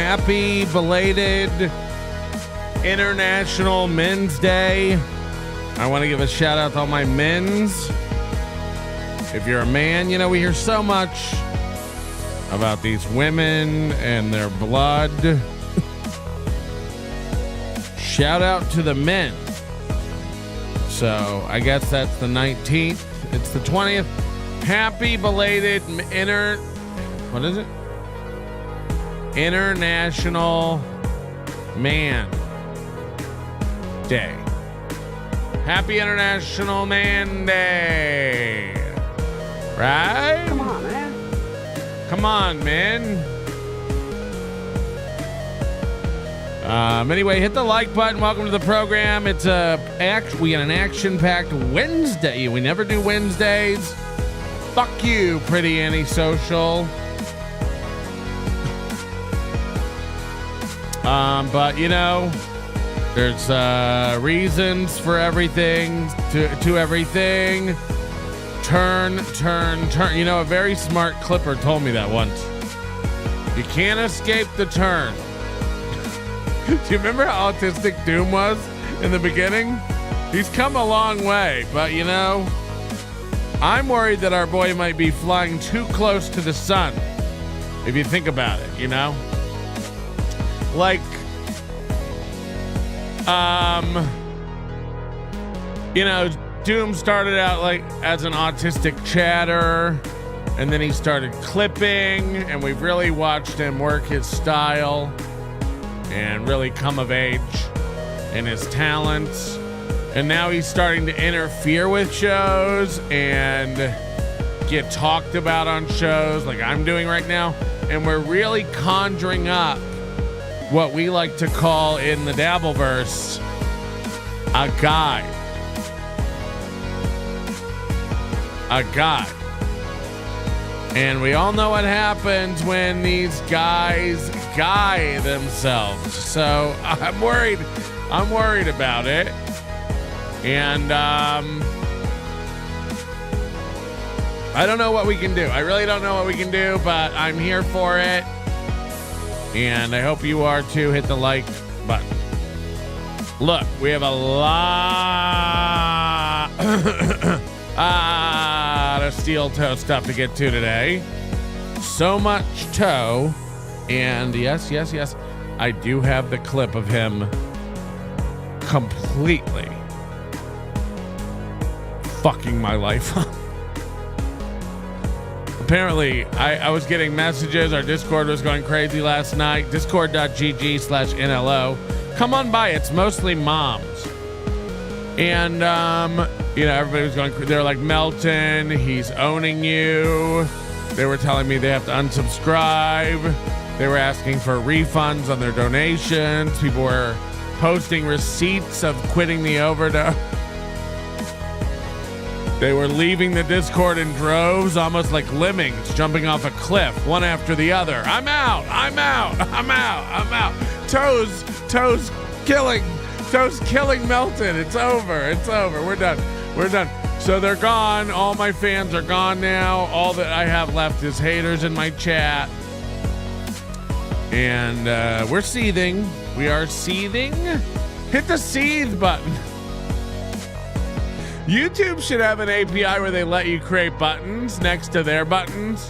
happy belated International Men's Day. I want to give a shout out to all my men's. If you're a man, you know, we hear so much about these women and their blood. Shout out to the men. So I guess that's the 19th. It's the 20th. Happy belated what is it? International Man Day. Happy International Man Day. Right? Come on, man. Come on, man. Anyway, hit the like button. Welcome to the program. It's we got an action-packed Wednesday. We never do Wednesdays. Fuck you, pretty antisocial. But you know, there's reasons for everything. To everything. Turn. You know, a very smart clipper told me that once. You can't escape the turn. Do you remember how autistic Doom was in the beginning? He's come a long way, but you know, I'm worried that our boy might be flying too close to the sun. If you think about it, you know? Like, you know, Doom started out like as an autistic chatter, and then he started clipping, and we've really watched him work his style and really come of age in his talents. And now he's starting to interfere with shows and get talked about on shows like I'm doing right now. And we're really conjuring up what we like to call in the Dabbleverse a guy. A guy. And we all know what happens when these guys guy themselves. So I'm worried about it. And I don't know what we can do. I really don't know what we can do, but I'm here for it. And I hope you are too. Hit the like button. Look, we have a lot of steel toe stuff to get to today. So much toe. And yes, I do have the clip of him completely fucking my life up. Apparently, I was getting messages. Our Discord was going crazy last night. Discord.gg/NLO. Come on by. It's mostly moms. And, you know, everybody was going, they're like, Melton, he's owning you. They were telling me they have to unsubscribe. They were asking for refunds on their donations. People were posting receipts of quitting the overdose. They were leaving the Discord in droves, almost like lemmings jumping off a cliff, one after the other. I'm out. Toes killing Melton. It's over. We're done. So they're gone. All my fans are gone now. All that I have left is haters in my chat. And we're seething. We are seething. Hit the seethe button. YouTube should have an API where they let you create buttons next to their buttons.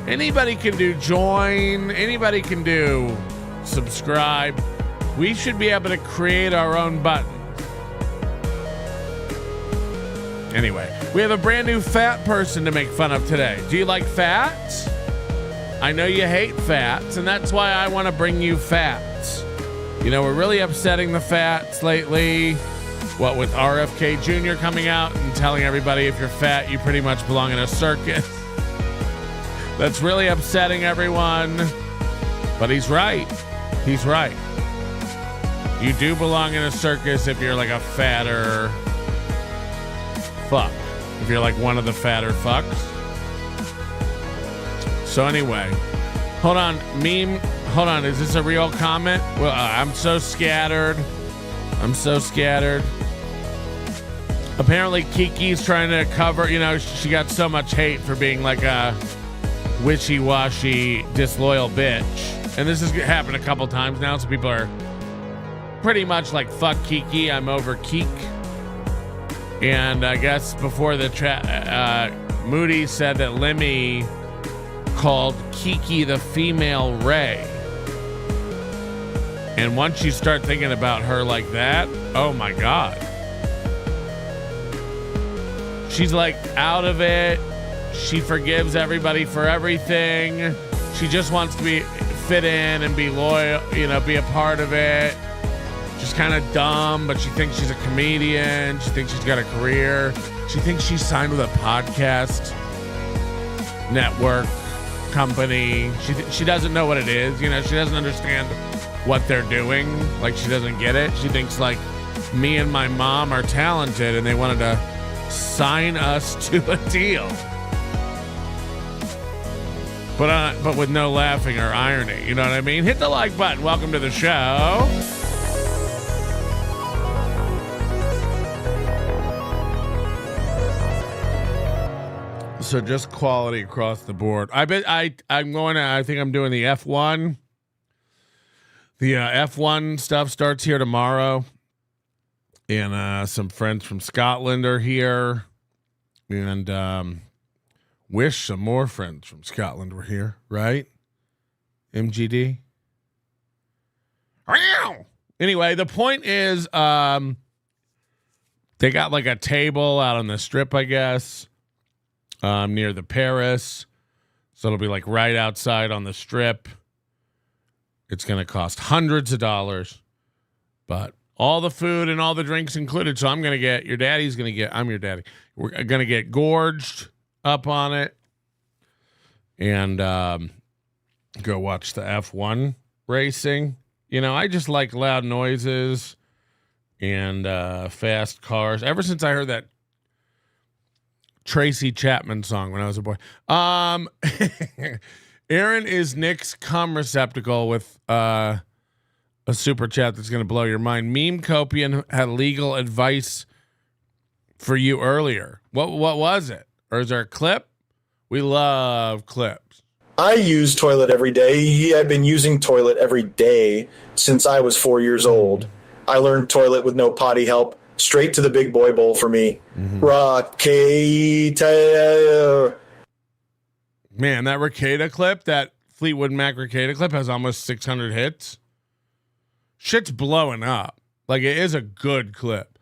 Anybody can do join. Anybody can do subscribe. We should be able to create our own buttons. Anyway, we have a brand new fat person to make fun of today. Do you like fats? I know you hate fats, and that's why I want to bring you fats. You know, we're really upsetting the fats lately. What with RFK Jr. coming out and telling everybody if you're fat, you pretty much belong in a circus. That's really upsetting everyone. But he's right. He's right. You do belong in a circus if you're like a fatter fuck. If you're like one of the fatter fucks. So anyway, hold on. Hold on. Is this a real comment? Well, I'm so scattered. Apparently Kiki's trying to cover, you know, she got so much hate for being like a wishy-washy, disloyal bitch. And this has happened a couple times now, so people are pretty much like, fuck Kiki, I'm over Keek. And I guess before the chat, Moody said that Lemmy called Kiki the female Ray. And once you start thinking about her like that, oh my God. She's like out of it. She forgives everybody for everything. She just wants to fit in and be loyal, be a part of it. She's kind of dumb, but she thinks she's a comedian. She thinks she's got a career. She thinks she's signed with a podcast network company. She doesn't know what it is. She doesn't understand what they're doing. Like, she doesn't get it. She thinks like me and my mom are talented and they wanted to sign us to a deal. But with no laughing or irony. You know what I mean? Hit the like button. Welcome to the show. So just quality across the board. I think I'm doing the F1. The F1 stuff starts here tomorrow. And some friends from Scotland are here. And wish some more friends from Scotland were here, right? MGD. Anyway, the point is they got like a table out on the strip, I guess. Near the Paris. So it'll be like right outside on the strip. It's going to cost hundreds of dollars, but all the food and all the drinks included. So I'm your daddy. We're going to get gorged up on it and go watch the F1 racing. I just like loud noises and fast cars. Ever since I heard that Tracy Chapman song when I was a boy. Aaron is Nick's cum receptacle with a super chat that's going to blow your mind. Meme Copian had legal advice for you earlier. What was it? Or is there a clip? We love clips. I use toilet every day. I've been using toilet every day since I was 4 years old. I learned toilet with no potty help. Straight to the big boy bowl for me. Mm-hmm. Rakata. Man, that Rakata clip, that Fleetwood Mac Rakata clip has almost 600 hits. Shit's blowing up. Like, it is a good clip.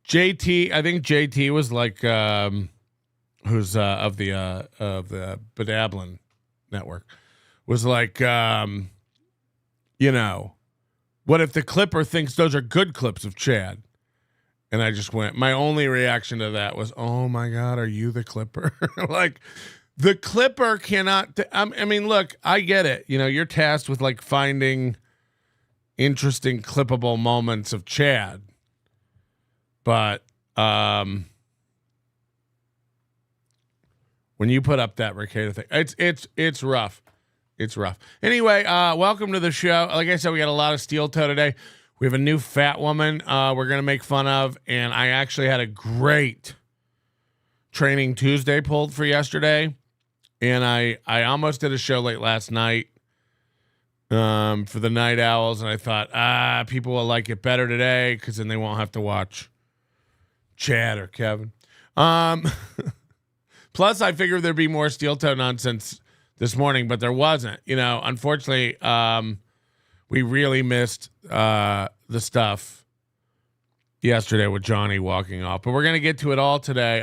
JT, I think JT was like, who's of the Bedablin network, was like, what if the clipper thinks those are good clips of Chad? And I just went, my only reaction to that was, oh my God, are you the clipper? Like, the clipper cannot, I mean, look, I get it. You're tasked with like finding interesting clippable moments of Chad. But when you put up that Rakata thing, it's rough. It's rough. Anyway, welcome to the show. Like I said, we got a lot of steel toe today. We have a new fat woman we're going to make fun of, and I actually had a great Training Tuesday pulled for yesterday, and I almost did a show late last night for the Night Owls, and I thought, people will like it better today because then they won't have to watch Chad or Kevin. Plus, I figured there'd be more steel toe nonsense this morning, but there wasn't. Unfortunately, we really missed the stuff yesterday with Johnny walking off. But we're going to get to it all today.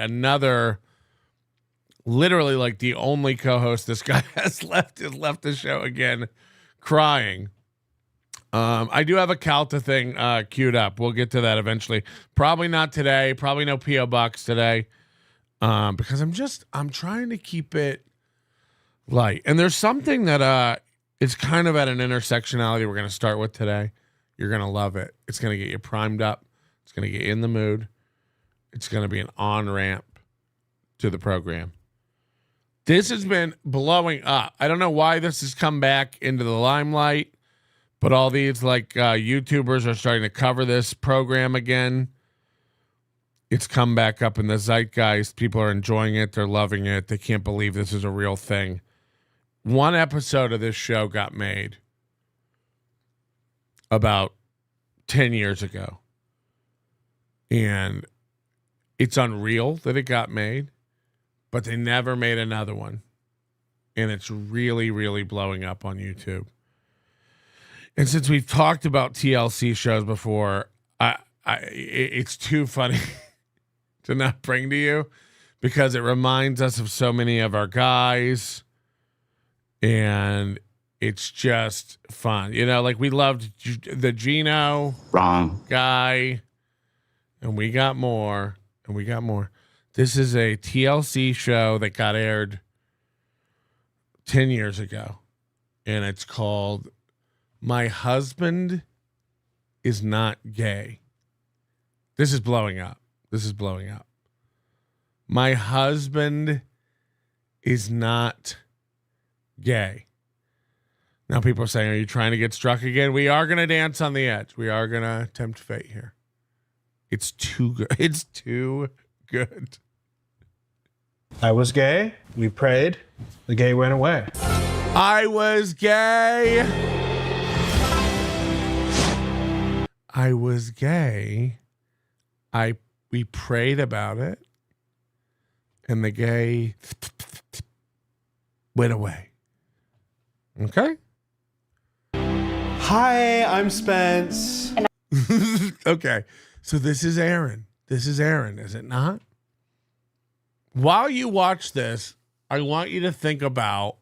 Literally like the only co-host this guy has left the show again crying. I do have a Calta thing queued up. We'll get to that eventually. Probably not today. Probably no P.O. Box today. Because I'm trying to keep it light. And there's something that it's kind of at an intersectionality we're going to start with today. You're going to love it. It's going to get you primed up. It's going to get you in the mood. It's going to be an on-ramp to the program. This has been blowing up. I don't know why this has come back into the limelight, but all these YouTubers are starting to cover this program again. It's come back up in the zeitgeist. People are enjoying it. They're loving it. They can't believe this is a real thing. One episode of this show got made. about 10 years ago. And it's unreal that it got made, but they never made another one. And it's really, really blowing up on YouTube. And since we've talked about TLC shows before, it's too funny to not bring to you because it reminds us of so many of our guys. And it's just fun. You know, like we loved the Gino guy. And we got more. And we got more. This is a TLC show that got aired 10 years ago. And it's called My Husband Is Not Gay. This is blowing up. This is blowing up. My husband is not gay. Now people are saying, are you trying to get struck again? We are going to dance on the edge. We are going to tempt fate here. It's too good. It's too good. I was gay. We prayed. The gay went away. I was gay. I was gay. We prayed about it. And the gay went away. Okay? Hi, I'm Spence. Okay. So this is Aaron. This is Aaron, is it not? While you watch this, I want you to think about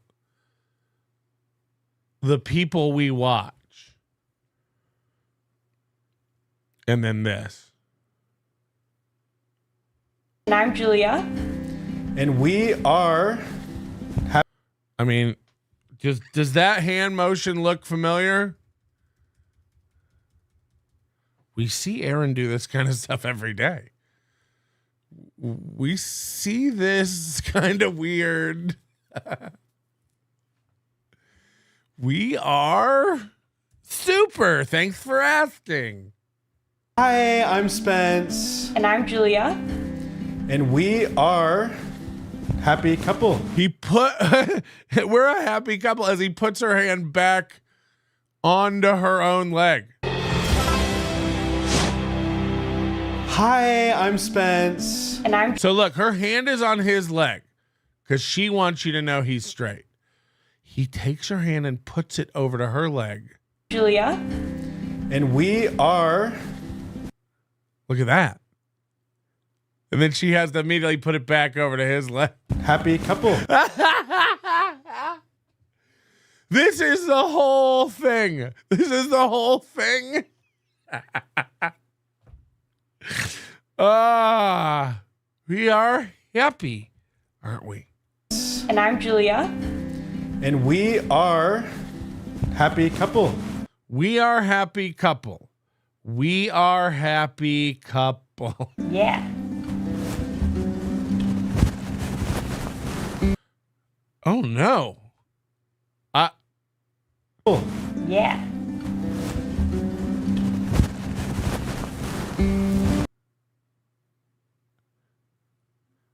the people we watch. And then this. And I'm Julia. And we are... I mean, does that hand motion look familiar? We see Aaron do this kind of stuff every day. We see this kind of weird. We are super. Thanks for asking. Hi, I'm Spence. And I'm Julia. And we are happy couple. We're a happy couple as he puts her hand back onto her own leg. Hi, I'm Spence. And I'm So look, her hand is on his leg because she wants you to know he's straight. He takes her hand and puts it over to her leg. Julia. And we are... Look at that. And then she has to immediately put it back over to his leg. happy couple. This is the whole thing. This is the whole thing. We are happy, aren't we? And I'm Julia. And we are happy couple. We are happy couple. We are happy couple. Yeah. Oh no. Cool. Yeah.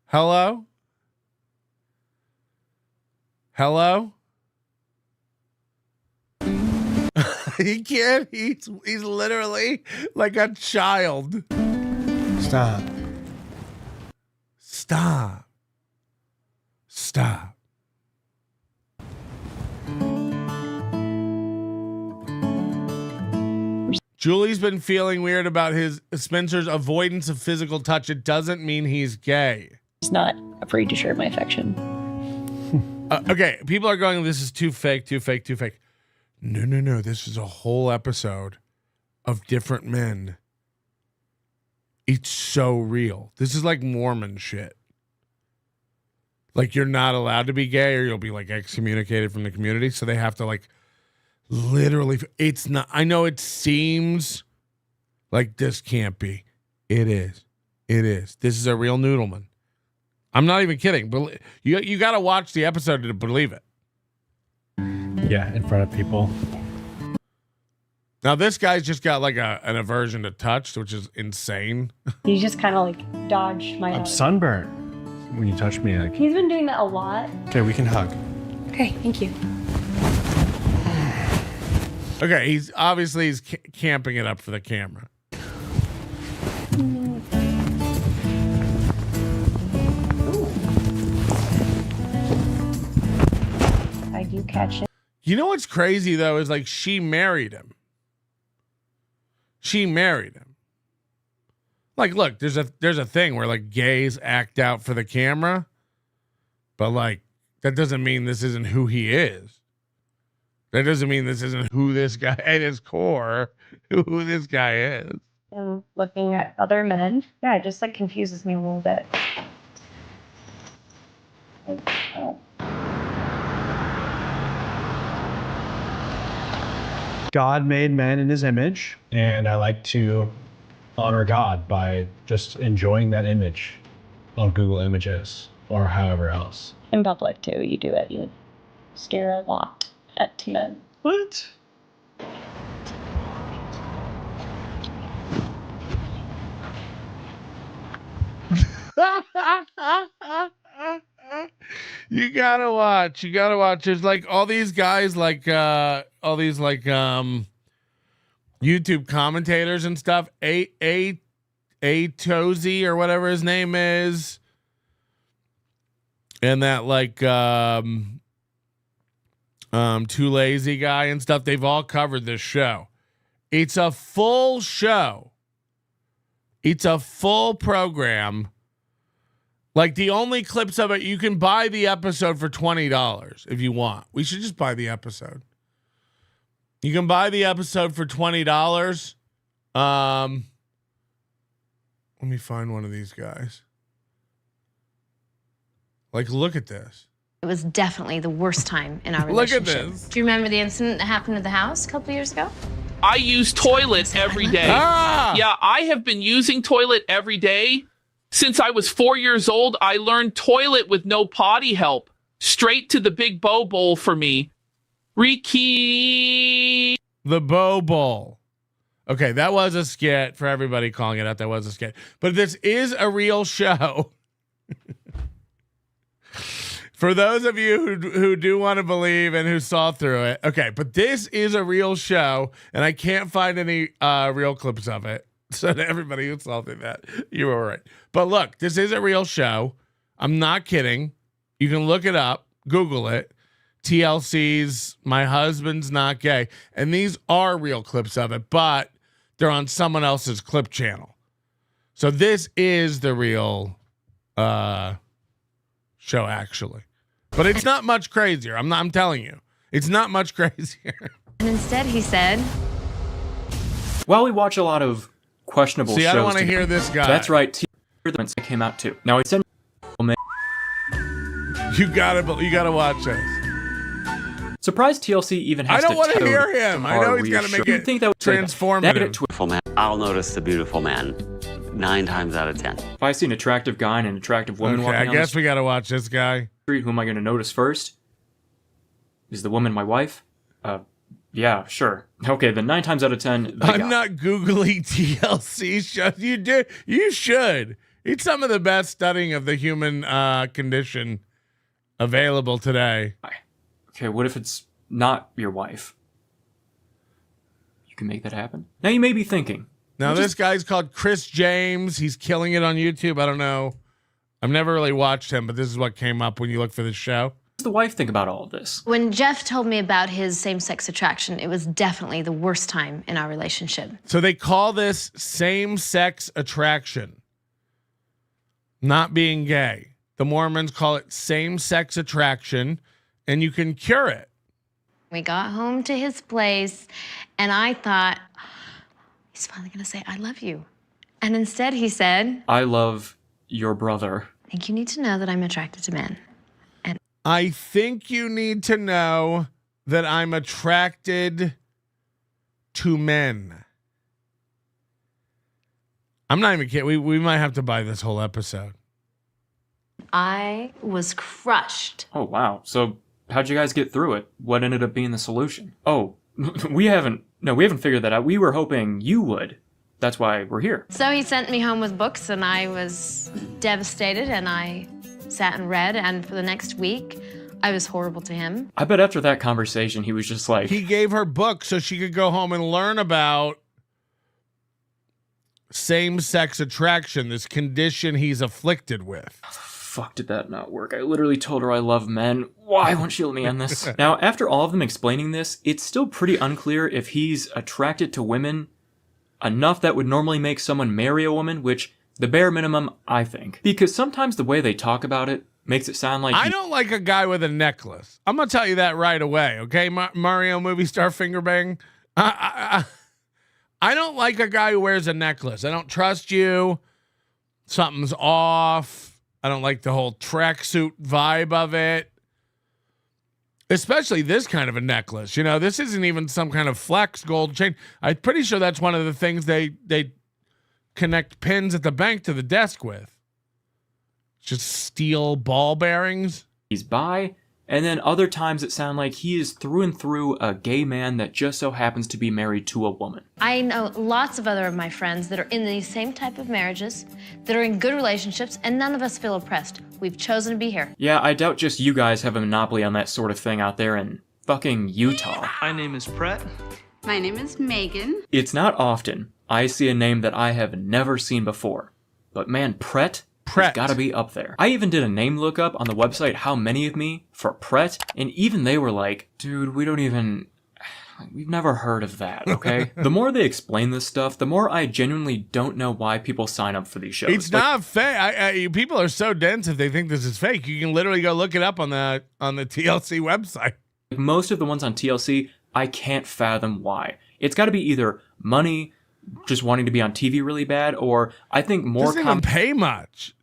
Hello? Hello? He can't. He's literally like a child. Stop. Stop. Stop. Julie's been feeling weird about Spencer's avoidance of physical touch. It doesn't mean he's gay. He's not afraid to share my affection. Okay, people are going, this is too fake, too fake, too fake. No. This is a whole episode of different men. It's so real. This is like Mormon shit. Like you're not allowed to be gay or you'll be like excommunicated from the community. So they have to like literally, it's not, I know it seems like this can't be. It is. It is. This is a real noodleman. I'm not even kidding. But you got to watch the episode to believe it. Yeah, in front of people. Now this guy's just got like an aversion to touch, which is insane. You just kind of like dodge my I'm hug. sunburnt when you touch me. Like, He's been doing that a lot. okay, we can hug. Okay, thank you. Okay, he's camping it up for the camera. I do catch it. You know what's crazy though is like she married him. She married him. Like, look, there's a thing where like gays act out for the camera, but like that doesn't mean this isn't who he is. That doesn't mean this isn't who this guy at his core, who this guy is. And looking at other men. Yeah, it just like confuses me a little bit. God made man in his image, and I like to honor God by just enjoying that image on Google Images or however else. In public too, you do it. You stare a lot at men. What? You gotta watch. There's like all these guys, like all these like YouTube commentators and stuff. A Tozy or whatever his name is, and that like Too Lazy guy and stuff. They've all covered this show. It's a full show. It's a full program. Like the only clips of it, you can buy the episode for $20 if you want. We should just buy the episode. You can buy the episode for $20. Let me find one of these guys. Like, look at this. It was definitely the worst time in our Look relationship. at this. Do you remember the incident that happened at the house a couple years ago? I use toilet every day. Ah! Yeah, I have been using toilet every day. Since I was 4 years old, I learned toilet with no potty help. Straight to the big bow bowl for me. Ricky. The Bow Bowl. Okay, that was a skit for everybody calling it out. That was a skit. But this is a real show. For those of you who do want to believe and who saw through it. Okay, but this is a real show, and I can't find any real clips of it. So to everybody who saw through that, you were right. But look, this is a real show. I'm not kidding. You can look it up, Google it. TLC's My Husband's Not Gay. And these are real clips of it, but they're on someone else's clip channel. So this is the real show, actually. But it's not much crazier. I'm telling you. It's not much crazier. And instead he said, Well, we watch a lot of questionable shows. See, I don't want to hear this guy. That's right. The came out too. Now it's You gotta watch this. surprised TLC even has I don't want to toad hear him. some I know R he's got to make reassurance. it Think that would transformative. Beautiful man. I'll notice the beautiful man 9 times out of 10. If I see an attractive guy and an attractive woman Okay, walking I down guess the we got to watch this guy. street, who am I going to notice first? Is the woman my wife? Yeah, sure. Okay, then 9 times out of 10, I'm not Googling TLC shows. You should. It's some of the best studying of the human condition available today. Okay, what if it's not your wife? You can make that happen? Now you may be thinking. Now this guy's called Chris James. He's killing it on YouTube. I don't know. I've never really watched him, but this is what came up when you look for this show. What does the wife think about all of this? when Jeff told me about his same-sex attraction, it was definitely the worst time in our relationship. So they call this same-sex attraction, not being gay. The Mormons call it same-sex attraction, and you can cure it. We got home to his place, and I thought, he's finally going to say, I love you. And instead he said, I love your brother. I think you need to know that I'm attracted to men. I think you need to know that I'm attracted to men. I'm not even kidding. We might have to buy this whole episode. I was crushed. Oh, wow. So how'd you guys get through it? What ended up being the solution? Oh, we haven't figured that out. We were hoping you would. That's why we're here. So he sent me home with books, and I was devastated, and I sat and read, and for the next week, I was horrible to him. I bet after that conversation, he was just like, He gave her books so she could go home and learn about same-sex attraction, this condition he's afflicted with. fuck did that not work? I literally told her I love men. Why won't she let me end this? Now, after all of them explaining this, it's still pretty unclear if he's attracted to women enough that would normally make someone marry a woman, which the bare minimum, I think. Because sometimes the way they talk about it makes it sound like I don't like a guy with a necklace. I'm going to tell you that right away, okay? Mario movie star finger bang. I don't like a guy who wears a necklace. I don't trust you. Something's off. I don't like the whole tracksuit vibe of it. Especially this kind of a necklace. You know, this isn't even some kind of flex gold chain. I'm pretty sure that's one of the things they connect pins at the bank to the desk with. Just steel ball bearings. he's bi, and then other times it sounds like he is through and through a gay man that just so happens to be married to a woman. I know lots of other of my friends that are in these same type of marriages, that are in good relationships, and none of us feel oppressed. We've chosen to be here. Yeah, I doubt just you guys have a monopoly on that sort of thing out there in fucking Utah. My name is Brett. My name is Megan. It's not often I see a name that I have never seen before, but man, Pret has gotta be up there. I even did a name lookup on the website How Many of Me for Pret, and even they were like, dude, we've never heard of that, okay? The more they explain this stuff, the more I genuinely don't know why people sign up for these shows. It's not fake. People are so dense if they think this is fake. You can literally go look it up on the TLC website. Most of the ones on TLC, I can't fathom why. It's got to be either money, just wanting to be on TV really bad, or I think more doesn't even pay much.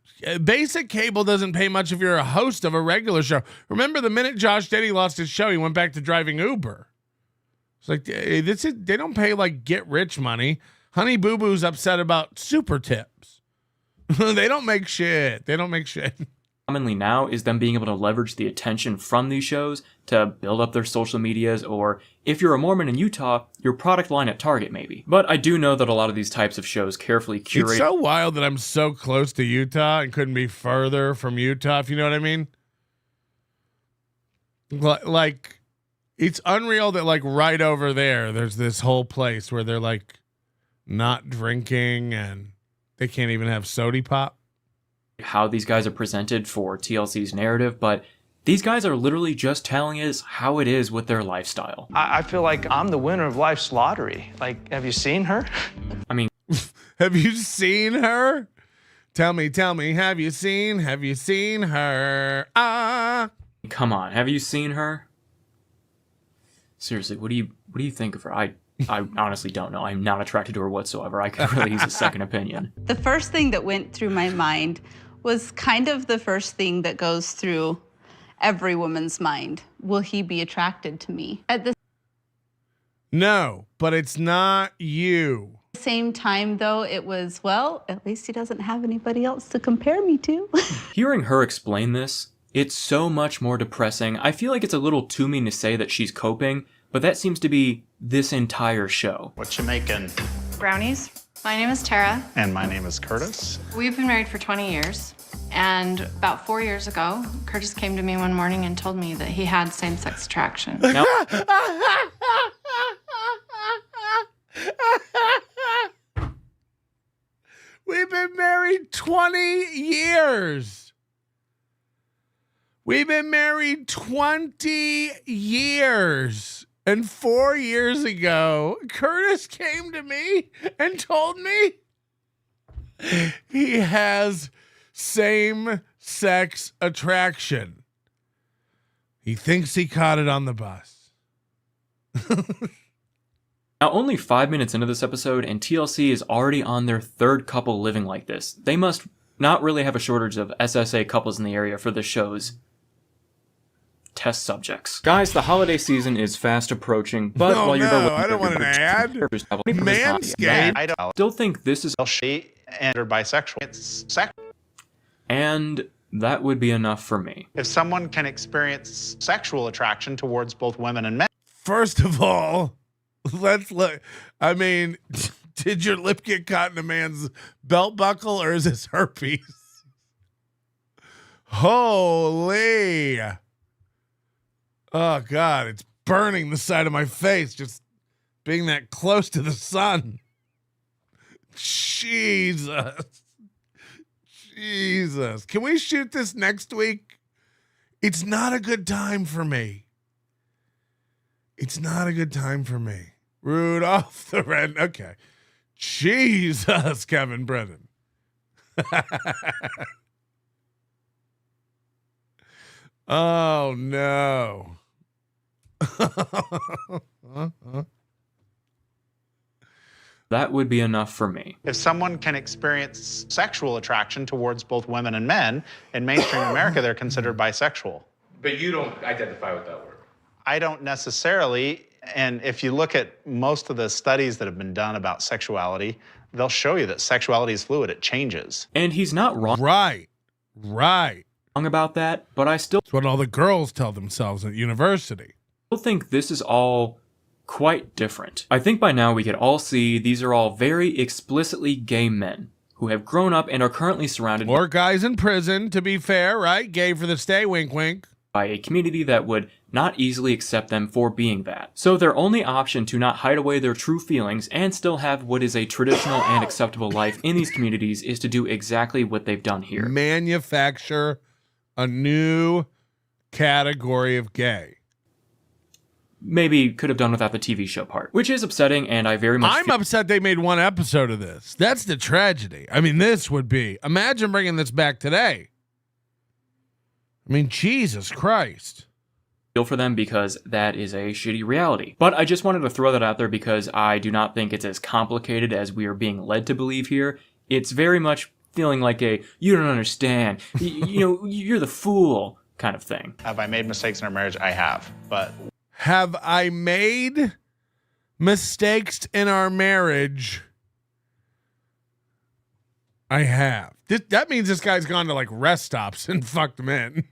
Basic cable doesn't pay much if you're a host of a regular show. Remember the minute Josh Denny lost his show, he went back to driving Uber. It's like they don't pay like get rich money. Honey Boo Boo's upset about super tips. They don't make shit. Commonly now is them being able to leverage the attention from these shows to build up their social medias, or if you're a Mormon in Utah, your product line at Target maybe. But I do know that a lot of these types of shows carefully curate. It's so wild that I'm so close to Utah and couldn't be further from Utah, if you know what I mean. Like, it's unreal that like right over there's this whole place where they're like not drinking and they can't even have soda pop. How these guys are presented for TLC's narrative, but these guys are literally just telling us how it is with their lifestyle. I feel like I'm the winner of life's lottery. Like, have you seen her? I mean, have you seen her? Tell me, have you seen her? Come on, have you seen her? Seriously, what do you think of her? I honestly don't know. I'm not attracted to her whatsoever. I could really use a second opinion. The first thing that went through my mind was kind of the first thing that goes through every woman's mind. Will he be attracted to me? At the No, but it's not you. same time, though, it was, well, at least he doesn't have anybody else to compare me to. Hearing her explain this, it's so much more depressing. I feel like it's a little too mean to say that she's coping, but that seems to be this entire show. What you making? Brownies. My name is Tara. And my name is Curtis. We've been married for 20 years. And about 4 years ago, Curtis came to me one morning and told me that he had same-sex attraction. Now, We've been married 20 years. We've been married 20 years. And 4 years ago, Curtis came to me and told me he has same-sex attraction. He thinks he caught it on the bus. now, only 5 minutes into this episode, and TLC is already on their third couple living like this. They must not really have a shortage of SSA couples in the area for the show's test subjects. Guys, the holiday season is fast approaching, but while you're I don't want an ad. Manscaped. I don't still think this is she and are bisexual. It's sex. and that would be enough for me. If someone can experience sexual attraction towards both women and men. First of all, let's look. I mean, did your lip get caught in a man's belt buckle or is this herpes? Holy. Oh God, it's burning the side of my face just being that close to the sun. Jesus. Jesus. Can we shoot this next week? It's not a good time for me. It's not a good time for me. Rudolph the Red. Okay. Jesus, Kevin Brennan. Oh, no. That would be enough for me. If someone can experience sexual attraction towards both women and men, in mainstream America, they're considered bisexual. But you don't identify with that word. I don't necessarily. And if you look at most of the studies that have been done about sexuality, they'll show you that sexuality is fluid. It changes. And he's not wrong. Right. Wrong about that, but I still... It's what all the girls tell themselves at university. I think this is all quite different. I think by now we could all see these are all very explicitly gay men who have grown up and are currently surrounded... Or guys in prison, to be fair, right? Gay for the stay, wink, wink. ...by a community that would not easily accept them for being that. So their only option to not hide away their true feelings and still have what is a traditional and acceptable life in these communities is to do exactly what they've done here. Manufacture a new category of gay. Maybe could have done without the TV show part, which is upsetting, and I very much... I'm upset they made one episode of this. That's the tragedy. I mean, this would be... Imagine bringing this back today. I mean, Jesus Christ. Feel for them because that is a shitty reality. But I just wanted to throw that out there because I do not think it's as complicated as we are being led to believe here. It's very much feeling like a, you don't understand, you know, you're the fool kind of thing. Have I made mistakes in our marriage? I have, but... Have I made mistakes in our marriage? I have. That means this guy's gone to like rest stops and fucked men.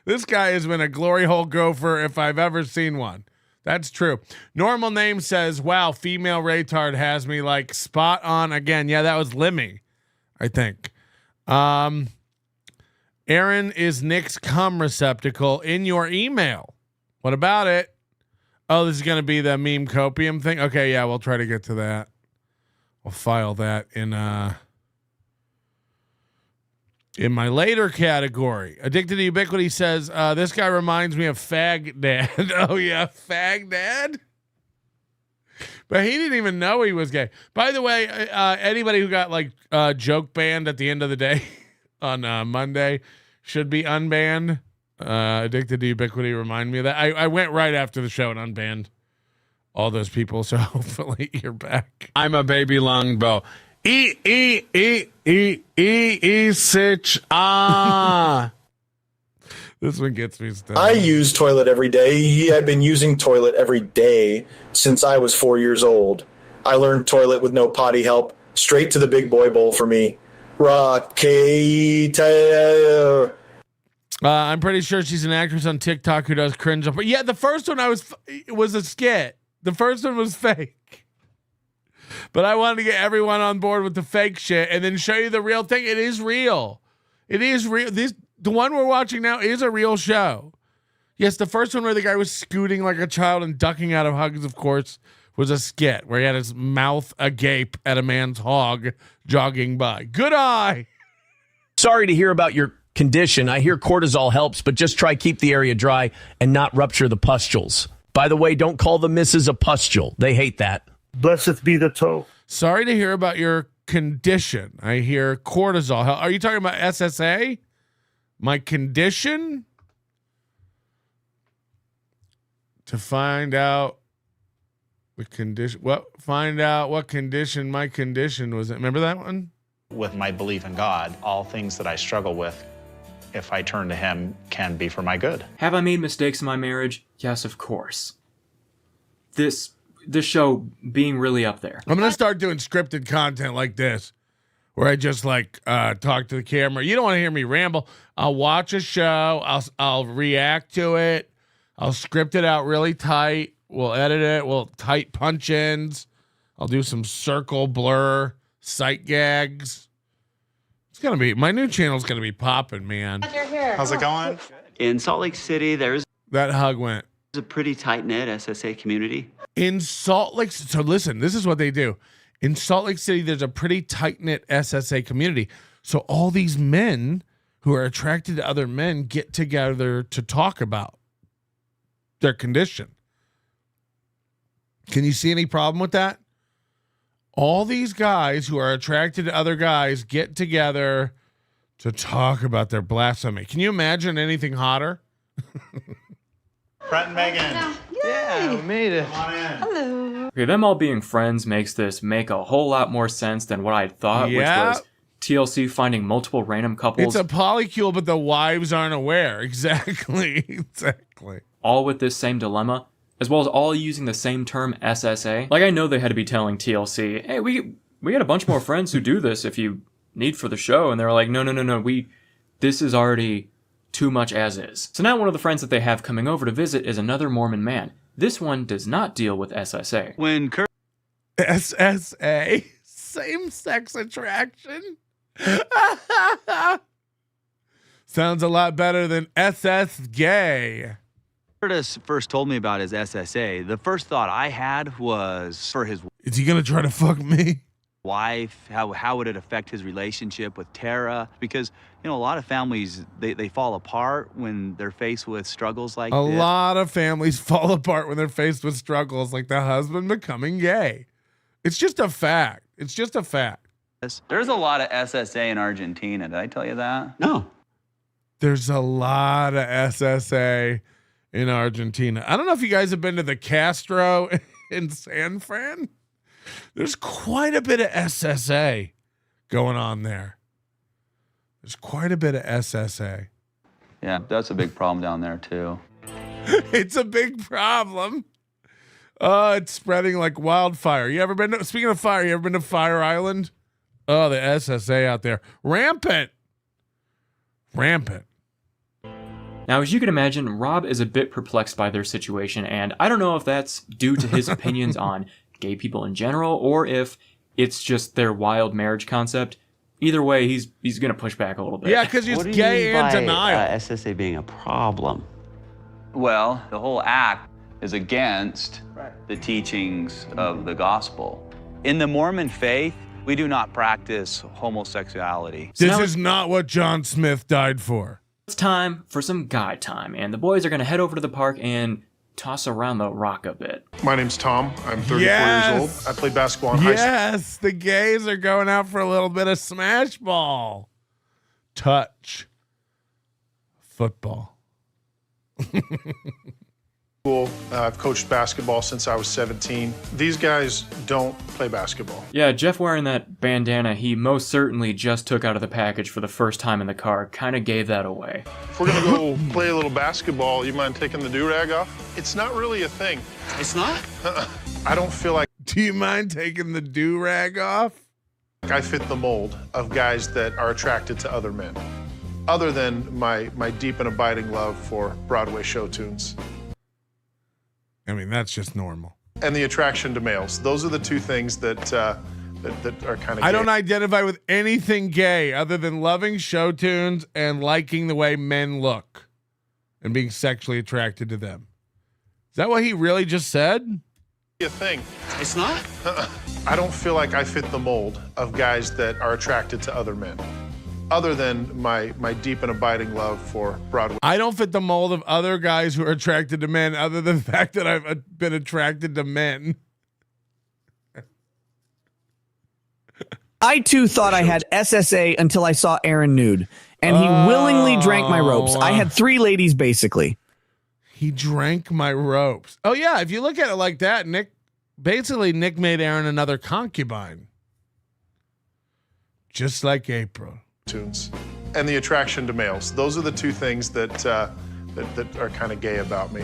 This guy has been a glory hole gopher if I've ever seen one. That's true. Normal Name says, wow, female retard has me like spot on again. Yeah, that was Limmy, I think. Aaron is Nick's cum receptacle in your email. What about it? Oh, this is going to be the meme copium thing. Okay, yeah, we'll try to get to that. We'll file that in my later category. Addicted to Ubiquity says, this guy reminds me of Fag Dad. Oh, yeah, Fag Dad? But he didn't even know he was gay. By the way, anybody who got like joke banned at the end of the day on Monday should be unbanned. Addicted to Ubiquity remind me of that. I went right after the show and unbanned all those people, so hopefully you're back. I'm a baby longbow. Sitch. Ah. This one gets me stuck. I use toilet every day. I've been using toilet every day since I was 4 years old. I learned toilet with no potty help. Straight to the big boy bowl for me. Rocket. I'm pretty sure she's an actress on TikTok who does cringe. But yeah, the first one was a skit. The first one was fake. But I wanted to get everyone on board with the fake shit and then show you the real thing. It is real. It is real. The one we're watching now is a real show. Yes, the first one where the guy was scooting like a child and ducking out of hugs, of course, was a skit where he had his mouth agape at a man's hog jogging by. Good eye. Sorry to hear about your condition. I hear cortisol helps, but just try keep the area dry and not rupture the pustules. By the way, don't call the missus a pustule. They hate that. Blessed be the toe. Sorry to hear about your condition. I hear cortisol. Are you talking about SSA? My condition? To find out the condition. Find out what condition my condition was. Remember that one? With my belief in God, all things that I struggle with, if I turn to him, can be for my good. Have I made mistakes in my marriage? Yes, of course. This show being really up there. I'm gonna start doing scripted content like this, where I just like talk to the camera. You don't want to hear me ramble. I'll watch a show. I'll react to it. I'll script it out really tight. We'll edit it. We'll tight punch-ins. I'll do some circle blur, sight gags. It's gonna be my new channel's gonna be popping, man. How's it going? In Salt Lake City, there's that hug went It's a pretty tight-knit SSA community. In Salt Lake, so listen, this is what they do. In Salt Lake City, there's a pretty tight-knit SSA community. So all these men who are attracted to other men get together to talk about their condition. Can you see any problem with that? All these guys who are attracted to other guys get together to talk about their blasphemy. Can you imagine anything hotter? Brett and Megan. Yeah, we made it. Come on in. Hello. Okay, them all being friends makes this make a whole lot more sense than what I thought, which was TLC finding multiple random couples. It's a polycule, but the wives aren't aware. Exactly. Exactly. All with this same dilemma, as well as all using the same term SSA. Like, I know they had to be telling TLC, hey, we got a bunch more friends who do this if you need for the show. And they're like, no, this is already too much as is. So now one of the friends that they have coming over to visit is another Mormon man. This one does not deal with SSA. When SSA, same-sex attraction. Sounds a lot better than SS gay. Curtis first told me about his SSA, the first thought I had was for his Is he gonna try to fuck me? wife, how would it affect his relationship with Tara? Because, you know, a lot of families, they fall apart when they're faced with struggles like A this. lot of families fall apart when they're faced with struggles like the husband becoming gay. It's just a fact. It's just a fact. There's a lot of SSA in Argentina. Did I tell you that? No. There's a lot of SSA in Argentina. I don't know if you guys have been to the Castro in San Fran. There's quite a bit of SSA going on there. There's quite a bit of SSA. Yeah, that's a big problem down there too. It's a big problem. It's spreading like wildfire. You ever been to, speaking of fire, you ever been to Fire Island? Oh, the SSA out there. Rampant. Rampant. Now, as you can imagine, Rob is a bit perplexed by their situation, and I don't know if that's due to his opinions on gay people in general, or if it's just their wild marriage concept. Either way, he's gonna push back a little bit. Yeah, because he's gay and denial. SSA being a problem. Well, the whole act is against the teachings of the gospel. In the Mormon faith, we do not practice homosexuality. This is not what John Smith died for. It's time for some guy time, and the boys are gonna head over to the park and toss around the rock a bit. My name's Tom. I'm 34 years old. I played basketball in high school. Yes, the gays are going out for a little bit of smash ball. Touch. Football. I've coached basketball since I was 17. These guys don't play basketball. Yeah, Jeff wearing that bandana he most certainly just took out of the package for the first time in the car kind of gave that away. If we're gonna go play a little basketball, you mind taking the do-rag off? It's not really a thing. It's not? I don't feel like... Do you mind taking the do-rag off? I fit the mold of guys that are attracted to other men, other than my deep and abiding love for Broadway show tunes. I mean, that's just normal. And the attraction to males. Those are the two things that are kind of I don't identify with anything gay other than loving show tunes and liking the way men look and being sexually attracted to them. Is that what he really just said? A thing. It's not? I don't feel like I fit the mold of guys that are attracted to other men, other than my deep and abiding love for Broadway. I don't fit the mold of other guys who are attracted to men other than the fact that I've been attracted to men. I too thought I had SSA until I saw Aaron nude, and he willingly drank my ropes. I had 3 ladies basically. He drank my ropes. Oh yeah, if you look at it like that, Nick made Aaron another concubine. Just like April. Tunes. And the attraction to males. Those are the two things that are kind of gay about me.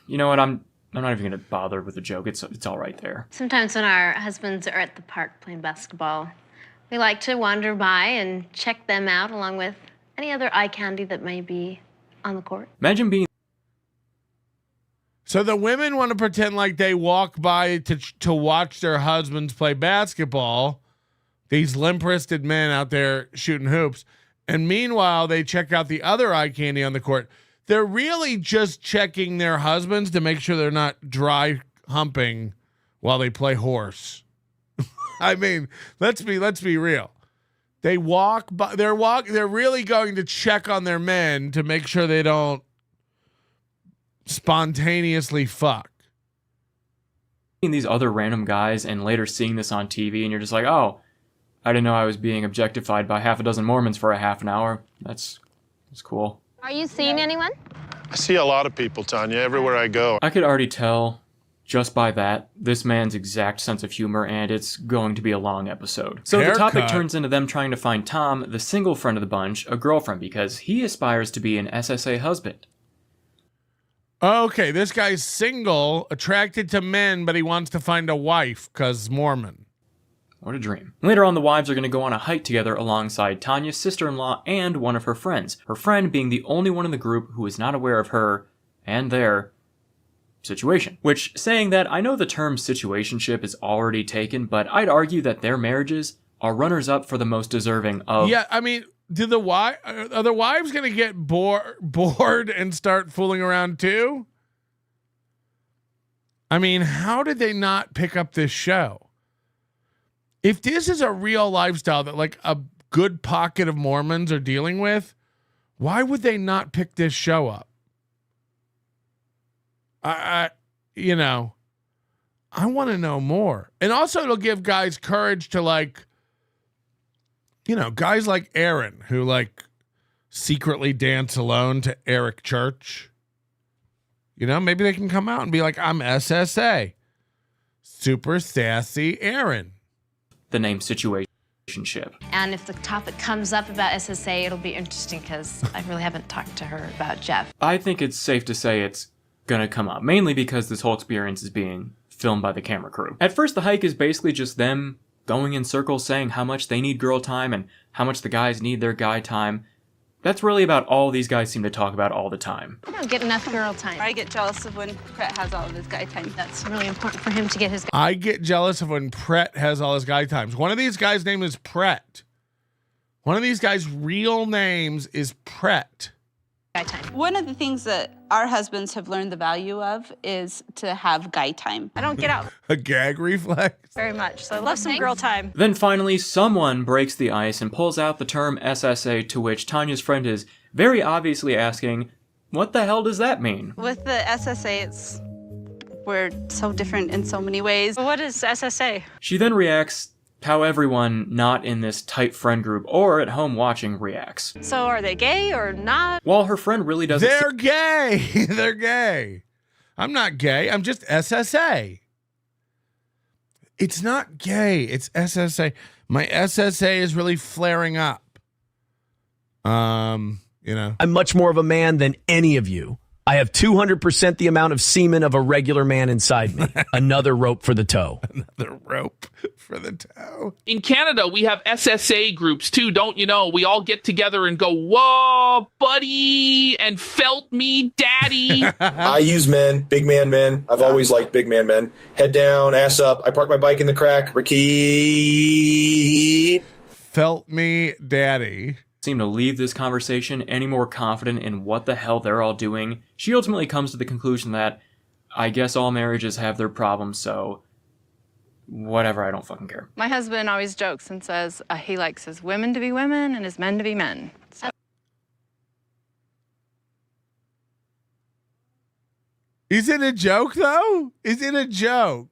You know what? I'm not even gonna bother with the joke. It's all right there. Sometimes when our husbands are at the park playing basketball, we like to wander by and check them out along with any other eye candy that may be on the court. Imagine being... So the women want to pretend like they walk by to watch their husbands play basketball, these limp-wristed men out there shooting hoops, And meanwhile, they check out the other eye candy on the court. They're really just checking their husbands to make sure they're not dry humping while they play horse. I mean, let's be real. They walk by, they're really going to check on their men to make sure they don't spontaneously fuck. These other random guys and later seeing this on TV, and you're just like, oh, I didn't know I was being objectified by half a dozen Mormons for a half an hour. That's cool. Are you seeing anyone? I see a lot of people, Tanya, everywhere I go. I could already tell just by that this man's exact sense of humor, and it's going to be a long episode. So the topic turns into them trying to find Tom, the single friend of the bunch, a girlfriend because he aspires to be an SSA husband. Okay, this guy's single, attracted to men, but he wants to find a wife because Mormon. What a dream. Later on, the wives are going to go on a hike together alongside Tanya's sister-in-law and one of her friends. Her friend being the only one in the group who is not aware of her and their situation. Which, saying that, I know the term situationship is already taken, but I'd argue that their marriages are runners-up for the most deserving of... Yeah, I mean, are the wives going to get bored and start fooling around too? I mean, how did they not pick up this show? If this is a real lifestyle that like a good pocket of Mormons are dealing with, why would they not pick this show up? I want to know more. And also it'll give guys courage to like, guys like Aaron who like secretly dance alone to Eric Church. Maybe they can come out and be like, I'm SSA. Super sassy Aaron. The name situationship. And if the topic comes up about SSA, it'll be interesting because I really haven't talked to her about Jeff. I think it's safe to say it's gonna come up, mainly because this whole experience is being filmed by the camera crew. At first, the hike is basically just them going in circles saying how much they need girl time and how much the guys need their guy time. That's really about all these guys seem to talk about all the time. I don't get enough girl time. I get jealous of when Brett has all of his guy time. That's really important for him to get his. I get jealous of when Brett has all his guy times. One of these guys' name is Brett. One of these guys' real names is Brett. Guy time. One of the things that our husbands have learned the value of is to have guy time. I don't get out A gag reflex? very much, so I love some girl time. Then finally, someone breaks the ice and pulls out the term SSA, to which Tanya's friend is very obviously asking, what the hell does that mean? With the SSA, we're so different in so many ways. What is SSA? She then reacts how everyone not in this tight friend group or at home watching reacts. So are they gay or not? While her friend really doesn't... They're gay. They're gay. I'm not gay. I'm just SSA. It's not gay. It's SSA. My SSA is really flaring up. I'm much more of a man than any of you. I have 200% the amount of semen of a regular man inside me. Another rope for the toe. Another rope for the toe. In Canada, we have SSA groups too, don't you know? We all get together and go, whoa, buddy, and felt me, daddy. I use men, big man men. I've always liked big man men. Head down, ass up. I park my bike in the crack. Ricky. Felt me, daddy. Seem to leave this conversation any more confident in what the hell they're all doing. She ultimately comes to the conclusion that I guess all marriages have their problems, so whatever, I don't fucking care. My husband always jokes and says he likes his women to be women and his men to be men. So. Is it a joke, though? Is it a joke?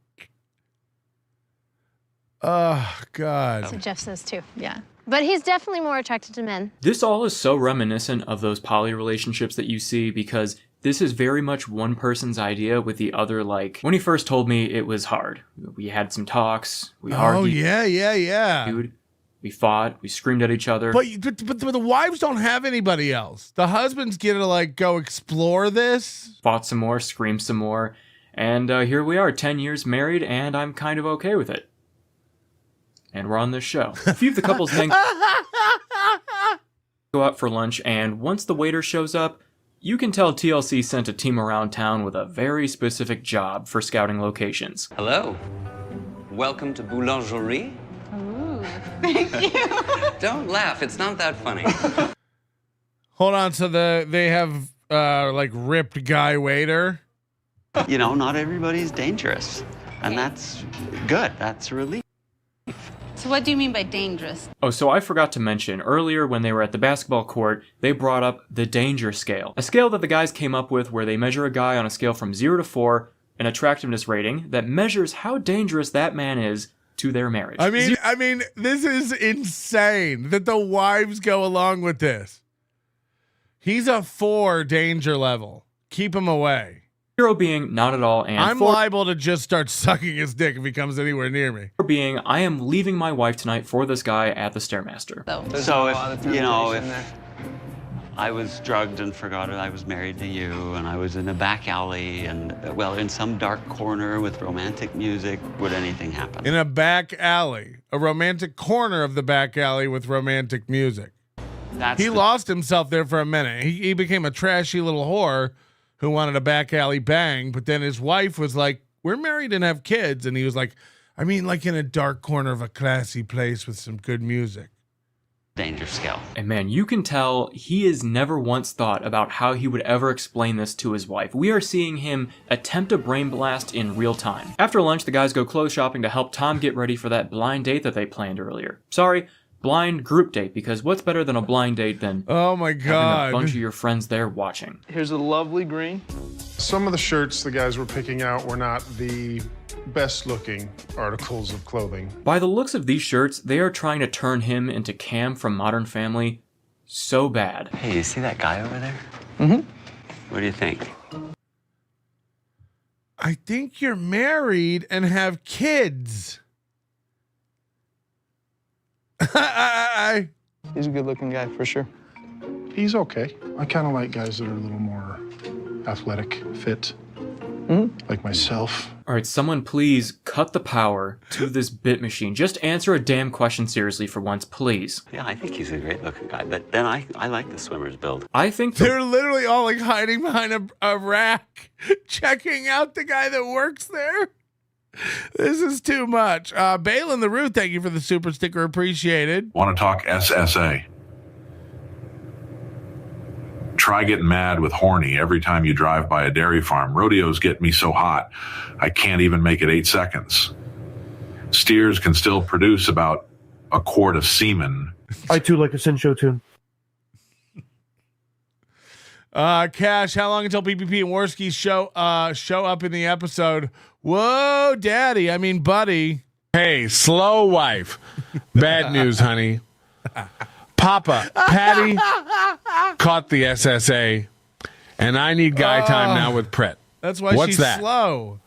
Oh, God. That's what Jeff says, too. Yeah. But he's definitely more attracted to men. This all is so reminiscent of those poly relationships that you see because this is very much one person's idea with the other, like, when he first told me it was hard. We had some talks, we argued. Oh, yeah. Dude, we fought, we screamed at each other. But the wives don't have anybody else. The husbands get to, like, go explore this. Fought some more, screamed some more, and here we are, 10 years married, and I'm kind of okay with it. And we're on this show. A few of the couples then go out for lunch, and once the waiter shows up, you can tell TLC sent a team around town with a very specific job for scouting locations. Hello. Welcome to Boulangerie. Ooh. Thank you. Don't laugh. It's not that funny. Hold on. So they have like ripped guy waiter. You know, not everybody's dangerous, and that's good. That's a relief. So what do you mean by dangerous? Oh, so I forgot to mention, earlier when they were at the basketball court, they brought up the danger scale. A scale that the guys came up with where they measure a guy on a scale from 0 to 4, an attractiveness rating that measures how dangerous that man is to their marriage. I mean, this is insane that the wives go along with this. He's a 4 danger level. Keep him away. 0 being not at all, and I'm 4 liable to just start sucking his dick if he comes anywhere near me. being I am leaving my wife tonight for this guy at the Stairmaster. So if, you know, if I was drugged and forgot I was married to you, and I was in a back alley and, well, in some dark corner with romantic music, would anything happen? In a back alley, a romantic corner of the back alley with romantic music. He lost himself there for a minute. He became a trashy little whore who wanted a back alley bang, but then his wife was like, we're married and have kids. And he was like, I mean, like in a dark corner of a classy place with some good music. Danger scale. And man, you can tell he has never once thought about how he would ever explain this to his wife. We are seeing him attempt a brain blast in real time. After lunch, the guys go clothes shopping to help Tom get ready for that blind date that they planned earlier. Sorry, blind group date, because what's better than a blind date than oh my god, having a bunch of your friends there watching. Here's a lovely green. Some of the shirts the guys were picking out were not the best looking articles of clothing. By the looks of these shirts, they are trying to turn him into Cam from Modern Family so bad. Hey, you see that guy over there? Mm-hmm. What do you think? I think you're married and have kids. He's a good-looking guy for sure. He's okay. I kind of like guys that are a little more athletic, fit, like myself. All right, someone please cut the power to this bit machine. Just answer a damn question seriously for once, please. Yeah, I think he's a great-looking guy, but then I like the swimmer's build. I think they're literally all like hiding behind a rack, checking out the guy that works there. This is too much. Balin the Root, thank you for the super sticker. Appreciated. Want to talk SSA? Try getting mad with horny every time you drive by a dairy farm. Rodeos get me so hot, I can't even make it 8 seconds. Steers can still produce about a quart of semen. I too like a Sin Show tune. Cash, how long until PPP and Worski show up in the episode? Whoa, daddy. I mean, buddy. Hey, slow wife. Bad news, honey. Papa, Patty caught the SSA, and I need guy time now with Pret. That's why What's she's that? slow.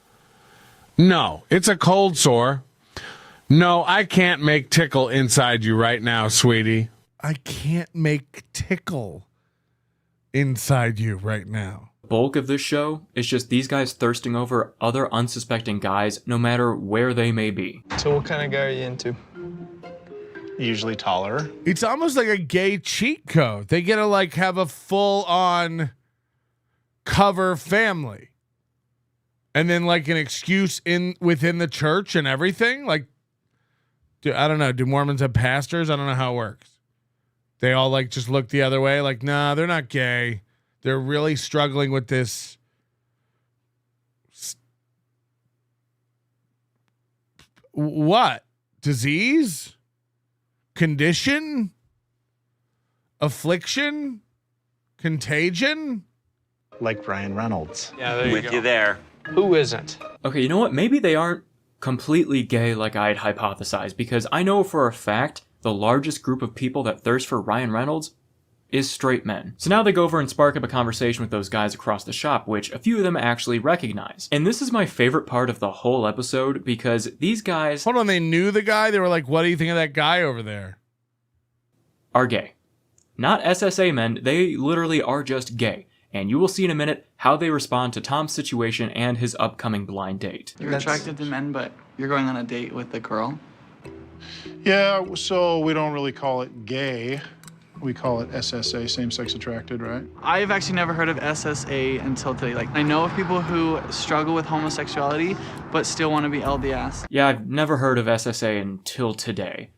No, it's a cold sore. No, I can't make tickle inside you right now, sweetie. I can't make tickle inside you right now. Bulk of this show is just these guys thirsting over other unsuspecting guys, no matter where they may be. So what kind of guy are you into? Usually taller. It's almost like a gay cheat code. They get to like have a full on cover family. And then like an excuse within the church and everything. Like, I don't know. Do Mormons have pastors? I don't know how it works. They all like just look the other way. Like, nah, they're not gay. They're really struggling with this. What? Disease? Condition? Affliction? Contagion? Like Ryan Reynolds. Yeah, there you With go. you there. Who isn't? Okay, you know what? Maybe they aren't completely gay like I'd hypothesized, because I know for a fact the largest group of people that thirst for Ryan Reynolds is straight men. So now they go over and spark up a conversation with those guys across the shop, which a few of them actually recognize. And this is my favorite part of the whole episode, because these guys... Hold on, they knew the guy? They were like, what do you think of that guy over there? Are gay. Not SSA men, they literally are just gay. And you will see in a minute how they respond to Tom's situation and his upcoming blind date. You're attracted to men, but you're going on a date with a girl? Yeah, so we don't really call it gay. We call it SSA, same-sex attracted, right? I've actually never heard of SSA until today. Like, I know of people who struggle with homosexuality, but still want to be LDS. Yeah, I've never heard of SSA until today.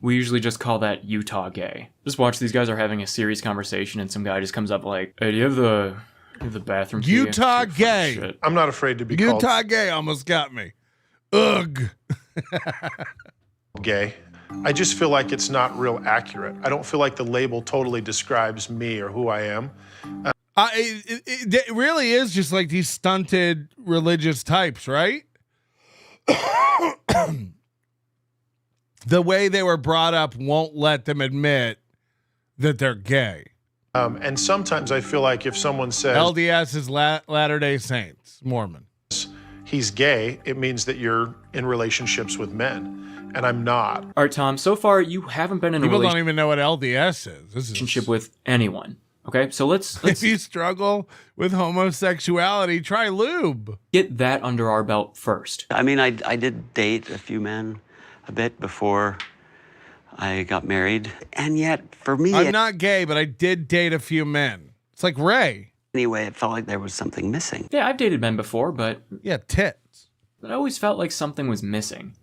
We usually just call that Utah gay. Just watch, these guys are having a serious conversation and some guy just comes up like, hey, do you have the bathroom key? Utah gay. Shit. I'm not afraid to be called Utah gay almost got me. Ugh. gay. I just feel like it's not real accurate. I don't feel like the label totally describes me or who I am. It really is just like these stunted religious types, right? The way they were brought up won't let them admit that they're gay. And sometimes I feel like if someone says LDS is Latter-day Saints, Mormon, he's gay, it means that you're in relationships with men, and I'm not. All right, Tom, so far you haven't been in people a don't even know what LDS is. relationship with anyone. Okay, so let's if you struggle with homosexuality, try lube. Get that under our belt first. I mean, I did date a few men a bit before I got married. And yet, for me... I'm not gay, but I did date a few men. It's like Ray. Anyway, it felt like there was something missing. Yeah, I've dated men before, but... Yeah, tits. But I always felt like something was missing.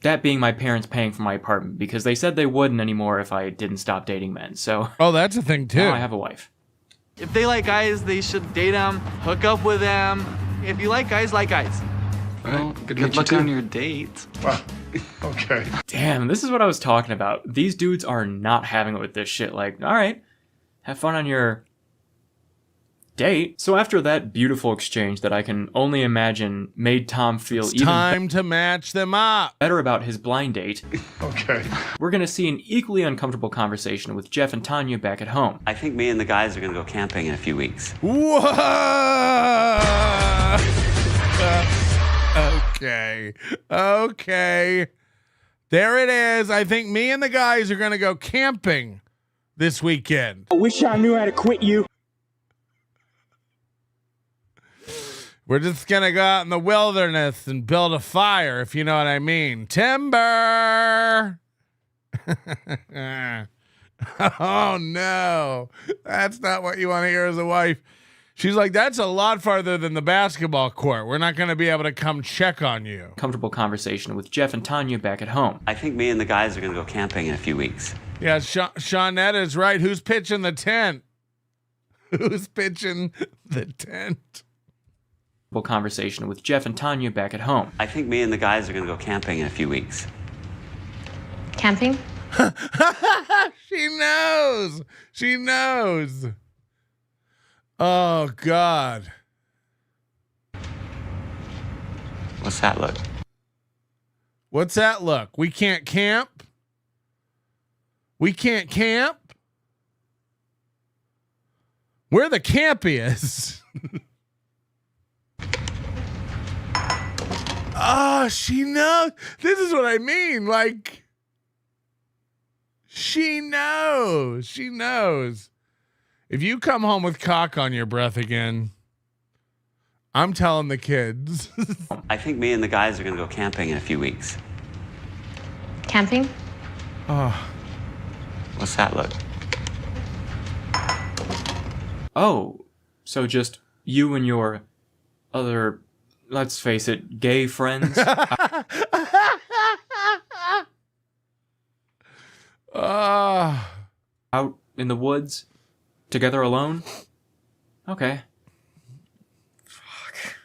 That being my parents paying for my apartment, because they said they wouldn't anymore if I didn't stop dating men, so... Oh, that's a thing, too. Now I have a wife. If they like guys, they should date them, hook up with them. If you like guys, like guys. Well, good luck on your date. Wow. Okay. Damn, this is what I was talking about. These dudes are not having it with this shit. Like, all right, have fun on your date. So after that beautiful exchange that I can only imagine made Tom feel It's even time to match them up. better about his blind date. Okay. We're going to see an equally uncomfortable conversation with Jeff and Tanya back at home. I think me and the guys are going to go camping in a few weeks. Whoa! Okay. There it is. I think me and the guys are going to go camping this weekend. I wish I knew how to quit you. We're just going to go out in the wilderness and build a fire, if you know what I mean. Timber! Oh, no. That's not what you want to hear as a wife. She's like, that's a lot farther than the basketball court. We're not going to be able to come check on you. Comfortable conversation with Jeff and Tanya back at home. I think me and the guys are going to go camping in a few weeks. Yeah, Shawnette is right. Who's pitching the tent? Who's pitching the tent? Conversation with Jeff and Tanya back at home. I think me and the guys are going to go camping in a few weeks. Camping? She knows. She knows. Oh, God. What's that look? What's that look? We can't camp? We can't camp? Where the camp is? Oh, she knows. This is what I mean. Like, she knows. She knows. If you come home with cock on your breath again, I'm telling the kids. I think me and the guys are going to go camping in a few weeks. Camping? Oh. What's that look? Oh, so just you and your other, let's face it, gay friends? Out in the woods? Together alone? Okay.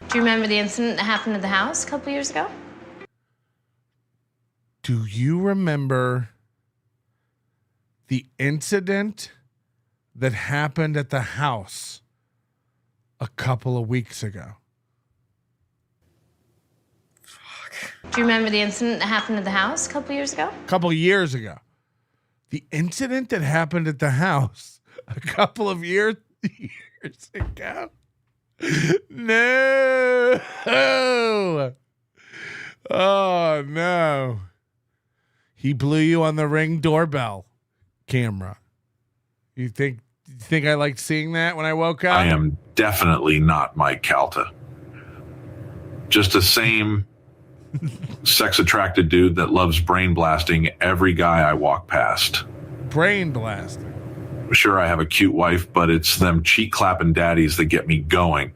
Do you remember the incident that happened at the house a couple years ago? Do you remember the incident that happened at the house a couple of weeks ago? Do you remember the incident that happened at the house a couple years ago? A couple of years ago. The incident that happened at the house a couple of years ago? No. Oh, no. He blew you on the Ring doorbell camera. You think I liked seeing that when I woke up? I am definitely not Mike Calta. Just the same sex-attracted dude that loves brain blasting every guy I walk past. Brain blasting. Sure, I have a cute wife, but it's them cheek-clapping daddies that get me going.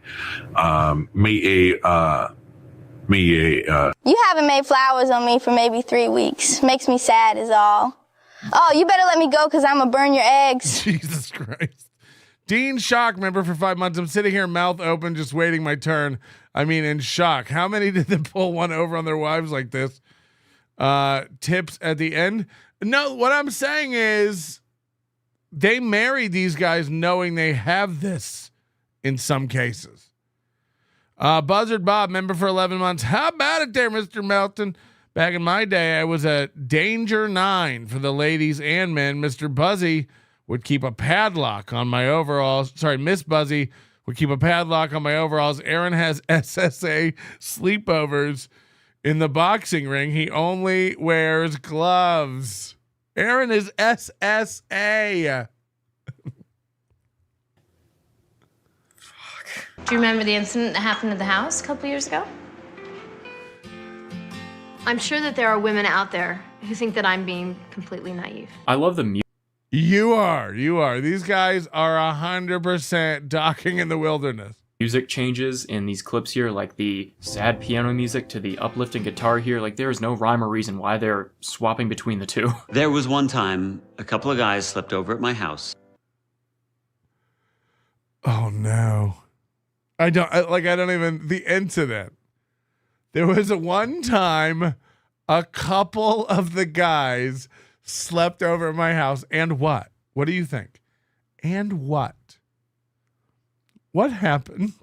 me a You haven't made flowers on me for maybe 3 weeks. Makes me sad is all. Oh, you better let me go because I'm going to burn your eggs. Jesus Christ. Dean Shock, member for 5 months. I'm sitting here, mouth open, just waiting my turn. I mean, in shock. How many did they pull one over on their wives like this? Tips at the end. No, what I'm saying is they marry these guys knowing they have this in some cases. Buzzard Bob, member for 11 months. How about it there, Mr. Melton? Back in my day, I was a danger 9 for the ladies and men. Mr. Buzzy would keep a padlock on my overalls. Sorry, Miss Buzzy would keep a padlock on my overalls. Aaron has SSA sleepovers in the boxing ring. He only wears gloves. Aaron is SSA. Do you remember the incident that happened at the house a couple years ago? I'm sure that there are women out there who think that I'm being completely naive. I love the music. You are. These guys are 100% docking in the wilderness. Music changes in these clips here, like the sad piano music to the uplifting guitar here. Like there is no rhyme or reason why they're swapping between the two. There was one time a couple of guys slept over at my house. Oh no. I don't even the end to that. There was one time a couple of the guys slept over at my house, and what? What do you think? And what? What happened?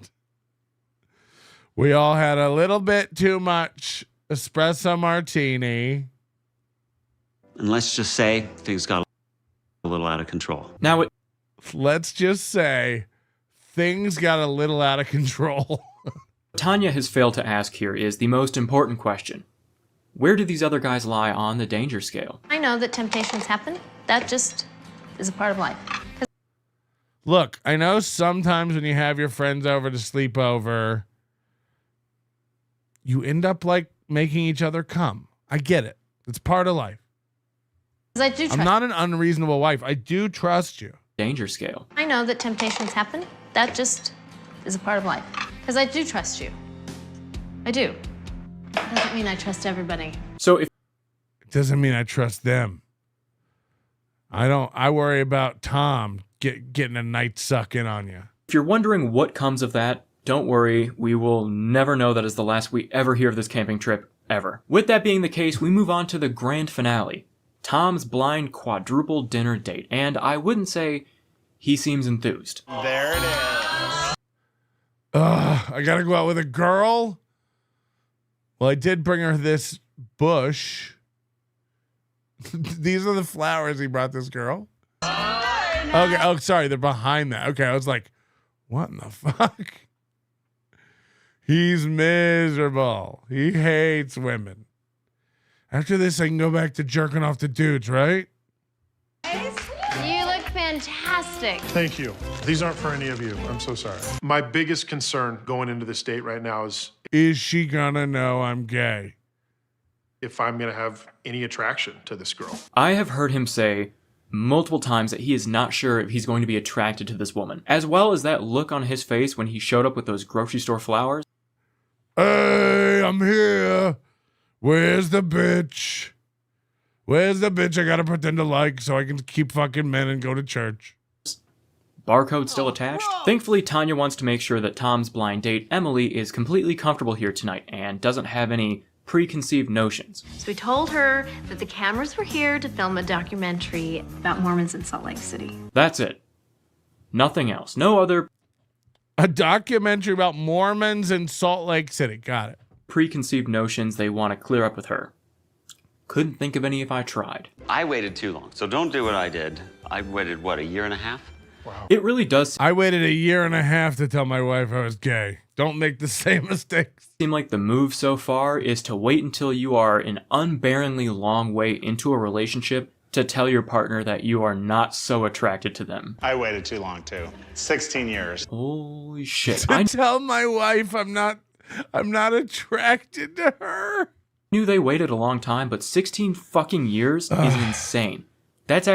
We all had a little bit too much espresso martini. And let's just say things got a little out of control. Let's just say things got a little out of control. Tanya has failed to ask here is the most important question. Where do these other guys lie on the danger scale? I know that temptations happen. That just is a part of life. Look, I know sometimes when you have your friends over to sleep over, you end up like making each other come. I get it. It's part of life. I do I'm not an unreasonable wife. I do trust you. Danger scale. I know that temptations happen. That just is a part of life. Because I do trust you. I do. Doesn't mean I trust everybody. So if it doesn't mean I trust them. I worry about Tom getting a night suck in on you. If you're wondering what comes of that, don't worry. We will never know that is the last we ever hear of this camping trip, ever. With that being the case, we move on to the grand finale. Tom's blind quadruple dinner date. And I wouldn't say he seems enthused. There it is. I gotta go out with a girl? Well, I did bring her this bush. These are the flowers he brought this girl. Okay. Oh, sorry. They're behind that. Okay. I was like, what in the fuck? He's miserable. He hates women. After this, I can go back to jerking off to dudes, right? You look fantastic. Thank you. These aren't for any of you. I'm so sorry. My biggest concern going into this date right now is she gonna know I'm gay? If I'm gonna have any attraction to this girl. I have heard him say multiple times that he is not sure if he's going to be attracted to this woman, as well as that look on his face when he showed up with those grocery store flowers. Hey, I'm here. Where's the bitch? Where's the bitch I gotta pretend to like so I can keep fucking men and go to church? Barcode still attached? Thankfully, Tanya wants to make sure that Tom's blind date, Emily, is completely comfortable here tonight and doesn't have any preconceived notions. So we told her that the cameras were here to film a documentary about Mormons in Salt Lake City. That's it. Nothing else. No other... A documentary about Mormons in Salt Lake City. Got it. Preconceived notions they want to clear up with her. Couldn't think of any if I tried. I waited too long, so don't do what I did. I waited, what, a year and a half? Wow. It really does. I waited a year and a half to tell my wife I was gay. Don't make the same mistakes. Seem like the move so far is to wait until you are an unbearingly long way into a relationship to tell your partner that you are not so attracted to them. I waited too long too. 16 years. Holy shit. To tell my wife I'm not attracted to her. Knew they waited a long time, but 16 fucking years is insane. That's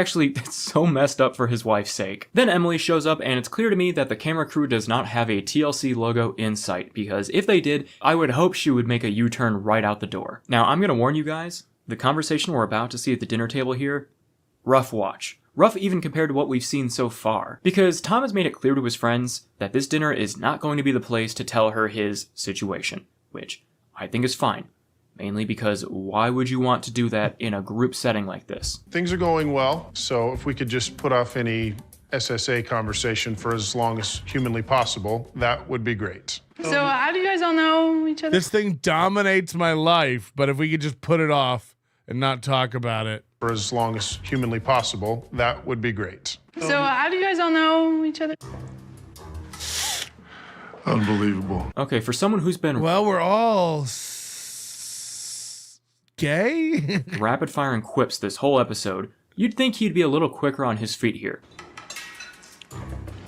so messed up for his wife's sake. Then Emily shows up, and it's clear to me that the camera crew does not have a TLC logo in sight, because if they did, I would hope she would make a U-turn right out the door. Now, I'm gonna warn you guys, the conversation we're about to see at the dinner table here, rough watch. Rough even compared to what we've seen so far. Because Tom has made it clear to his friends that this dinner is not going to be the place to tell her his situation, which I think is fine. Mainly because why would you want to do that in a group setting like this? Things are going well, so if we could just put off any SSA conversation for as long as humanly possible, that would be great. So how do you guys all know each other? This thing dominates my life, but if we could just put it off and not talk about it. For as long as humanly possible, that would be great. So how do you guys all know each other? Unbelievable. Okay, for someone who's been... Well, we're all... gay? rapid firing quips this whole episode, you'd think he'd be a little quicker on his feet here.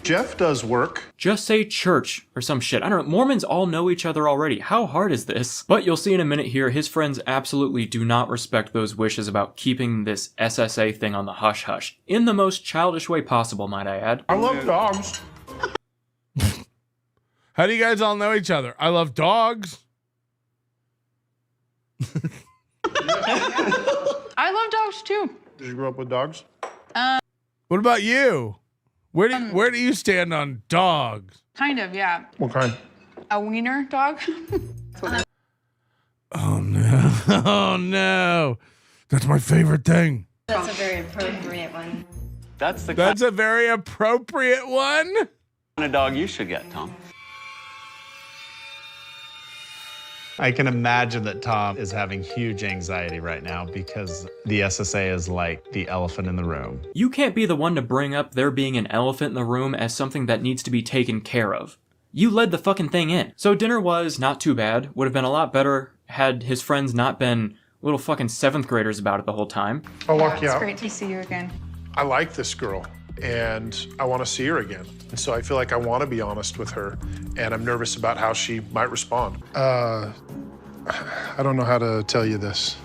Jeff does work. Just say church or some shit. I don't know. Mormons all know each other already. How hard is this? But you'll see in a minute here, his friends absolutely do not respect those wishes about keeping this SSA thing on the hush-hush. In the most childish way possible, might I add. I love dogs. How do you guys all know each other? I love dogs. I love dogs too. Did you grow up with dogs? What about you? Where do you stand on dogs? Kind of, yeah. What kind? A wiener dog. Oh no. Oh no. That's my favorite thing. That's a very appropriate one. That's a very appropriate one. Kind of dog you should get, Tom. I can imagine that Tom is having huge anxiety right now because the SSA is like the elephant in the room. You can't be the one to bring up there being an elephant in the room as something that needs to be taken care of. You led the fucking thing in. So dinner was not too bad. Would have been a lot better had his friends not been little fucking 7th graders about it the whole time. I'll walk you It's out. great to see you again. I like this girl, and I want to see her again. And so I feel like I want to be honest with her, and I'm nervous about how she might respond. I don't know how to tell you this.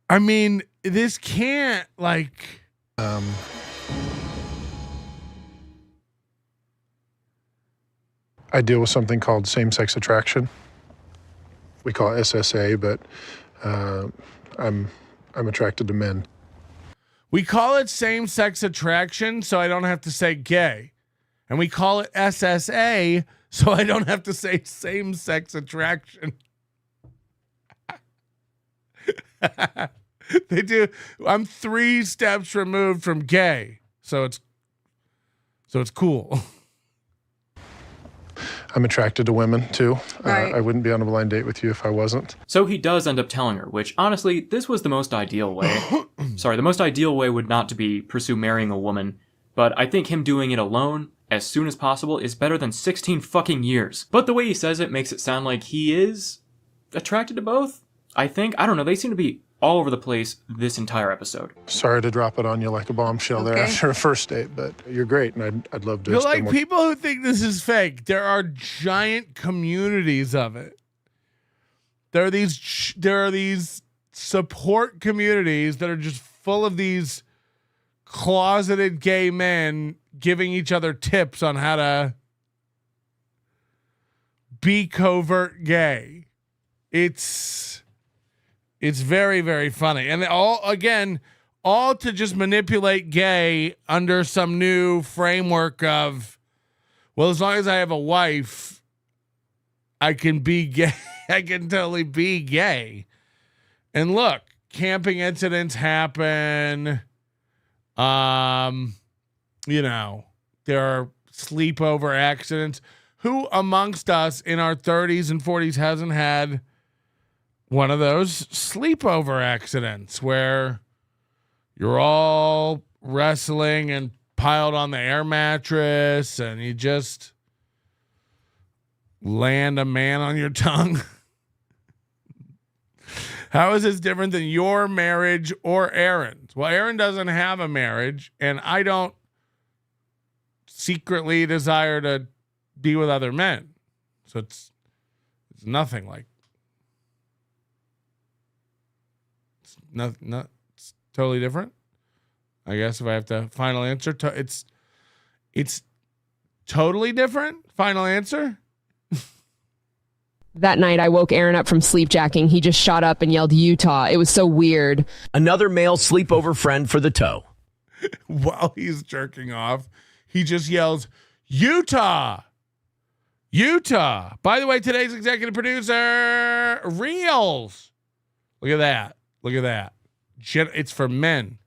I mean, this can't, like... I deal with something called same-sex attraction. We call it SSA, but I'm attracted to men. We call it same-sex attraction, so I don't have to say gay. And we call it SSA, so I don't have to say same-sex attraction. They do. I'm 3 steps removed from gay, so it's cool. I'm attracted to women, too. Right. I wouldn't be on a blind date with you if I wasn't. So he does end up telling her, which honestly, this was the most ideal way. Sorry, the most ideal way would not to be pursue marrying a woman, but I think him doing it alone as soon as possible is better than 16 fucking years. But the way he says it makes it sound like he is attracted to both. I don't know, they seem to be all over the place this entire episode. Sorry to drop it on you like a bombshell there after a first date, but you're great, and I'd love to. You're spend like more- people who think this is fake. There are giant communities of it. There are these support communities that are just full of these closeted gay men giving each other tips on how to be covert gay. It's very, very funny. And all to just manipulate gay under some new framework of, well, as long as I have a wife, I can be gay. I can totally be gay. And look, camping incidents happen. There are sleepover accidents. Who amongst us in our 30s and 40s hasn't had one of those sleepover accidents where you're all wrestling and piled on the air mattress and you just land a man on your tongue? How is this different than your marriage or Aaron's? Well, Aaron doesn't have a marriage, and I don't secretly desire to be with other men. So it's nothing like Totally different. I guess if I have to final answer, it's totally different. Final answer. That night, I woke Aaron up from sleep jacking. He just shot up and yelled Utah. It was so weird. Another male sleepover friend for the toe. While he's jerking off, he just yells, Utah. Utah. By the way, today's executive producer, Reels. Look at that. Look at that. It's for men.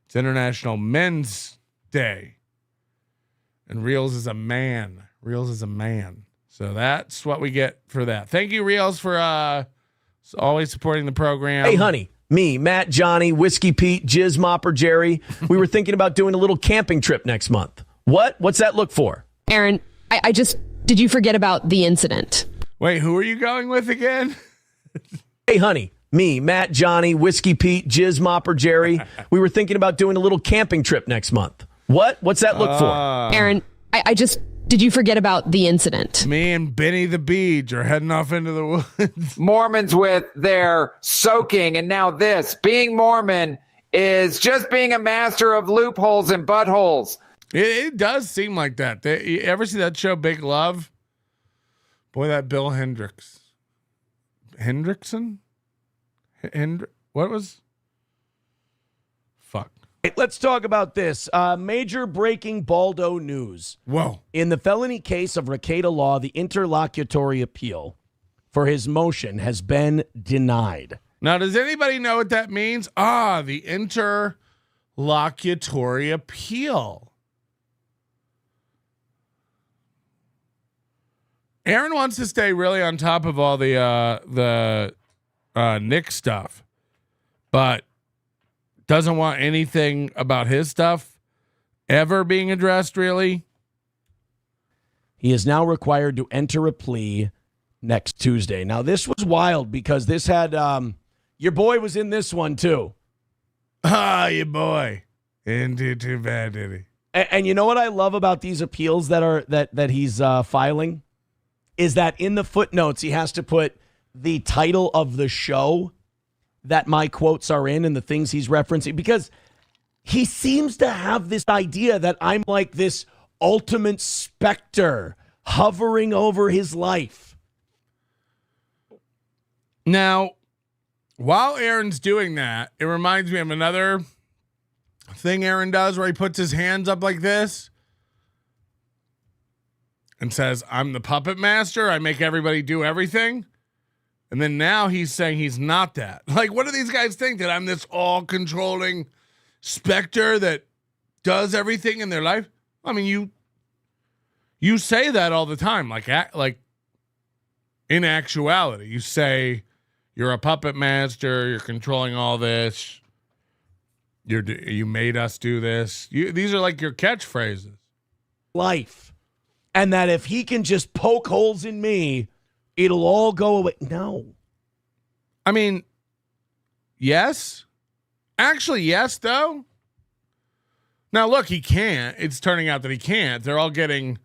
It's International Men's Day. And Reels is a man. Reels is a man. So that's what we get for that. Thank you, Reels, for always supporting the program. Hey, honey. Me, Matt, Johnny, Whiskey Pete, Jizz Mopper, Jerry. We were thinking about doing a little camping trip next month. What? What's that look for? Aaron, I just... Did you forget about the incident? Wait, who are you going with again? Hey, honey. Me, Matt, Johnny, Whiskey Pete, Jizz Mopper, Jerry. We were thinking about doing a little camping trip next month. What? What's that look for? Aaron, I just... Did you forget about the incident? Me and Benny the Beach are heading off into the woods. Mormons with their soaking, and now this. Being Mormon is just being a master of loopholes and buttholes. It does seem like that. You ever see that show, Big Love? Boy, that Bill Hendrickson? What was? Fuck. Let's talk about this. Major breaking Baldo news. Whoa. In the felony case of Rekieta Law, the interlocutory appeal for his motion has been denied. Now, does anybody know what that means? The interlocutory appeal. Aaron wants to stay really on top of all the Nick stuff, but doesn't want anything about his stuff ever being addressed, really. He is now required to enter a plea next Tuesday. Now, this was wild because this had your boy was in this one too. Your boy. Didn't do too bad, did he? And you know what I love about these appeals that he's filing? Is that in the footnotes he has to put the title of the show that my quotes are in and the things he's referencing, because he seems to have this idea that I'm like this ultimate specter hovering over his life. Now, while Aaron's doing that, it reminds me of another thing Aaron does where he puts his hands up like this and says, I'm the puppet master. I make everybody do everything. And then now he's saying he's not that. Like, what do these guys think? That I'm this all-controlling specter that does everything in their life? I mean, you say that all the time. Like in actuality, you say you're a puppet master. You're controlling all this. You made us do this. These are like your catchphrases. Life. And that if he can just poke holes in me, it'll all go away. No. I mean, yes. Actually, yes, though. Now, look, he can't. It's turning out that he can't. They're all getting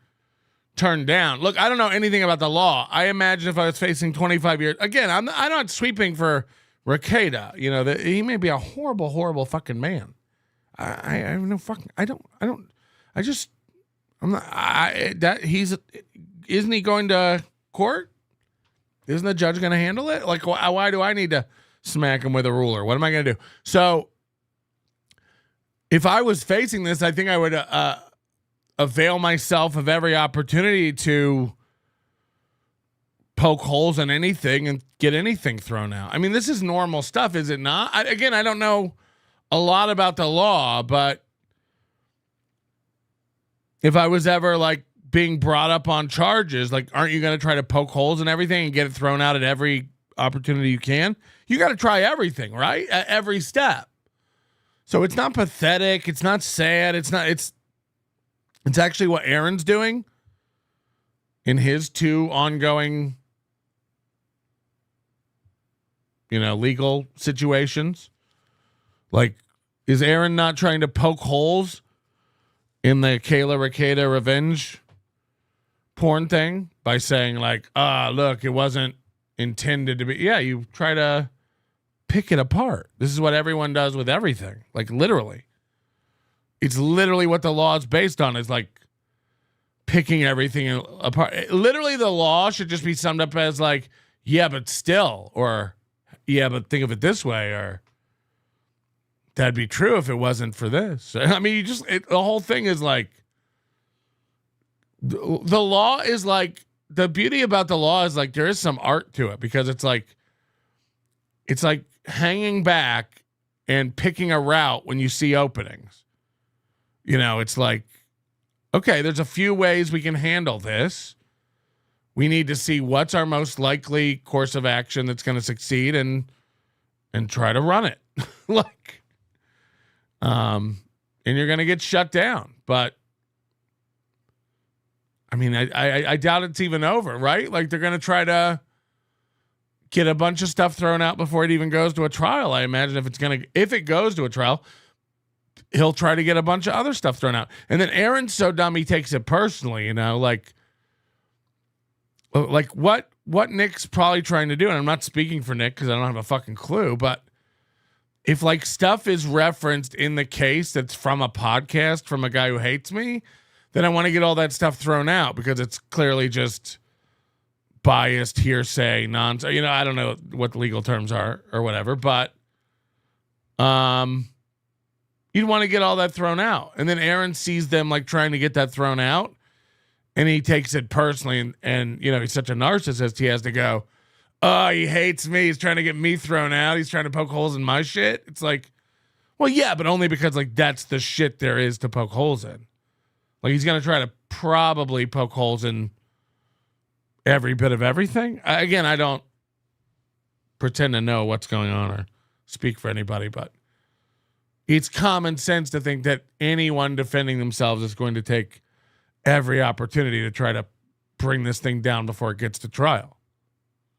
turned down. Look, I don't know anything about the law. I imagine if I was facing 25 years. Again, I'm not sweeping for Rekieta. You know, that he may be a horrible, horrible fucking man. I have no fucking. Isn't he going to court? Isn't the judge going to handle it? Like, why do I need to smack him with a ruler? What am I going to do? So if I was facing this, I think I would avail myself of every opportunity to poke holes in anything and get anything thrown out. I mean, this is normal stuff, is it not? I don't know a lot about the law, but if I was ever like being brought up on charges, like, aren't you going to try to poke holes in everything and get it thrown out at every opportunity you can? You got to try everything, right? At every step. So it's not pathetic. It's not sad. It's actually what Aaron's doing in his two ongoing, legal situations. Like, is Aaron not trying to poke holes in the Kayla Rekieta revenge porn thing by saying like, look, it wasn't intended to be. Yeah, you try to pick it apart. This is what everyone does with everything. Like literally. It's literally what the law is based on, is like picking everything apart. Literally the law should just be summed up as like, yeah, but still, or yeah, but think of it this way, or that'd be true if it wasn't for this. I mean, the whole thing is like, the law is like, the beauty about the law is like, there is some art to it, because it's like hanging back and picking a route when you see openings. You know, it's like, okay, there's a few ways we can handle this. We need to see what's our most likely course of action that's going to succeed, and try to run it. Like, and you're going to get shut down. But I mean, I doubt it's even over, right? Like, they're going to try to get a bunch of stuff thrown out before it even goes to a trial. I imagine if it goes to a trial, he'll try to get a bunch of other stuff thrown out. And then Aaron's so dumb he takes it personally, you know, like what Nick's probably trying to do, and I'm not speaking for Nick because I don't have a fucking clue, but if like stuff is referenced in the case that's from a podcast from a guy who hates me, then I want to get all that stuff thrown out, because it's clearly just biased hearsay nonsense. You know, I don't know what the legal terms are or whatever, but you'd want to get all that thrown out. And then Aaron sees them like trying to get that thrown out, and he takes it personally, and you know, he's such a narcissist, he has to go, oh, he hates me, he's trying to get me thrown out, he's trying to poke holes in my shit. It's like, well, yeah, but only because like that's the shit there is to poke holes in. Like, he's going to try to probably poke holes in every bit of everything. Again, I don't pretend to know what's going on or speak for anybody, but it's common sense to think that anyone defending themselves is going to take every opportunity to try to bring this thing down before it gets to trial.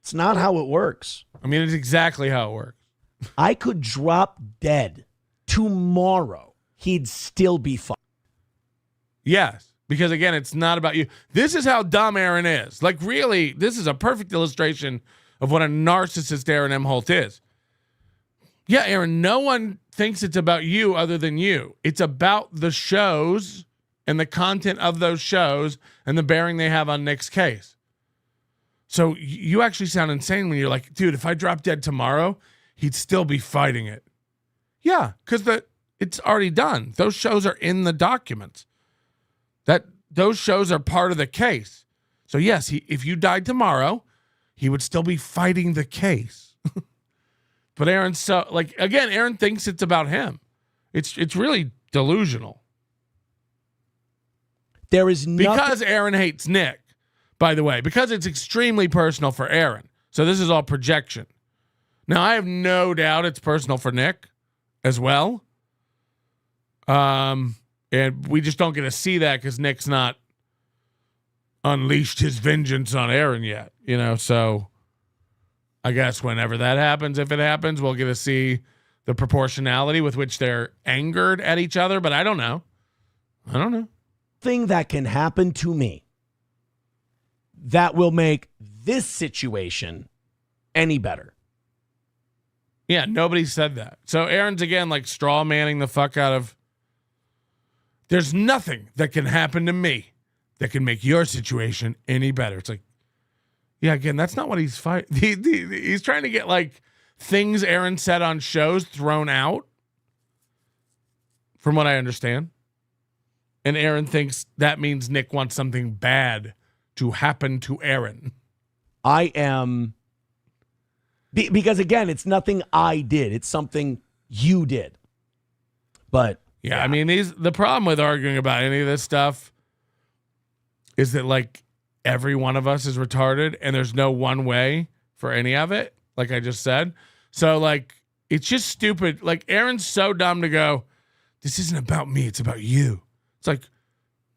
It's not how it works. I mean, it's exactly how it works. I could drop dead tomorrow. He'd still be fine. Yes, because again, it's not about you. This is how dumb Aaron is. Like, really, this is a perfect illustration of what a narcissist Aaron Imholte is. Yeah, Aaron, no one thinks it's about you other than you. It's about the shows and the content of those shows and the bearing they have on Nick's case. So you actually sound insane when you're like, dude, if I drop dead tomorrow, he'd still be fighting it. Yeah, because it's already done. Those shows are in the documents. Those shows are part of the case. So yes, if you died tomorrow, he would still be fighting the case. But Aaron, so like, again, Aaron thinks it's about him. It's really delusional. There is nothing, because Aaron hates Nick, by the way, because it's extremely personal for Aaron. So this is all projection. Now, I have no doubt it's personal for Nick as well. And we just don't get to see that because Nick's not unleashed his vengeance on Aaron yet, you know? So I guess whenever that happens, if it happens, we'll get to see the proportionality with which they're angered at each other. But I don't know. Thing that can happen to me that will make this situation any better. Yeah, nobody said that. So Aaron's, again, like straw manning the fuck out of, there's nothing that can happen to me that can make your situation any better. It's like, yeah, again, that's not what he's fighting. He's trying to get like things Aaron said on shows thrown out, from what I understand. And Aaron thinks that means Nick wants something bad to happen to Aaron. I am, because again, it's nothing I did. It's something you did. But yeah, I mean, the problem with arguing about any of this stuff is that like every one of us is retarded and there's no one way for any of it, like I just said. So like, it's just stupid. Like, Aaron's so dumb to go, this isn't about me, it's about you. It's like,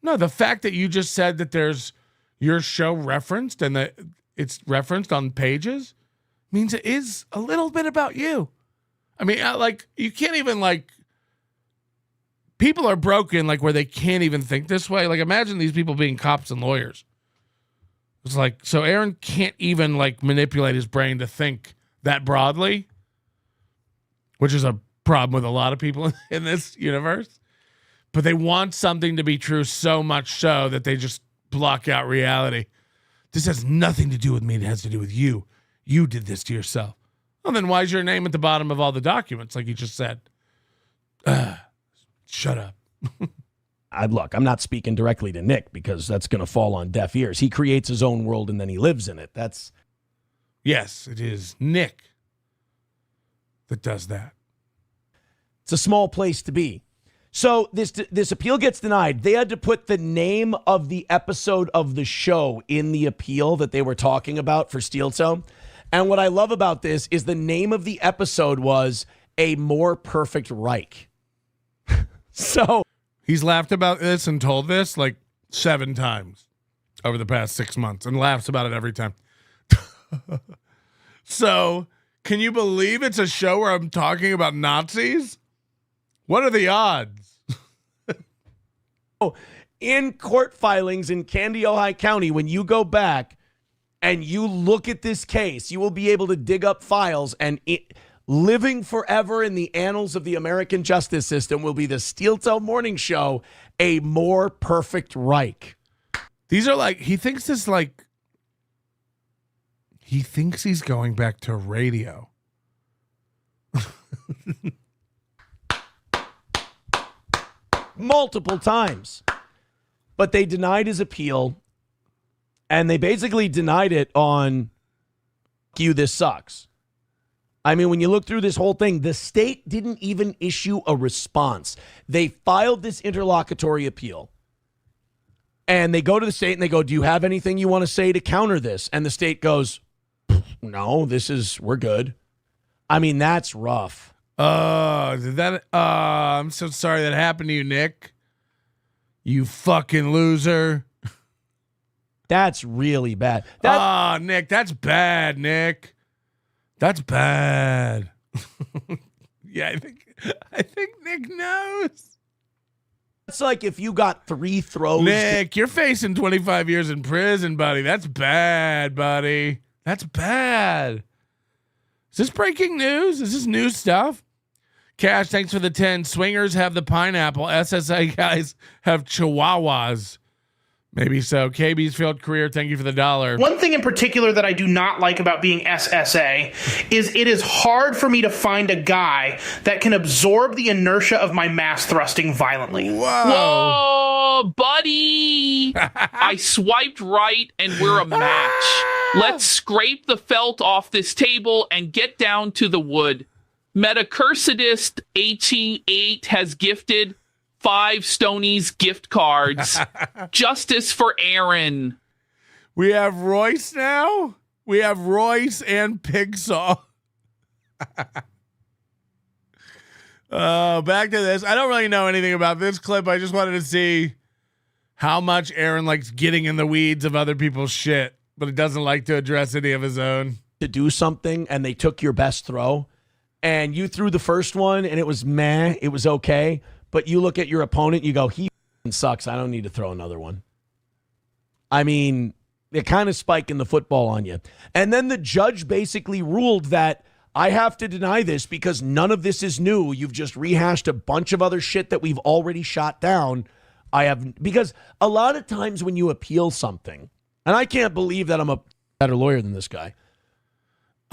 no, the fact that you just said that there's your show referenced and that it's referenced on pages means it is a little bit about you. I mean, like, you can't even like, people are broken, like, where they can't even think this way. Like, imagine these people being cops and lawyers. It's like, so Aaron can't even like manipulate his brain to think that broadly. which is a problem with a lot of people in this universe. But they want something to be true so much so that they just block out reality. This has nothing to do with me. It has to do with you. You did this to yourself. Well, then why is your name at the bottom of all the documents, like you just said? Shut up. Look, I'm not speaking directly to Nick because that's going to fall on deaf ears. He creates his own world and then he lives in it. Yes, it is Nick that does that. It's a small place to be. So this appeal gets denied. They had to put the name of the episode of the show in the appeal that they were talking about for Steel Toe. And what I love about this is the name of the episode was A More Perfect Reich. So he's laughed about this and told this like 7 times over the past 6 months and laughs about it every time. So can you believe it's a show where I'm talking about Nazis? What are the odds? In court filings in Candy, Ojai County, when you go back and you look at this case, you will be able to dig up files, and living forever in the annals of the American justice system will be the Steel Toe Morning Show, A More Perfect Reich. These are like, he thinks he's going back to radio. Multiple times. But they denied his appeal, and they basically denied it on you, this sucks. I mean, when you look through this whole thing, the state didn't even issue a response. They filed this interlocutory appeal, and they go to the state and they go, do you have anything you want to say to counter this? And the state goes, no, we're good. I mean, that's rough. I'm so sorry that happened to you, Nick. You fucking loser. That's really bad. Nick, that's bad, Nick. That's bad. Yeah, I think Nick knows. It's like if you got 3 throws. Nick, you're facing 25 years in prison, buddy. That's bad, buddy. That's bad. Is this breaking news? Is this new stuff? Cash, thanks for the 10. Swingers have the pineapple. SSA guys have chihuahuas. Maybe so. KB's failed career, thank you for the $1. One thing in particular that I do not like about being SSA is it is hard for me to find a guy that can absorb the inertia of my mass thrusting violently. Whoa, buddy! I swiped right and we're a match. Let's scrape the felt off this table and get down to the wood. Metacursidist HE8 has gifted 5 Stonies gift cards. Justice for Aaron. We have Royce now. We have Royce and Pigsaw. Back to this. I don't really know anything about this clip. I just wanted to see how much Aaron likes getting in the weeds of other people's shit, but it doesn't like to address any of his own. To do something, and they took your best throw, and you threw the first one, and it was meh. It was okay. But you look at your opponent, you go, he sucks. I don't need to throw another one. I mean, they're kind of spiking the football on you. And then the judge basically ruled that I have to deny this because none of this is new. You've just rehashed a bunch of other shit that we've already shot down. Because a lot of times when you appeal something, and I can't believe that I'm a better lawyer than this guy.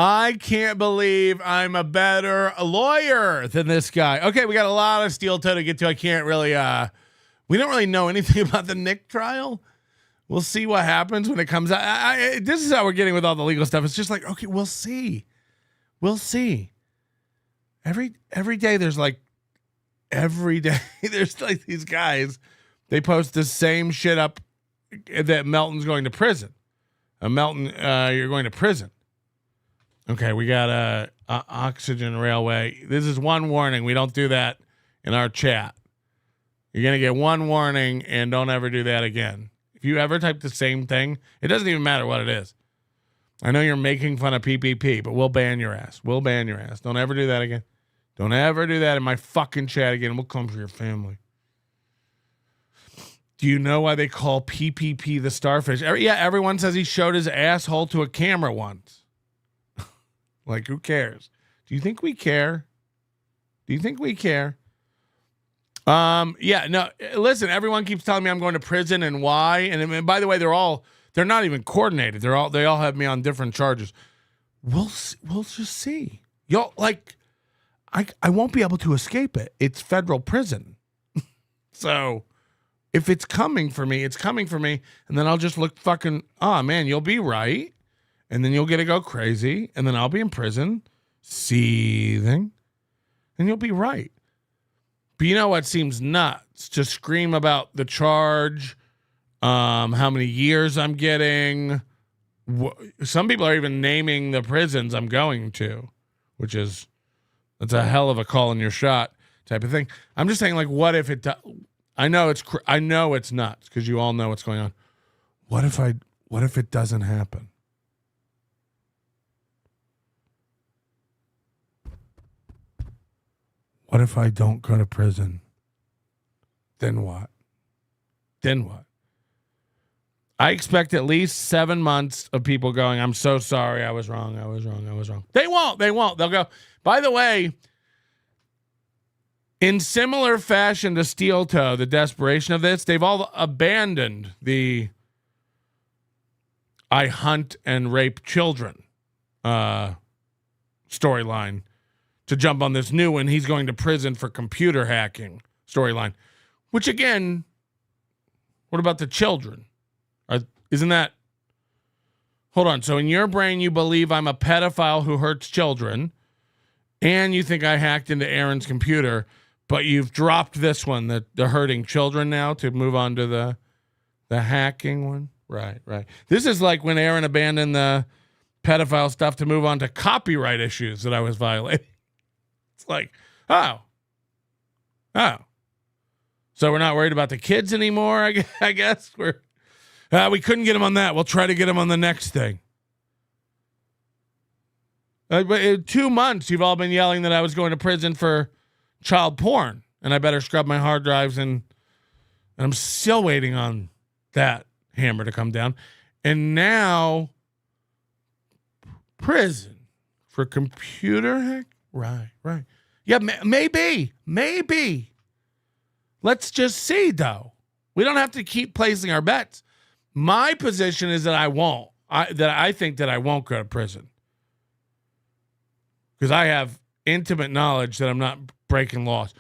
I can't believe I'm a better lawyer than this guy. Okay, we got a lot of Steel Toe to get to. I can't really, we don't really know anything about the Nick trial. We'll see what happens when it comes out. This is how we're getting with all the legal stuff. It's just like, okay, we'll see. We'll see. Every day there's like these guys, they post the same shit up that Melton's going to prison. Melton, you're going to prison. Okay, we got a Oxygen Railway. This is one warning. We don't do that in our chat. You're going to get one warning, and don't ever do that again. If you ever type the same thing, it doesn't even matter what it is. I know you're making fun of PPP, but we'll ban your ass. We'll ban your ass. Don't ever do that again. Don't ever do that in my fucking chat again. We'll come for your family. Do you know why they call PPP the starfish? Yeah, everyone says he showed his asshole to a camera once. Like, who cares? Do you think we care? Do you think we care? Yeah, no, listen, everyone keeps telling me I'm going to prison and why. And by the way, they're not even coordinated. They all have me on different charges. We'll just see. Y'all, like, I won't be able to escape it. It's federal prison. So if it's coming for me, it's coming for me. And then I'll just look fucking, oh man, you'll be right. And then you'll get to go crazy. And then I'll be in prison, seething. And you'll be right. But you know what seems nuts? To scream about the charge, how many years I'm getting. Some people are even naming the prisons I'm going to, which is, that's a hell of a call in your shot type of thing. I'm just saying, like, what if it? I know it's nuts because you all know what's going on. What if it doesn't happen? What if I don't go to prison? Then what? I expect at least 7 months of people going, I'm so sorry, I was wrong. They won't. They'll go, by the way, in similar fashion to Steel Toe, the desperation of this, they've all abandoned the I hunt and rape children storyline to jump on this new one. He's going to prison for computer hacking storyline, which again, what about the children? Isn't that, hold on. So in your brain, you believe I'm a pedophile who hurts children and you think I hacked into Aaron's computer, but you've dropped this one, the hurting children now, to move on to the hacking one. Right. This is like when Aaron abandoned the pedophile stuff to move on to copyright issues that I was violating. It's like, oh. So we're not worried about the kids anymore, I guess. We couldn't get him on that. We'll try to get him on the next thing. But in 2 months, you've all been yelling that I was going to prison for child porn, and I better scrub my hard drives, and I'm still waiting on that hammer to come down. And now, prison for computer hack? Right. Yeah, maybe. Let's just see, though. We don't have to keep placing our bets. My position is that I won't. I think that I won't go to prison. Because I have intimate knowledge that I'm not breaking laws.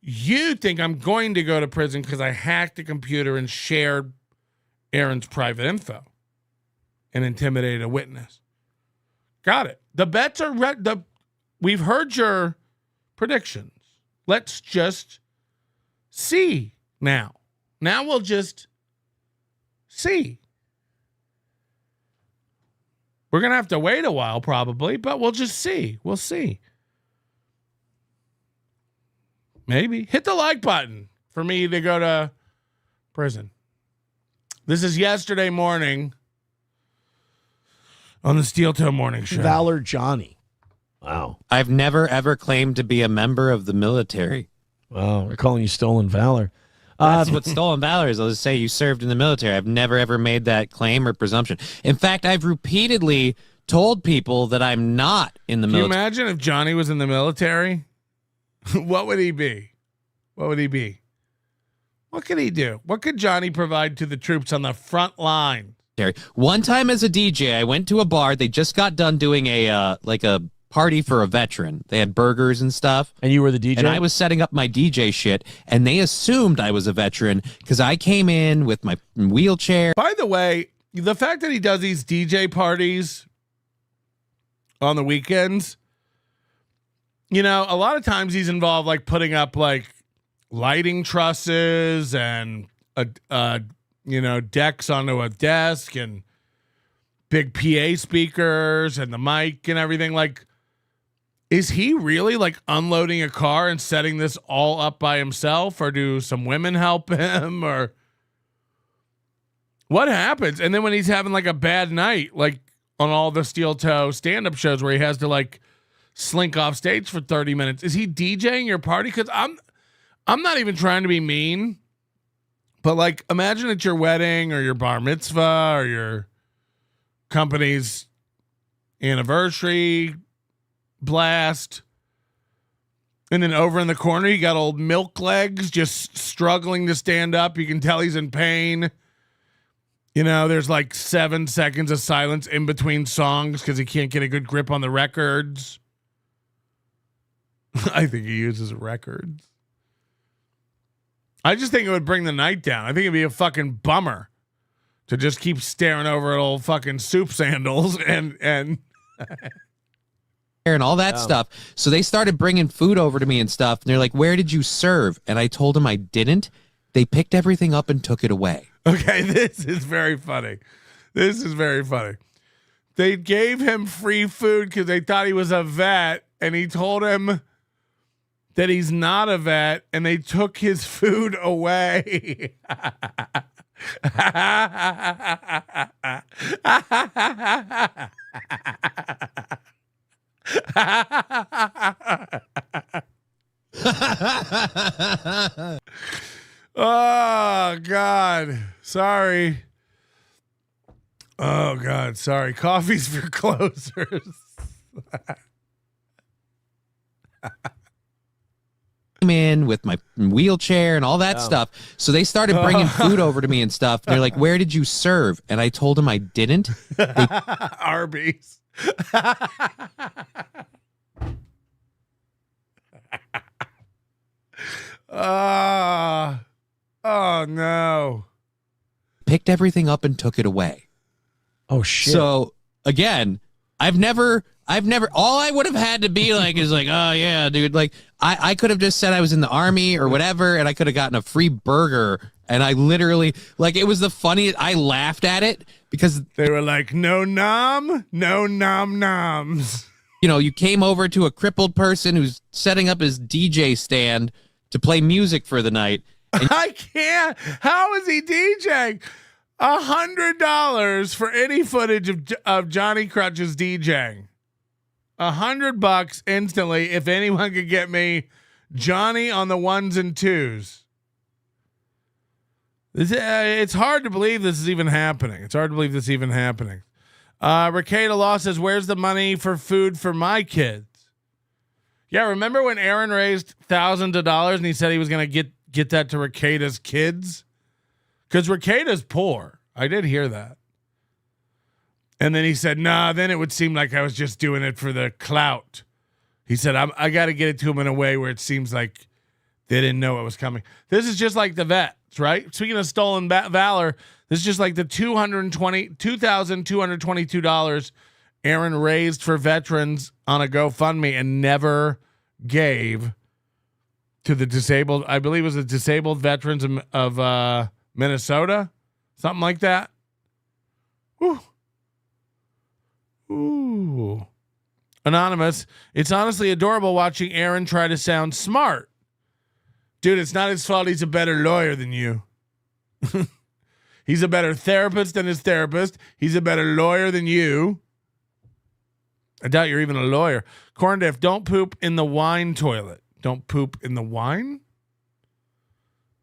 You think I'm going to go to prison because I hacked the computer and shared Aaron's private info and intimidated a witness. Got it. The bets are we've heard your predictions. Let's just see now. Now we'll just see. We're going to have to wait a while probably, but we'll just see. We'll see. Maybe. Hit the like button for me to go to prison. This is yesterday morning on the Steel Toe Morning Show. Valor Johnny. Wow. I've never, ever claimed to be a member of the military. Wow. We're calling you stolen valor. That's what stolen valor is. I'll just say you served in the military. I've never, ever made that claim or presumption. In fact, I've repeatedly told people that I'm not in the military. Can you imagine if Johnny was in the military? What would he be? What could he do? What could Johnny provide to the troops on the front line? One time as a DJ, I went to a bar. They just got done doing a party for a veteran. They had burgers and stuff. And you were the DJ? And I was setting up my DJ shit, and they assumed I was a veteran because I came in with my wheelchair. By the way, the fact that he does these DJ parties on the weekends, you know, a lot of times he's involved like putting up like lighting trusses and decks onto a desk and big PA speakers and the mic and everything. Like, is he really like unloading a car and setting this all up by himself, or do some women help him, or what happens? And then when he's having like a bad night, like on all the Steel Toe stand-up shows where he has to like slink off stage for 30 minutes, is he DJing your party? Because I'm not even trying to be mean, but like imagine at your wedding or your bar mitzvah or your company's anniversary blast, And then over in the corner, you got old Milk Legs just struggling to stand up. You can tell he's in pain. You know, there's like 7 seconds of silence in between songs because he can't get a good grip on the records. I think he uses records. I just think it would bring the night down. I think it'd be a fucking bummer to just keep staring over at old fucking soup sandals and and all that stuff. So they started bringing food over to me and stuff. And they're like, "Where did you serve?" And I told them I didn't. They picked everything up and took it away. Okay, this is very funny. This is very funny. They gave him free food because they thought he was a vet, and he told him that he's not a vet, and they took his food away. Oh God, sorry. Oh God, sorry. Coffee's for closers. In with my wheelchair and all that stuff. So they started bringing food over to me and stuff. They're like, "Where did you serve?" And I told them I didn't. Arby's. Oh no. Picked everything up and took it away. Oh shit. So again, I've never all I would have had to be like is like, "Oh yeah, dude." Like I could have just said I was in the army or whatever, and I could have gotten a free burger. And I literally, like, it was the funniest. I laughed at it because they were like, "No nom, no nom noms." You know, you came over to a crippled person who's setting up his DJ stand to play music for the night. I can't. How is he DJing? $100 for any footage of Johnny Krutches DJing. $100 instantly if anyone could get me Johnny on the 1s and 2s. It's hard to believe this is even happening. It's hard to believe this is even happening. Ricada Law says, "Where's the money for food for my kids?" Yeah, remember when Aaron raised thousands of dollars and he said he was going to get that to Ricada's kids? Because Ricada's poor. I did hear that. And then he said, "Nah, then it would seem like I was just doing it for the clout." He said, I got to get it to them in a way where it seems like they didn't know it was coming. This is just like the vets, right? Speaking of stolen valor, this is just like the $2,222 Aaron raised for veterans on a GoFundMe and never gave to the disabled. I believe it was the disabled veterans of Minnesota, something like that. Whew. Ooh. Anonymous, "It's honestly adorable watching Aaron try to sound smart." Dude, it's not his fault he's a better lawyer than you. He's a better therapist than his therapist. He's a better lawyer than you. I doubt you're even a lawyer. Corndiff, "Don't poop in the wine toilet." Don't poop in the wine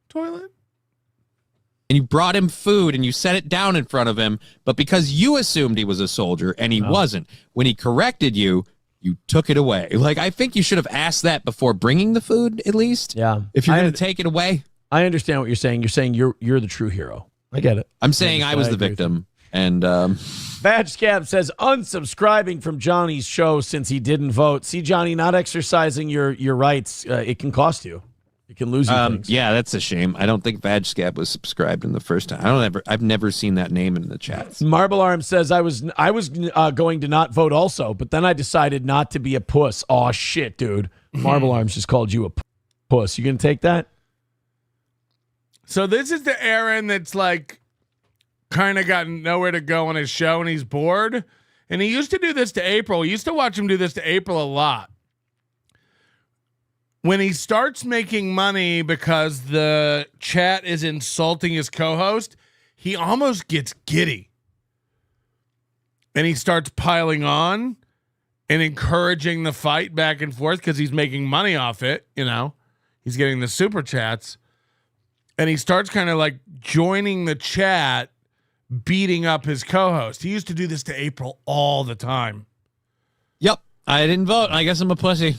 toilet? And you brought him food and you set it down in front of him, but because you assumed he was a soldier and he wasn't, when he corrected you, you took it away. Like, I think you should have asked that before bringing the food, at least. Yeah. If you're going to take it away. I understand what you're saying. You're saying you're the true hero. I get it. I'm saying I was the victim. And Badge Scab says, "Unsubscribing from Johnny's show since he didn't vote." See, Johnny, not exercising your rights, it can cost you. It can lose you things. Yeah, that's a shame. I don't think Badge Scab was subscribed in the first time. I've never seen that name in the chats. Marble Arm says, I was going to not vote also, but then I decided not to be a puss." Oh shit, dude. Marble Arms just called you a puss. You gonna take that? So this is the Aaron that's like kind of got nowhere to go on his show and he's bored. And he used to do this to April. We used to watch him do this to April a lot. When he starts making money because the chat is insulting his co-host, he almost gets giddy. And he starts piling on and encouraging the fight back and forth because he's making money off it, you know. He's getting the super chats. And he starts kind of like joining the chat, beating up his co-host. He used to do this to April all the time. Yep. I didn't vote. I guess I'm a pussy.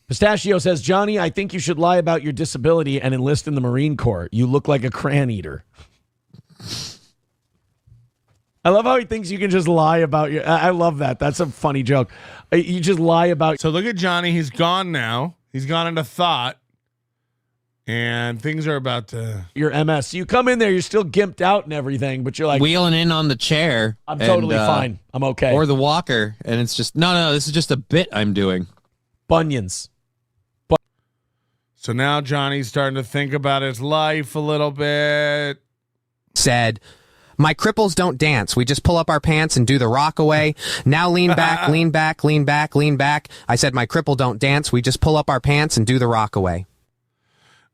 Pistachio says, Johnny, I think you should lie about your disability and enlist in the Marine Corps. You look like a crayon eater. I love how he thinks you can just lie about your... I love that. That's a funny joke. You just lie about... So look at Johnny. He's gone now. He's gone into thought. And things are about to... Your MS. So you come in there, you're still gimped out and everything, but you're like... Wheeling in on the chair. I'm totally fine. I'm okay. Or the walker. And it's just, no, this is just a bit I'm doing. Bunions. So now Johnny's starting to think about his life a little bit. Said... My cripples don't dance. We just pull up our pants and do the rock away. Now lean back, lean back, lean back, lean back. I said my cripple don't dance. We just pull up our pants and do the rock away.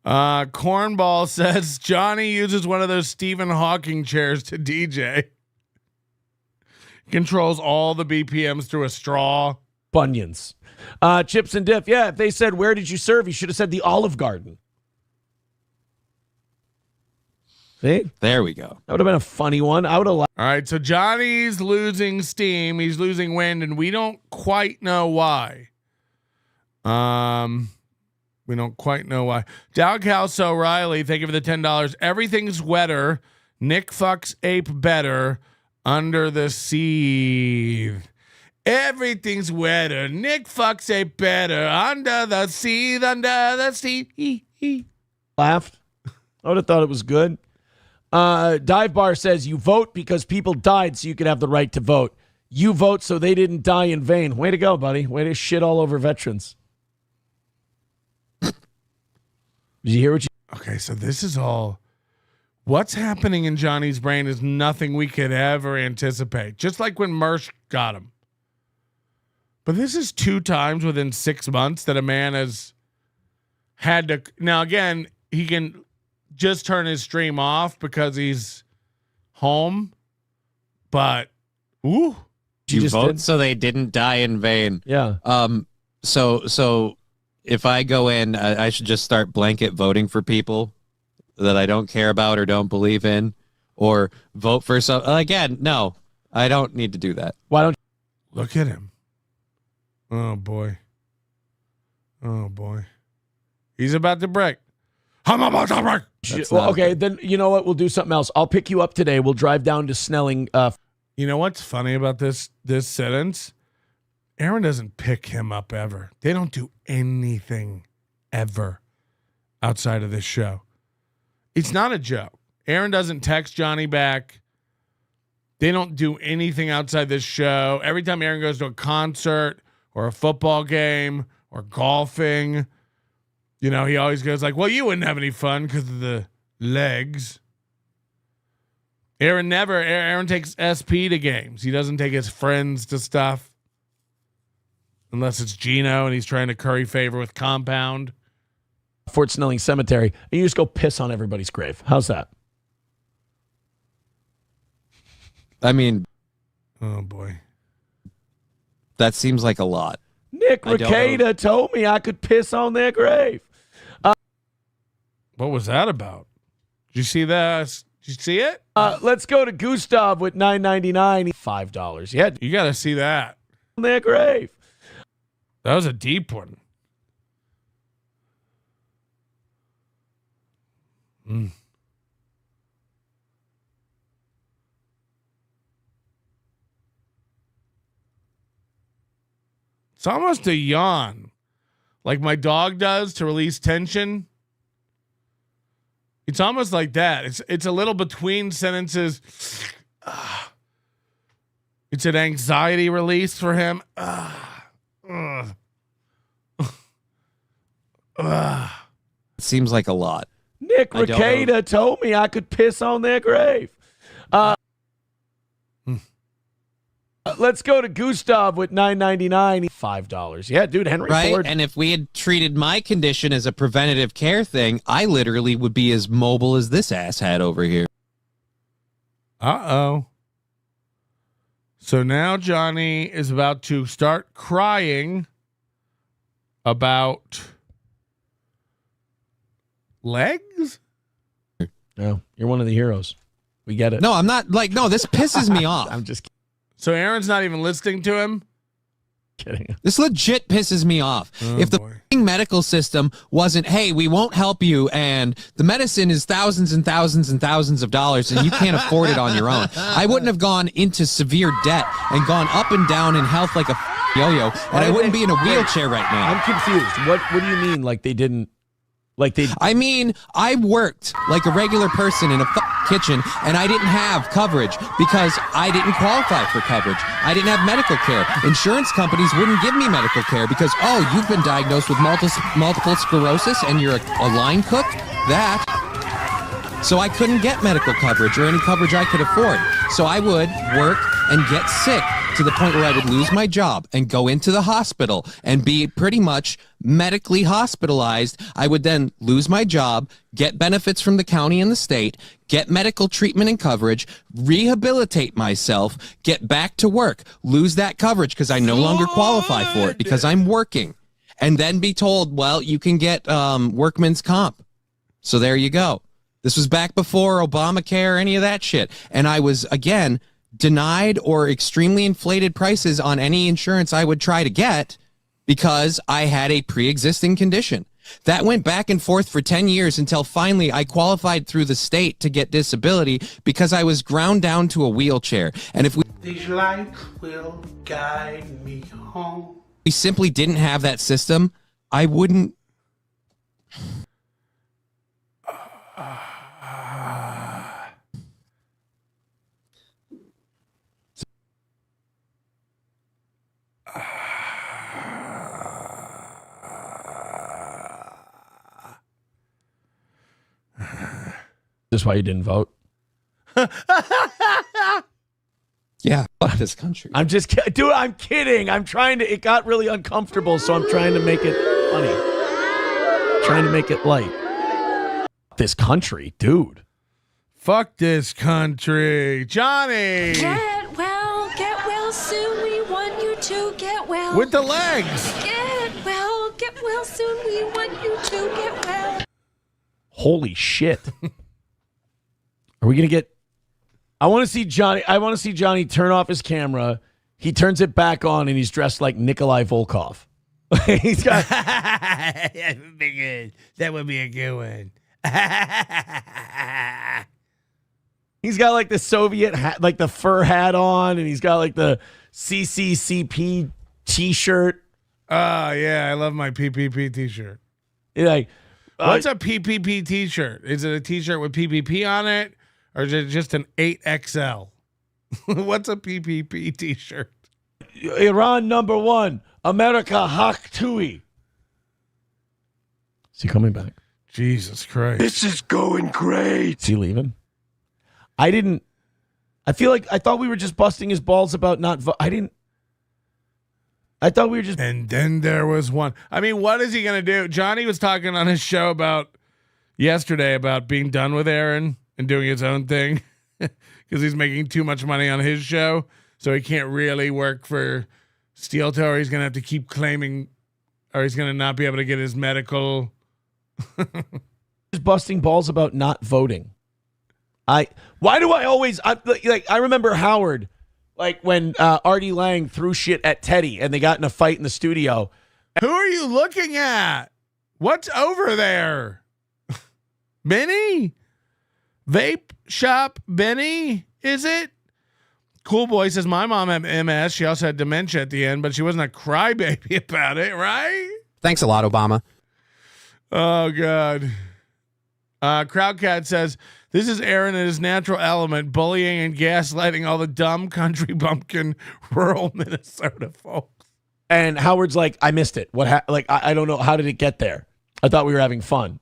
Cornball says Johnny uses one of those Stephen Hawking chairs to DJ. Controls all the BPMs through a straw. Bunions. Chips and dip. Yeah, if they said, where did you serve? You should have said the Olive Garden. See? There we go. That would have been a funny one. I would have. All right, so Johnny's losing steam. He's losing wind, and we don't quite know why. We don't quite know why. Doghouse O'Reilly, thank you for the $10. Everything's wetter. Nick fucks ape better under the sea. Everything's wetter. Nick fucks ape better under the sea. Under the sea. Laughed. I would have thought it was good. Dive Bar says, you vote because people died so you could have the right to vote. You vote so they didn't die in vain. Way to go, buddy. Way to shit all over veterans. Did you hear what you... Okay, so this is all... What's happening in Johnny's brain is nothing we could ever anticipate. Just like when Mersh got him. But this is 2 times within 6 months that a man has had to... Now, again, he can... just turn his stream off because he's home, but ooh, you vote so they didn't die in vain. Yeah. So if I go in, I should just start blanket voting for people that I don't care about or don't believe in, or vote for some. Again, no, I don't need to do that. Why don't you look at him? Oh boy. Oh boy. He's about to break. I'm about to break. Well, okay, then you know what? We'll do something else. I'll pick you up today. We'll drive down to Snelling. You know what's funny about this sentence? Aaron doesn't pick him up ever. They don't do anything ever outside of this show. It's not a joke. Aaron doesn't text Johnny back. They don't do anything outside this show. Every time Aaron goes to a concert or a football game or golfing, you know, he always goes like, well, you wouldn't have any fun because of the legs. Aaron takes SP to games. He doesn't take his friends to stuff. Unless it's Gino and he's trying to curry favor with Compound. Fort Snelling Cemetery. And you just go piss on everybody's grave. How's that? I mean. Oh, boy. That seems like a lot. Nick Rada told me I could piss on their grave. What was that about? Did you see that? Did you see it? Let's go to Gustav with $9.99. $5. Yeah, you got to see that. On their grave. That was a deep one. It's almost a yawn, like my dog does to release tension. It's almost like that. It's a little between sentences. It's an anxiety release for him. It seems like a lot. Nick Rada told me I could piss on their grave. Let's go to Gustav with $9.99. $5. Yeah, dude, Henry Ford. And if we had treated my condition as a preventative care thing, I literally would be as mobile as this asshat over here. Uh-oh. So now Johnny is about to start crying about legs? No, you're one of the heroes. We get it. No, I'm not. No, this pisses me off. I'm just kidding. So Aaron's not even listening to him? kidding. This legit pisses me off. If the f***ing medical system wasn't, hey, we won't help you, and the medicine is thousands and thousands and thousands of dollars, and you can't afford it on your own, I wouldn't have gone into severe debt and gone up and down in health like a yo-yo, and I wouldn't be in a wheelchair right now. I'm confused. What do you mean? Like they didn't? I mean, I worked like a regular person in a kitchen, and I didn't have coverage because I didn't qualify for coverage. I didn't have medical care. Insurance companies wouldn't give me medical care because, oh, you've been diagnosed with multiple sclerosis and you're a line cook? So I couldn't get medical coverage or any coverage I could afford. So I would work and get sick to the point where I would lose my job and go into the hospital and be pretty much medically hospitalized. I would then lose my job, get benefits from the county and the state, get medical treatment and coverage, rehabilitate myself, get back to work, lose that coverage because I no longer qualify for it because I'm working, and then be told, well, you can get workman's comp. So there you go. This was back before Obamacare, any of that shit. And I was, again, denied or extremely inflated prices on any insurance I would try to get because I had a pre-existing condition. That went back and forth for 10 years until finally I qualified through the state to get disability because I was ground down to a wheelchair. And if These lights will guide me home. we simply didn't have that system, I wouldn't... This is why you didn't vote? Yeah, fuck this country. I'm just kidding. Dude, I'm kidding. I'm trying to, it got really uncomfortable, so I'm trying to make it funny. Trying to make it light. This country, dude. Fuck this country. Johnny! Get well soon. We want you to get well. With the legs. Get well soon. We want you to get well. Holy shit. Are we going to get... I want to see Johnny turn off his camera. He turns it back on, and he's dressed like Nikolai Volkov. He's got... That would be good. That would be a good one. He's got like the Soviet hat, like the fur hat on, and he's got like the CCCP t-shirt. Oh, yeah. I love my PPP t-shirt. Like, what's a PPP t-shirt? Is it a t-shirt with PPP on it? Or is it just an 8XL? What's a PPP t-shirt? Iran #1, America Hak Tui. Is he coming back? Jesus Christ. This is going great. Is he leaving? I thought we were just busting his balls about not I thought we were just... And then there was one. I mean, what is he going to do? Johnny was talking on his show yesterday about being done with Aaron and doing his own thing because he's making too much money on his show. So he can't really work for Steel Toe, or he's going to have to keep claiming, or he's going to not be able to get his medical. Just busting balls about not voting. I remember Howard, like when Artie Lang threw shit at Teddy and they got in a fight in the studio. Who are you looking at? What's over there? Benny? Vape Shop Benny, is it? Cool Boy says, my mom had MS. She also had dementia at the end, but she wasn't a crybaby about it, right? Thanks a lot, Obama. Oh, God. Crowdcat says, this is Aaron in his natural element, bullying and gaslighting all the dumb country bumpkin rural Minnesota folks. And Howard's like, I missed it. I don't know. How did it get there? I thought we were having fun.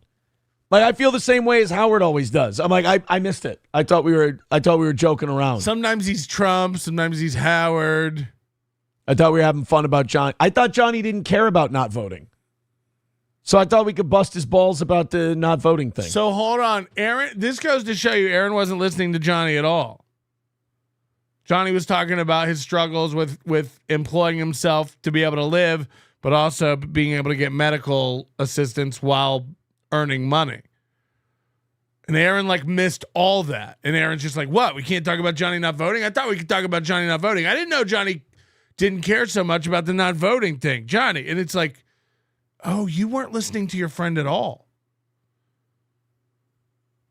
Like, I feel the same way as Howard always does. I'm like, I missed it. I thought we were joking around. Sometimes he's Trump, sometimes he's Howard. I thought we were having fun about Johnny. I thought Johnny didn't care about not voting. So I thought we could bust his balls about the not voting thing. So hold on. Aaron, this goes to show you Aaron wasn't listening to Johnny at all. Johnny was talking about his struggles with employing himself to be able to live, but also being able to get medical assistance while earning money. And Aaron missed all that. And Aaron's just like, what? We can't talk about Johnny not voting? I thought we could talk about Johnny not voting. I didn't know Johnny didn't care so much about the not voting thing, Johnny. And it's like, oh, you weren't listening to your friend at all.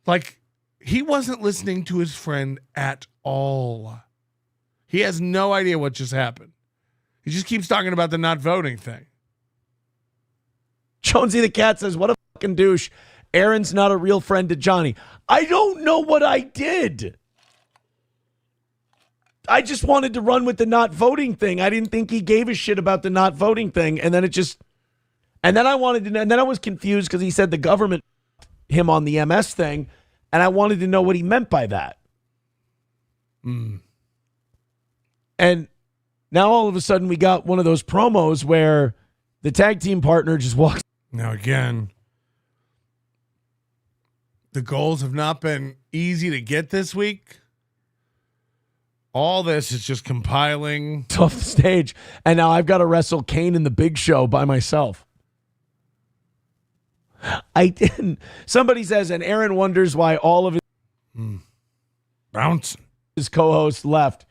Like, he wasn't listening to his friend at all. He has no idea what just happened. He just keeps talking about the not voting thing. Jonesy the Cat says, what a fucking douche. Aaron's not a real friend to Johnny. I don't know what I did. I just wanted to run with the not voting thing. I didn't think he gave a shit about the not voting thing. And then and then I was confused because he said the government him on the MS thing. And I wanted to know what he meant by that. And now all of a sudden we got one of those promos where the tag team partner just walks. Now again, the goals have not been easy to get this week. All this is just compiling off the stage. And now I've got to wrestle Kane in the Big Show by myself. I didn't. Somebody says, and Aaron wonders why all of his co-hosts left.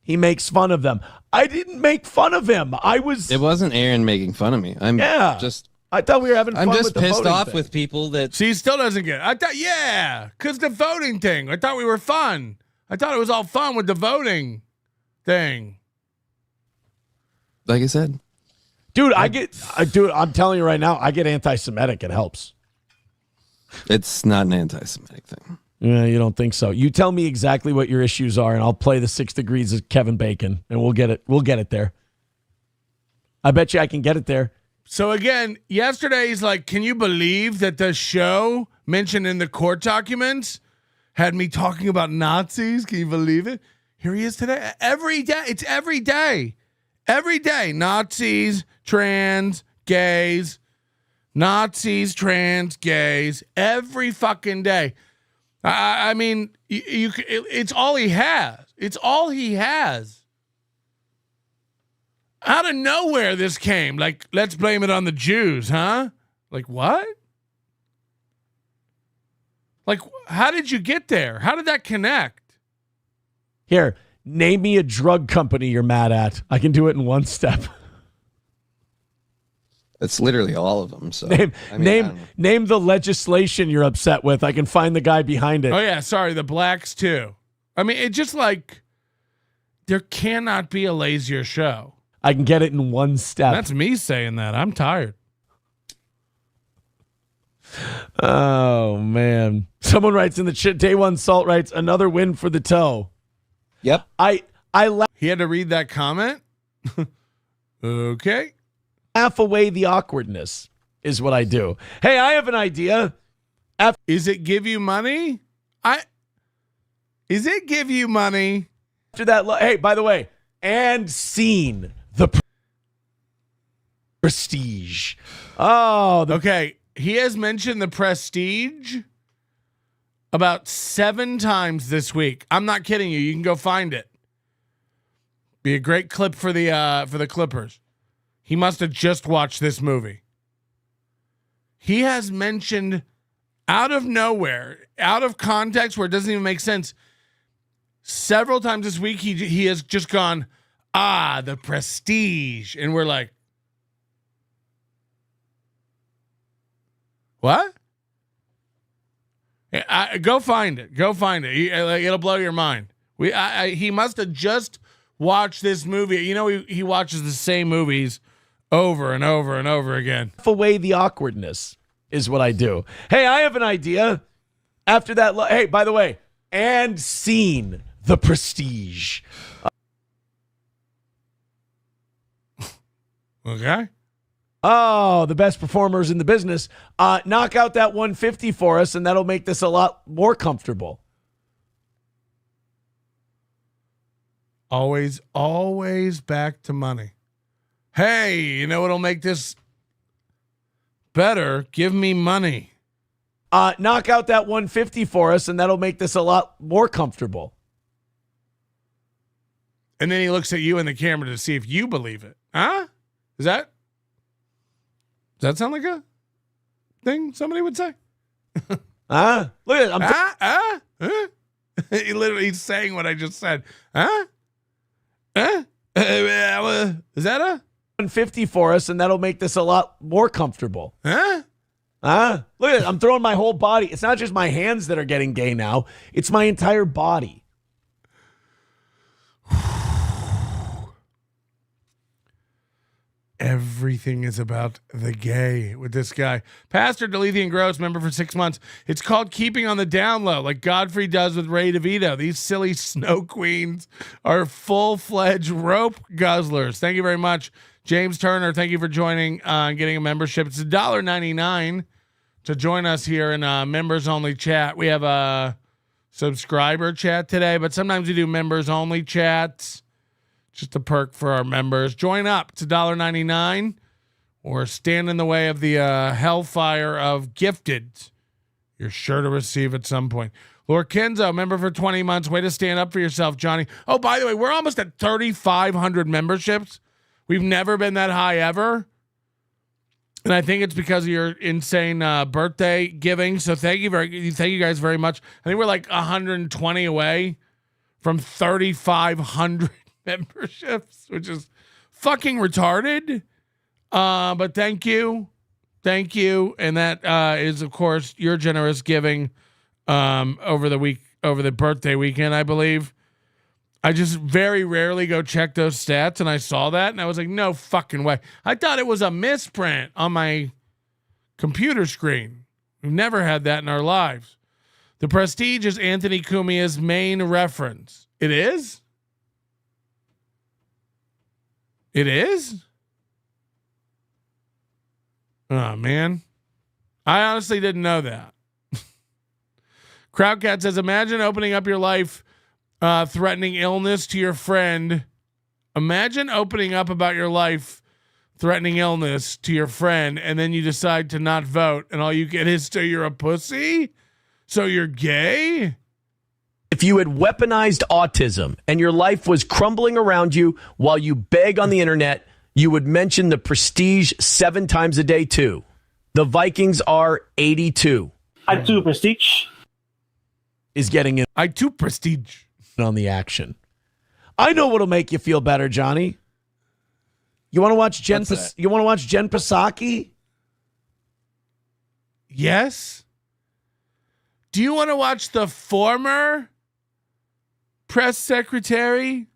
He makes fun of them. I didn't make fun of him. It wasn't Aaron making fun of me. I thought we were having fun. I'm just with the pissed voting off thing. with people that. See, he still doesn't get it. I thought, because the voting thing. I thought we were fun. I thought it was all fun with the voting thing. Like I said. Dude, I'm telling you right now, I get anti-Semitic. It helps. It's not an anti-Semitic thing. Yeah, you don't think so. You tell me exactly what your issues are, and I'll play the 6 degrees of Kevin Bacon, and we'll get it. We'll get it there. I bet you I can get it there. So again, yesterday he's like, can you believe that the show mentioned in the court documents had me talking about Nazis? Can you believe it? Here he is today. Every day. It's every day. Every day. Nazis, trans, gays. Nazis, trans, gays. Every fucking day. I mean, it's all he has. It's all he has. Out of nowhere, this came. Like, let's blame it on the Jews, huh? Like, what? Like, how did you get there? How did that connect? Here, name me a drug company you're mad at. I can do it in one step. It's literally all of them. So name the legislation you're upset with. I can find the guy behind it. Oh yeah, sorry, the blacks too. I mean, it's just like there cannot be a lazier show. I can get it in one step. That's me saying that. I'm tired. Oh man. Someone writes in the chat, Day One Salt writes, another win for the toe. Yep. He had to read that comment. Okay. Laugh away the awkwardness is what I do. Hey, I have an idea. Is it give you money? Is it give you money? After that, hey, by the way, and scene the prestige. Oh, okay. He has mentioned the prestige about 7 times this week. I'm not kidding you. You can go find it. Be a great clip for the Clippers. He must have just watched this movie. He has mentioned out of nowhere, out of context where it doesn't even make sense, several times this week he has just gone, the prestige. And we're like, what? Go find it. Go find it. It'll blow your mind. He must have just watched this movie. You know, he watches the same movies over and over and over again. Away the awkwardness is what I do. Hey, I have an idea. After that, hey, by the way, and scene the prestige. Okay. Oh, the best performers in the business. Knock out that 150 for us, and that'll make this a lot more comfortable. Always back to money. Hey, you know what'll make this better? Give me money. Knock out that 150 for us, and that'll make this a lot more comfortable. And then he looks at you in the camera to see if you believe it. Huh? Does that sound like a thing somebody would say? Look at it. He's saying what I just said. Is that a 150 for us, and that'll make this a lot more comfortable. Huh? Look at it. I'm throwing my whole body. It's not just my hands that are getting gay now. It's my entire body. Everything is about the gay with this guy. Pastor Delethian Gross, member for 6 months. It's called keeping on the down low, like Godfrey does with Ray DeVito. These silly snow queens are full-fledged rope guzzlers. Thank you very much. James Turner, thank you for joining and getting a membership. It's $1.99 to join us here in members-only chat. We have a subscriber chat today, but sometimes we do members-only chats. Just a perk for our members. Join up. It's $1.99 or stand in the way of the hellfire of gifted. You're sure to receive at some point. Lord Kenzo, member for 20 months. Way to stand up for yourself, Johnny. Oh, by the way, we're almost at 3,500 memberships. We've never been that high ever. And I think it's because of your insane birthday giving. So thank you guys very much. I think we're like 120 away from 3,500 memberships, which is fucking retarded. But thank you. And that is, of course, your generous giving over the birthday weekend, I believe. I just very rarely go check those stats, and I saw that, and I was like, no fucking way. I thought it was a misprint on my computer screen. We've never had that in our lives. The Prestige is Anthony Cumia's main reference. It is? It is? Oh, man. I honestly didn't know that. Crowdcat says, imagine opening up your life threatening illness to your friend. Imagine opening up about your life threatening illness to your friend, and then you decide to not vote, and all you get is, so you're a pussy? So you're gay? If you had weaponized autism and your life was crumbling around you while you beg on the internet, you would mention the Prestige 7 times a day too. The Vikings are 82. I do Prestige. Is getting in. I do Prestige on the action. I know what'll make you feel better, Johnny. You want to watch Jen Psaki? Yes. Do you want to watch the former press secretary?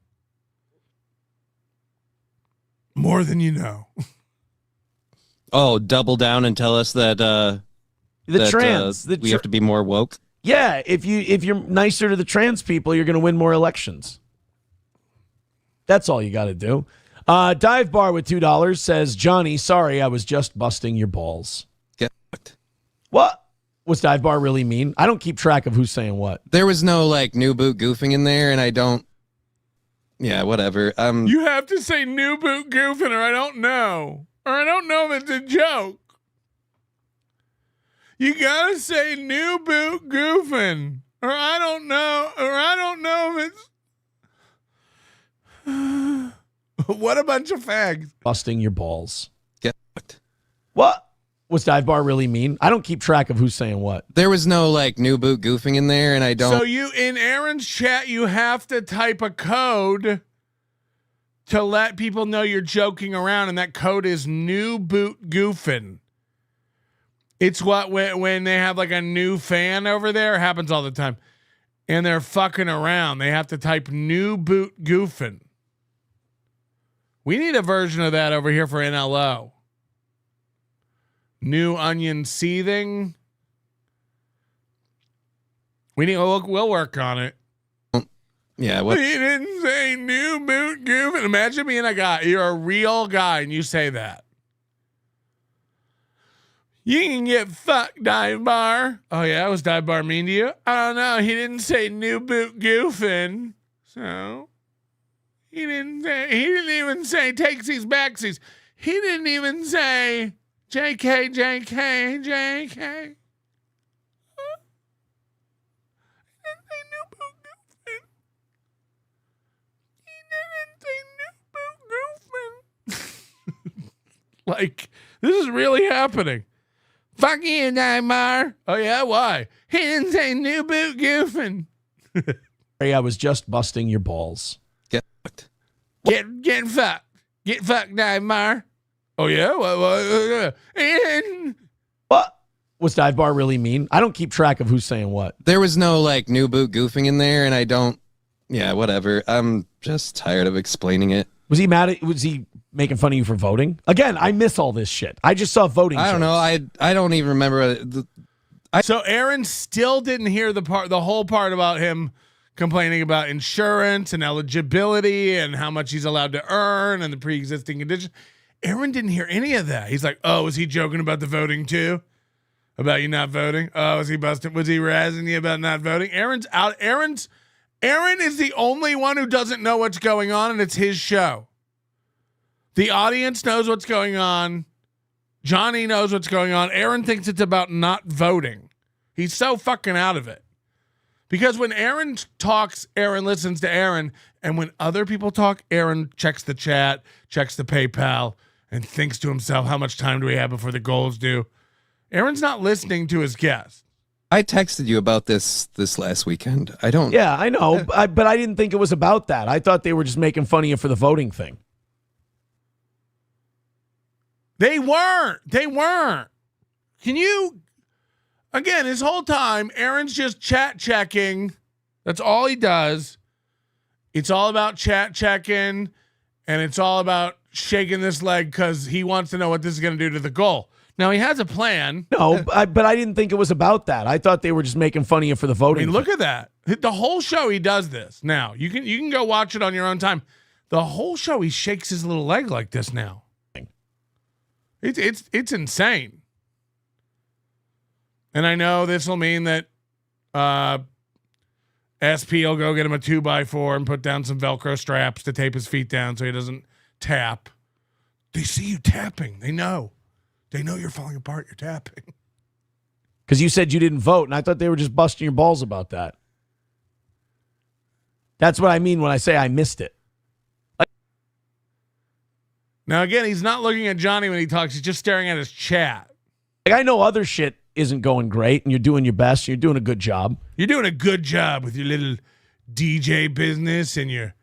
More than you know. Oh, double down and tell us that we have to be more woke. Yeah, if you're nicer to the trans people, you're going to win more elections. That's all you got to do. Dive Bar with $2 says, Johnny, sorry, I was just busting your balls. Get fucked. What? What's Dive Bar really mean? I don't keep track of who's saying what. There was no like new boot goofing in there, and I don't. Yeah, whatever. You have to say new boot goofing, or I don't know. Or I don't know if it's a joke. You gotta say new boot goofing, or I don't know if it's. What a bunch of fags. Busting your balls. Get fucked. What? What's Dive Bar really mean? I don't keep track of who's saying what. There was no like new boot goofing in there, and I don't. So you in Aaron's chat, you have to type a code to let people know you're joking around, and that code is new boot goofing. It's what when they have like a new fan over there, it happens all the time, and they're fucking around. They have to type new boot goofing. We need a version of that over here for NLO. New onion seething. We'll work on it. Yeah, what? He didn't say new boot goofing. Imagine being a guy. You're a real guy and you say that. You can get fucked, Dive Bar. Oh yeah, was Dive Bar mean to you? I don't know. He didn't say new boot goofing. So he didn't even say takesies backsies. He didn't even say JK, JK, JK. Huh? He didn't say new boot goofing. He didn't say new boot goofing. Like, this is really happening. Fuck you, Neymar. Oh, yeah? Why? He didn't say new boot goofing. I was just busting your balls. Get fucked. Getting fucked. Get fucked, Dive Bar. Oh yeah. What was Dive Bar really mean? I don't keep track of who's saying what. There was no like new boot goofing in there, and I don't. Yeah, whatever. I'm just tired of explaining it. Was he mad at? Was he making fun of you for voting? Again, I miss all this shit. I just saw voting. I don't know. I don't even remember. So Aaron still didn't hear the whole part about him complaining about insurance and eligibility and how much he's allowed to earn and the pre-existing condition. Aaron didn't hear any of that. He's like, oh, was he joking about the voting too? About you not voting? Oh, was he busting? Was he razzing you about not voting? Aaron's out. Aaron is the only one who doesn't know what's going on, and it's his show. The audience knows what's going on. Johnny knows what's going on. Aaron thinks it's about not voting. He's so fucking out of it. Because when Aaron talks, Aaron listens to Aaron. And when other people talk, Aaron checks the chat, checks the PayPal, and thinks to himself, how much time do we have before the goal's due? Aaron's not listening to his guest. I texted you about this last weekend. I don't. Yeah, I know. But I didn't think it was about that. I thought they were just making fun of you for the voting thing. They weren't. Can you... Again, his whole time, Aaron's just chat checking. That's all he does. It's all about chat checking, and it's all about shaking this leg because he wants to know what this is going to do to the goal. Now, he has a plan. No, but I didn't think it was about that. I thought they were just making fun of you for the voting. I mean, look at that. The whole show, he does this. Now, you can go watch it on your own time. The whole show, he shakes his little leg like this now. It's insane. And I know this will mean that SP will go get him a 2x4 and put down some Velcro straps to tape his feet down so he doesn't tap. They see you tapping. They know. They know you're falling apart. You're tapping. Because you said you didn't vote, and I thought they were just busting your balls about that. That's what I mean when I say I missed it. Now, again, he's not looking at Johnny when he talks. He's just staring at his chat. I know other shit isn't going great, and you're doing your best. You're doing a good job. You're doing a good job with your little DJ business and your...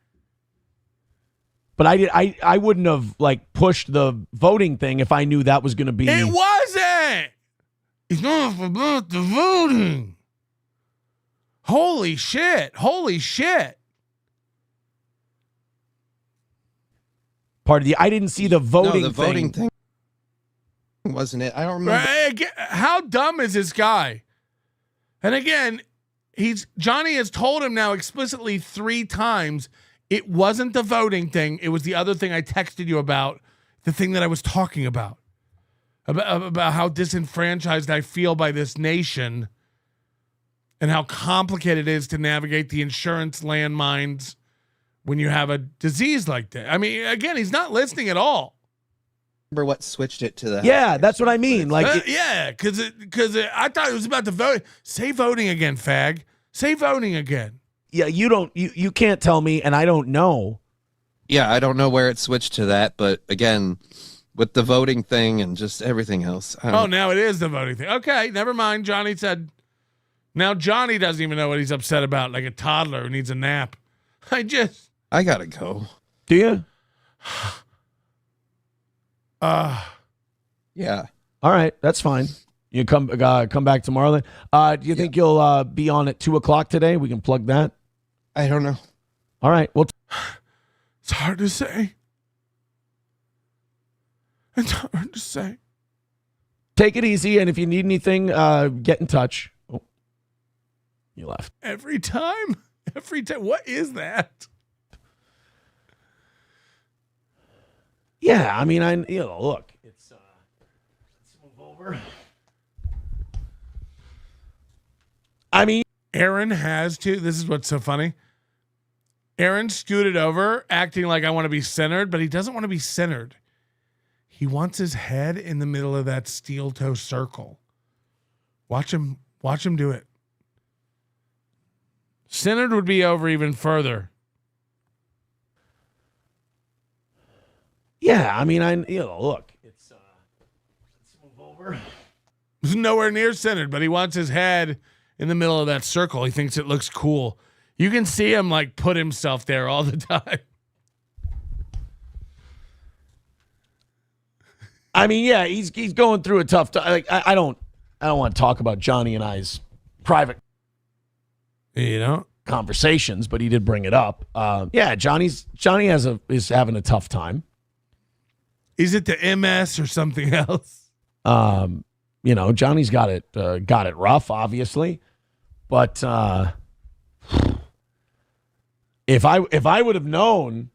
But I wouldn't have like pushed the voting thing if I knew that was going to be... It wasn't! It's not about the voting. Holy shit. Part of the... I didn't see the voting No, the voting thing wasn't it? I don't remember. How dumb is this guy? And again, Johnny has told him now explicitly 3 times it wasn't the voting thing. It was the other thing I texted you about, the thing that I was talking about how disenfranchised I feel by this nation and how complicated it is to navigate the insurance landmines when you have a disease like that. I mean, again, he's not listening at all. Remember what switched it to that? Yeah, that's what I mean. Like, yeah, because I thought it was about the vote. Say voting again, fag. Say voting again. Yeah, you can't tell me, and I don't know. Yeah, I don't know where it switched to that, but again, with the voting thing and just everything else. Now it is the voting thing. Okay, never mind. Johnny said. Now Johnny doesn't even know what he's upset about, like a toddler who needs a nap. I gotta go. Do you? Yeah. All right, that's fine. You come back tomorrow then. Do you think you'll be on at 2:00 today? We can plug that. I don't know. All right. Well, it's hard to say. It's hard to say. Take it easy, and if you need anything, get in touch. Oh, you left. Every time. What is that? Yeah, I mean, look, it's let's move over. I mean, Aaron has to. This is what's so funny. Aaron scooted over, acting like I want to be centered, but he doesn't want to be centered. He wants his head in the middle of that steel toe circle. Watch him do it. Centered would be over even further. Yeah, I mean, look, it's let's move over. He's nowhere near centered, but he wants his head in the middle of that circle. He thinks it looks cool. You can see him like put himself there all the time. I mean, yeah, he's going through a tough time. Like, I don't want to talk about Johnny and I's private, conversations, but he did bring it up. Yeah, Johnny is having a tough time. Is it the MS or something else? Johnny's got it rough, obviously, but if I would have known,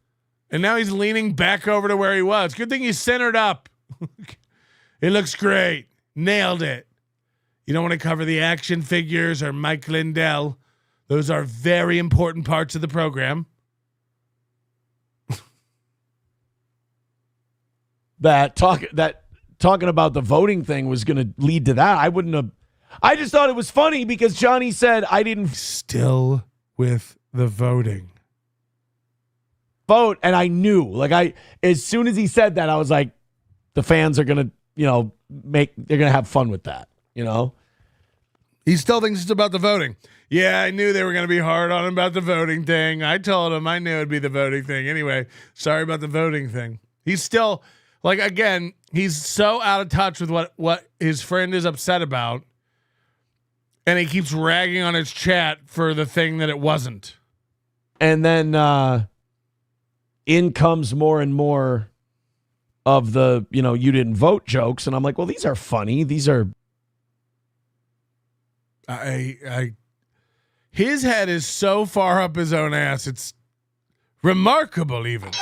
and now he's leaning back over to where he was. Good thing he's centered up. It looks great. Nailed it. You don't want to cover the action figures or Mike Lindell. Those are very important parts of the program. Talking about the voting thing was going to lead to that. I just thought it was funny because Johnny said I didn't still with the voting vote. And I knew, as soon as he said that, I was like, the fans are going to, they're going to have fun with that, He still thinks it's about the voting. Yeah, I knew they were going to be hard on him about the voting thing. I told him I knew it'd be the voting thing. Anyway, sorry about the voting thing. He's still, again, he's so out of touch with what his friend is upset about. And he keeps ragging on his chat for the thing that it wasn't. And then in comes more and more of the, you didn't vote jokes. And I'm like, well, these are funny. These are. His head is so far up his own ass. It's remarkable even.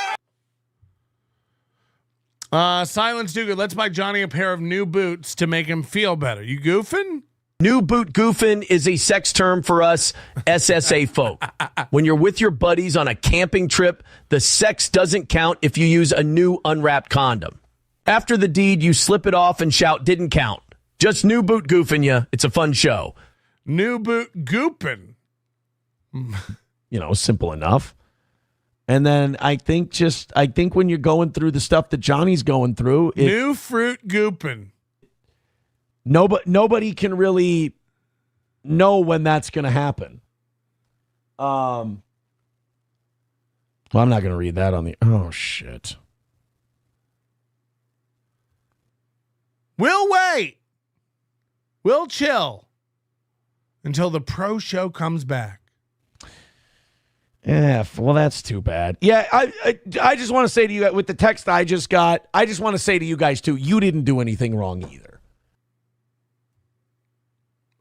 Silence Do Good. Let's buy Johnny a pair of new boots to make him feel better. You goofing? New boot goofing is a sex term for us SSA folk. When you're with your buddies on a camping trip, the sex doesn't count if you use a new unwrapped condom. After the deed, you slip it off and shout, "Didn't count." Just new boot goofing you. It's a fun show. New boot gooping. Simple enough. And then I think when you're going through the stuff that Johnny's going through, new fruit gooping. Nobody can really know when that's going to happen. Well, I'm not going to read that on the. Oh shit. We'll wait. We'll chill until the pro show comes back. Yeah, well, that's too bad. Yeah, I just want to say to you, with the text I just got, I just want to say to you guys too, you didn't do anything wrong either.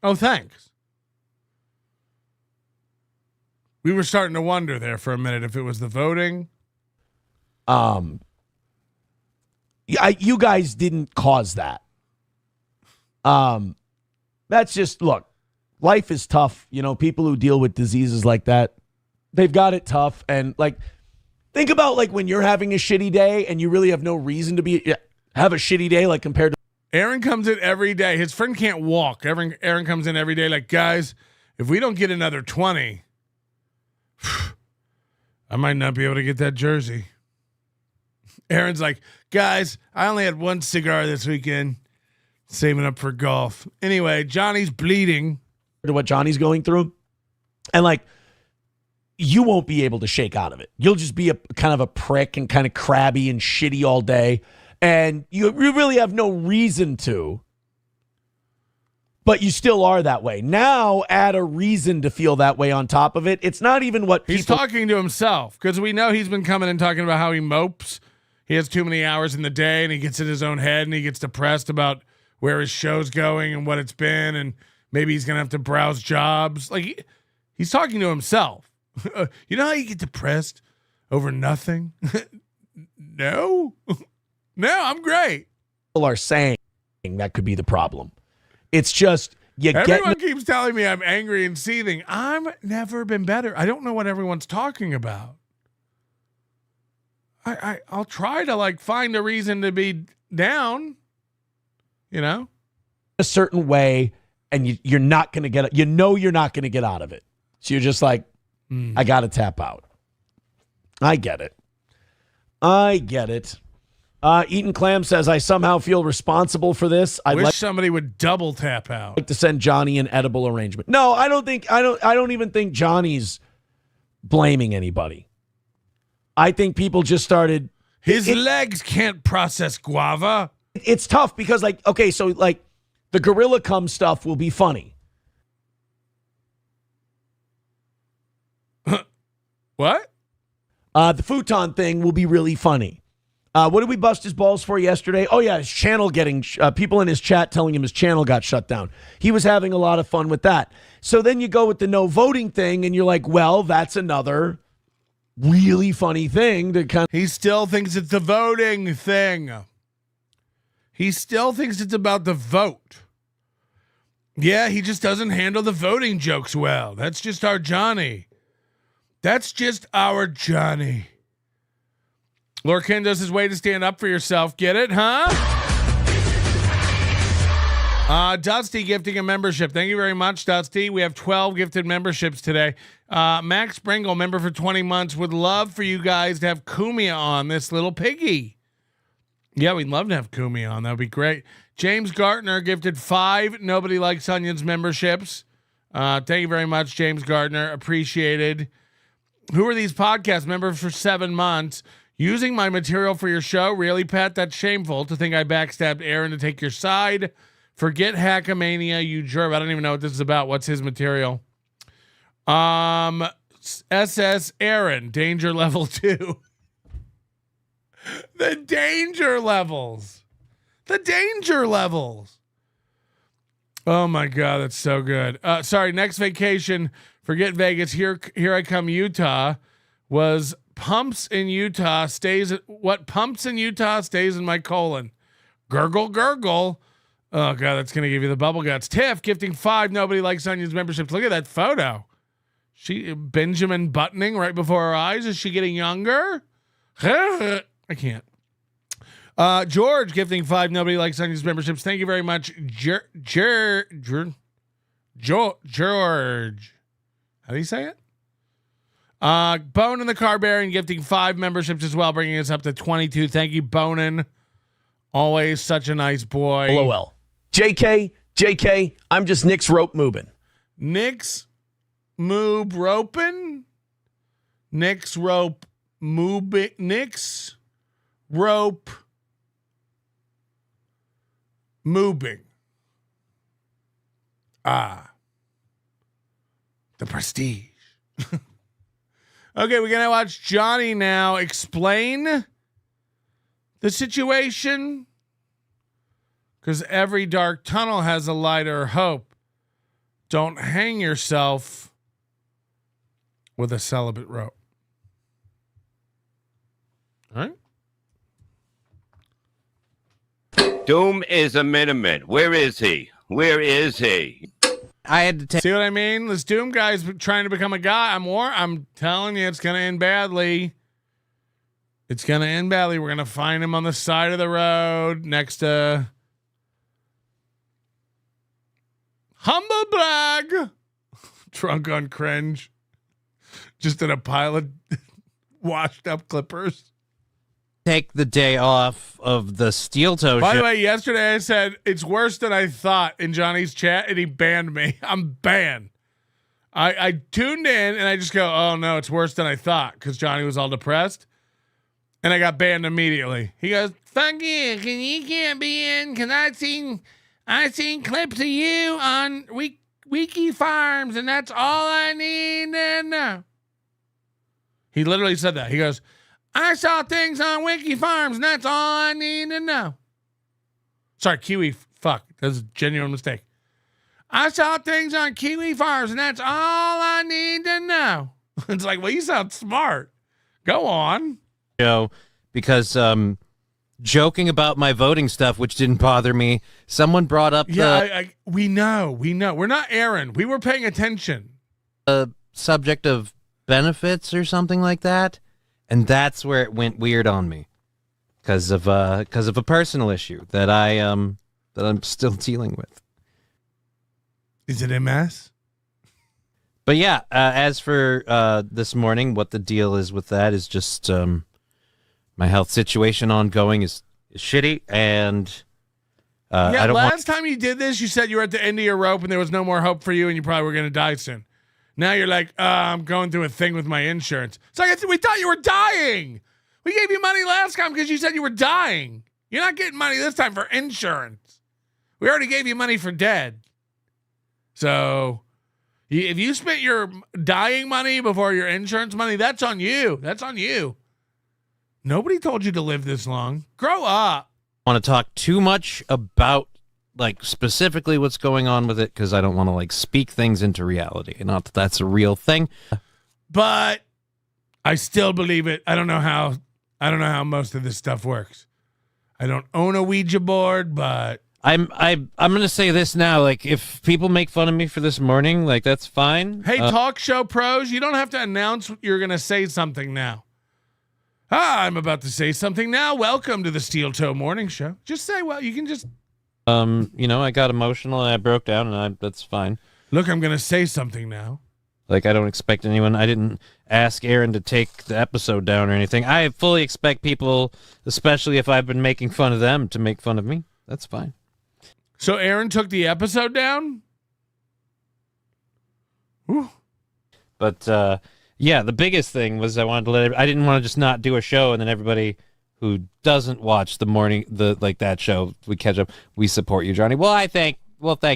Oh, thanks. We were starting to wonder there for a minute if it was the voting. You guys didn't cause that. That's just, look, life is tough. People who deal with diseases like that, they've got it tough. And think about when you're having a shitty day and you really have no reason to have a shitty day, compared to. Aaron comes in every day. His friend can't walk. Aaron comes in every day guys, if we don't get another 20, I might not be able to get that jersey. Aaron's like, guys, I only had one cigar this weekend, saving up for golf. Anyway, Johnny's bleeding. To what Johnny's going through. And you won't be able to shake out of it. You'll just be a kind of a prick and kind of crabby and shitty all day. And you really have no reason to, but you still are that way. Now add a reason to feel that way on top of it. It's not even what he's talking to himself, because we know he's been coming and talking about how he mopes. He has too many hours in the day and he gets in his own head and he gets depressed about where his show's going and what it's been. And maybe he's going to have to browse jobs. He's talking to himself. You know how you get depressed over nothing? No. No, I'm great. People are saying that could be the problem. It's just everyone keeps telling me I'm angry and seething. I've never been better. I don't know what everyone's talking about. I'll try to find a reason to be down. A certain way, and you're not going to get. You're not going to get out of it. So you're just I got to tap out. I get it. Eaton Clam says, I somehow feel responsible for this. I wish somebody would double tap out. Like to send Johnny an edible arrangement. No, I don't even think Johnny's blaming anybody. I think people just started. His legs can't process guava. It's tough because, like, okay, so like the gorilla cum stuff will be funny. What? The futon thing will be really funny. What did we bust his balls for yesterday? Oh, yeah, his channel getting people in his chat telling him his channel got shut down. He was having a lot of fun with that. So then you go with the no voting thing, and you're like, well, that's another really funny thing to kind of. He still thinks it's the voting thing. He still thinks it's about the vote. Yeah, he just doesn't handle the voting jokes well. That's just our Johnny. That's just our Johnny. Lorcan does his way to stand up for yourself. Get it, huh? Dusty gifting a membership. Thank you very much, Dusty. We have 12 gifted memberships today. Max Bringle, member for 20 months. Would love for you guys to have Kumia on, this little piggy. Yeah, we'd love to have Kumia on. That would be great. James Gartner gifted 5 Nobody Likes Onions memberships. Thank you very much, James Gardner. Appreciated. Who are these podcast members for 7 months? Using my material for your show? Really, Pat? That's shameful to think I backstabbed Aaron to take your side. Forget Hackamania, you jerk. I don't even know what this is about. What's his material? SS Aaron, danger level 2. The danger levels. The danger levels. Oh my God, that's so good. Sorry, next vacation. Forget Vegas. Here I come, Utah. Was pumps in Utah stays. What pumps in Utah stays in my colon. Gurgle, gurgle. Oh God, that's gonna give you the bubble guts. Tiff gifting 5 Nobody Likes Onions memberships. Look at that photo. She Benjamin buttoning right before her eyes. Is she getting younger? I can't. George gifting 5 Nobody Likes Onions memberships. Thank you very much, George. How do you say it? Bone in the Carbarian gifting 5 memberships as well, bringing us up to 22. Thank you, Bonin. Always such a nice boy. LOL. JK, I'm just Nick's rope moving. Nick's moob roping? Nick's rope moving? Nick's rope moving. The prestige. Okay, we're going to watch Johnny now explain the situation. Because every dark tunnel has a light or hope. Don't hang yourself with a celibate rope. All right. Doom is a minimum. Where is he? Where is he? I had to take. See what I mean? This Doom guy's trying to become a guy. I'm telling you, it's gonna end badly. It's gonna end badly. We're gonna find him on the side of the road next to Humble Brag. Drunk on cringe. Just in a pile of washed up clippers. Take the day off of the steel toe. By the way, yesterday I said it's worse than I thought in Johnny's chat, and he banned me. I'm banned. I tuned in and I just go, oh no, it's worse than I thought, because Johnny was all depressed, and I got banned immediately. He goes, "Fuck you! You can't be in because I seen clips of you on Wiki Farms, and that's all I need to know." He literally said that. He goes, "I saw things on Wiki Farms, and that's all I need to know." Sorry, Kiwi. Fuck, that's a genuine mistake. "I saw things on Kiwi Farms, and that's all I need to know." It's like, well, you sound smart. Go on. Because joking about my voting stuff, which didn't bother me, someone brought up we know. We're not Aaron. We were paying attention. The subject of benefits or something like that. And that's where it went weird on me, because of a personal issue that I'm still dealing with. Is it MS? But yeah, as for this morning, what the deal is with that is just my health situation ongoing is shitty, and I don't last time you did this, you said you were at the end of your rope and there was no more hope for you, and you probably were going to die soon. Now you're like, I'm going through a thing with my insurance. It's like, we thought you were dying. We gave you money last time because you said you were dying. You're not getting money this time for insurance. We already gave you money for dead. So if you spent your dying money before your insurance money, that's on you. That's on you. Nobody told you to live this long. Grow up. I want to talk too much about like specifically what's going on with it because I don't want to like speak things into reality. Not that that's a real thing, but I still believe it. I don't know how most of this stuff works. I don't own a Ouija board, but I'm gonna say this now. Like, if people make fun of me for this morning, like that's fine. Hey, talk show pros, you don't have to announce you're gonna say something now. I'm about to say something now. Welcome to the Steel Toe Morning Show. Just say, well, you can just. I got emotional and I broke down, and that's fine. Look, I'm gonna say something now. Like, I don't expect anyone. I didn't ask Aaron to take the episode down or anything. I fully expect people, especially if I've been making fun of them, to make fun of me. That's fine. So Aaron took the episode down? Whew. But, yeah, the biggest thing was I didn't want to just not do a show and then everybody who doesn't watch that show, we catch up. We support you, Johnny. Well, thank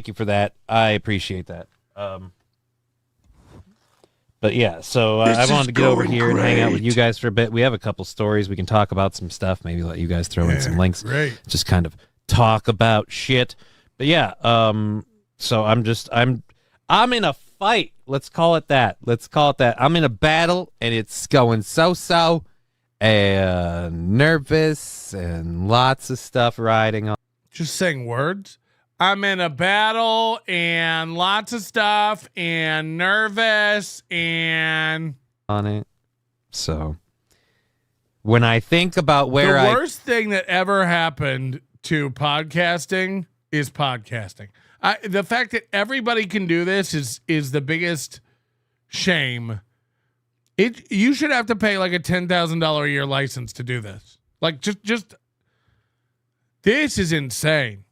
you for that. I appreciate that. But yeah, so I wanted to get over here and hang out with you guys for a bit. We have a couple stories. We can talk about some stuff. Maybe let you guys throw in some links. Great. Just kind of talk about shit. But yeah, so I'm in a fight. Let's call it that. I'm in a battle, and it's going so-so, and nervous, and lots of stuff riding on. Just saying words? I'm in a battle and lots of stuff and nervous and on it. So when I think about the worst thing that ever happened to podcasting is podcasting. The fact that everybody can do this is the biggest shame. You should have to pay like a $10,000 a year license to do this. Like just this is insane.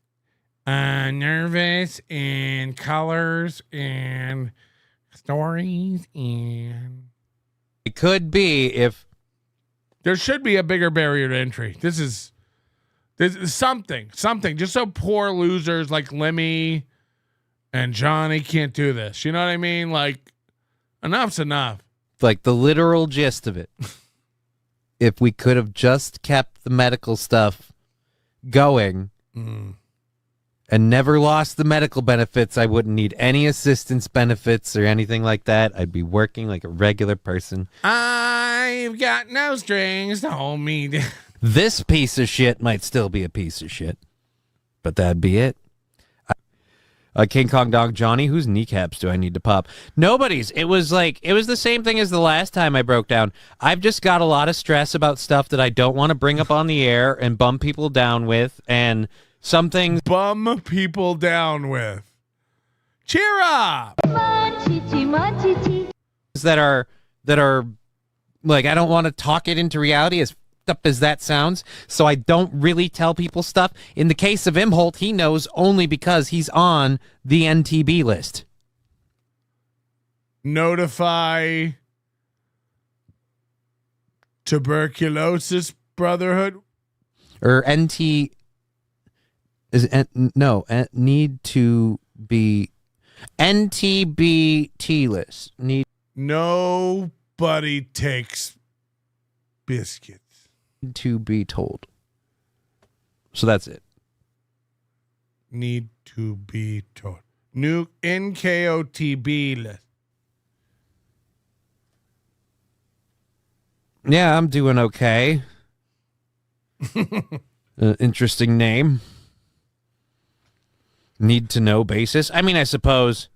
Nervous and colors and stories and it could be if there should be a bigger barrier to entry. This is something just so poor losers like Lemmy and Johnny can't do this. You know what I mean? Like enough's enough. Like the literal gist of it. If we could have just kept the medical stuff going. And never lost the medical benefits, I wouldn't need any assistance benefits or anything like that. I'd be working like a regular person. I've got no strings to hold me down. This piece of shit might still be a piece of shit, but that'd be it. King Kong Dog Johnny, whose kneecaps do I need to pop? Nobody's. It was the same thing as the last time I broke down. I've just got a lot of stress about stuff that I don't want to bring up on the air and bum people down with, and some things bum people down with. Cheer up. That are like, I don't want to talk it into reality as up as that sounds, so I don't really tell people stuff. In the case of Imholte, he knows only because he's on the NTB list. Notify Tuberculosis Brotherhood or NT. Need to be NTBT list. Nobody takes biscuits. To be told. So that's it. Need to be told. New NKOTB list. Yeah, I'm doing okay. Interesting name. Need to know basis. I mean, I suppose.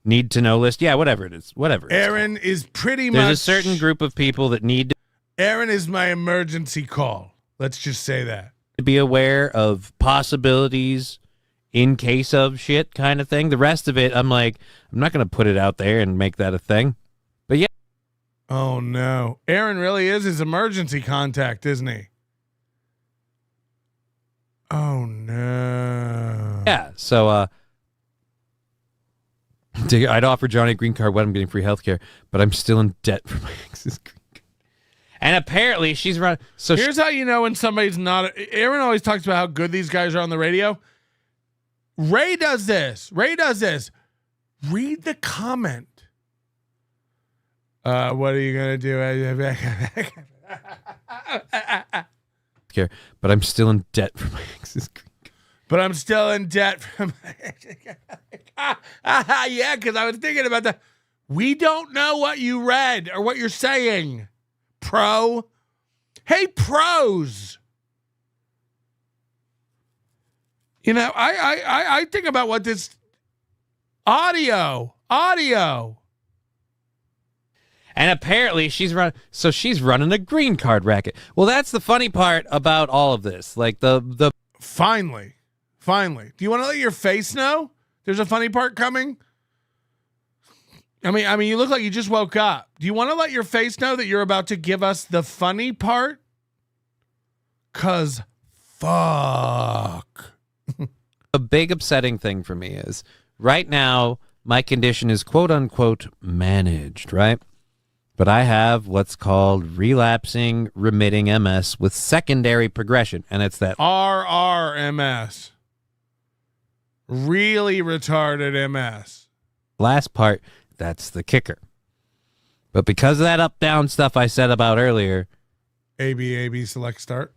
Need to know list. Yeah, whatever it is. Whatever. Aaron is pretty much. There's a certain group of people that need to. Aaron is my emergency call. Let's just say that. To be aware of possibilities in case of shit kind of thing. The rest of it, I'm like, I'm not going to put it out there and make that a thing. But yeah. Oh, no. Aaron really is his emergency contact, isn't he? Oh, no. Yeah, so I'd offer Johnny a green card when I'm getting free health care, but I'm still in debt for my ex's green card. And apparently she's run. So here's how you know when somebody's not. Aaron always talks about how good these guys are on the radio. Ray does this. Read the comment. What are you gonna do? Here, but I'm still in debt for my ex's. But I'm still in debt from. Yeah, because I was thinking about that. We don't know what you read or what you're saying, pro. Hey, pros. You know, I think about what this audio. And apparently she's running a green card racket. Well, that's the funny part about all of this. Like the Finally. Do you want to let your face know there's a funny part coming? I mean, you look like you just woke up. Do you want to let your face know that you're about to give us the funny part? 'Cause fuck. A big upsetting thing for me is right now my condition is quote unquote managed, right? But I have what's called relapsing remitting MS with secondary progression, and it's that RRMS. Really retarded MS. Last part, that's the kicker. But because of that up-down stuff I said about earlier, AB select start.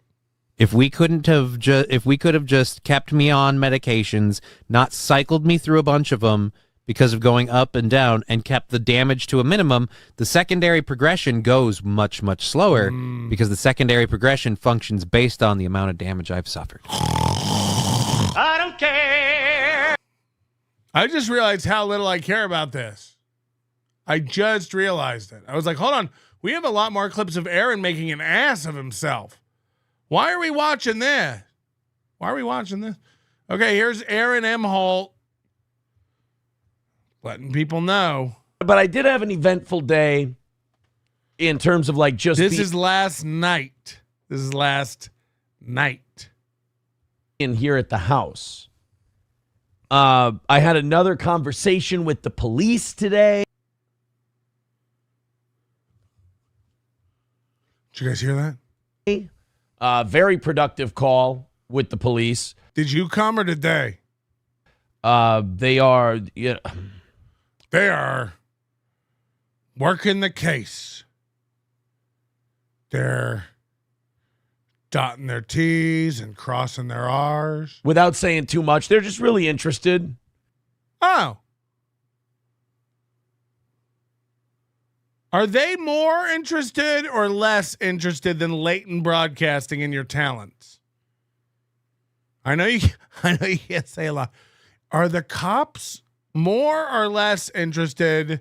if we could have just kept me on medications, not cycled me through a bunch of them because of going up and down, and kept the damage to a minimum, the secondary progression goes much, much slower because the secondary progression functions based on the amount of damage I've suffered. I don't care. I just realized how little I care about this. I just realized it. I was like, hold on. We have a lot more clips of Aaron making an ass of himself. Why are we watching this? Okay, here's Aaron Imholte letting people know. But I did have an eventful day in terms of like just This is last night. In here at the house. I had another conversation with the police today. Did you guys hear that? Very productive call with the police. Did you come or did they? They are. They are working the case. They're dotting their T's and crossing their R's. Without saying too much, they're just really interested. Oh. Are they more interested or less interested than latent broadcasting in your talents? I know you can't say a lot. Are the cops more or less interested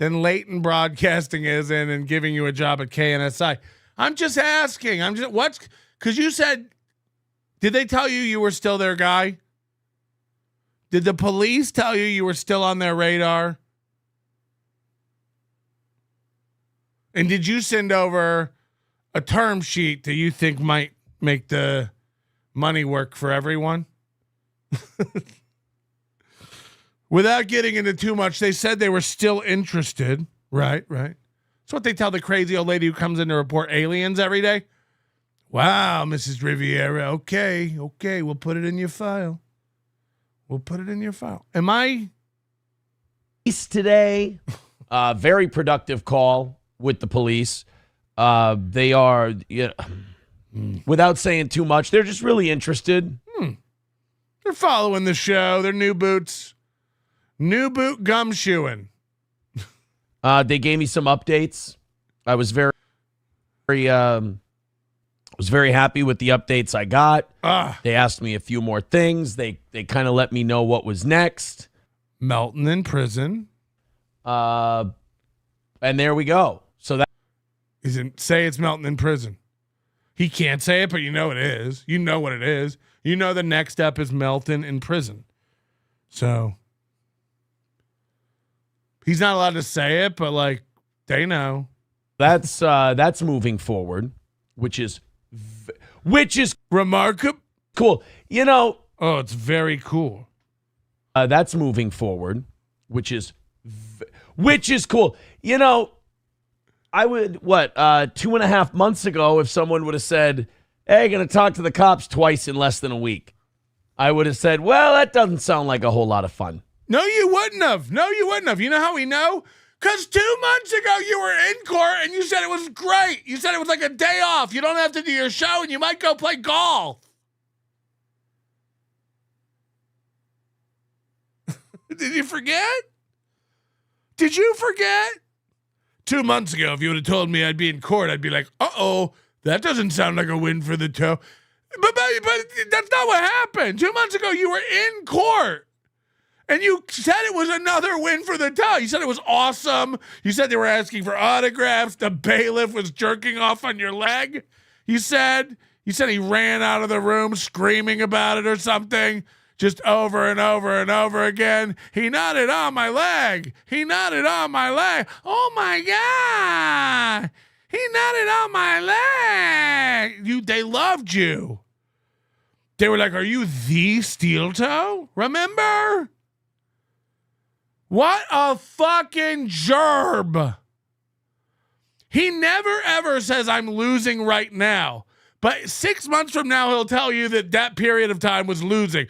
than latent broadcasting is in and giving you a job at KNSI? I'm just asking. Because you said, did they tell you were still their guy? Did the police tell you were still on their radar? And did you send over a term sheet that you think might make the money work for everyone? Without getting into too much, they said they were still interested. Right. That's what they tell the crazy old lady who comes in to report aliens every day. Wow, Mrs. Riviera. Okay. We'll put it in your file. Am I? Today, very productive call with the police. They are, without saying too much, they're just really interested. They're following the show. They're new boots. New boot gumshoeing. They gave me some updates. I was very happy with the updates I got. They asked me a few more things. They kind of let me know what was next. Melton in prison. And there we go. So that isn't say it's Melton in prison. He can't say it, but you know it is. You know what it is. You know the next step is Melton in prison. So he's not allowed to say it, but like they know. That's moving forward, which is remarkable. Cool. Oh, it's very cool. That's moving forward, which is cool. I would, 2.5 months ago, if someone would have said, hey, going to talk to the cops twice in less than a week, I would have said, well, that doesn't sound like a whole lot of fun. No, you wouldn't have. No, you wouldn't have. You know how we know? Because 2 months ago, you were in court and you said it was great. You said it was like a day off. You don't have to do your show and you might go play golf. Did you forget? Did you forget? 2 months ago, if you would have told me I'd be in court, I'd be like, uh-oh, that doesn't sound like a win for the toe. But that's not what happened. 2 months ago, you were in court. And you said it was another win for the toe. You said it was awesome. You said they were asking for autographs. The bailiff was jerking off on your leg. You said he ran out of the room screaming about it or something. Just over and over and over again. He nodded on my leg. He nodded on my leg. Oh my God. He nodded on my leg. They loved you. They were like, are you the steel toe? Remember? What a fucking gerb. He never ever says I'm losing right now. But 6 months from now, he'll tell you that period of time was losing.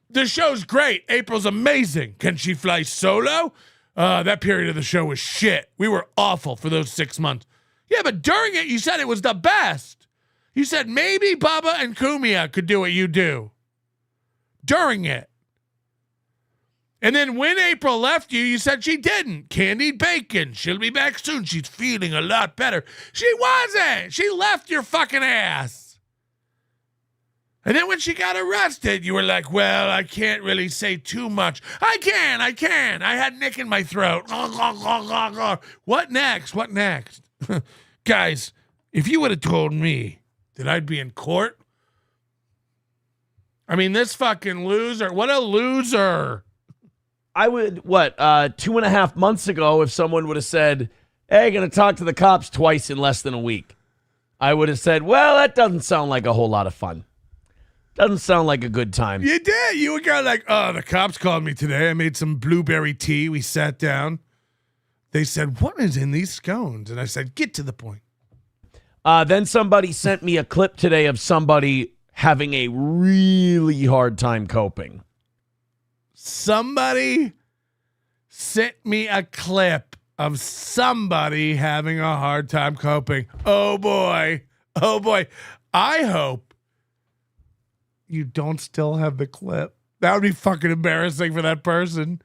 The show's great. April's amazing. Can she fly solo? That period of the show was shit. We were awful for those 6 months. Yeah, but during it, you said it was the best. You said maybe Bubba and Kumia could do what you do. During it. And then when April left you, you said she didn't. Candied bacon. She'll be back soon. She's feeling a lot better. She wasn't. She left your fucking ass. And then when she got arrested, you were like, well, I can't really say too much. I can. I had Nick in my throat. What next? What next? Guys, if you would have told me that I'd be in court. I mean, this fucking loser. What a loser. I would, 2.5 months ago, if someone would have said, hey, going to talk to the cops twice in less than a week, I would have said, well, that doesn't sound like a whole lot of fun. Doesn't sound like a good time. You did. You were like, oh, the cops called me today. I made some blueberry tea. We sat down. They said, what is in these scones? And I said, get to the point. Then somebody sent me a clip today of somebody having a really hard time coping. Somebody sent me a clip of somebody having a hard time coping. Oh, boy. Oh, boy. I hope you don't still have the clip. That would be fucking embarrassing for that person.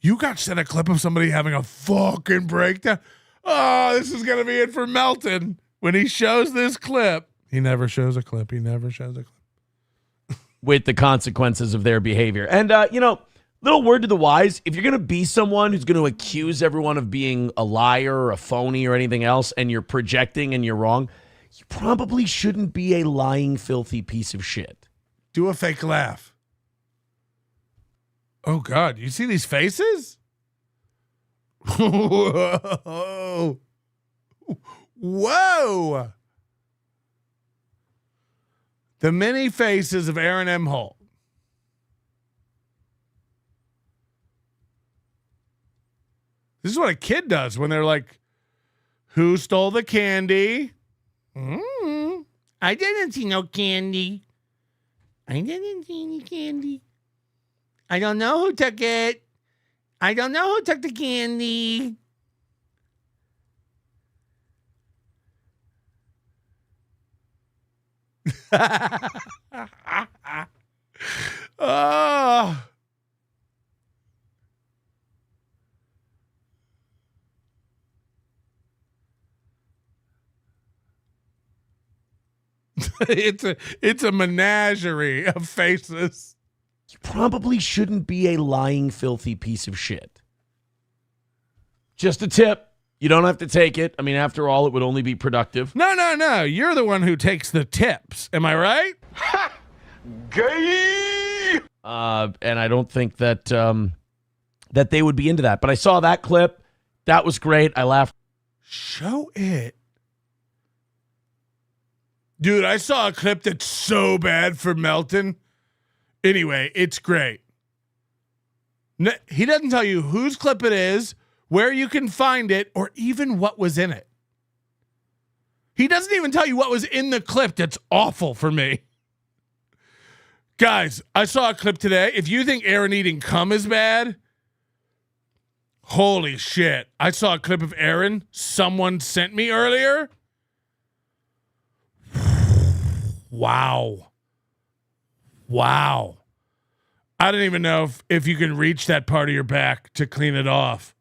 You got sent a clip of somebody having a fucking breakdown. Oh, this is going to be it for Melton. When he shows this clip, he never shows a clip. With the consequences of their behavior. And, little word to the wise, if you're going to be someone who's going to accuse everyone of being a liar or a phony or anything else, and you're projecting and you're wrong, you probably shouldn't be a lying, filthy piece of shit. Do a fake laugh. Oh, God. You see these faces? Whoa. Whoa. The many faces of Aaron Imholte. This is what a kid does when they're like, who stole the candy? I didn't see no candy. I didn't see any candy. I don't know who took it. I don't know who took the candy. Oh. It's a menagerie of faces. You probably shouldn't be a lying, filthy piece of shit. Just a tip. You don't have to take it. I mean, after all, it would only be productive. No. You're the one who takes the tips. Am I right? Ha! Gay! And I don't think that that they would be into that. But I saw that clip. That was great. I laughed. Show it. Dude, I saw a clip that's so bad for Melton. Anyway, it's great. He doesn't tell you whose clip it is, where you can find it, or even what was in it. He doesn't even tell you what was in the clip. That's awful for me. Guys, I saw a clip today. If you think Aaron eating cum is bad, holy shit. I saw a clip of Aaron someone sent me earlier. Wow. Wow. I don't even know if you can reach that part of your back to clean it off.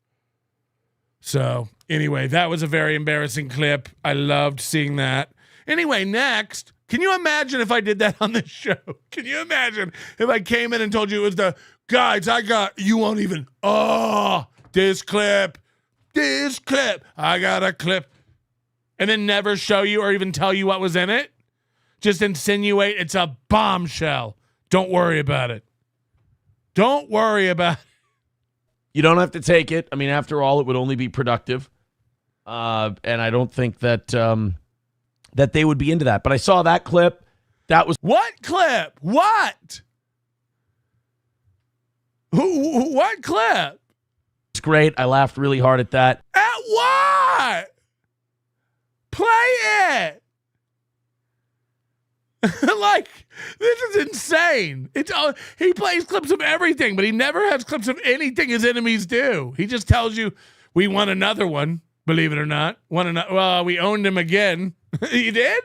So anyway, that was a very embarrassing clip. I loved seeing that. Anyway, next, can you imagine if I did that on this show? Can you imagine if I came in and told you it was the guys, you won't even, this clip, I got a clip, and then never show you or even tell you what was in it? Just insinuate it's a bombshell. Don't worry about it. Don't worry about it. You don't have to take it. I mean, after all, it would only be productive. And I don't think that that they would be into that. But I saw that clip. That was... What clip? What? What clip? It's great. I laughed really hard at that. At what? Play it. Like, this is insane. He plays clips of everything, but he never has clips of anything his enemies do. He just tells you, we won another one, believe it or not. Well, we owned him again. You did?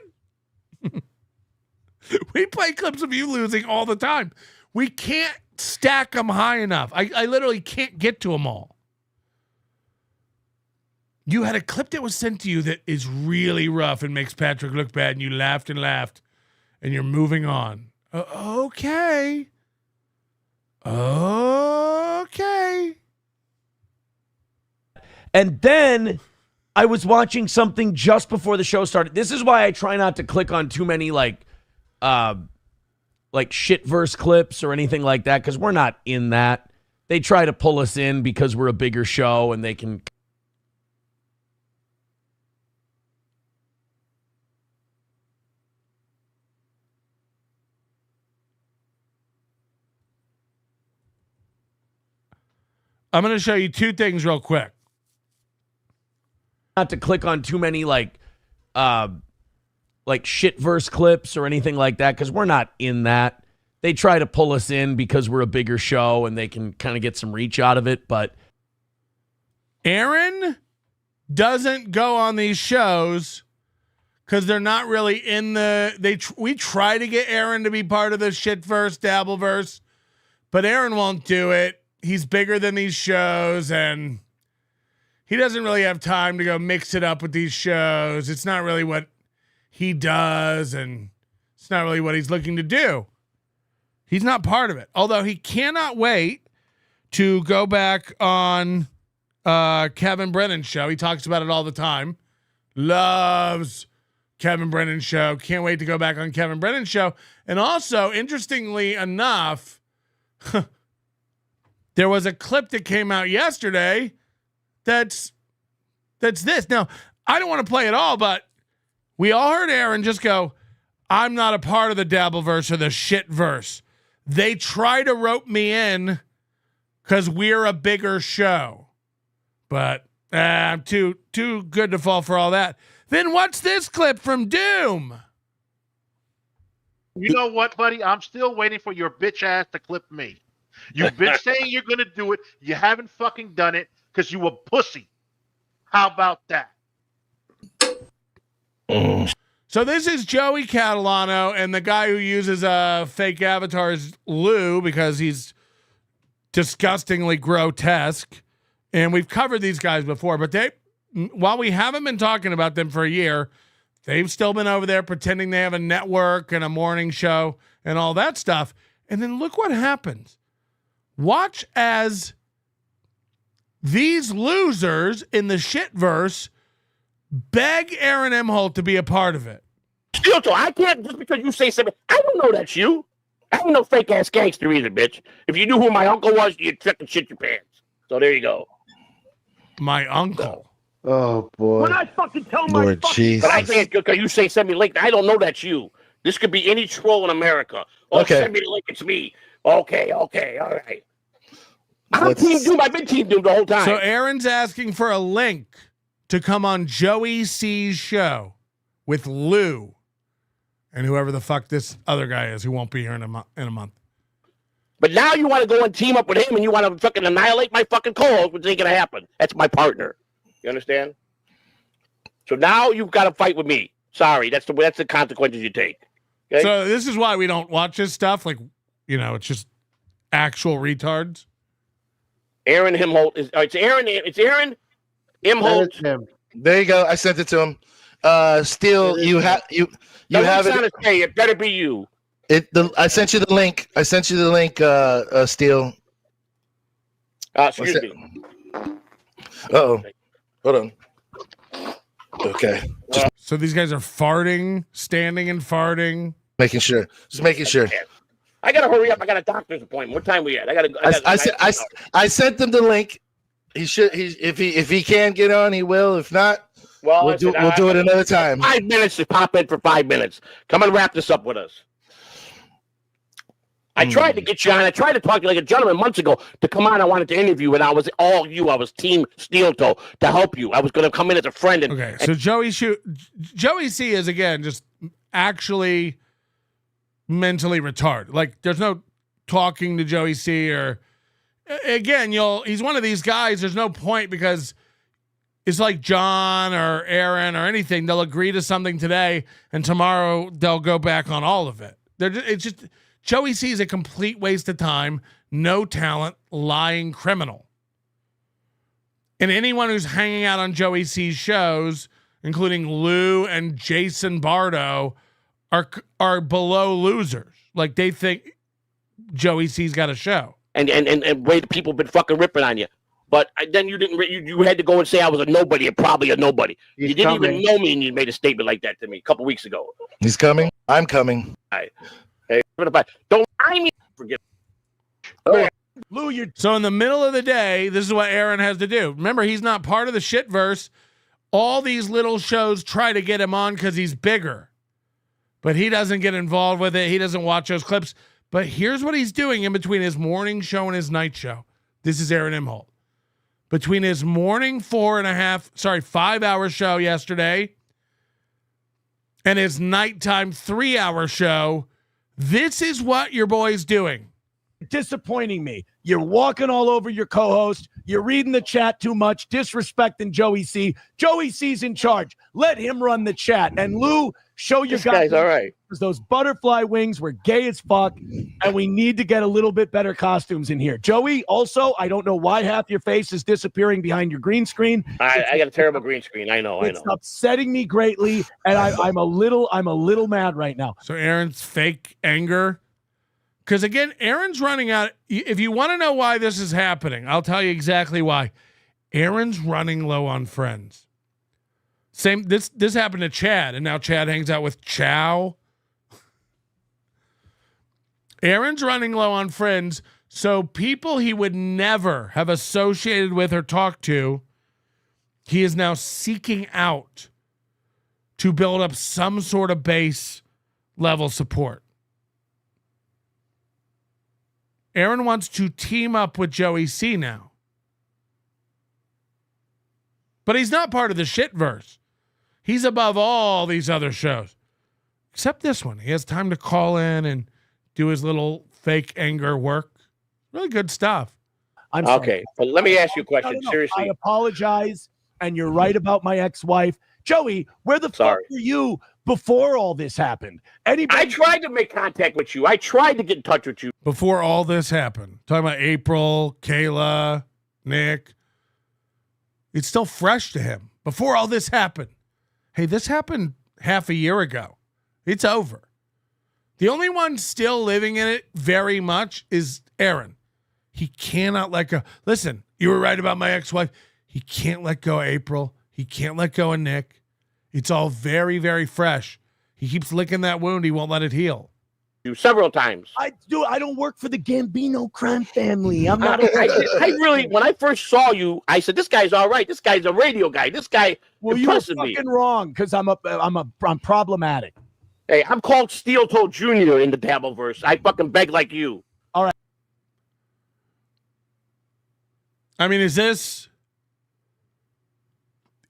We play clips of you losing all the time. We can't stack them high enough. I literally can't get to them all. You had a clip that was sent to you that is really rough and makes Patrick look bad, and you laughed and laughed. And you're moving on. Okay. Okay. And then I was watching something just before the show started. This is why I try not to click on too many like shit verse clips or anything like that, because we're not in that. They try to pull us in because we're a bigger show and they can... I'm going to show you two things real quick. Not to click on too many like shit verse clips or anything like that, because we're not in that. They try to pull us in because we're a bigger show and they can kind of get some reach out of it. But Aaron doesn't go on these shows because they're not really in the... We try to get Aaron to be part of the shit verse, dabble verse, but Aaron won't do it. He's bigger than these shows, and he doesn't really have time to go mix it up with these shows. It's not really what he does, and it's not really what he's looking to do. He's not part of it. Although he cannot wait to go back on Kevin Brennan's show. He talks about it all the time. Loves Kevin Brennan's show. Can't wait to go back on Kevin Brennan's show. And also, interestingly enough... There was a clip that came out yesterday that's this. Now, I don't want to play it all, but we all heard Aaron just go, I'm not a part of the dabble verse or the shit verse. They try to rope me in because we're a bigger show. But I'm too good to fall for all that. Then what's this clip from Doom? You know what, buddy? I'm still waiting for your bitch ass to clip me. You've been saying you're going to do it. You haven't fucking done it because you a pussy. How about that? So this is Joey Catalano, and the guy who uses fake avatars, Lou, because he's disgustingly grotesque. And we've covered these guys before, but while we haven't been talking about them for a year, they've still been over there pretending they have a network and a morning show and all that stuff. And then look what happens. Watch as these losers in the shitverse beg Aaron Imholte to be a part of it. Still, I can't just because you say something. I don't know that's you. I ain't no fake ass gangster either, bitch. If you knew who my uncle was, you'd fucking shit your pants. So there you go. My uncle. Oh boy. When I fucking tell my Lord fucking, Jesus. but I can't because you say send me a link. I don't know that's you. This could be any troll in America. Oh, Okay. send me the link. It's me. Okay, all right. I'm team Doom. I've been team Doom the whole time. So Aaron's asking for a link to come on Joey C's show with Lou and whoever the fuck this other guy is who won't be here in a month. But now you want to go and team up with him, and you want to fucking annihilate my fucking co-host, which ain't gonna happen. That's my partner. You understand? So now you've got to fight with me. Sorry, that's the consequences you take. Okay? So this is why we don't watch this stuff. Like, it's just actual retards. Aaron Imholte is. It's Aaron. It's Aaron Imholte. There you go. I sent it to him. Steele, you have it. It better be you. I sent you the link. Steele. Excuse me. Uh-oh. Hold on. Okay. So these guys are farting, standing and farting. Making sure. Just making sure. I gotta hurry up. I got a doctor's appointment. What time we at? I sent them the link. He should. If he can get on, he will. If not, we'll do it another time. 5 minutes to pop in for 5 minutes. Come and wrap this up with us. I tried to get you on. I tried to talk to you like a gentleman months ago to come on. I wanted to interview, and I was all you. I was Team Steel Toe to help you. I was going to come in as a friend. Okay, so Joey C is again just actually mentally retarded. Like, there's no talking to Joey C or again. He's one of these guys. There's no point because it's like John or Aaron or anything. They'll agree to something today, and tomorrow they'll go back on all of it. It's just. Joey C is a complete waste of time, no talent, lying criminal. And anyone who's hanging out on Joey C's shows, including Lou and Jason Bardo, are below losers. Like, they think Joey C's got a show. And way people been fucking ripping on you. But then you didn't. You had to go and say I was a nobody, and probably a nobody. You didn't even know me, and you made a statement like that to me a couple weeks ago. He's coming. I'm coming. Don't I mean forget. Lou, so in the middle of the day, this is what Aaron has to do. Remember, he's not part of the shitverse. All these little shows try to get him on because he's bigger, but he doesn't get involved with it. He doesn't watch those clips. But here's what he's doing in between his morning show and his night show. This is Aaron Imholte. Between his morning 5-hour show yesterday and his nighttime 3-hour show, this is what your boy's doing. Disappointing me. You're walking all over your co-host. You're reading the chat too much, disrespecting Joey C. Joey C's in charge. Let him run the chat. And Lou, show your guys. All right. Those butterfly wings were gay as fuck, and we need to get a little bit better costumes in here. Joey, also, I don't know why half your face is disappearing behind your green screen. I got a terrible green screen. I know. It's upsetting me greatly, and I'm a little mad right now. So Aaron's fake anger. Because again, Aaron's running out. If you want to know why this is happening, I'll tell you exactly why. Aaron's running low on friends. This happened to Chad, and now Chad hangs out with Chow. Aaron's running low on friends, so people he would never have associated with or talked to, he is now seeking out to build up some sort of base level support. Aaron wants to team up with Joey C now. But he's not part of the shitverse. He's above all these other shows. Except this one. He has time to call in and do his little fake anger work. Really good stuff. I'm sorry. Okay, but let me ask you a question. No. Seriously. I apologize, and you're right about my ex-wife. Joey, where the fuck were you before all this happened? I tried to make contact with you. I tried to get in touch with you. Before all this happened. Talking about April, Kayla, Nick. It's still fresh to him. Before all this happened. Hey, this happened half a year ago. It's over. The only one still living in it very much is Aaron. He cannot let go. Listen, you were right about my ex-wife. He can't let go of April. He can't let go of Nick. It's all very, very fresh. He keeps licking that wound. He won't let it heal. You several times. I don't work for the Gambino crime family. I'm not. I really, when I first saw you, I said, "This guy's all right. This guy's a radio guy. This guy impresses me." You're fucking wrong because I'm problematic. Hey, I'm called Steel Toe Jr. in the Dabbleverse. I fucking beg like you. All right. I mean, is this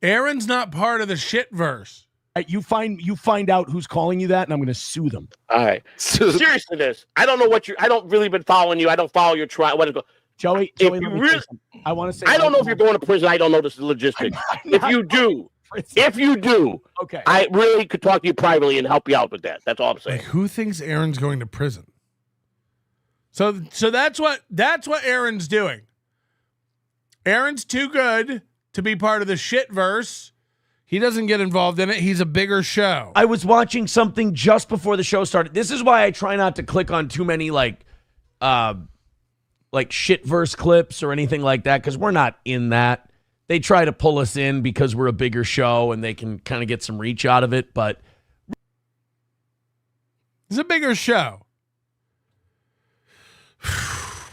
Aaron's not part of the shitverse? You find out who's calling you that, and I'm going to sue them. All right. Seriously, this. I don't know what I don't really been following you. I don't follow your trial. Joey, if let you me really, say something. I want to say. I don't know if you're going to prison. I don't know the logistics. If you do, okay, I really could talk to you privately and help you out with that. That's all I'm saying. Like, who thinks Aaron's going to prison? So that's what Aaron's doing. Aaron's too good to be part of the shitverse. He doesn't get involved in it. He's a bigger show. I was watching something just before the show started. This is why I try not to click on too many like shitverse clips or anything like that, because we're not in that. They try to pull us in because we're a bigger show and they can kind of get some reach out of it, but it's a bigger show.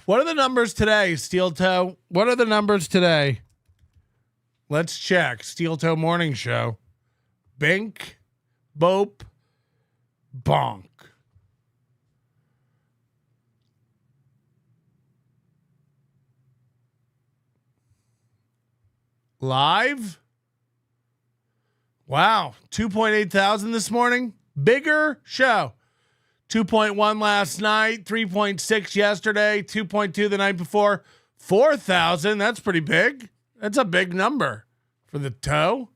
What are the numbers today, Steel Toe? What are the numbers today? Let's check. Steel Toe Morning Show. Bink, bope, bonk. Live? Wow. 2.8 thousand this morning. Bigger show. 2.1 last night, 3.6 yesterday, 2.2 the night before, 4,000. That's pretty big. That's a big number for the toe.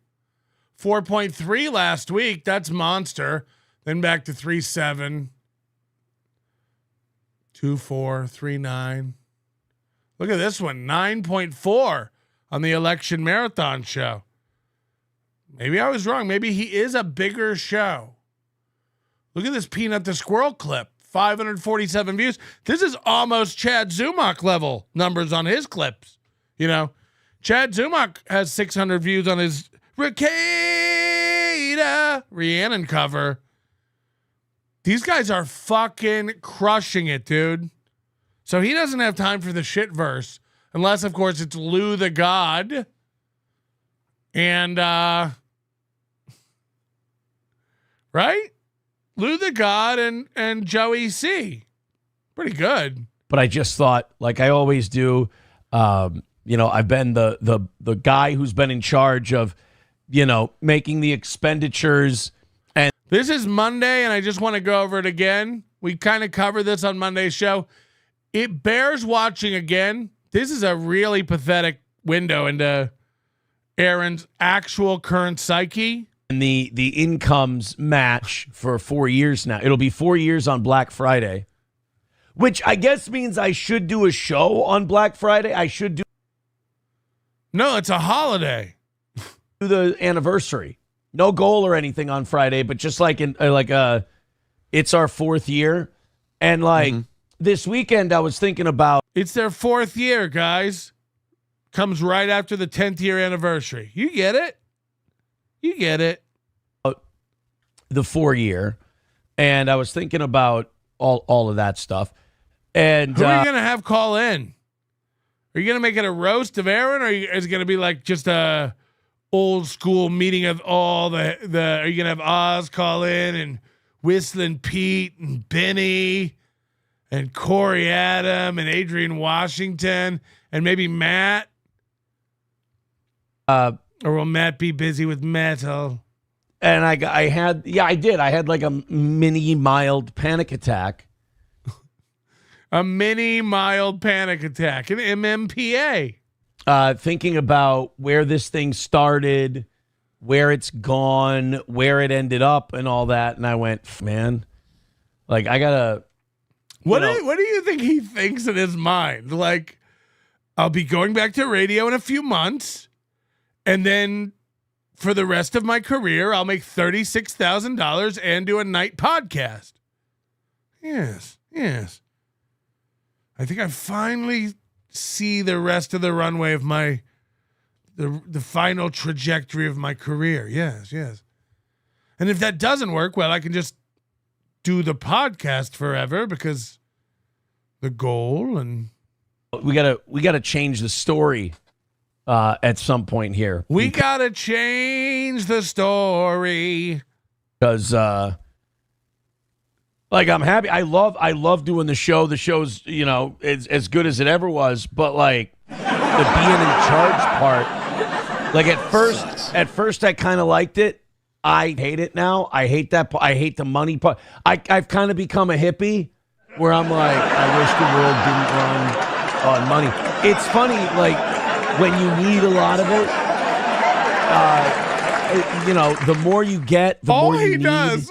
4.3 last week. That's monster. Then back to 3.7, 2.4, 3.9. Look at this one, 9.4 on the election marathon show. Maybe I was wrong. Maybe he is a bigger show. Look at this Peanut the Squirrel clip. 547 views. This is almost Chad Zumach level numbers on his clips. You know, Chad Zumach has 600 views on his Ricada Rhiannon cover. These guys are fucking crushing it, dude. So he doesn't have time for the shit verse. Unless, of course, it's Lou the God. And, right? Lou the God and Joey C. Pretty good. But I just thought, like I always do, I've been the guy who's been in charge of, making the expenditures. And this is Monday, and I just want to go over it again. We kind of covered this on Monday's show. It bears watching again. This is a really pathetic window into Aaron's actual current psyche. And the incomes match for 4 years now. It'll be 4 years on Black Friday, which I guess means I should do a show on Black Friday. I should do. No, it's a holiday. Do the anniversary. No goal or anything on Friday, but just like it's our 4th year. And this weekend I was thinking about. It's their 4th year, guys. Comes right after the 10th year anniversary. You get it? You get it. The 4 year. And I was thinking about all of that stuff. And who are you going to have call in? Are you going to make it a roast of Aaron, or is it going to be like just a old school meeting of all the are you going to have Oz call in and Whistling Pete and Benny and Corey Adam and Adrian Washington and maybe Matt? Or will Matt be busy with metal? And I did. I had like a mini mild panic attack. A mini mild panic attack, an MMPA. Thinking about where this thing started, where it's gone, where it ended up, and all that. And I went, man, like I gotta. What do you think he thinks in his mind? Like, I'll be going back to radio in a few months, and then for the rest of my career, I'll make $36,000 and do a night podcast. Yes. I think I finally see the rest of the runway of the final trajectory of my career. Yes. And if that doesn't work, well, I can just do the podcast forever because the goal and we gotta change the story at some point here. We gotta change the story because like I'm happy. I love doing the show. The show's as good as it ever was. But like the being in charge part. Like at first I kind of liked it. I hate it now. I hate that part. I hate the money part. I've kind of become a hippie where I'm like, I wish the world didn't run on money. It's funny, like when you need a lot of it, the more you get, the more you need.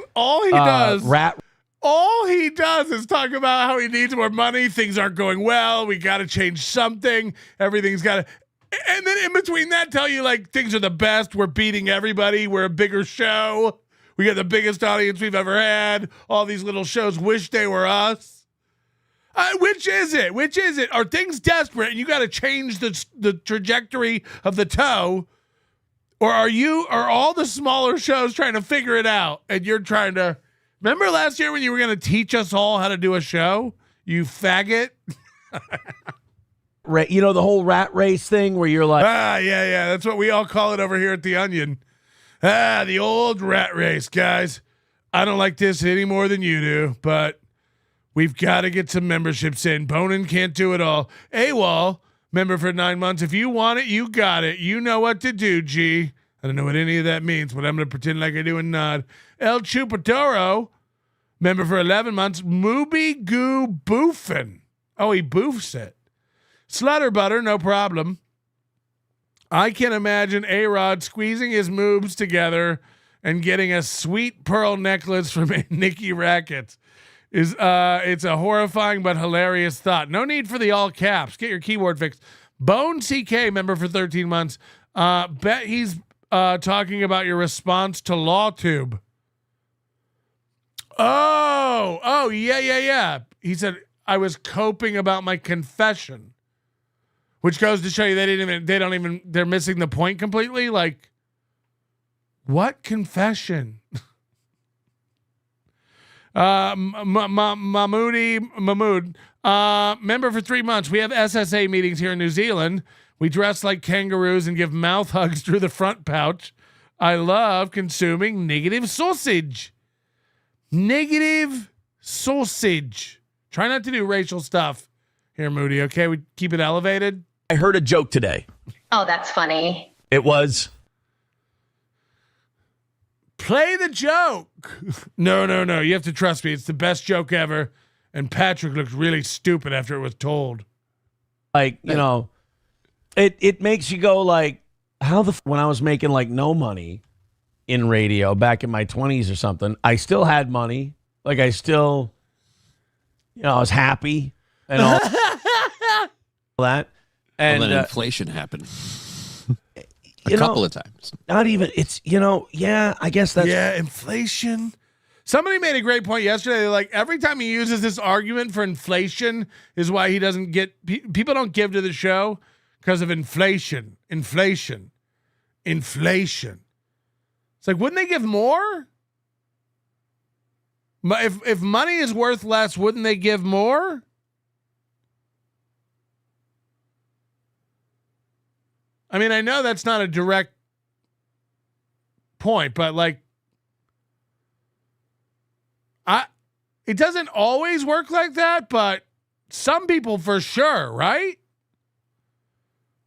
All he does is talk about how he needs more money. Things aren't going well. We got to change something. Everything's got to. And then in between that, tell you like things are the best. We're beating everybody. We're a bigger show. We got the biggest audience we've ever had. All these little shows wish they were us. Which is it? Which is it? Are things desperate and you got to change the trajectory of the toe? Or are all the smaller shows trying to figure it out and you're trying to... Remember last year when you were going to teach us all how to do a show? You faggot. The whole rat race thing where you're like... Yeah. That's what we all call it over here at The Onion. The old rat race, guys. I don't like this any more than you do, but we've got to get some memberships in. Bonin can't do it all. AWOL, member for 9 months. If you want it, you got it. You know what to do, G. I don't know what any of that means, but I'm going to pretend like I do and nod. El Chupadoro, member for 11 months. Mooby Goo Boofin. Oh, he boofs it. Slutter Butter, no problem. I can imagine A-Rod squeezing his moobs together and getting a sweet pearl necklace from Nikki Rackets. It's a horrifying but hilarious thought. No need for the all caps. Get your keyboard fixed. Bone CK, member for 13 months. Bet he's talking about your response to LawTube. Oh, yeah. He said, I was coping about my confession. Which goes to show you they're missing the point completely. Like, what confession? Mahmood, member for 3 months. We have SSA meetings here in New Zealand. We dress like kangaroos and give mouth hugs through the front pouch. I love consuming negative sausage. Negative sausage. Try not to do racial stuff here, Moody. Okay, we keep it elevated. I heard a joke today. Oh, that's funny. It was... Play the joke. No. You have to trust me. It's the best joke ever. And Patrick looked really stupid after it was told. Like, it makes you go like, how when I was making like no money in radio back in my 20s or something, I still had money. Like I still, I was happy and all that. And then inflation happened. A couple of times. Not even, it's, I guess that's... Yeah, inflation. Somebody made a great point yesterday. They're like, every time he uses this argument for inflation is why he doesn't get... People don't give to the show because of inflation. Inflation. It's like, wouldn't they give more? If money is worth less, wouldn't they give more? I mean, I know that's not a direct point, but like, it doesn't always work like that, but some people for sure, right?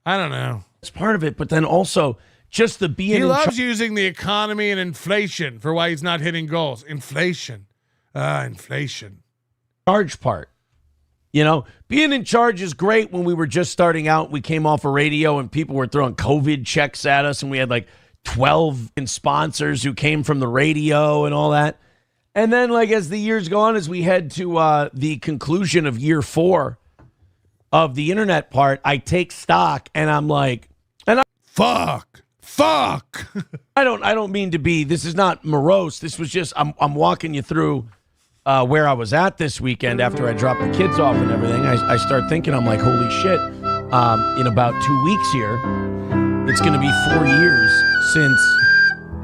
I don't know. It's part of it, but then also just the being... He loves using the economy and inflation for why he's not hitting goals. Inflation. Charge part. Being in charge is great. When we were just starting out, we came off a radio and people were throwing COVID checks at us and we had like 12 sponsors who came from the radio and all that. And then like as the years go on, as we head to the conclusion of year 4 of the internet part, I take stock and I'm like, fuck. I don't mean to be, this is not morose. This was just, I'm walking you through where I was at this weekend after I dropped the kids off and everything. I start thinking, I'm like, holy shit, in about 2 weeks here, it's going to be 4 years since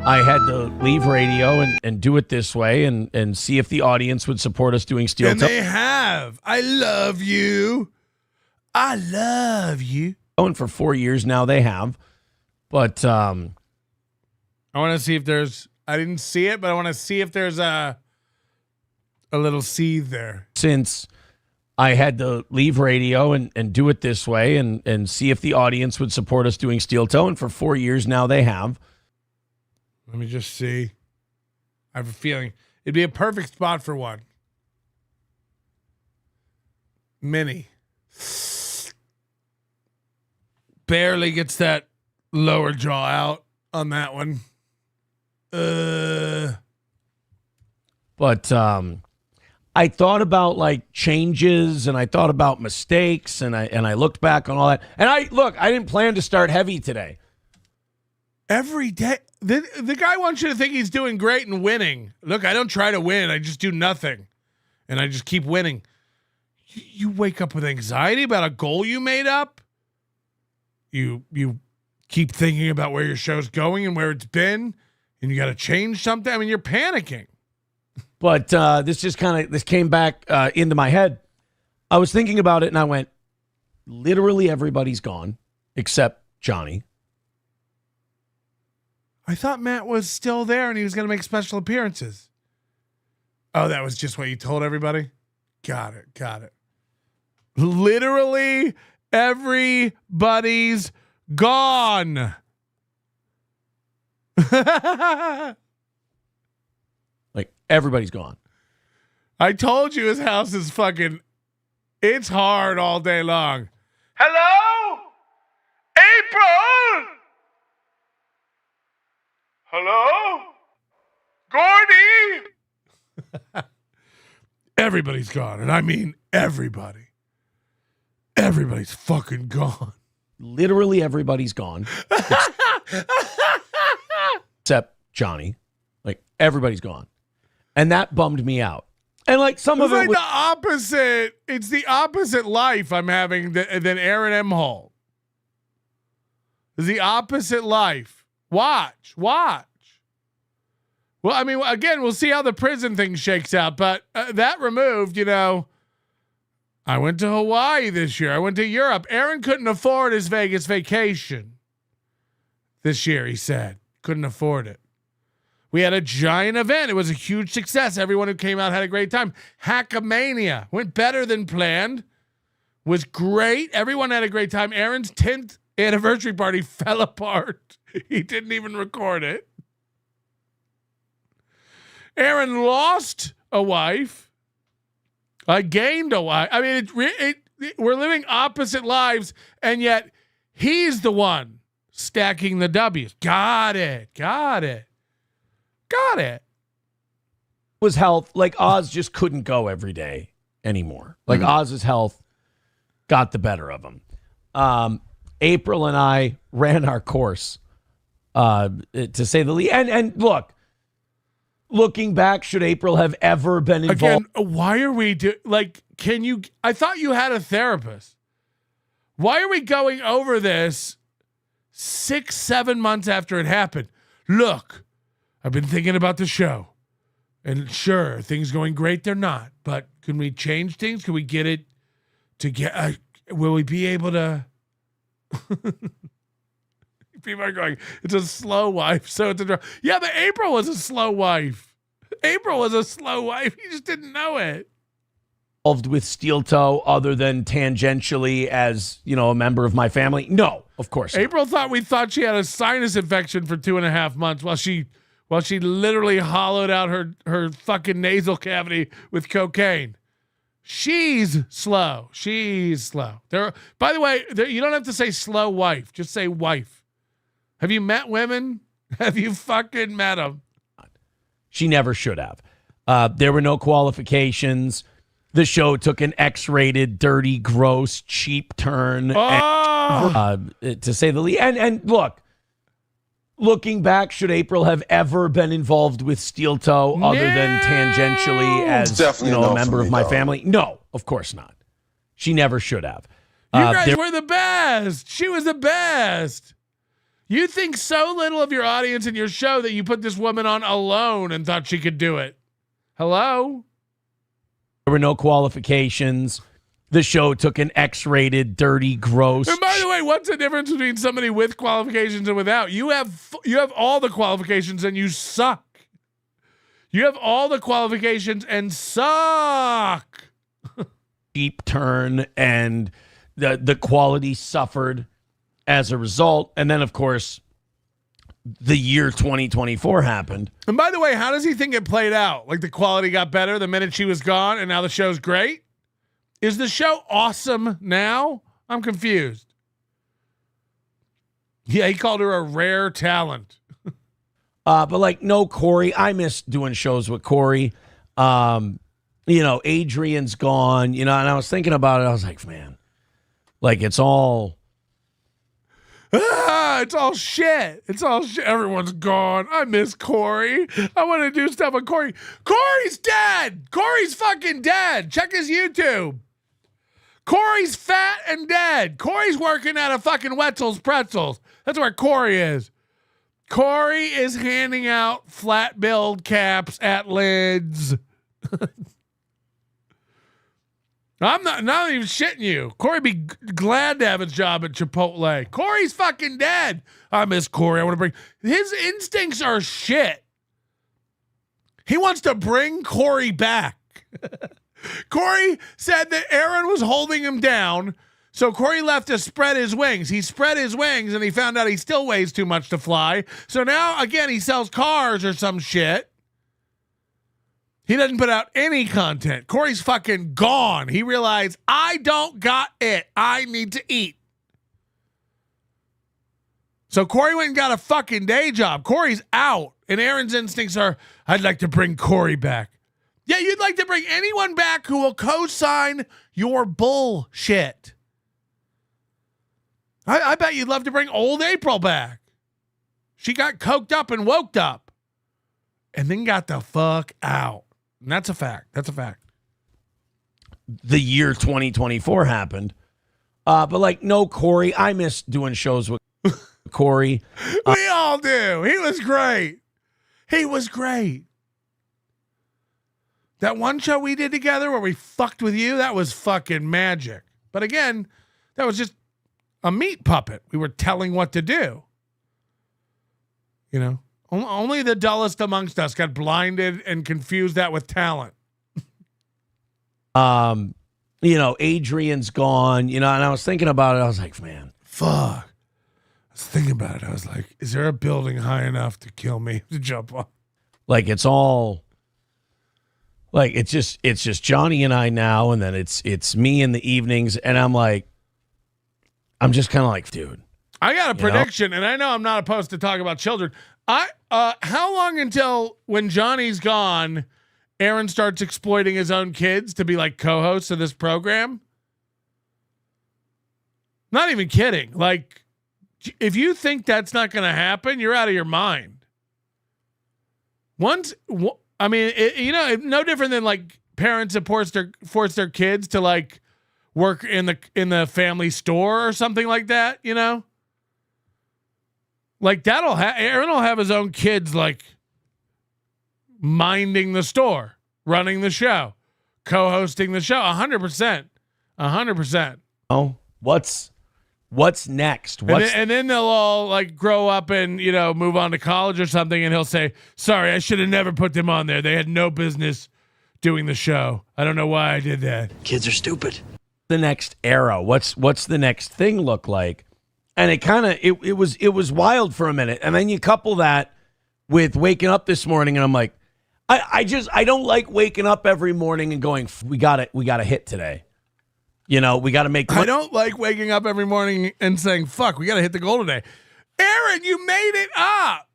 I had to leave radio and do it this way and see if the audience would support us doing Steel And they have. I love you. Going for 4 years now, they have. But I want to see if there's, I didn't see it, but I want to see if there's a little seed there. Since I had to leave radio and do it this way and see if the audience would support us doing Steel Toe. And for 4 years now, they have. Let me just see. I have a feeling it'd be a perfect spot for one. Mini. Barely gets that lower jaw out on that one. But I thought about like changes and I thought about mistakes and I looked back on all that. And I didn't plan to start heavy today. Every day. The guy wants you to think he's doing great and winning. Look, I don't try to win. I just do nothing. And I just keep winning. You wake up with anxiety about a goal you made up. You keep thinking about where your show's going and where it's been. And you got to change something. I mean, you're panicking. But this came back into my head. I was thinking about it and I went, literally everybody's gone except Johnny. I thought Matt was still there and he was going to make special appearances. Oh, that was just what you told everybody? Got it. Literally everybody's gone. Like, everybody's gone. I told you his house is fucking, it's hard all day long. Hello? April? Hello? Gordy? Everybody's gone. And I mean everybody. Everybody's fucking gone. Literally everybody's gone. Except Johnny. Like, everybody's gone. And that bummed me out. And like some of it was the opposite. It's the opposite life I'm having than Aaron Imholte. It's the opposite life. Watch. Well, I mean, again, we'll see how the prison thing shakes out. But that removed, I went to Hawaii this year. I went to Europe. Aaron couldn't afford his Vegas vacation this year, he said. Couldn't afford it. We had a giant event. It was a huge success. Everyone who came out had a great time. Hackamania went better than planned. Was great. Everyone had a great time. Aaron's 10th anniversary party fell apart. He didn't even record it. Aaron lost a wife. I gained a wife. I mean, we're living opposite lives, and yet he's the one stacking the W's. Got it. Was health. Like, Oz just couldn't go every day anymore. Like, Oz's health got the better of him. April and I ran our course, to say the least. And look, looking back, should April have ever been involved? Again, why are we I thought you had a therapist. Why are we going over this 6-7 months after it happened? Look, I've been thinking about the show. And sure, are things going great? They're not. But can we change things? Can we get it to get... will we be able to... People are going, it's a slow wife, so it's a... Yeah, but April was a slow wife. April was a slow wife. You just didn't know it. Involved with Steel Toe other than tangentially as, a member of my family? No, of course not. April thought she had a sinus infection for 2.5 months while she literally hollowed out her fucking nasal cavity with cocaine. She's slow. By the way, you don't have to say slow wife. Just say wife. Have you met women? Have you fucking met them? She never should have. There were no qualifications. The show took an X-rated, dirty, gross, cheap turn, to say the least. And look, looking back, should April have ever been involved with Steel Toe other than tangentially as a member of my family? No, of course not. She never should have. You guys were the best. She was the best. You think so little of your audience and your show that you put this woman on alone and thought she could do it. Hello? There were no qualifications. The show took an X-rated, dirty, gross. And by the way, what's the difference between somebody with qualifications and without? You have all the qualifications and you suck. You have all the qualifications and suck. cheap turn, and the quality suffered as a result. And then, of course, the year 2024 happened. And by the way, how does he think it played out? Like the quality got better the minute she was gone, and now the show's great? Is the show awesome now? I'm confused. Yeah, he called her a rare talent. But like, no, Corey. I miss doing shows with Corey. Adrian's gone, and I was thinking about it. I was like, man, like it's all shit. It's all shit. Everyone's gone. I miss Corey. I want to do stuff with Corey. Corey's dead. Corey's fucking dead. Check his YouTube. Corey's fat and dead. Corey's working at a fucking Wetzel's Pretzels. That's where Corey is. Corey is handing out flat billed caps at Lids. I'm not even shitting you. Corey be glad to have a job at Chipotle. Corey's fucking dead. I miss Corey. I want to bring his instincts are shit. He wants to bring Corey back. Corey said that Aaron was holding him down, so Corey left to spread his wings. He spread his wings and he found out he still weighs too much to fly. So now again he sells cars or some shit. He doesn't put out any content. Corey's fucking gone. He realized, I don't got it. I need to eat. So Corey went and got a fucking day job. Corey's out. And Aaron's instincts are, I'd like to bring Corey back. Yeah, you'd like to bring anyone back who will co-sign your bullshit. I bet you'd love to bring old April back. She got coked up and woked up. And then got the fuck out. And that's a fact. That's a fact. The year 2024 happened. But like, no, Corey. I miss doing shows with Corey. We all do. He was great. He was great. That one show we did together where we fucked with you, that was fucking magic. But again, that was just a meat puppet. We were telling what to do. Only the dullest amongst us got blinded and confused that with talent. Adrian's gone, and I was thinking about it. I was like, man, fuck. I was thinking about it. I was like, is there a building high enough to kill me to jump on? Like it's all like, it's just Johnny and I now. And then it's me in the evenings. And I'm just kind of like, dude, I got a prediction, and I know I'm not opposed to talk about children. How long until when Johnny's gone, Aaron starts exploiting his own kids to be like co-hosts of this program? Not even kidding. Like, if you think that's not going to happen, you're out of your mind. No different than like parents that force their kids to like work in the family store or something like that, Like Aaron will have his own kids like minding the store, running the show, co-hosting the show. 100%. 100%. Oh, what's next? And then they'll all like grow up and, move on to college or something. And he'll say, sorry, I should have never put them on there. They had no business doing the show. I don't know why I did that. Kids are stupid. The next era. What's the next thing look like? And it kind of it was wild for a minute, and then you couple that with waking up this morning, and I'm like, I don't like waking up every morning and going, we got a hit today, we got to make. I don't like waking up every morning and saying, fuck, we got to hit the goal today. Aaron, you made it up.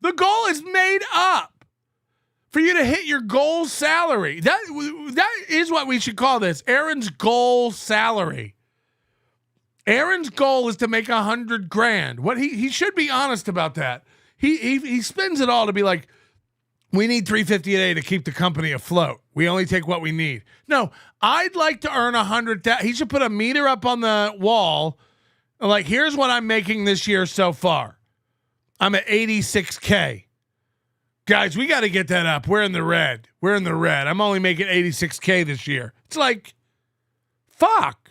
The goal is made up for you to hit your goal salary. That is what we should call this. Aaron's goal salary. Aaron's goal is to make $100,000. What he should be honest about that. He spends it all to be like, we need $350 a day to keep the company afloat. We only take what we need. No, I'd like to earn $100,000. He should put a meter up on the wall. Like, here's what I'm making this year so far. I'm at $86K. Guys, we got to get that up. We're in the red. I'm only making $86K this year. It's like, fuck.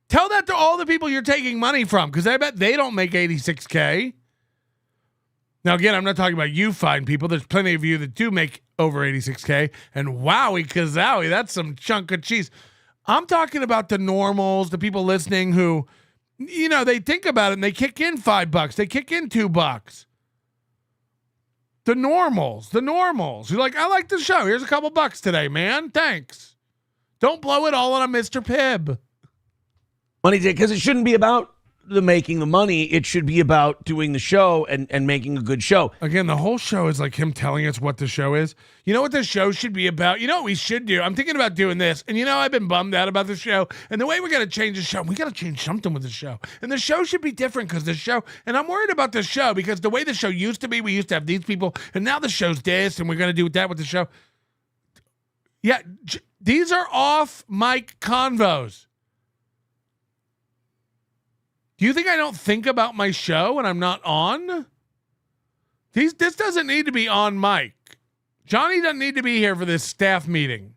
Tell that to all the people you're taking money from, because I bet they don't make $86K. Now, again, I'm not talking about you fine people. There's plenty of you that do make over 86K. And wowie kazowie, that's some chunk of cheese. I'm talking about the normals, the people listening who, you know, they think about it and they kick in $5. They kick in $2. The normals. You're like, I like the show. Here's a couple bucks today, man. Thanks. Don't blow it all on a Mr. Pibb. Money, because it shouldn't be about the making the money. It should be about doing the show and making a good show. Again, the whole show is like him telling us what the show is. You know what the show should be about? You know what we should do? I'm thinking about doing this. And you know, I've been bummed out about the show. And the way we're going to change the show, we got to change something with the show. And the show should be different because the show, and I'm worried about the show because the way the show used to be, we used to have these people. And now the show's this, and we're going to do that with the show. Yeah, these are off mic convos. Do you think I don't think about my show when I'm not on? This doesn't need to be on mic. Johnny doesn't need to be here for this staff meeting.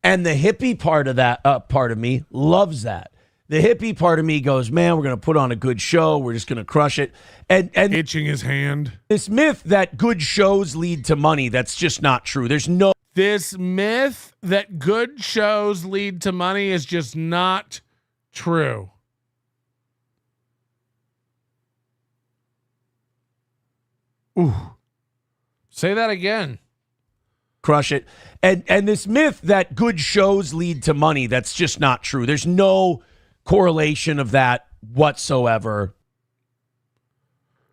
And the hippie part of that part of me loves that. The hippie part of me goes, man, we're going to put on a good show. We're just going to crush it. And itching his hand. This myth that good shows lead to money, that's just not true. This myth that good shows lead to money is just not true. Ooh. Say that again. Crush it. And this myth that good shows lead to money, that's just not true. There's no correlation of that whatsoever.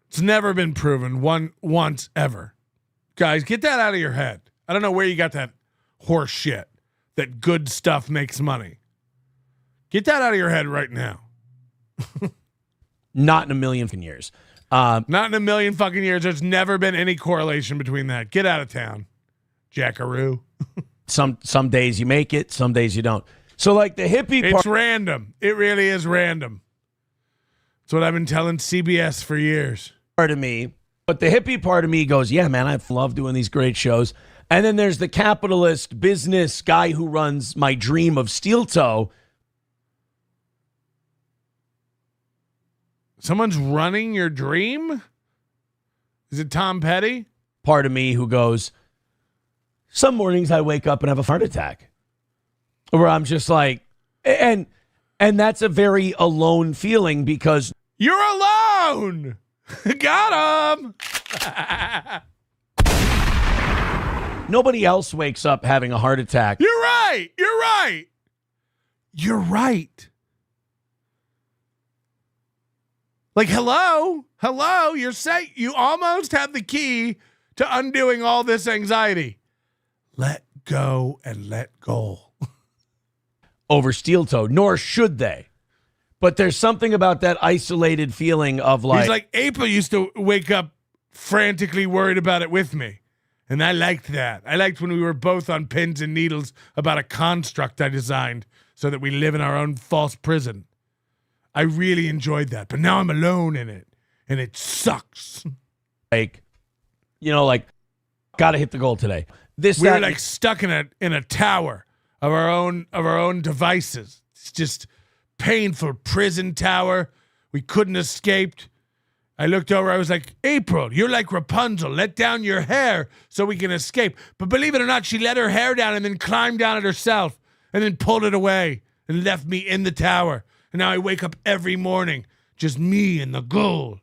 It's never been proven once ever. Guys, get that out of your head. I don't know where you got that horse shit that good stuff makes money. Get that out of your head right now. Not in a million years. Not in a million fucking years. There's never been any correlation between that. Get out of town, jackaroo. Some days you make it, some days you don't. So like the hippie part. It's random. It really is random. That's what I've been telling CBS for years. Part of me, but the hippie part of me goes, yeah, man, I love doing these great shows. And then there's the capitalist business guy who runs my dream of Steel Toe. Someone's running your dream? Is it Tom Petty? Part of me who goes, some mornings I wake up and have a heart attack. Where I'm just like, and that's a very alone feeling because you're alone. Got him. Nobody else wakes up having a heart attack. You're right. You're right. You're right. Like, hello, you almost have the key to undoing all this anxiety. Let go and let go. Over Steel Toe, nor should they. But there's something about that isolated feeling of like. He's like, April used to wake up frantically worried about it with me. And I liked that. I liked when we were both on pins and needles about a construct I designed so that we live in our own false prison. I really enjoyed that, but now I'm alone in it, and it sucks. Like, gotta hit the goal today. We're like stuck in a tower of our own devices. It's just painful prison tower. We couldn't escape. I looked over. I was like, April, you're like Rapunzel. Let down your hair so we can escape. But believe it or not, she let her hair down and then climbed down it herself, and then pulled it away and left me in the tower. And now I wake up every morning, just me and the ghoul.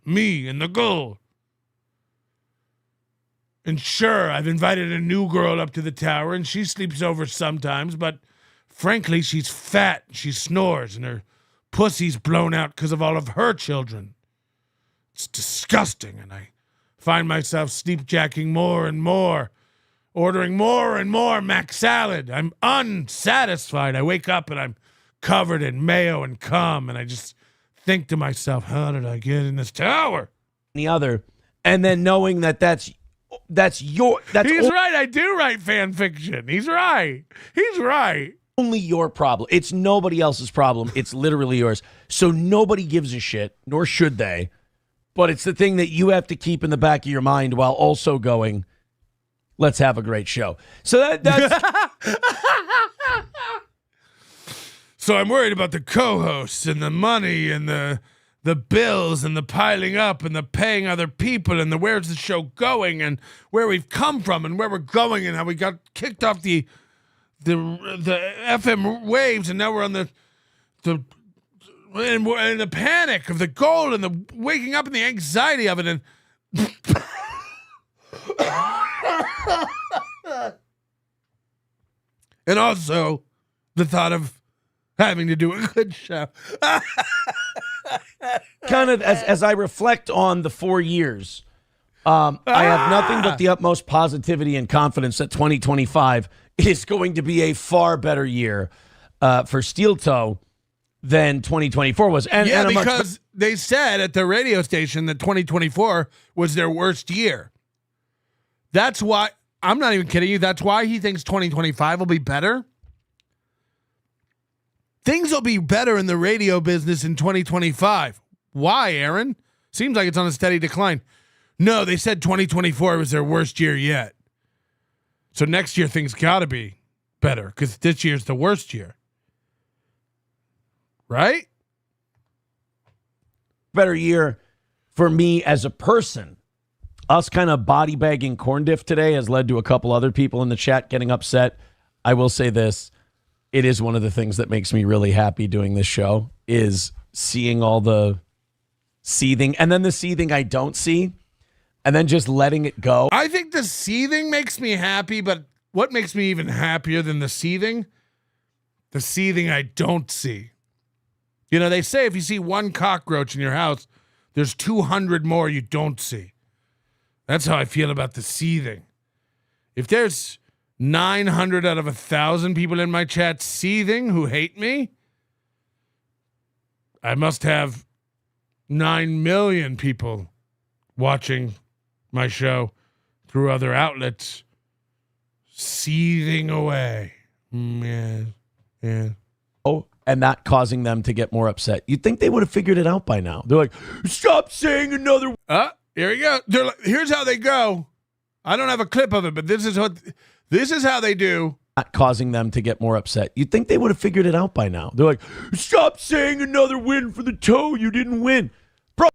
And sure, I've invited a new girl up to the tower, and she sleeps over sometimes, but frankly, she's fat, she snores, and her pussy's blown out because of all of her children. It's disgusting, and I find myself sleepjacking more and more, ordering more and more mac salad. I'm unsatisfied. I wake up and I'm covered in mayo and cum, and I just think to myself, how did I get in this tower? The other, and then knowing that's He's right. I do write fan fiction. He's right. Only your problem. It's nobody else's problem. It's literally yours. So nobody gives a shit, nor should they. But it's the thing that you have to keep in the back of your mind while also going, let's have a great show. So that's So I'm worried about the co-hosts and the money and the the bills and the piling up and the paying other people and the where's the show going and where we've come from and where we're going and how we got kicked off the FM waves and now we're on the and the panic of the gold and the waking up and the anxiety of it and and also the thought of having to do a good show. Kind of as I reflect on the 4 years, I have nothing but the utmost positivity and confidence that 2025 is going to be a far better year for Steel Toe than 2024 was. And because they said at the radio station that 2024 was their worst year. That's why, I'm not even kidding you, that's why he thinks 2025 will be better. Things will be better in the radio business in 2025. Why, Aaron? Seems like it's on a steady decline. No, they said 2024 was their worst year yet. So next year things got to be better because this year's the worst year. Right? Better year for me as a person. Us kind of body bagging corn diff today has led to a couple other people in the chat getting upset. I will say this. It is one of the things that makes me really happy doing this show is seeing all the seething and then the seething I don't see and then just letting it go. I think the seething makes me happy, but what makes me even happier than the seething I don't see. You know, they say if you see one cockroach in your house, there's 200 more you don't see. That's how I feel about the seething. If there's 900 out of 1,000 people in my chat seething who hate me, I must have 9 million people watching my show through other outlets seething away. Yeah. Oh, and not causing them to get more upset. You'd think they would have figured it out by now. They're like, stop saying another. Here we go. They're like, here's how they go. I don't have a clip of it, but this is how they do. Not causing them to get more upset. You'd think they would have figured it out by now. They're like, stop saying another win for the toe. You didn't win. Bro.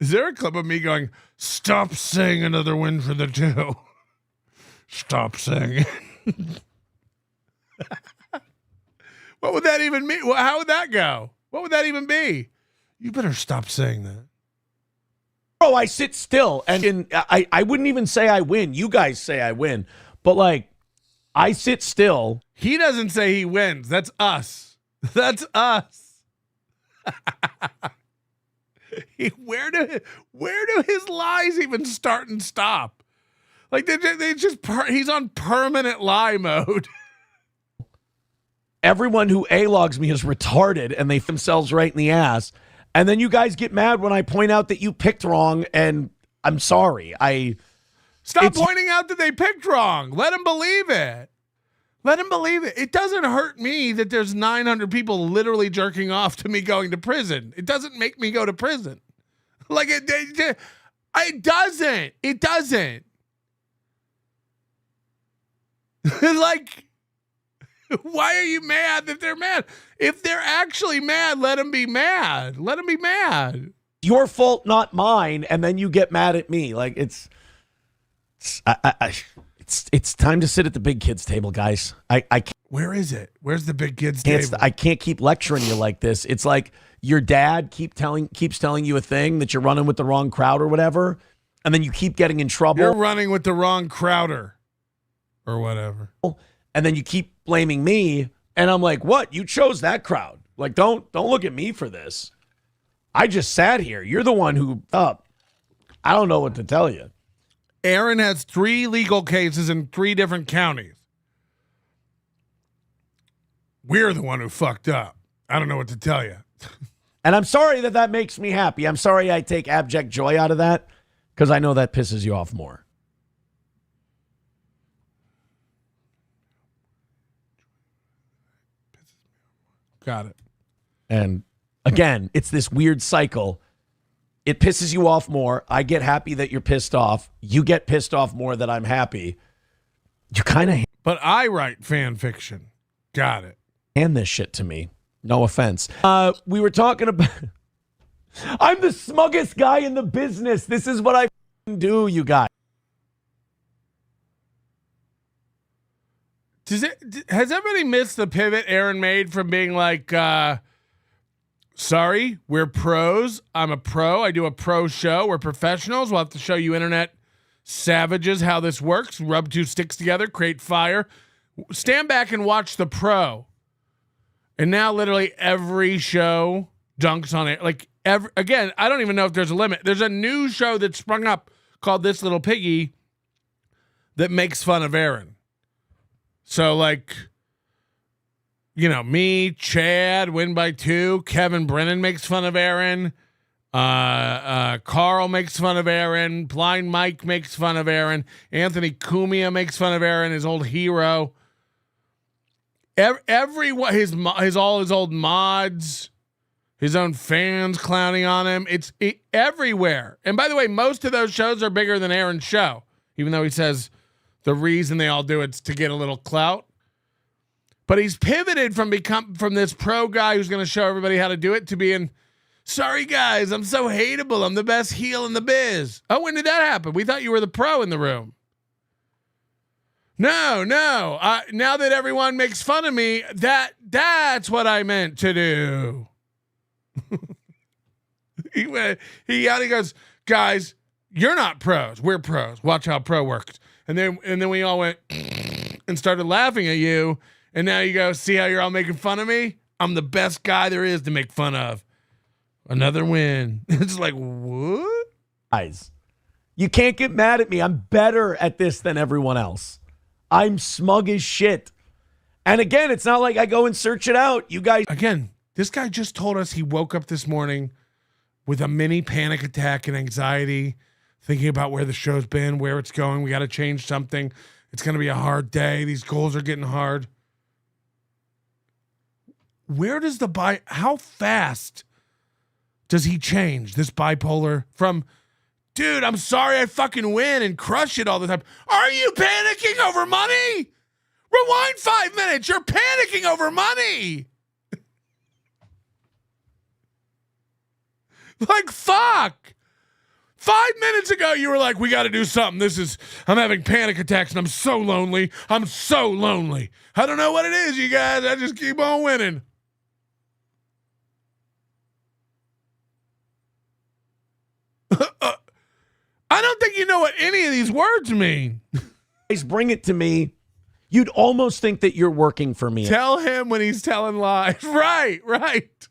Is there a clip of me going, stop saying another win for the toe? Stop saying it. What would that even mean? How would that go? What would that even be? You better stop saying that. Bro, I sit still, and I wouldn't even say I win. You guys say I win. But, like, I sit still. He doesn't say he wins. That's us. That's us. Where do his lies even start and stop? Like, they just he's on permanent lie mode. Everyone who A-logs me is retarded, and they themselves right in the ass. And then you guys get mad when I point out that you picked wrong, and I'm sorry. Stop pointing out that they picked wrong. Let them believe it. Let them believe it. It doesn't hurt me that there's 900 people literally jerking off to me going to prison. It doesn't make me go to prison. Like, it doesn't. It doesn't. Like, why are you mad that they're mad? If they're actually mad, let them be mad. Let them be mad. Your fault, not mine. And then you get mad at me. Like it's time to sit at the big kids table, guys. I can't. Where is it? Where's the big kids table? I can't keep lecturing you like this. It's like your dad keeps telling you a thing that you're running with the wrong crowd or whatever, and then you keep getting in trouble. You're running with the wrong crowder or whatever. And then you keep blaming me, and I'm like, what? You chose that crowd. Like, don't look at me for this. I just sat here. You're the one who I don't know what to tell you. Aaron has 3 legal cases in 3 different counties. We're the one who fucked up. I don't know what to tell you. And I'm sorry that makes me happy. I'm sorry I take abject joy out of that because I know that pisses you off more. Got it. And again, it's this weird cycle. It pisses you off more. I get happy that you're pissed off. You get pissed off more that I'm happy. You kind of... But I write fan fiction. Got it. Hand this shit to me. No offense. We were talking about. I'm the smuggest guy in the business. This is what I do, you guys. Has everybody missed the pivot Aaron made from being like, sorry, we're pros. I'm a pro. I do a pro show. We're professionals. We'll have to show you internet savages how this works. Rub two sticks together, create fire. Stand back and watch the pro. And now literally every show dunks on it. Like, again, I don't even know if there's a limit. There's a new show that sprung up called This Little Piggy that makes fun of Aaron. So, like, you know, me, Chad, win by 2. Kevin Brennan makes fun of Aaron. Carl makes fun of Aaron. Blind Mike makes fun of Aaron. Anthony Cumia makes fun of Aaron, his old hero. All his old mods, his own fans clowning on him. It's everywhere. And by the way, most of those shows are bigger than Aaron's show, even though he says the reason they all do it's to get a little clout. But he's pivoted from this pro guy who's going to show everybody how to do it to being, sorry guys, I'm so hateable. I'm the best heel in the biz. Oh, when did that happen? We thought you were the pro in the room. No. Now that everyone makes fun of me, that's what I meant to do. He goes, guys, you're not pros. We're pros. Watch how pro works. And then we all went and started laughing at you. And now you go, see how you're all making fun of me? I'm the best guy there is to make fun of. Another win. It's like, what? Guys, you can't get mad at me. I'm better at this than everyone else. I'm smug as shit. And again, it's not like I go and search it out. You guys. Again, this guy just told us he woke up this morning with a mini panic attack and anxiety, thinking about where the show's been, where it's going. We got to change something. It's going to be a hard day. These goals are getting hard. Where does how fast does he change this bipolar from, dude, I'm sorry I fucking win and crush it all the time. Are you panicking over money? Rewind 5 minutes. You're panicking over money. Like, fuck. 5 minutes ago, you were like, we got to do something. I'm having panic attacks and I'm so lonely. I'm so lonely. I don't know what it is, you guys. I just keep on winning. I don't think you know what any of these words mean. Guys, bring it to me. You'd almost think that you're working for me. Tell him when he's telling lies. Right.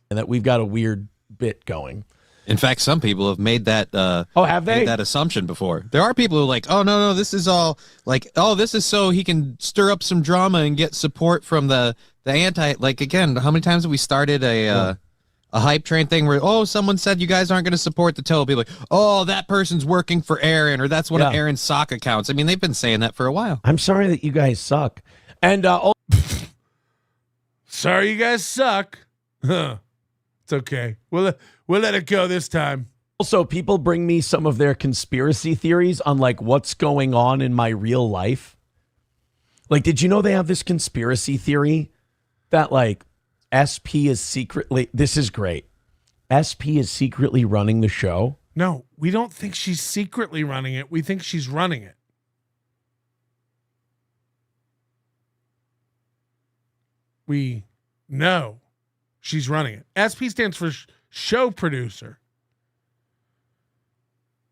And that we've got a weird bit going. In fact, some people have made that. Have they? Made that assumption before? There are people who are like, oh no, this is all like, oh, this is so he can stir up some drama and get support from the anti. Like, again, how many times have we started a hype train thing where, oh, someone said you guys aren't going to support the total? People like, oh, that person's working for Aaron, or that's one of Aaron's sock accounts. I mean, they've been saying that for a while. I'm sorry that you guys suck, and sorry you guys suck. Huh. It's okay. We'll let it go this time. Also, people bring me some of their conspiracy theories on like what's going on in my real life. Like, did you know they have this conspiracy theory that like SP is secretly, this is great, SP is secretly running the show? No, we don't think she's secretly running it. We think she's running it. We know she's running it. SP stands for show producer.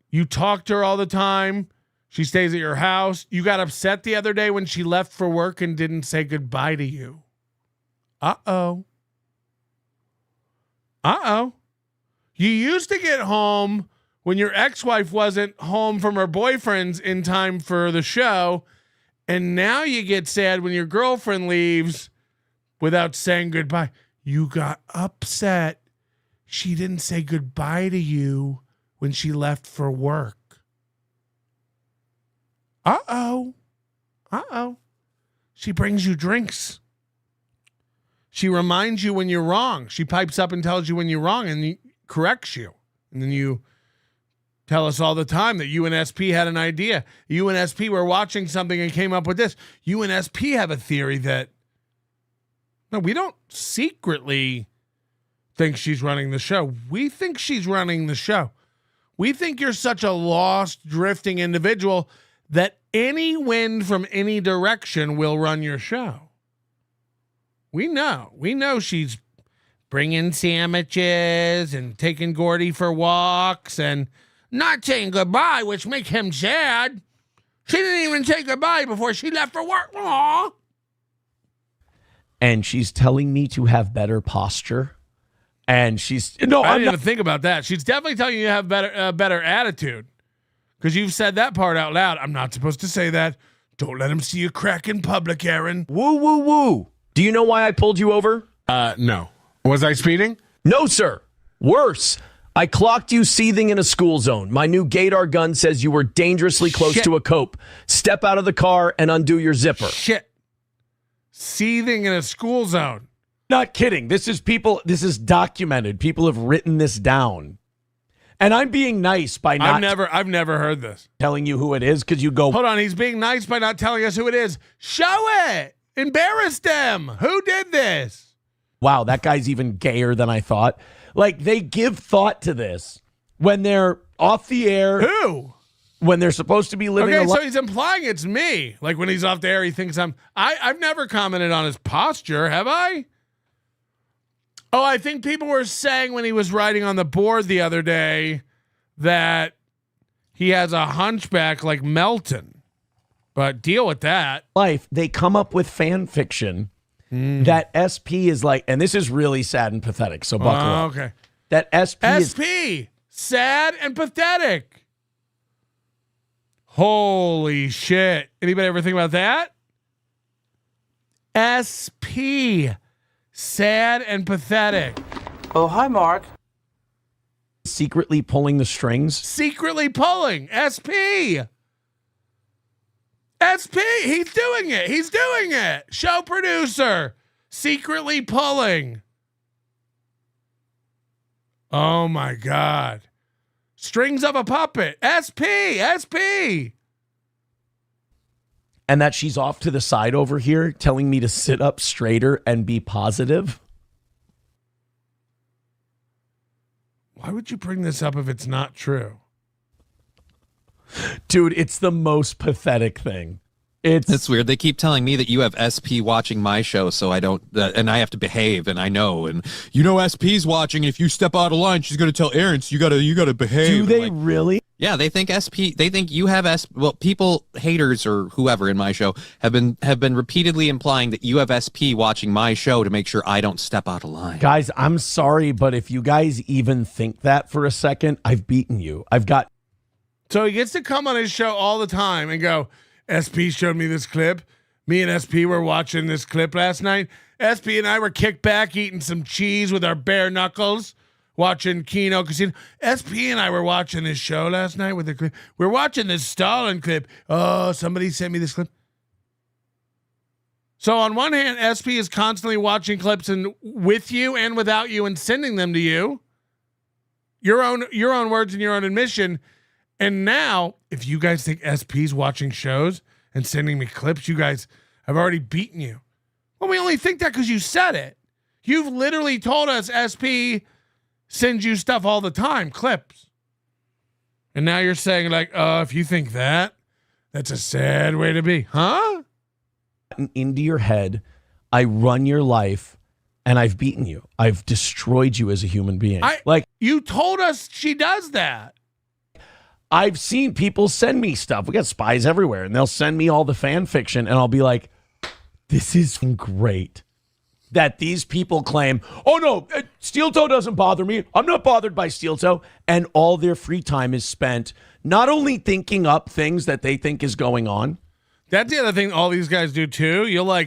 You talk to her all the time. She stays at your house. You got upset the other day when she left for work and didn't say goodbye to you. Uh-oh. You used to get home when your ex-wife wasn't home from her boyfriend's in time for the show, and now you get sad when your girlfriend leaves without saying goodbye. You got upset. She didn't say goodbye to you when she left for work. Uh-oh. She brings you drinks. She reminds you when you're wrong. She pipes up and tells you when you're wrong and corrects you. And then you tell us all the time that you and SP had an idea. You and SP were watching something and came up with this. You and SP have a theory that, no, we don't secretly thinks she's running the show. We think she's running the show. We think you're such a lost, drifting individual that any wind from any direction will run your show. We know she's bringing sandwiches and taking Gordy for walks and not saying goodbye, which makes him sad. She didn't even say goodbye before she left for work. Aww. And she's telling me to have better posture. And she's I didn't even think about that. She's definitely telling you to have better attitude, because you've said that part out loud. I'm not supposed to say that. Don't let him see you crack in public, Aaron. Woo, woo, woo. Do you know why I pulled you over? No. Was I speeding? No, sir. Worse. I clocked you seething in a school zone. My new Gator gun says you were dangerously close to a cope. Step out of the car and undo your zipper. Shit. Seething in a school zone. Not kidding. This is documented. People have written this down. And I'm being nice by not I've never heard this. Telling you who it is, because you go, hold on, he's being nice by not telling us who it is. Show it. Embarrass them. Who did this? Wow, that guy's even gayer than I thought. Like, they give thought to this when they're off the air. Who? When they're supposed to be living Okay, so he's implying it's me. Like, when he's off the air, he thinks I've never commented on his posture, have I? Oh, I think people were saying when he was writing on the board the other day that he has a hunchback like Melton. But deal with that. Life, they come up with fan fiction that SP is like, and this is really sad and pathetic, so buckle up. Okay. That SP is sad and pathetic. Holy shit. Anybody ever think about that? SP. Sad and pathetic. Oh, hi, Mark. Secretly pulling the strings. Secretly pulling. SP. SP. He's doing it. He's doing it. Show producer. Secretly pulling. Oh, my God. Strings of a puppet. SP. SP. And that she's off to the side over here telling me to sit up straighter and be positive. Why would you bring this up if it's not true? Dude, it's the most pathetic thing. It's weird. They keep telling me that you have SP watching my show, so I don't, and I have to behave, and I know, and SP's watching. And if you step out of line, she's going to tell Aaron, so you got to behave. Do they really? Yeah, they think they think you have people, haters or whoever in my show have been repeatedly implying that you have SP watching my show to make sure I don't step out of line. Guys, I'm sorry, but if you guys even think that for a second, I've beaten you. So he gets to come on his show all the time and go, SP showed me this clip. Me and SP were watching this clip last night. SP and I were kicked back eating some cheese with our bare knuckles, watching Kino Casino. SP and I were watching this show last night with the clip. We're watching this Stalin clip. Oh, somebody sent me this clip. So on one hand, SP is constantly watching clips and with you and without you and sending them to you. Your own words and your own admission. And now, if you guys think SP's watching shows and sending me clips, you guys have already beaten you. Well, we only think that because you said it. You've literally told us SP sends you stuff all the time, clips. And now you're saying like, if you think that, that's a sad way to be. Huh? Into your head, I run your life, and I've beaten you. I've destroyed you as a human being. You told us she does that. I've seen people send me stuff. We got spies everywhere, and they'll send me all the fan fiction, and I'll be like, this is great. That these people claim, oh no, Steel Toe doesn't bother me. I'm not bothered by Steel Toe. And all their free time is spent not only thinking up things that they think is going on. That's the other thing all these guys do too. You'll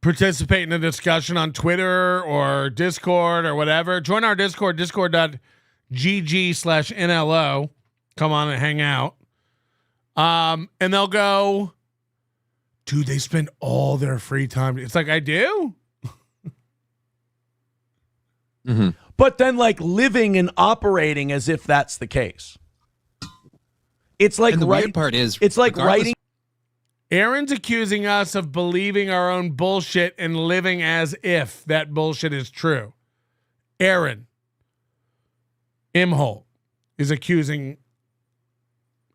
participate in a discussion on Twitter or Discord or whatever. Join our Discord, discord.gg/NLO. Come on and hang out. And they'll go, dude, they spend all their free time. It's like, I do? Mm-hmm. But then like living and operating as if that's the case. It's like and the weird part is, it's like writing. Aaron's accusing us of believing our own bullshit and living as if that bullshit is true. Aaron Imholte is accusing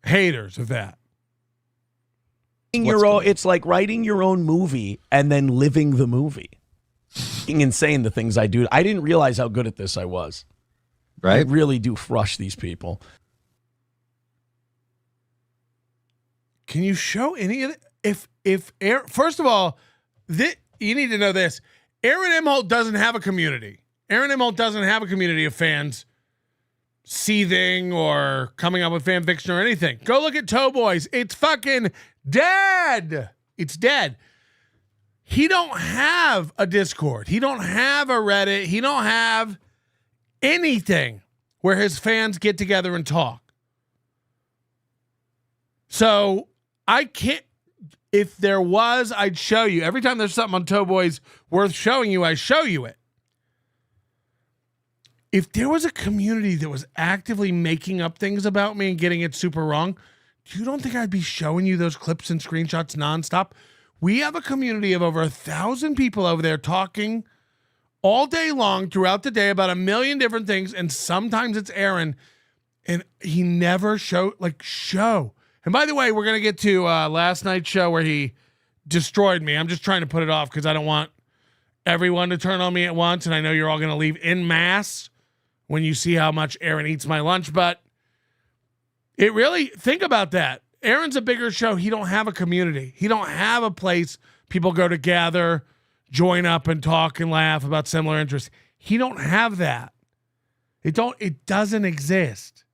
haters of that. It's like writing your own movie and then living the movie. Insane the things I do. I didn't realize how good at this I was. Right? I really do frush these people. Can you show any of it? If Aaron, first of all, you need to know this. Aaron Imholte doesn't have a community. Aaron Imholte doesn't have a community of fans seething or coming up with fan fiction or anything. Go look at Toe Boys. It's fucking dead. It's dead. He don't have a Discord. He don't have a Reddit. He don't have anything where his fans get together and talk. So I can't, if there was, I'd show you. Every time there's something on Toe Boys worth showing you, I show you it. If there was a community that was actively making up things about me and getting it super wrong, you don't think I'd be showing you those clips and screenshots nonstop? We have a community of over 1,000 people over there talking all day long throughout the day about a million different things, and sometimes it's Aaron, and he never show. And by the way, we're going to get to last night's show where he destroyed me. I'm just trying to put it off because I don't want everyone to turn on me at once, and I know you're all going to leave en masse when you see how much Aaron eats my lunch, but it really, think about that. Aaron's a bigger show. He don't have a community. He don't have a place people go to gather, join up and talk and laugh about similar interests. He don't have that. It doesn't exist.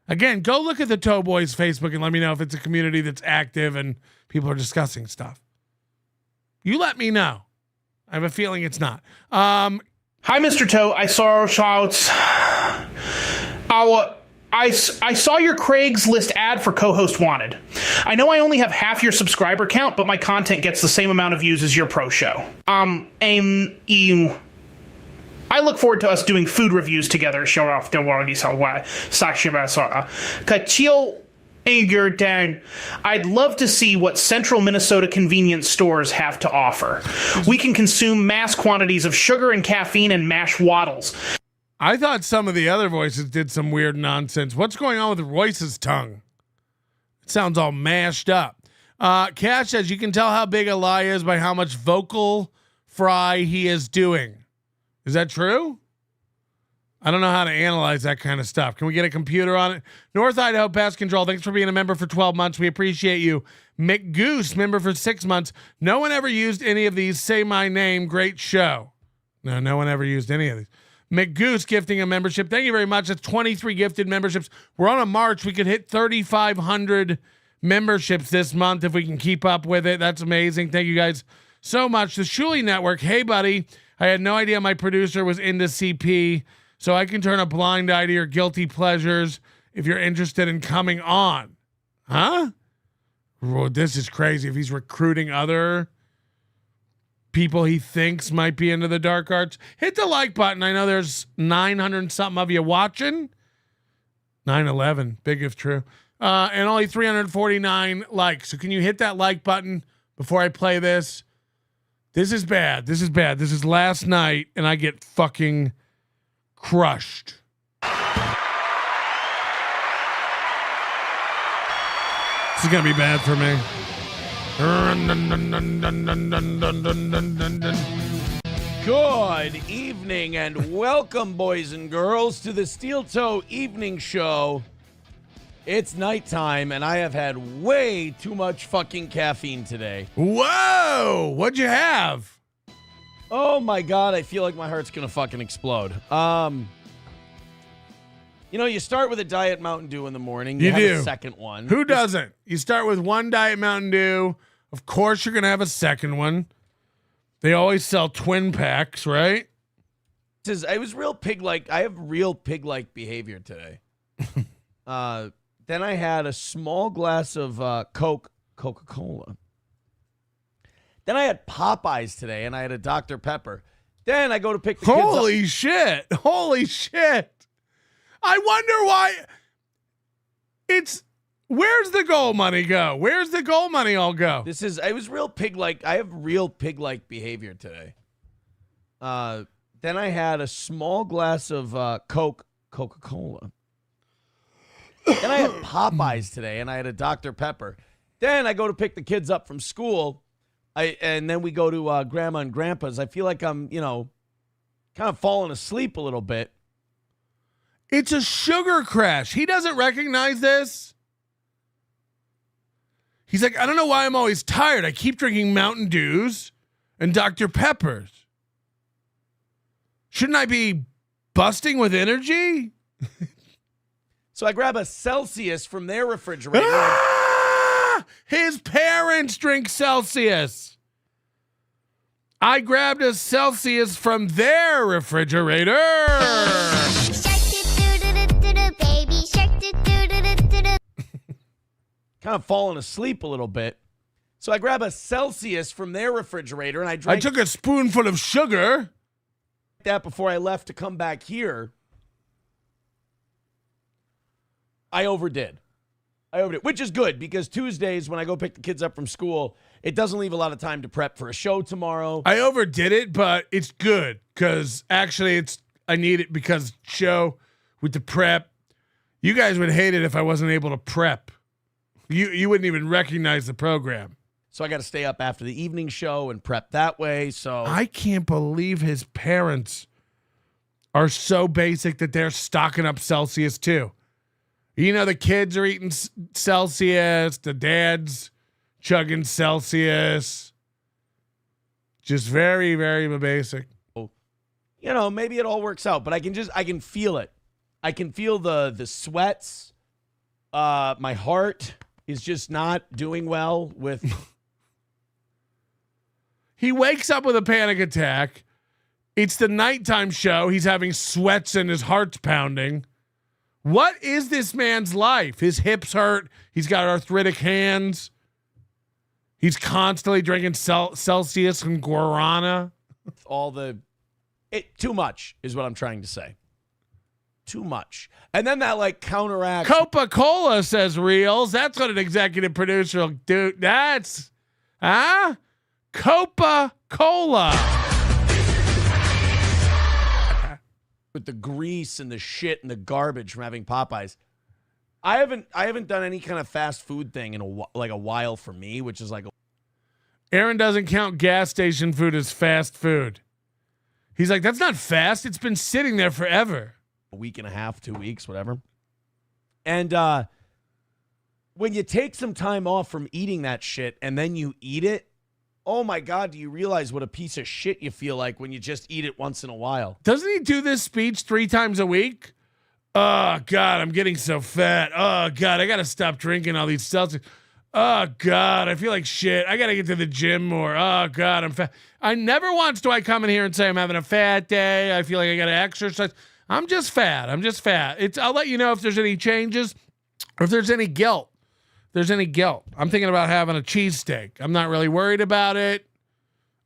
Again, go look at the Toe Boys Facebook and let me know if it's a community that's active and people are discussing stuff. You let me know. I have a feeling it's not. Hi, Mr. Toe. I saw shouts. I saw your Craigslist ad for co-host wanted. I know I only have half your subscriber count, but my content gets the same amount of views as your pro show. I look forward to us doing food reviews together. Show off the world. I'd love to see what central Minnesota convenience stores have to offer. We can consume mass quantities of sugar and caffeine and mash waddles. I thought some of the other voices did some weird nonsense. What's going on with Royce's tongue? It sounds all mashed up. Cash says you can tell how big a lie is by how much vocal fry he is doing. Is that true? I don't know how to analyze that kind of stuff. Can we get a computer on it? North Idaho Pest Control, thanks for being a member for 12 months. We appreciate you. McGoose, member for 6 months. No one ever used any of these. Say my name. Great show. No one ever used any of these. McGoose gifting a membership. Thank you very much. That's 23 gifted memberships. We're on a march. We could hit 3,500 memberships this month if we can keep up with it. That's amazing. Thank you guys so much. The Shuley Network. Hey, buddy. I had no idea my producer was into CP, so I can turn a blind eye to your guilty pleasures if you're interested in coming on. Huh? Well, this is crazy. If he's recruiting other people he thinks might be into the dark arts, hit the like button. I know there's 900 and something of you watching. 911, big if true. And only 349 likes. So can you hit that like button before I play this? This is bad. This is bad. This is last night, and I get fucking crushed. This is going to be bad for me. Good evening and welcome, boys and girls, to the Steel Toe Evening Show. It's nighttime, and I have had way too much fucking caffeine today. Whoa! What'd you have? Oh, my God. I feel like my heart's going to fucking explode. You start with a Diet Mountain Dew in the morning. You have a second one. Who doesn't? You start with one Diet Mountain Dew. Of course, you're going to have a second one. They always sell twin packs, right? I was real pig-like. I have real pig-like behavior today. Then I had a small glass of Coca-Cola. Then I had Popeyes today, and I had a Dr. Pepper. Then I go to pick the kids up. Holy shit. Holy shit. I wonder why Where's the goal money go? Where's the goal money all go? It was real pig-like. I have real pig-like behavior today. Then I had a small glass of Coca-Cola. Then I had Popeyes today, and I had a Dr. Pepper. Then I go to pick the kids up from school, and then we go to Grandma and Grandpa's. I feel like I'm, kind of falling asleep a little bit. It's a sugar crash. He doesn't recognize this. He's like, I don't know why I'm always tired. I keep drinking Mountain Dews and Dr. Peppers. Shouldn't I be busting with energy? So I grab a Celsius from their refrigerator. His parents drink Celsius. I grabbed a Celsius from their refrigerator. Kind of falling asleep a little bit. So I grab a Celsius from their refrigerator and I drank. I took a spoonful of sugar. That before I left to come back here. I overdid, which is good because Tuesdays when I go pick the kids up from school, it doesn't leave a lot of time to prep for a show tomorrow. I overdid it, but it's good because actually I need it because show with the prep. You guys would hate it if I wasn't able to prep. You wouldn't even recognize the program. So I got to stay up after the evening show and prep that way. So I can't believe his parents are so basic that they're stocking up Celsius too. The kids are eating Celsius, the dad's chugging Celsius. Just very, very basic. Maybe it all works out, but I can feel it. I can feel the sweats. My heart is just not doing well with. He wakes up with a panic attack. It's the nighttime show. He's having sweats and his heart's pounding. What is this man's life? His hips hurt. He's got arthritic hands. He's constantly drinking Celsius and guarana. Too much is what I'm trying to say. Too much. And then that counteracts. Coca-Cola says Reels. That's what an executive producer will do. That's Coca-Cola. With the grease and the shit and the garbage from having Popeyes. I haven't done any kind of fast food thing in a while for me, which is Aaron doesn't count gas station food as fast food. He's like, that's not fast. It's been sitting there forever. A week and a half, 2 weeks, whatever. And when you take some time off from eating that shit and then you eat it, oh my God, do you realize what a piece of shit you feel like when you just eat it once in a while? Doesn't he do this speech 3 times a week? Oh, God, I'm getting so fat. Oh, God, I got to stop drinking all these Celsius. Oh, God, I feel like shit. I got to get to the gym more. Oh, God, I'm fat. I never once do I come in here and say I'm having a fat day. I feel like I got to exercise. I'm just fat. I'll let you know if there's any changes or if there's any guilt. I'm thinking about having a cheesesteak. I'm not really worried about it.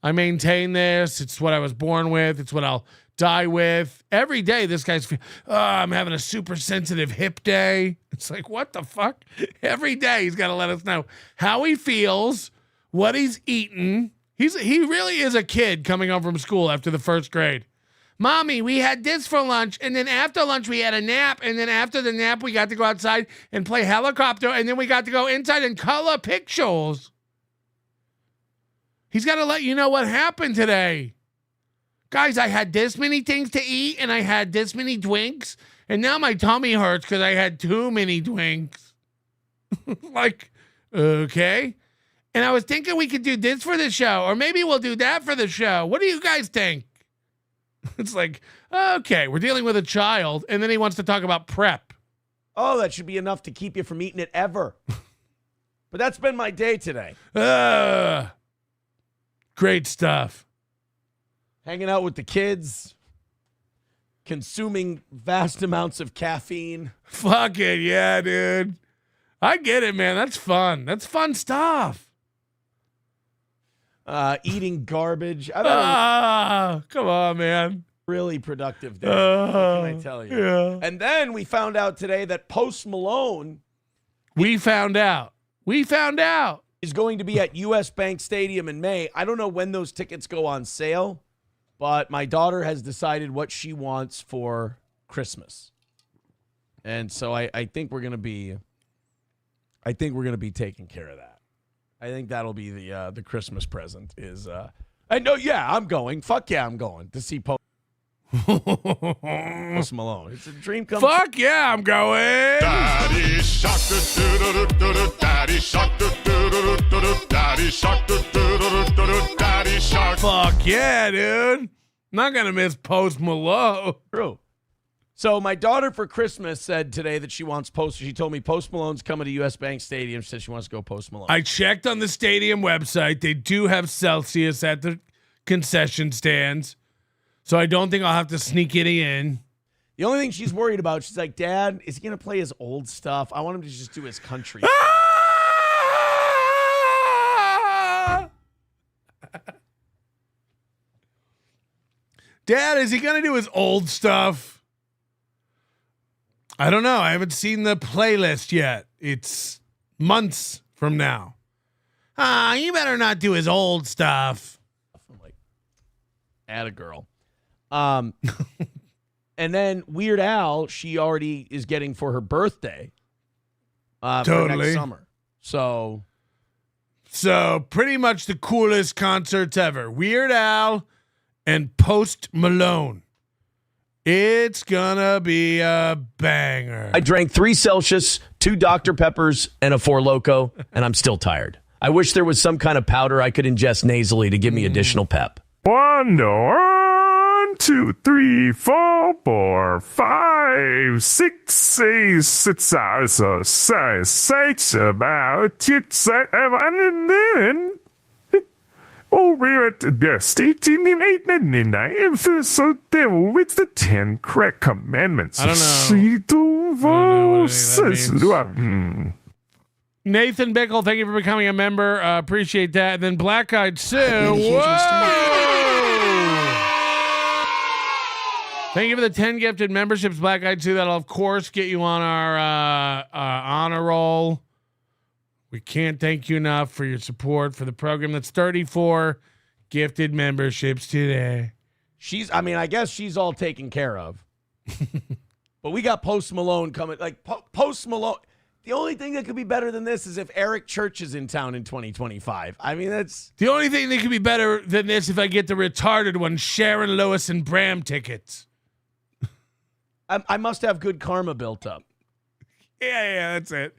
I maintain this. It's what I was born with. It's what I'll die with. Every day, this guy's, I'm having a super sensitive hip day. It's like, what the fuck? Every day, he's got to let us know how he feels, what he's eaten. He really is a kid coming home from school after the first grade. Mommy, we had this for lunch, and then after lunch we had a nap, and then after the nap we got to go outside and play helicopter, and then we got to go inside and color pictures. He's got to let you know what happened today. Guys, I had this many things to eat, and I had this many drinks, and now my tummy hurts because I had too many drinks. Okay. And I was thinking we could do this for the show, or maybe we'll do that for the show. What do you guys think? It's like, okay, we're dealing with a child, and then he wants to talk about prep. Oh, that should be enough to keep you from eating it ever. But that's been my day today. Great stuff. Hanging out with the kids, consuming vast amounts of caffeine. Fuck it, yeah, dude. I get it, man. That's fun. That's fun stuff. Eating garbage. Come on, man. Really productive day. What can I tell you? Yeah. And then we found out today that Post Malone We found out. Is going to be at US Bank Stadium in May. I don't know when those tickets go on sale, but my daughter has decided what she wants for Christmas. And so I think we're gonna be taking care of that. I think that'll be the Christmas present is I know, yeah, I'm going. Fuck yeah, I'm going to see Post Malone. It's a dream come Fuck yeah, I'm going. Daddy shark, daddy shark, daddy shark, daddy shark. Fuck yeah, dude. I'm not gonna miss Post Malone. True. So my daughter for Christmas said today that she wants She told me Post Malone's coming to US Bank Stadium. She said she wants to go Post Malone. I checked on the stadium website. They do have Celsius at the concession stands. So I don't think I'll have to sneak it in. The only thing she's worried about, she's like, Dad, is he going to play his old stuff? I want him to just do his country. Dad, is he going to do his old stuff? I don't know. I haven't seen the playlist yet. It's months from now. You better not do his old stuff. I'm like, atta girl. And then Weird Al, she already is getting for her birthday for next summer. So pretty much the coolest concerts ever. Weird Al and Post Malone. It's gonna be a banger. I drank 3 Celsius, 2 Dr. Peppers, and a 4 Loco, and I'm still tired. I wish there was some kind of powder I could ingest nasally to give me additional pep. 1, 2, 3, 4, 4, 5, 6, 7, 6, about 7, oh, we're at the state in 899. So devil with the 10 correct commandments. I don't know. Nathan Bickle, thank you for becoming a member. Appreciate that. And then Black Eyed Sue. Thank you for the 10 gifted memberships, Black Eyed Sue. That'll, of course, get you on our honor roll. We can't thank you enough for your support for the program. That's 34 gifted memberships today. I guess she's all taken care of. But we got Post Malone coming. Like, Post Malone. The only thing that could be better than this is if Eric Church is in town in 2025. I mean, that's... The only thing that could be better than this if I get the retarded one, Sharon Lewis and Bram tickets. I must have good karma built up. Yeah, that's it.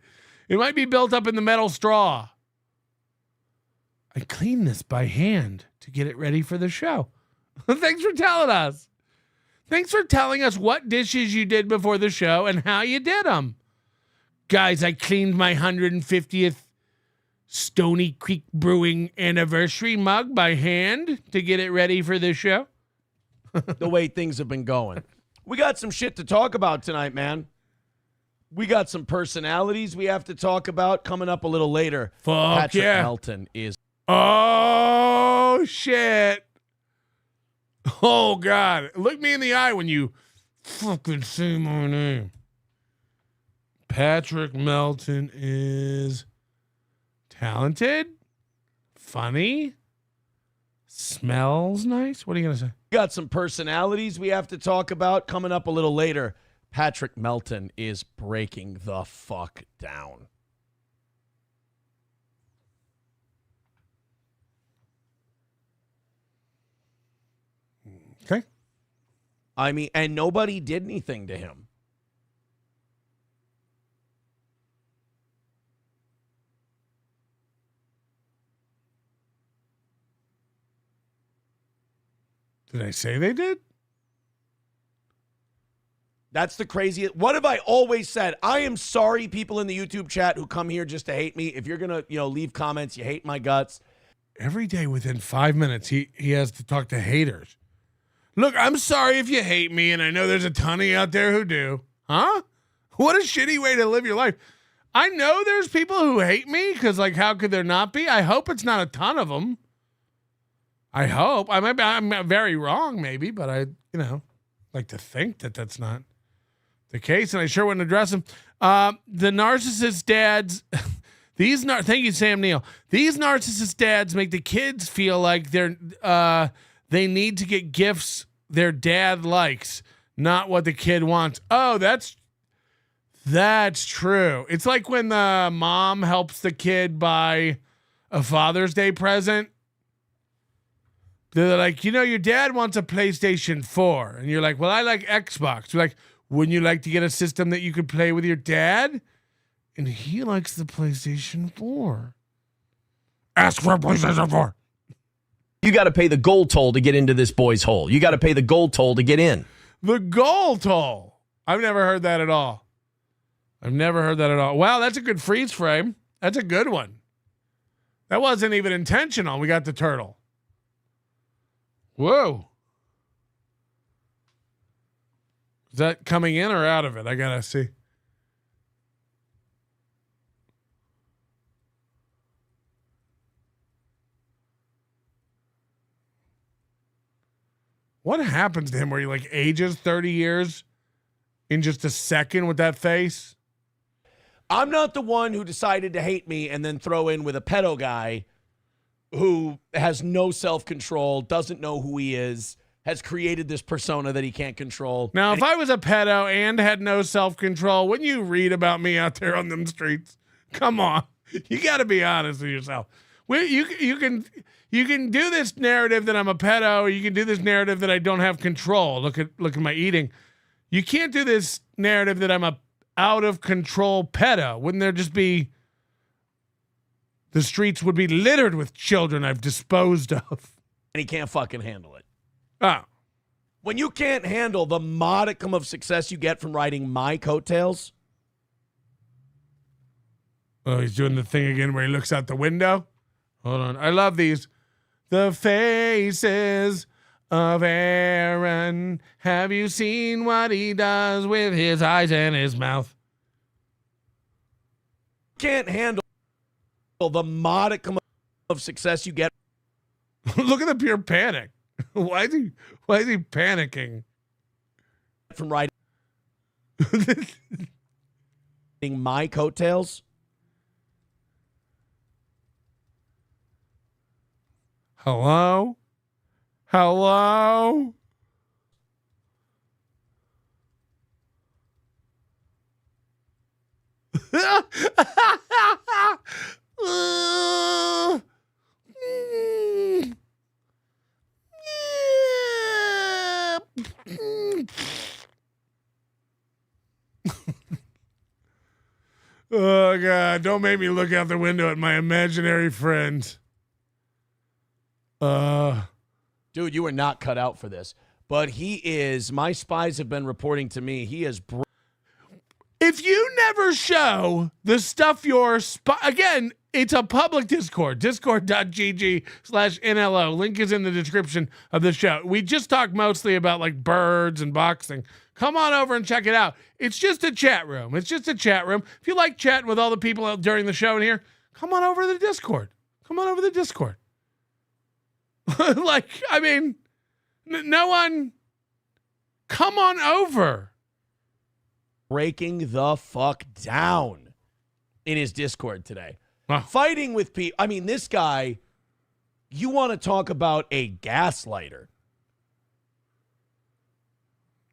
It might be built up in the metal straw. I cleaned this by hand to get it ready for the show. Thanks for telling us. Thanks for telling us what dishes you did before the show and how you did them. Guys, I cleaned my 150th Stony Creek Brewing anniversary mug by hand to get it ready for the show. The way things have been going. We got some shit to talk about tonight, man. We got some personalities we have to talk about coming up a little later. Fuck Patrick yeah. Melton is. Oh, shit. Oh, God. Look me in the eye when you fucking say my name. Patrick Melton is talented, funny, smells nice. What are you going to say? We got some personalities we have to talk about coming up a little later. Patrick Melton is breaking the fuck down. Okay. I mean, and nobody did anything to him. Did I say they did? That's the craziest. What have I always said? I am sorry, people in the YouTube chat who come here just to hate me. If you're going to, leave comments, you hate my guts. Every day within 5 minutes, he has to talk to haters. Look, I'm sorry if you hate me, and I know there's a ton of you out there who do. Huh? What a shitty way to live your life. I know there's people who hate me, because, how could there not be? I hope it's not a ton of them. I hope. I'm very wrong, maybe, but I, like to think that that's not the case, and I sure wouldn't address them. The narcissist dads, thank you, Sam Neill. These narcissist dads make the kids feel like they need to get gifts their dad likes, not what the kid wants. Oh, that's true. It's like when the mom helps the kid buy a Father's Day present. They're like, your dad wants a PlayStation 4. And you're like, well, I like Xbox. You're like, wouldn't you like to get a system that you could play with your dad? And he likes the PlayStation 4. Ask for a PlayStation 4. You got to pay the gold toll to get into this boy's hole. You got to pay the gold toll to get in. The gold toll. I've never heard that at all. Wow, that's a good freeze frame. That's a good one. That wasn't even intentional. We got the turtle. Whoa. Is that coming in or out of it? I gotta see. What happens to him where he like ages 30 years in just a second with that face? I'm not the one who decided to hate me and then throw in with a pedo guy who has no self-control, doesn't know who he is, has created this persona that he can't control. Now, if I was a pedo and had no self-control, wouldn't you read about me out there on them streets? Come on. You got to be honest with yourself. You can do this narrative that I'm a pedo, or you can do this narrative that I don't have control. Look at my eating. You can't do this narrative that I'm a out of control pedo. Wouldn't there just be... The streets would be littered with children I've disposed of. And he can't fucking handle it. Oh. When you can't handle the modicum of success you get from riding my coattails. Oh, he's doing the thing again where he looks out the window. Hold on. I love these. The faces of Aaron. Have you seen what he does with his eyes and his mouth? Can't handle the modicum of success you get. Look at the pure panic. Why is he panicking? From riding my coattails. Hello? Oh, God. Don't make me look out the window at my imaginary friend. Dude, you were not cut out for this. But he is, my spies have been reporting to me, he is... If you never show the stuff again, it's a public Discord, discord.gg/NLO. Link is in the description of the show. We just talk mostly about like birds and boxing. Come on over and check it out. It's just a chat room. If you like chatting with all the people out during the show in here, come on over to the Discord. Like, I mean, no one, come on over. Breaking the fuck down in his Discord today. Fighting with people. I mean, this guy, you want to talk about a gaslighter.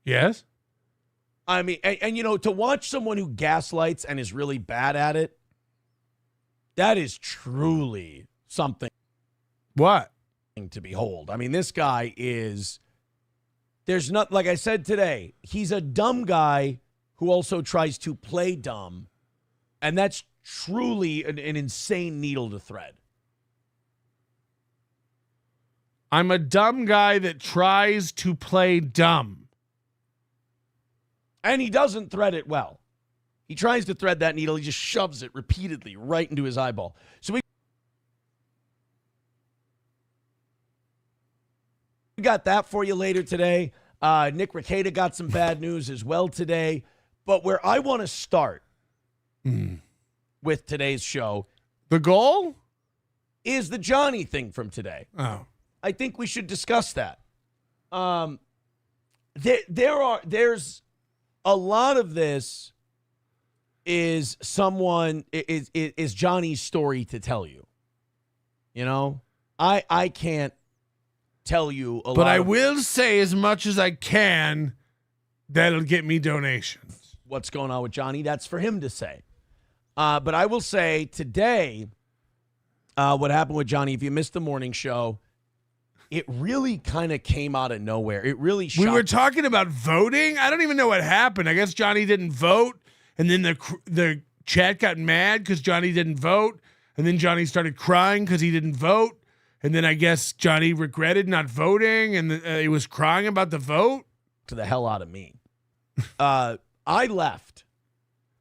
Yes. I mean, and you know, to watch someone who gaslights and is really bad at it, that is truly something. What? To behold. I mean, this guy is, there's not, like I said today, he's a dumb guy who also tries to play dumb. And that's truly an insane needle to thread. I'm a dumb guy that tries to play dumb. And he doesn't thread it well. He tries to thread that needle. He just shoves it repeatedly right into his eyeball. So we got that for you later today. Nick Rada got some bad news as well today. But where I want to start with today's show, the goal is the Johnny thing from today. Oh, I think we should discuss that. There's a lot of this is is Johnny's story to tell you. You know, I can't tell you a lot. But I will say as much as I can that'll get me donations. What's going on with Johnny? That's for him to say. But I will say today, what happened with Johnny, if you missed the morning show, it really kind of came out of nowhere. It really shocked We were talking about voting. I don't even know what happened. I guess Johnny didn't vote, and then the chat got mad because Johnny didn't vote, and then Johnny started crying because he didn't vote, and then I guess Johnny regretted not voting, and he was crying about the vote. To the hell out of me. I left.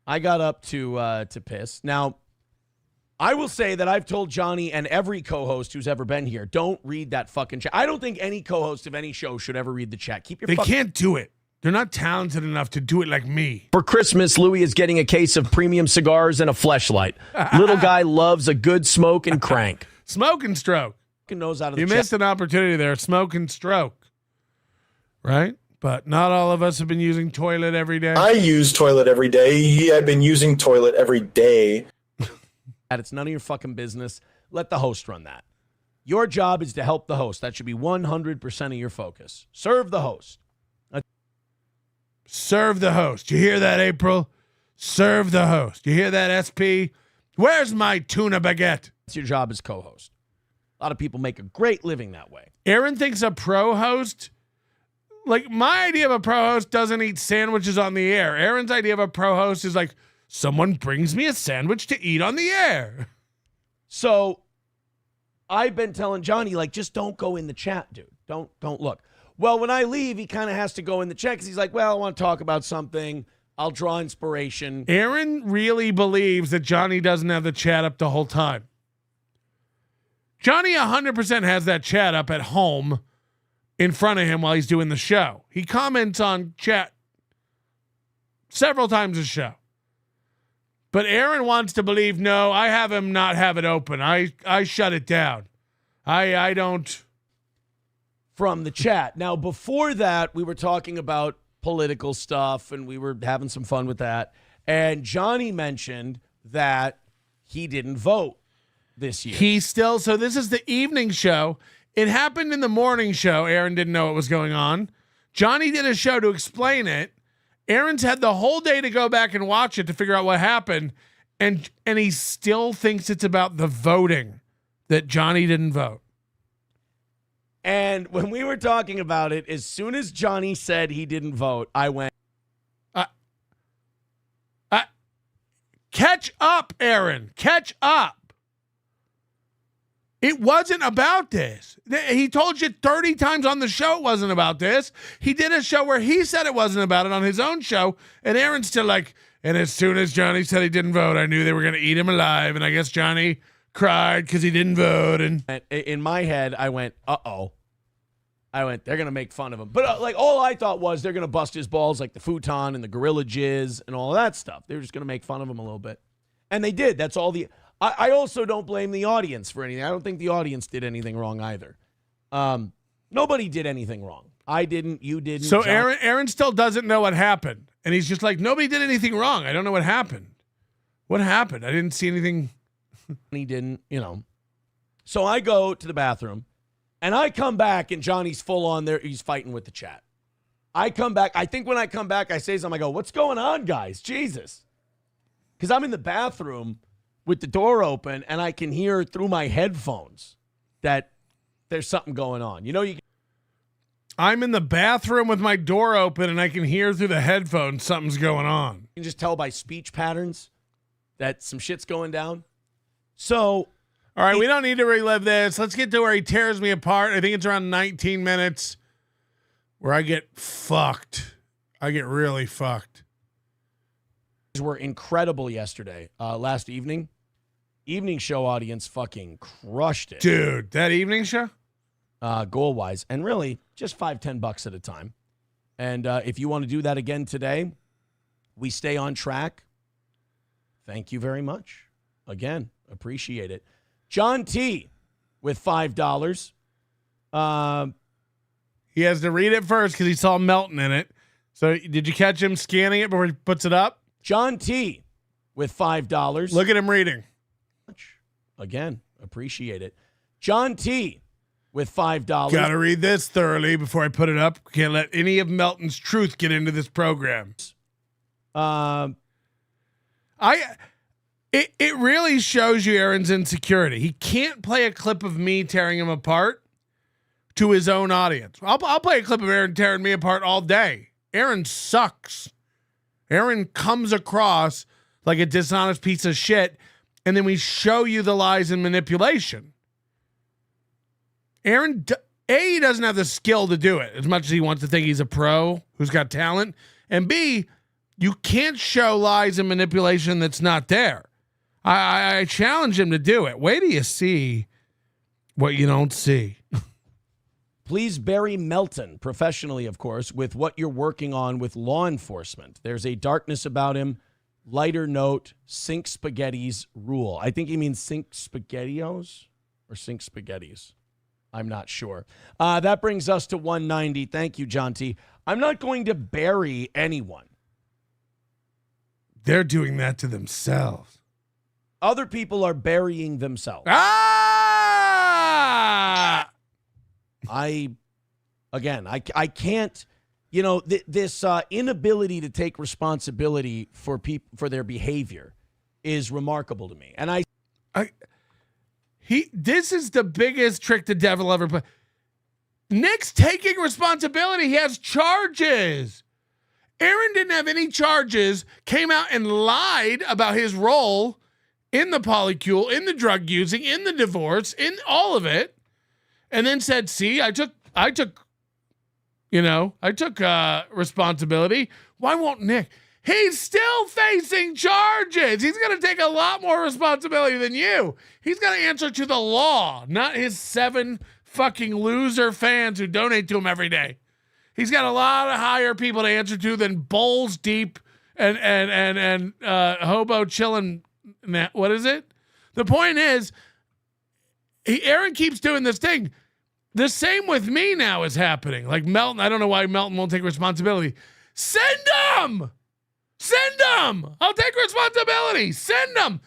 I got up to piss. Now, I will say that I've told Johnny and every co-host who's ever been here, don't read that fucking chat. I don't think any co-host of any show should ever read the chat. They can't do it. They're not talented enough to do it like me. For Christmas, Louie is getting a case of premium cigars and a fleshlight. Little guy loves a good smoke and crank. Smoke and stroke. Knows out of you the missed chat. an opportunity there. Smoke and stroke. Right? But not all of us have been using toilet every day. I use toilet every day. He had been using toilet every day. It's none of your fucking business. Let the host run that. Your job is to help the host. That should be 100% of your focus. Serve the host. Serve the host. You hear that, April? Serve the host. You hear that, SP? Where's my tuna baguette? That's your job as co-host. A lot of people make a great living that way. Aaron thinks a pro host, like my idea of a pro host doesn't eat sandwiches on the air. Aaron's idea of a pro host is like, someone brings me a sandwich to eat on the air. So I've been telling Johnny, like, just don't go in the chat, dude. Don't look. Well, when I leave, he kind of has to go in the chat because he's like, well, I want to talk about something. I'll draw inspiration. Aaron really believes that Johnny doesn't have the chat up the whole time. Johnny 100% has that chat up at home in front of him while he's doing the show. He comments on chat several times a show. But Aaron wants to believe, no, I have him not have it open. I shut it down. I don't. From the chat. Now, before that, we were talking about political stuff, and we were having some fun with that. And Johnny mentioned that he didn't vote this year. So this is the evening show. It happened in the morning show. Aaron didn't know what was going on. Johnny did a show to explain it. Aaron's had the whole day to go back and watch it to figure out what happened. And he still thinks it's about the voting, that Johnny didn't vote. And when we were talking about it, as soon as Johnny said he didn't vote, I went, catch up, Aaron. Catch up. It wasn't about this. He told you 30 times on the show it wasn't about this. He did a show where he said it wasn't about it on his own show, and Aaron's still like, and as soon as Johnny said he didn't vote, I knew they were going to eat him alive, and I guess Johnny cried because he didn't vote. And in my head, I went, uh-oh. They're going to make fun of him. But like all I thought was they're going to bust his balls like the futon and the gorilla jizz and all of that stuff. They were just going to make fun of him a little bit. And they did. That's all I also don't blame the audience for anything. I don't think the audience did anything wrong either. Nobody did anything wrong. I didn't. You didn't. So Aaron still doesn't know what happened. And he's just like, nobody did anything wrong. I don't know what happened. What happened? I didn't see anything. He didn't, So I go to the bathroom. And I come back, and Johnny's full on there. He's fighting with the chat. I come back. I think when I come back, I say something. I go, what's going on, guys? Jesus. Because I'm in the bathroom with the door open, and I can hear through my headphones that there's something going on. I'm in the bathroom with my door open, and I can hear through the headphones something's going on. You can just tell by speech patterns that some shit's going down. So... All right, we don't need to relive this. Let's get to where he tears me apart. I think it's around 19 minutes where I get fucked. I get really fucked. Were incredible yesterday. Last evening. Evening show audience fucking crushed it. Dude, that evening show? Goal-wise. And really, just $5-10 at a time. And if you want to do that again today, we stay on track. Thank you very much. Again, appreciate it. John T. with $5. He has to read it first because he saw Melton in it. So did you catch him scanning it before he puts it up? John T. with $5. Look at him reading. Again, appreciate it. John T. with $5. Got to read this thoroughly before I put it up. Can't let any of Melton's truth get into this program. It really shows you Aaron's insecurity. He can't play a clip of me tearing him apart to his own audience. I'll play a clip of Aaron tearing me apart all day. Aaron sucks. Aaron comes across like a dishonest piece of shit, and then we show you the lies and manipulation. Aaron, A, he doesn't have the skill to do it as much as he wants to think he's a pro who's got talent, and B, you can't show lies and manipulation that's not there. I challenge him to do it. Wait till you see what you don't see. Please bury Melton, professionally, of course, with what you're working on with law enforcement. There's a darkness about him. Lighter note, sink spaghettis rule. I think he means sink spaghettios or sink spaghettis. I'm not sure. That brings us to 190. Thank you, John T. I'm not going to bury anyone. They're doing that to themselves. Other people are burying themselves. Ah! I can't, this inability to take responsibility for people for their behavior is remarkable to me. And this is the biggest trick the devil ever played. Nick's taking responsibility. He has charges. Aaron didn't have any charges, came out and lied about his role in the polycule, in the drug using, in the divorce, in all of it, and then said, see, I took responsibility. Why won't Nick? He's still facing charges. He's going to take a lot more responsibility than you. He's got to answer to the law, not his 7 fucking loser fans who donate to him every day. He's got a lot of higher people to answer to than Bowls Deep and Hobo Chillin'. What is it? The point is, Aaron keeps doing this thing. The same with me now is happening. Like Melton, I don't know why Melton won't take responsibility. Send him! Send him! I'll take responsibility. Send him.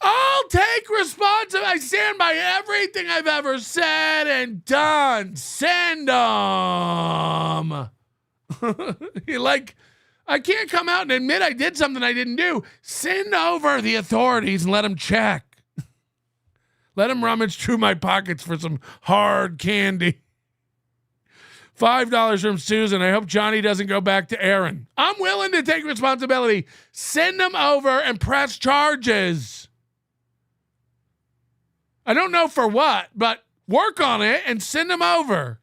I'll take responsibility. I stand by everything I've ever said and done. Send him. I can't come out and admit I did something I didn't do. Send over the authorities and let them check. Let them rummage through my pockets for some hard candy. $5 from Susan. I hope Johnny doesn't go back to Aaron. I'm willing to take responsibility. Send them over and press charges. I don't know for what, but work on it and send them over.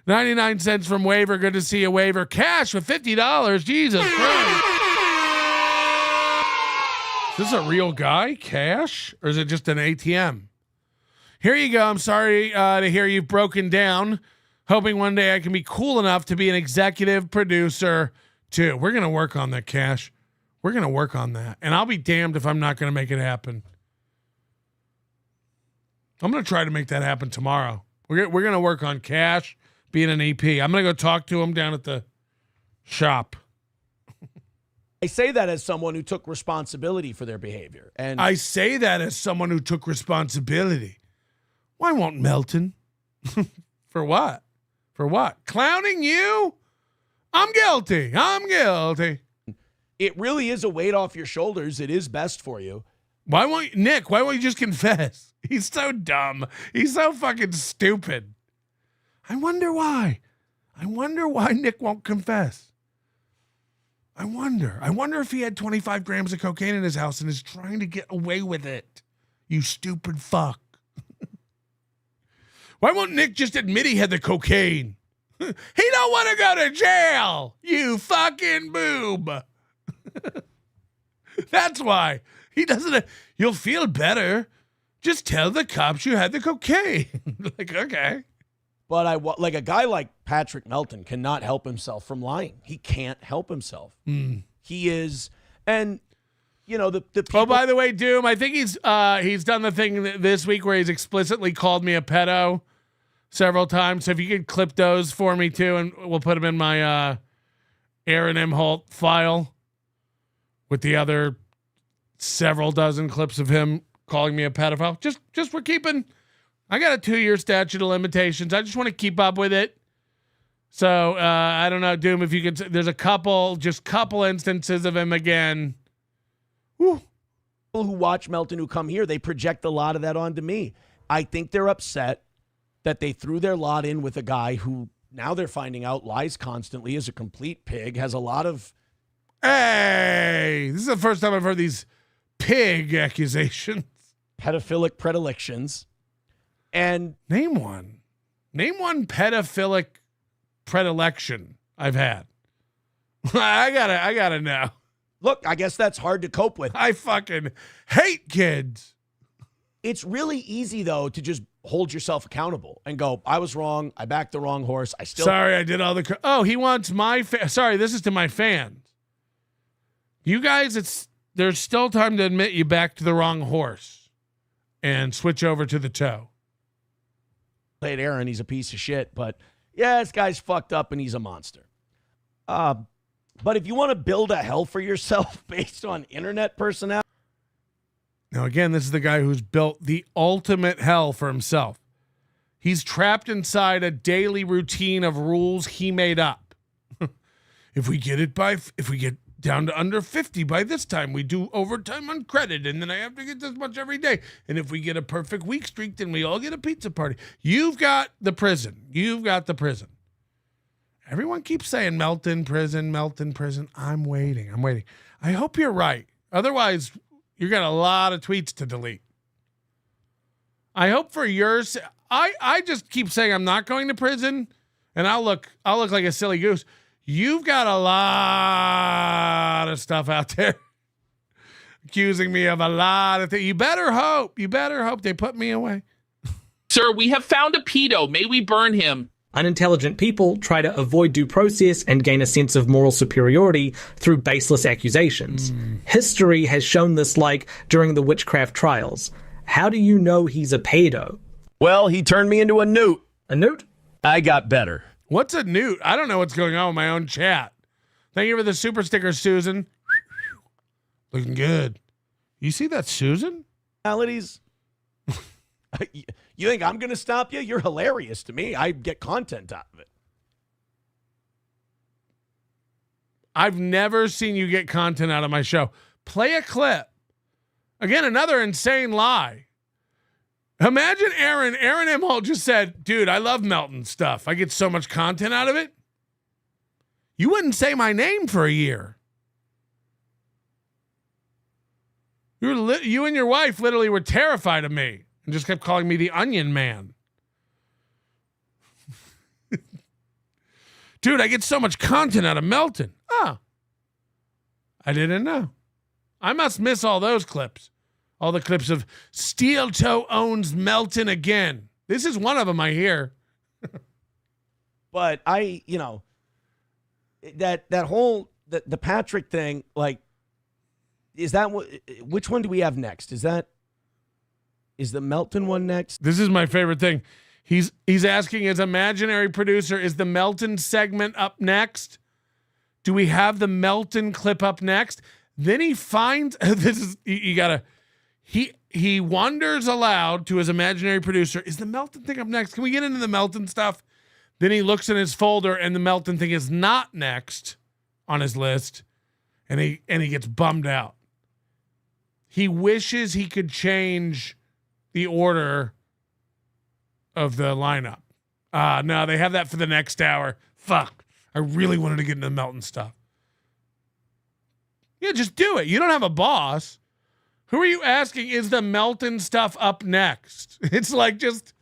99 cents from Waiver. Good to see you, Waiver. Cash with $50. Jesus Christ. Is this a real guy, Cash? Or is it just an ATM? Here you go. I'm sorry to hear you've broken down. Hoping one day I can be cool enough to be an executive producer too. We're going to work on that, Cash. We're going to work on that. And I'll be damned if I'm not going to make it happen. I'm going to try to make that happen tomorrow. We're going to work on Cash being an EP. I'm going to go talk to him down at the shop. I say that as someone who took responsibility for their behavior. And I say that as someone who took responsibility. Why won't Melton? For what? For what? Clowning you? I'm guilty. I'm guilty. It really is a weight off your shoulders. It is best for you. Why won't you just confess? He's so dumb. He's so fucking stupid. I wonder why. I wonder why Nick won't confess. I wonder if he had 25 grams of cocaine in his house and is trying to get away with it. You stupid fuck. Why won't Nick just admit he had the cocaine? He don't want to go to jail. You fucking boob. That's why. He doesn't. You'll feel better. Just tell the cops you had the cocaine. Like, okay. But like a guy like Patrick Melton cannot help himself from lying. He can't help himself. He is, and the people. Oh, by the way, Doom, I think he's done the thing this week where he's explicitly called me a pedo. several times. So if you could clip those for me too, and we'll put them in my Aaron Imholte file with the other several dozen clips of him calling me a pedophile. Just we're keeping. I got a 2-year statute of limitations. I just want to keep up with it. So I don't know, Doom, if you could. There's a couple instances of him again. Woo. People who watch Melton who come here, they project a lot of that onto me. I think they're upset that they threw their lot in with a guy who now they're finding out lies constantly, is a complete pig, has a lot of. Hey, this is the first time I've heard these pig accusations. Pedophilic predilections. And name one pedophilic predilection I've had. I gotta know. Look, I guess that's hard to cope with. I fucking hate kids. It's really easy though to just hold yourself accountable and go, I was wrong. I backed the wrong horse. Sorry, I did all the. Oh, he wants my. Sorry, this is to my fans. You guys, there's still time to admit you backed the wrong horse, and switch over to the toe. Played Aaron, he's a piece of shit, but yeah, this guy's fucked up and he's a monster. But if you want to build a hell for yourself based on internet personality. Now, again, this is the guy who's built the ultimate hell for himself. He's trapped inside a daily routine of rules he made up. If we get down to under 50 by this time, we do overtime on credit, and then I have to get this much every day. And if we get a perfect week streak, then we all get a pizza party. You've got the prison. Everyone keeps saying Melton prison. I'm waiting. I hope you're right. Otherwise, you got a lot of tweets to delete. I hope for yours. I just keep saying I'm not going to prison, and I'll look like a silly goose. You've got a lot of stuff out there accusing me of a lot of things. You better hope they put me away. Sir, we have found a pedo. May we burn him? Unintelligent people try to avoid due process and gain a sense of moral superiority through baseless accusations. History has shown this, like during the witchcraft trials. How do you know he's a pedo? Well, he turned me into a newt. A newt? I got better. What's a newt? I don't know what's going on with my own chat. Thank you for the super sticker, Susan. Looking good. You see that, Susan? Realities. You think I'm going to stop you? You're hilarious to me. I get content out of it. I've never seen you get content out of my show. Play a clip. Again, another insane lie. Imagine Aaron Imholte just said, dude, I love Melton stuff. I get so much content out of it. You wouldn't say my name for a year. You and your wife literally were terrified of me and just kept calling me the Onion Man. Dude, I get so much content out of Melton. Oh, I didn't know. I must miss all those clips. All the clips of Steel Toe owns Melton again. This is one of them I hear. But that whole the Patrick thing, like, is that what? Which one do we have next? Is the Melton one next? This is my favorite thing. He's asking his imaginary producer, is the Melton segment up next? Do we have the Melton clip up next? Then he finds this is you gotta. He wonders aloud to his imaginary producer, is the Melton thing up next? Can we get into the Melton stuff? Then he looks in his folder and the Melton thing is not next on his list. And he gets bummed out. He wishes he could change the order of the lineup. No, they have that for the next hour. Fuck. I really wanted to get into the Melton stuff. Yeah, just do it. You don't have a boss. Who are you asking? Is the Melton stuff up next? It's like, just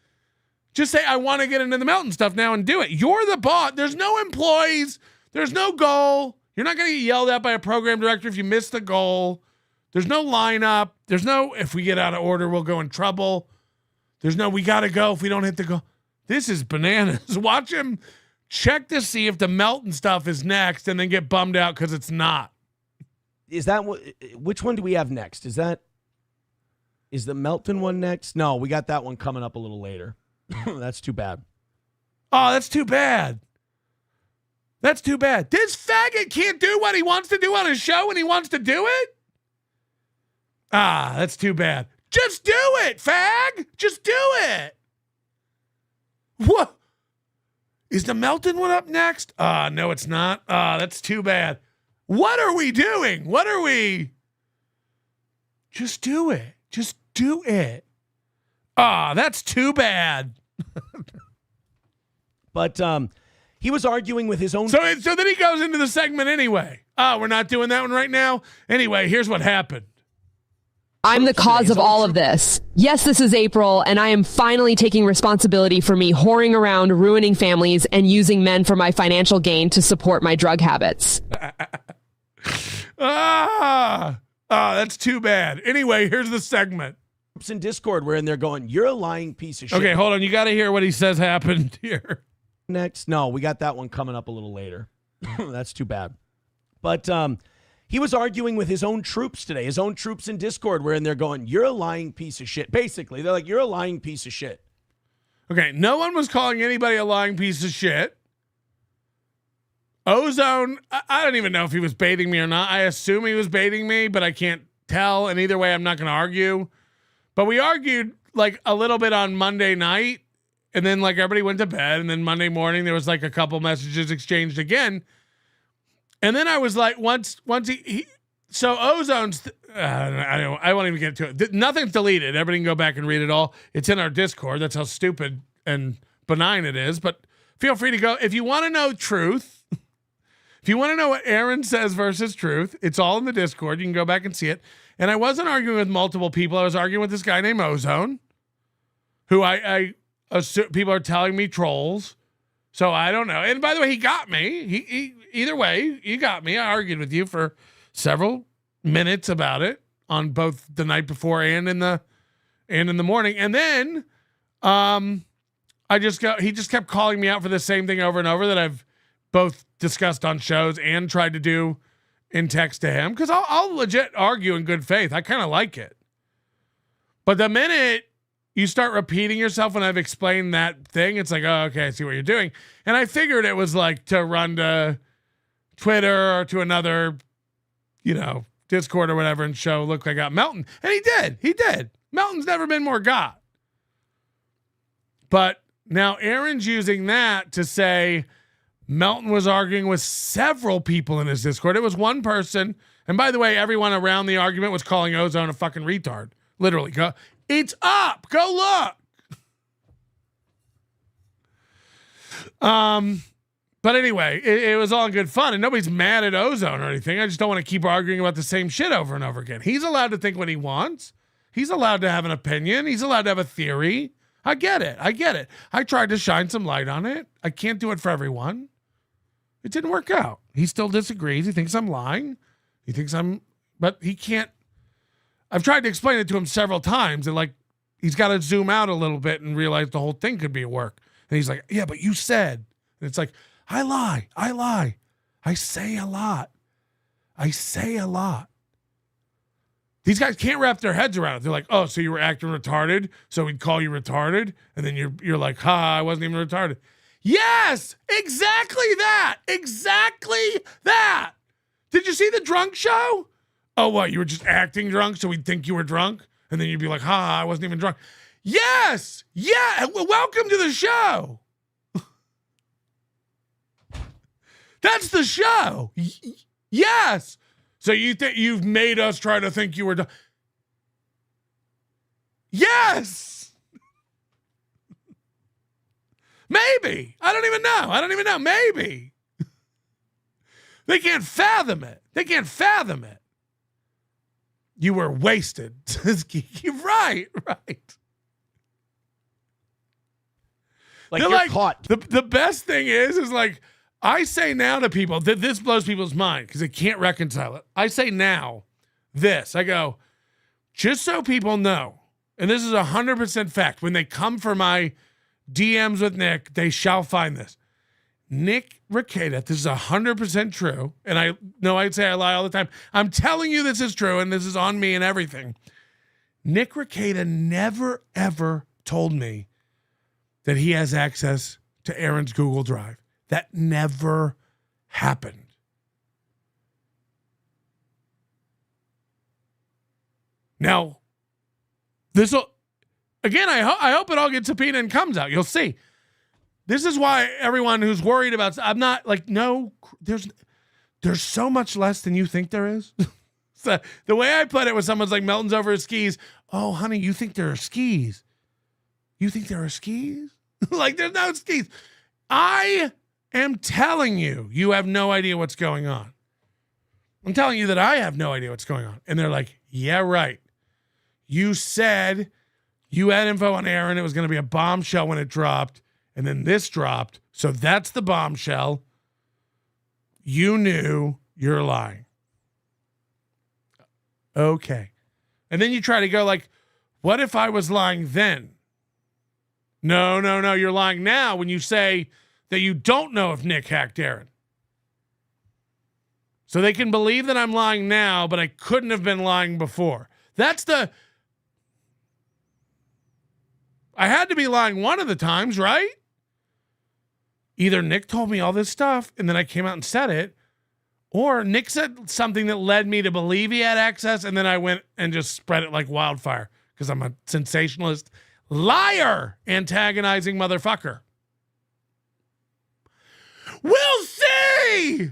say, I want to get into the Melton stuff now and do it. You're the boss. There's no employees. There's no goal. You're not going to get yelled at by a program director if you miss the goal. There's no lineup. There's no, if we get out of order, we'll go in trouble. There's no, we got to go if we don't hit the goal. This is bananas. Watch him check to see if the Melton stuff is next and then get bummed out because it's not. Is that which one do we have next? Is the Melton one next? No, we got that one coming up a little later. That's too bad. Oh, that's too bad. That's too bad. This faggot can't do what he wants to do on his show when he wants to do it? Ah, that's too bad. Just do it, fag. Just do it. What? Is the Melton one up next? No, it's not. That's too bad. What are we doing? What are we? Just do it. Just do it. That's too bad. But he was arguing with his own. So then he goes into the segment anyway. We're not doing that one right now. Anyway, here's what happened. I'm the cause of all of this. Yes, this is April, and I am finally taking responsibility for me whoring around, ruining families, and using men for my financial gain to support my drug habits. That's too bad. Anyway, here's the segment. In Discord, we're in there going, you're a lying piece of shit. Okay, hold on. You got to hear what he says happened here. Next. No, we got that one coming up a little later. That's too bad. But he was arguing with his own troops today. His own troops in Discord were in there going, you're a lying piece of shit. Basically, they're like, you're a lying piece of shit. Okay, no one was calling anybody a lying piece of shit. Ozone, I don't even know if he was baiting me or not. I assume he was baiting me, but I can't tell. And either way, I'm not going to argue. But we argued like a little bit on Monday night. And then like everybody went to bed. And then Monday morning, there was like a couple messages exchanged again. And then I was like, once he so Ozone's, I won't even get to it. Nothing's deleted. Everybody can go back and read it all. It's in our Discord. That's how stupid and benign it is. But feel free to go. If you want to know truth, if you want to know what Aaron says versus truth, it's all in the Discord. You can go back and see it. And I wasn't arguing with multiple people. I was arguing with this guy named Ozone, who I assume people are telling me trolls. So I don't know. And by the way, he got me. He either way, you got me. I argued with you for several minutes about it on both the night before and in the morning. And then he just kept calling me out for the same thing over and over that I've both discussed on shows and tried to do in text to him. Because I'll legit argue in good faith. I kind of like it. But the minute you start repeating yourself when I've explained that thing, it's like, oh, okay, I see what you're doing. And I figured it was like to run to Twitter or to another, Discord or whatever and show, look, I got Melton. And he did. Melton's never been more got. But now Aaron's using that to say Melton was arguing with several people in his Discord. It was one person. And by the way, everyone around the argument was calling Ozone a fucking retard. Literally. It's up. Go look. But anyway, it was all in good fun, and nobody's mad at Ozone or anything. I just don't want to keep arguing about the same shit over and over again. He's allowed to think what he wants. He's allowed to have an opinion. He's allowed to have a theory. I get it. I tried to shine some light on it. I can't do it for everyone. It didn't work out. He still disagrees. He thinks I'm lying. But he can't. I've tried to explain it to him several times, and like he's got to zoom out a little bit and realize the whole thing could be a work. And he's like, yeah, but you said. And it's like, I lie. I say a lot. These guys can't wrap their heads around it. They're like, oh, so you were acting retarded, so we'd call you retarded, and then you're like, ha, I wasn't even retarded. Yes, exactly that. Did you see the drunk show? Oh, what? You were just acting drunk, so we'd think you were drunk, and then you'd be like, ha, I wasn't even drunk. Yes, yeah. Welcome to the show. That's the show. Yes. So you think you've made us try to think you were Yes. Maybe. I don't even know. Maybe. They can't fathom it. You were wasted. Right. Like you're caught. The best thing is like, I say now to people that this blows people's mind because they can't reconcile it. I say now this. I go, just so people know, and this is 100% fact, when they come for my DMs with Nick, they shall find this. Nick Rada, this is 100% true, and I know I'd say I lie all the time. I'm telling you this is true, and this is on me and everything. Nick Rada never, ever told me that he has access to Aaron's Google Drive. That never happened. Now, this will, again, I hope it all gets subpoenaed and comes out. You'll see. This is why everyone who's worried about, I'm not like, no, there's so much less than you think there is. So the way I put it was someone's like, Melton's over his skis. Oh, honey, you think there are skis? You think there are skis? Like, there's no skis. I am telling you, you have no idea what's going on. I'm telling you that I have no idea what's going on. And they're like, yeah, right. You said you had info on Aaron. It was going to be a bombshell when it dropped. And then this dropped. So that's the bombshell. You knew, you're lying. Okay. And then you try to go like, what if I was lying then? No, you're lying now when you say that you don't know if Nick hacked Aaron. So they can believe that I'm lying now, but I couldn't have been lying before. I had to be lying one of the times, right? Either Nick told me all this stuff and then I came out and said it, or Nick said something that led me to believe he had access, and then I went and just spread it like wildfire because I'm a sensationalist, liar, antagonizing motherfucker. We'll see.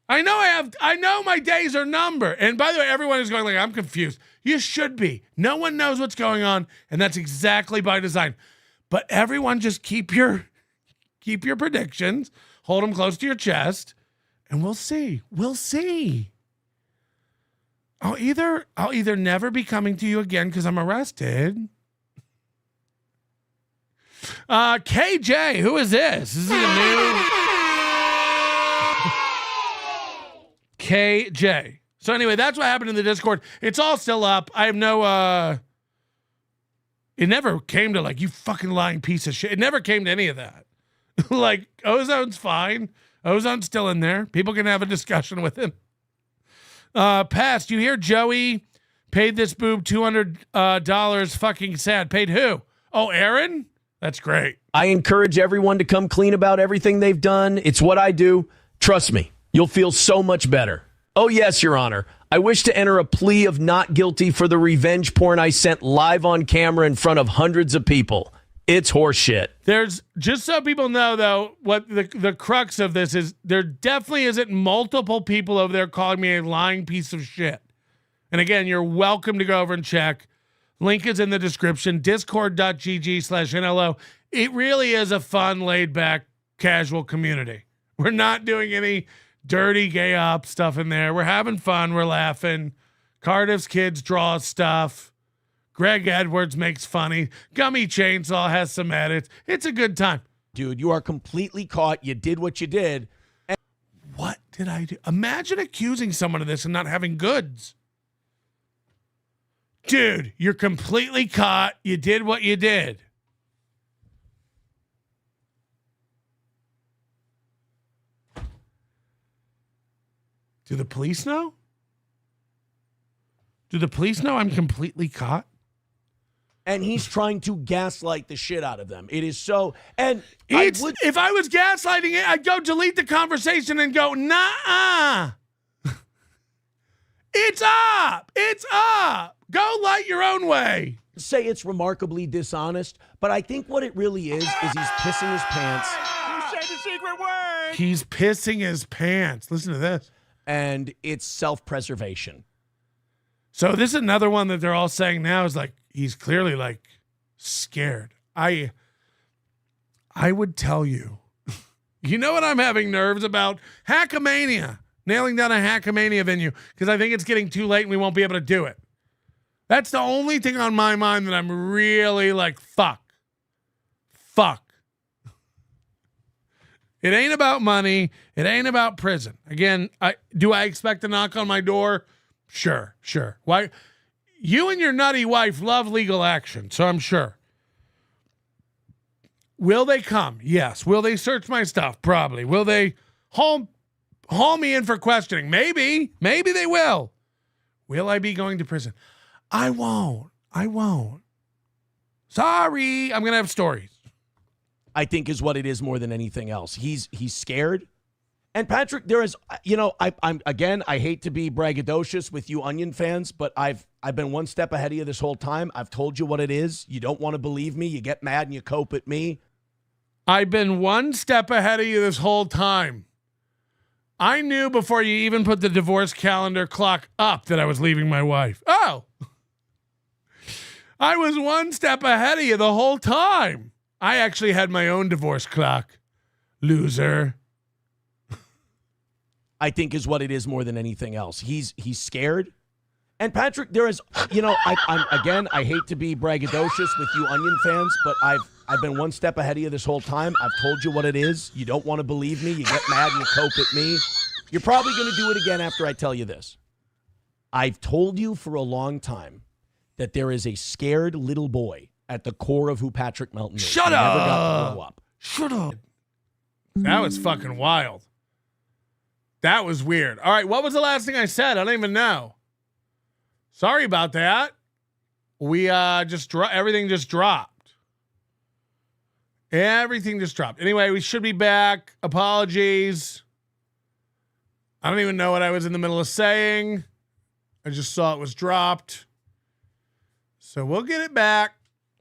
I know my days are numbered. And by the way, everyone is going like, I'm confused. You should be. No one knows what's going on, and that's exactly by design. But everyone just keep your predictions, hold them close to your chest, and we'll see. We'll see. I'll either never be coming to you again because I'm arrested. KJ, who is this? This is a new KJ. So anyway, that's what happened in the Discord. It's all still up. I have no it never came to like, you fucking lying piece of shit. It never came to any of that. Like, Ozone's fine. Ozone's still in there. People can have a discussion with him. Past, you hear Joey paid this boob $200 fucking sad. Paid who? Oh, Aaron? That's great. I encourage everyone to come clean about everything they've done. It's what I do. Trust me, you'll feel so much better. Oh, yes, Your Honor. I wish to enter a plea of not guilty for the revenge porn I sent live on camera in front of hundreds of people. It's horseshit. There's, just so people know, though, what the crux of this is, there definitely isn't multiple people over there calling me a lying piece of shit. And again, you're welcome to go over and check. Link is in the description, discord.gg/NLO. It really is a fun, laid-back, casual community. We're not doing any dirty gay op stuff in there. We're having fun. We're laughing. Cardiff's kids draw stuff. Greg Edwards makes funny. Gummy Chainsaw has some edits. It's a good time. Dude, you are completely caught. You did what you did. What did I do? Imagine accusing someone of this and not having goods. Dude, you're completely caught. You did what you did. Do the police know? Do the police know I'm completely caught? And he's trying to gaslight the shit out of them. It is so. And if I was gaslighting it, I'd go delete the conversation and go, nah. It's up. It's up. Go light your own way. Say it's remarkably dishonest, but I think what it really is he's pissing his pants. You said the secret word. He's pissing his pants. Listen to this. And it's self-preservation. So this is another one that they're all saying now is like, he's clearly like scared. I would tell you, you know what I'm having nerves about? Hackamania. Nailing down a Hackamania venue because I think it's getting too late and we won't be able to do it. That's the only thing on my mind that I'm really like, fuck. It ain't about money. It ain't about prison. Again, do I expect a knock on my door? Sure. Why? You and your nutty wife love legal action, so I'm sure. Will they come? Yes. Will they search my stuff? Probably. Will they haul me in for questioning? Maybe they will. Will I be going to prison? I won't. Sorry. I'm going to have stories. I think is what it is more than anything else. He's scared. And Patrick, there is, I'm again, I hate to be braggadocious with you Onion fans, but I've been one step ahead of you this whole time. I've told you what it is. You don't want to believe me. You get mad and you cope at me. I've been one step ahead of you this whole time. I knew before you even put the divorce calendar clock up that I was leaving my wife. Oh, I was one step ahead of you the whole time. I actually had my own divorce clock. Loser. I think is what it is more than anything else. He's scared. And Patrick, there is, I hate to be braggadocious with you Onion fans, but I've been one step ahead of you this whole time. I've told you what it is. You don't want to believe me. You get mad and you cope at me. You're probably going to do it again after I tell you this. I've told you for a long time that there is a scared little boy at the core of who Patrick Melton is. Shut He up. never got to grow up. Shut up. That was fucking wild. That was weird. All right, what was the last thing I said? I don't even know. Sorry about that. We everything just dropped. Everything just dropped. Anyway, we should be back. Apologies. I don't even know what I was in the middle of saying. I just saw it was dropped. So we'll get it back.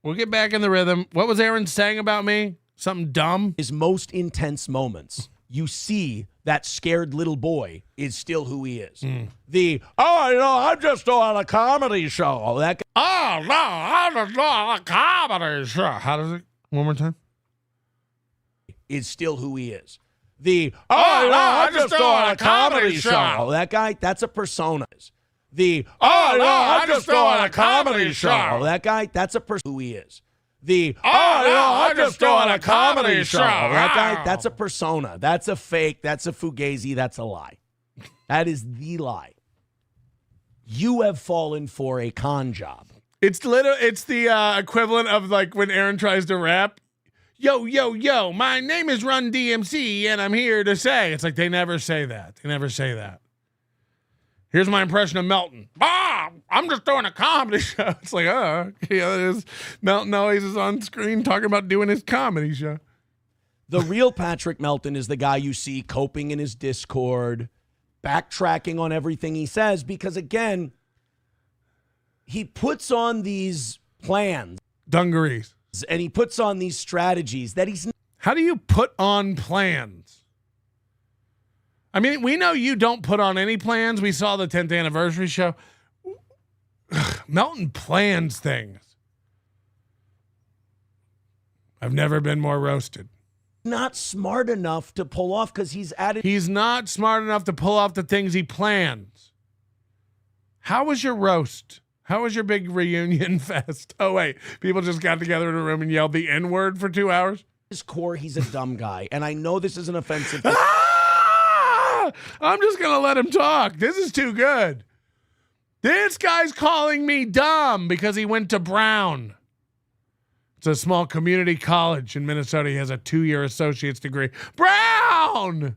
We'll get back in the rhythm. What was Aaron saying about me? Something dumb? His most intense moments, you see that scared little boy is still who he is. I'm just doing a comedy show. That guy, I'm just doing a comedy show. How does it? One more time. Is still who he is. I'm just doing a comedy show. That guy, that's a persona. I'm just doing a comedy show. That guy, that's a person who he is. I'm just doing a comedy show. That guy, that's a persona. That's a fake. That's a fugazi. That's a lie. That is the lie. You have fallen for a con job. It's the equivalent of like when Aaron tries to rap. Yo, my name is Run DMC and I'm here to say. It's like they never say that. They never say that. Here's my impression of Melton. I'm just doing a comedy show. It's like, yeah, that is. Melton always is on screen talking about doing his comedy show. The real Patrick Melton is the guy you see coping in his Discord, backtracking on everything he says, because again, he puts on these plans. Dungarees. And he puts on these strategies that he's. How do you put on plans? I mean, we know you don't put on any plans. We saw the 10th anniversary show. Melton plans things. I've never been more roasted. Not smart enough to pull off because he's added. He's not smart enough to pull off the things he plans. How was your roast? How was your big reunion fest? Oh, wait. People just got together in a room and yelled the N-word for 2 hours? His core, he's a dumb guy. And I know this is an offensive. I'm just going to let him talk. This is too good. This guy's calling me dumb because he went to Brown. It's a small community college in Minnesota. He has a 2-year associate's degree. Brown!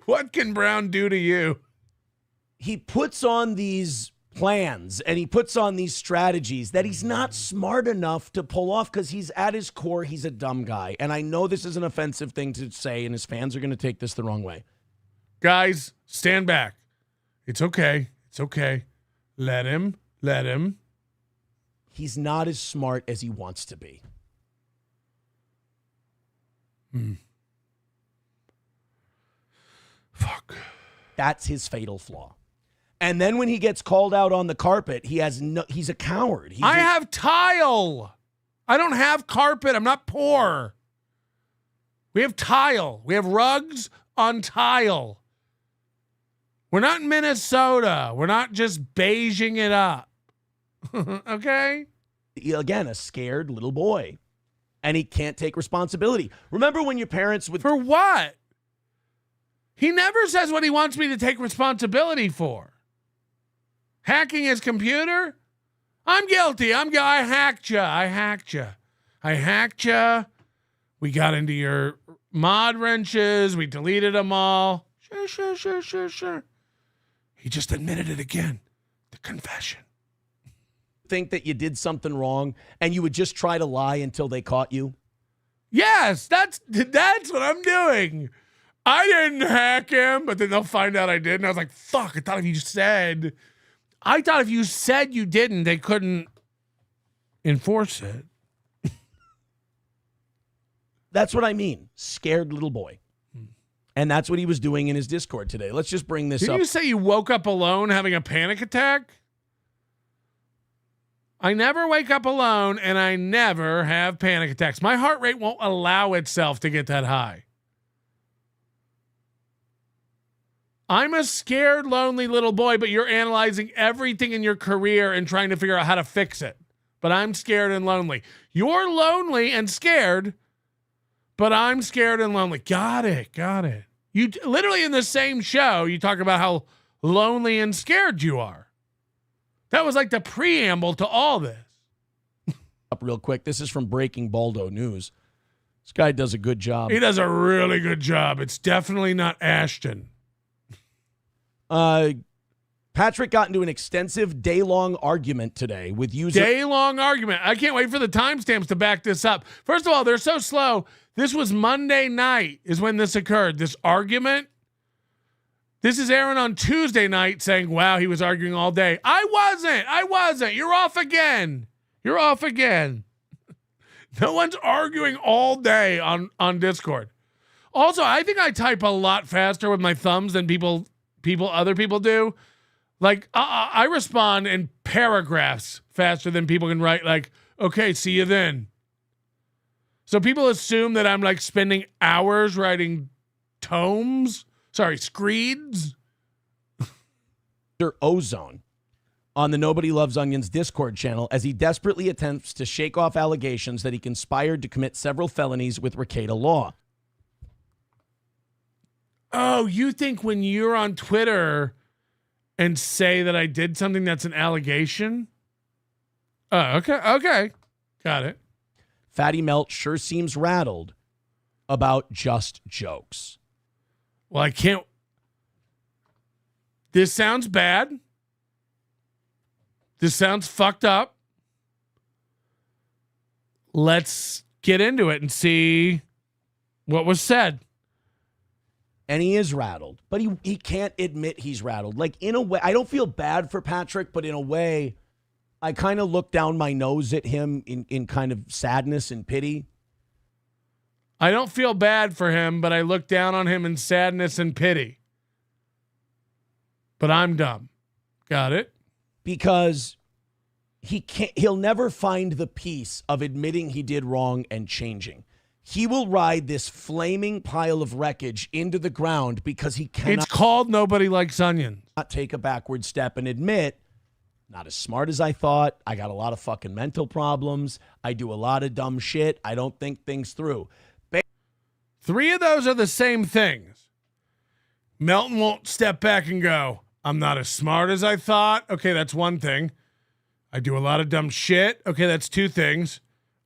What can Brown do to you? He puts on these plans and he puts on these strategies that he's not smart enough to pull off because he's at his core, he's a dumb guy. And I know this is an offensive thing to say, and his fans are going to take this the wrong way. Guys, stand back. It's okay. It's okay. Let him. He's not as smart as he wants to be. Fuck. That's his fatal flaw. And then when he gets called out on the carpet, he's a coward. I have tile. I don't have carpet. I'm not poor. We have tile. We have rugs on tile. We're not in Minnesota. We're not just beiging it up. Okay? Again, a scared little boy. And he can't take responsibility. Remember when your parents would... For what? He never says what he wants me to take responsibility for. Hacking his computer? I'm guilty. I hacked you. We got into your mod wrenches. We deleted them all. Sure. He just admitted it again. The confession. Think that you did something wrong and you would just try to lie until they caught you? Yes, that's what I'm doing. I didn't hack him, but then they'll find out I did. And I was like, fuck, I thought if you said you didn't, they couldn't enforce it. That's what I mean. Scared little boy. And that's what he was doing in his Discord today. Let's just bring this up. Did you say you woke up alone having a panic attack? I never wake up alone, and I never have panic attacks. My heart rate won't allow itself to get that high. I'm a scared, lonely little boy, but you're analyzing everything in your career and trying to figure out how to fix it. But I'm scared and lonely. You're lonely and scared, but I'm scared and lonely. Got it. You literally in the same show, you talk about how lonely and scared you are. That was like the preamble to all this. Up real quick. This is from Breaking Baldo News. This guy does a good job. He does a really good job. It's definitely not Ashton. Patrick got into an extensive day-long argument today with users. Day-long argument. I can't wait for the timestamps to back this up. First of all, they're so slow. This was Monday night is when this occurred. This argument. This is Aaron on Tuesday night saying, wow, he was arguing all day. I wasn't. You're off again. No one's arguing all day on Discord. Also, I think I type a lot faster with my thumbs than other people do. Like, I respond in paragraphs faster than people can write, like, okay, see you then. So people assume that I'm like spending hours writing screeds. Ozone on the Nobody Loves Onions Discord channel as he desperately attempts to shake off allegations that he conspired to commit several felonies with Rekieta Law. Oh, you think when you're on Twitter and say that I did something that's an allegation? Oh, okay. Got it. Fatty Melt sure seems rattled about just jokes. Well, I can't. This sounds bad. This sounds fucked up. Let's get into it and see what was said. And he is rattled, but he can't admit he's rattled. Like, in a way, I don't feel bad for Patrick, but in a way, I kind of look down my nose at him in kind of sadness and pity. I don't feel bad for him, but I look down on him in sadness and pity. But I'm dumb. Got it? Because he'll never find the peace of admitting he did wrong and changing. He will ride this flaming pile of wreckage into the ground because he cannot. It's called Nobody Likes Onions. Not take a backward step and admit, not as smart as I thought. I got a lot of fucking mental problems. I do a lot of dumb shit. I don't think things through. 3 of those are the same things. Melton won't step back and go, I'm not as smart as I thought. Okay, that's one thing. I do a lot of dumb shit. Okay, that's 2 things.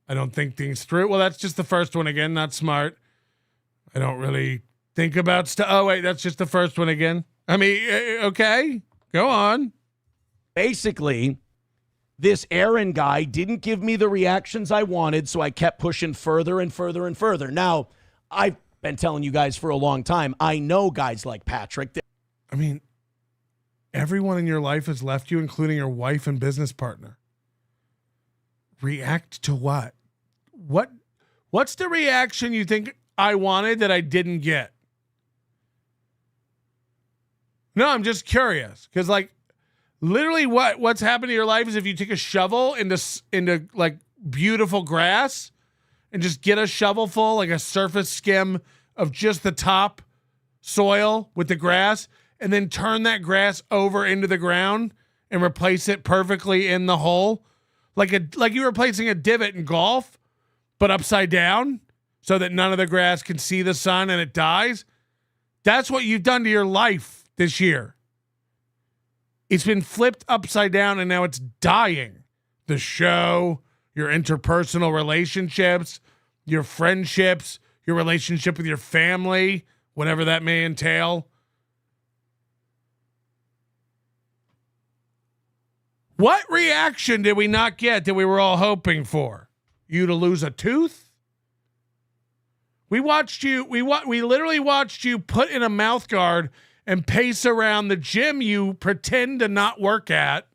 I don't think things through. Well, that's just the first one again, not smart. I don't really think about stuff. Oh, wait, that's just the first one again. I mean, okay, go on. Basically, this Aaron guy didn't give me the reactions I wanted, so I kept pushing further and further and further. Now, I've been telling you guys for a long time, I know guys like Patrick. I mean, everyone in your life has left you, including your wife and business partner. React to what? What's the reaction you think I wanted that I didn't get? No, I'm just curious. Because, like, literally what's happened to your life is if you take a shovel into like beautiful grass and just get a shovelful, like a surface skim of just the top soil with the grass, and then turn that grass over into the ground and replace it perfectly in the hole. Like you're replacing a divot in golf, but upside down so that none of the grass can see the sun and it dies. That's what you've done to your life this year. It's been flipped upside down and now it's dying. The show, your interpersonal relationships, your friendships, your relationship with your family, whatever that may entail. What reaction did we not get that we were all hoping for? You to lose a tooth? We literally watched you put in a mouth guard and pace around the gym you pretend to not work at.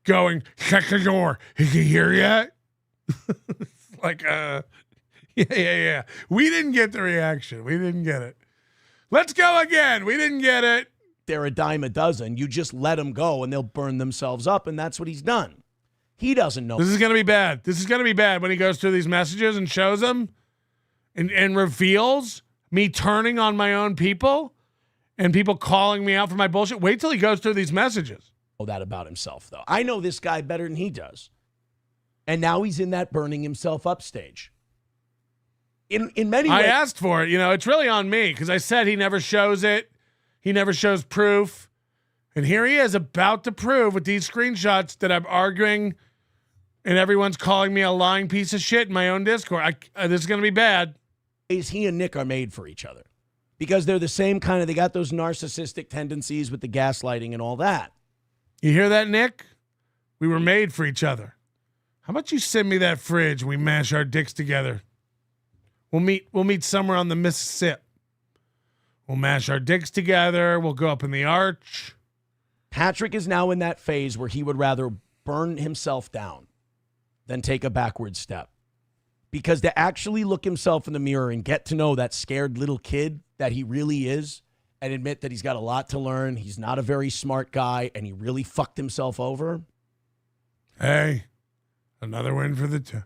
Going, check the door. Is he here yet? Like, yeah. We didn't get the reaction. We didn't get it. Let's go again. We didn't get it. They're a dime a dozen. You just let them go and they'll burn themselves up, and that's what he's done. He doesn't know. This is going to be bad. This is going to be bad when he goes through these messages and shows them and reveals me turning on my own people and people calling me out for my bullshit. Wait till he goes through these messages. Know that about himself, though. I know this guy better than he does. And now he's in that burning himself up stage. In many ways. I asked for it. You know, it's really on me because I said he never shows it. He never shows proof. And here he is about to prove with these screenshots that I'm arguing and everyone's calling me a lying piece of shit in my own Discord. This is going to be bad. He and Nick are made for each other because they're the same kind of, they got those narcissistic tendencies with the gaslighting and all that. You hear that, Nick? We were made for each other. How about you send me that fridge and we mash our dicks together? We'll meet somewhere on the Mississippi. We'll mash our dicks together. We'll go up in the arch. Patrick is now in that phase where he would rather burn himself down than take a backward step. Because to actually look himself in the mirror and get to know that scared little kid that he really is and admit that he's got a lot to learn, he's not a very smart guy, and he really fucked himself over. Hey, another win for the two.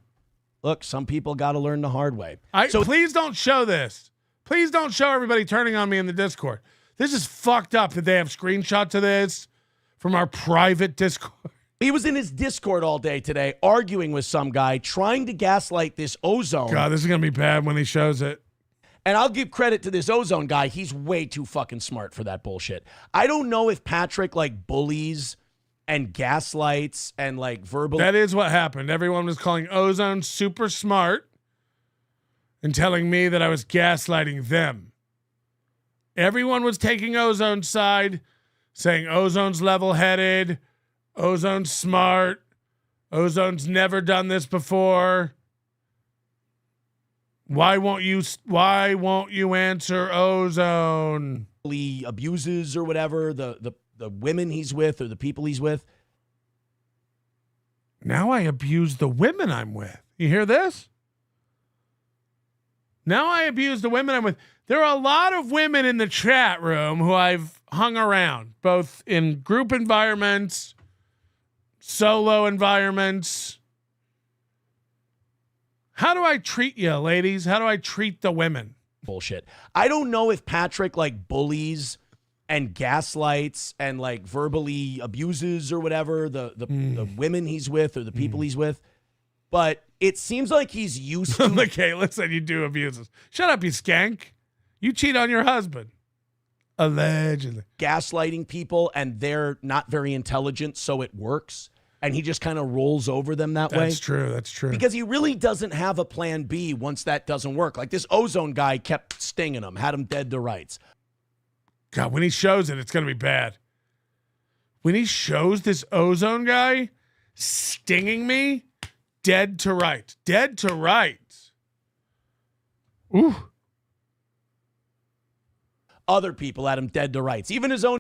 Look, some people got to learn the hard way. So please don't show this. Please don't show everybody turning on me in the Discord. This is fucked up that they have screenshots of this from our private Discord. He was in his Discord all day today arguing with some guy, trying to gaslight this Ozone. God, this is going to be bad when he shows it. And I'll give credit to this Ozone guy. He's way too fucking smart for that bullshit. I don't know if Patrick, like, bullies and gaslights and, like, verbal. That is what happened. Everyone was calling Ozone super smart and telling me that I was gaslighting them. Everyone was taking Ozone's side, saying Ozone's level-headed, Ozone's smart, Ozone's never done this before. Why won't you answer Ozone? He abuses or whatever the women he's with or the people he's with. Now I abuse the women I'm with. You hear this? Now I abuse the women I'm with. There are a lot of women in the chat room who I've hung around, both in group environments, solo environments. How do I treat you, ladies? How do I treat the women? Bullshit. I don't know if Patrick, like, bullies and gaslights and, like, verbally abuses or whatever the women he's with or the people he's with, but it seems like he's used to. Michaela said you do abuses. Shut up, you skank. You cheat on your husband. Allegedly. Gaslighting people, and they're not very intelligent, so it works. And he just kind of rolls over them that way. That's true. That's true. Because he really doesn't have a plan B once that doesn't work. Like this Ozone guy kept stinging him, had him dead to rights. God, when he shows it, it's going to be bad. When he shows this Ozone guy stinging me, dead to rights. Dead to rights. Ooh. Other people had him dead to rights. Even his own.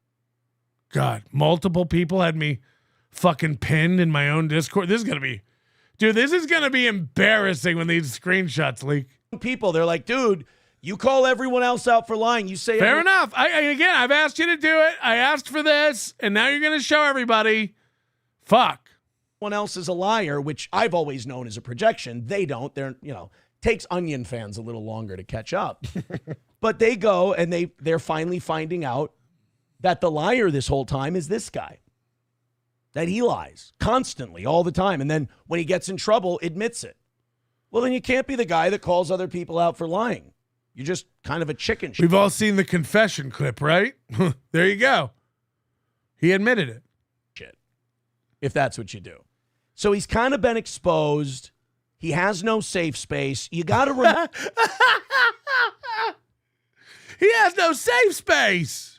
God, multiple people had me fucking pinned in my own Discord. This is going to be embarrassing when these screenshots leak. People, they're like, dude, you call everyone else out for lying. You say fair enough. Again, I've asked you to do it. I asked for this, and now you're going to show everybody. Fuck. Everyone else is a liar, which I've always known as a projection. They don't. They're, takes Onion fans a little longer to catch up. But they go and they're finally finding out that the liar this whole time is this guy. That he lies constantly all the time. And then when he gets in trouble, admits it. Well, then you can't be the guy that calls other people out for lying. You're just kind of a chicken shit. We've all seen the confession clip, right? There you go. He admitted it. Shit. If that's what you do. So he's kind of been exposed. He has no safe space. You got to remember. He has no safe space.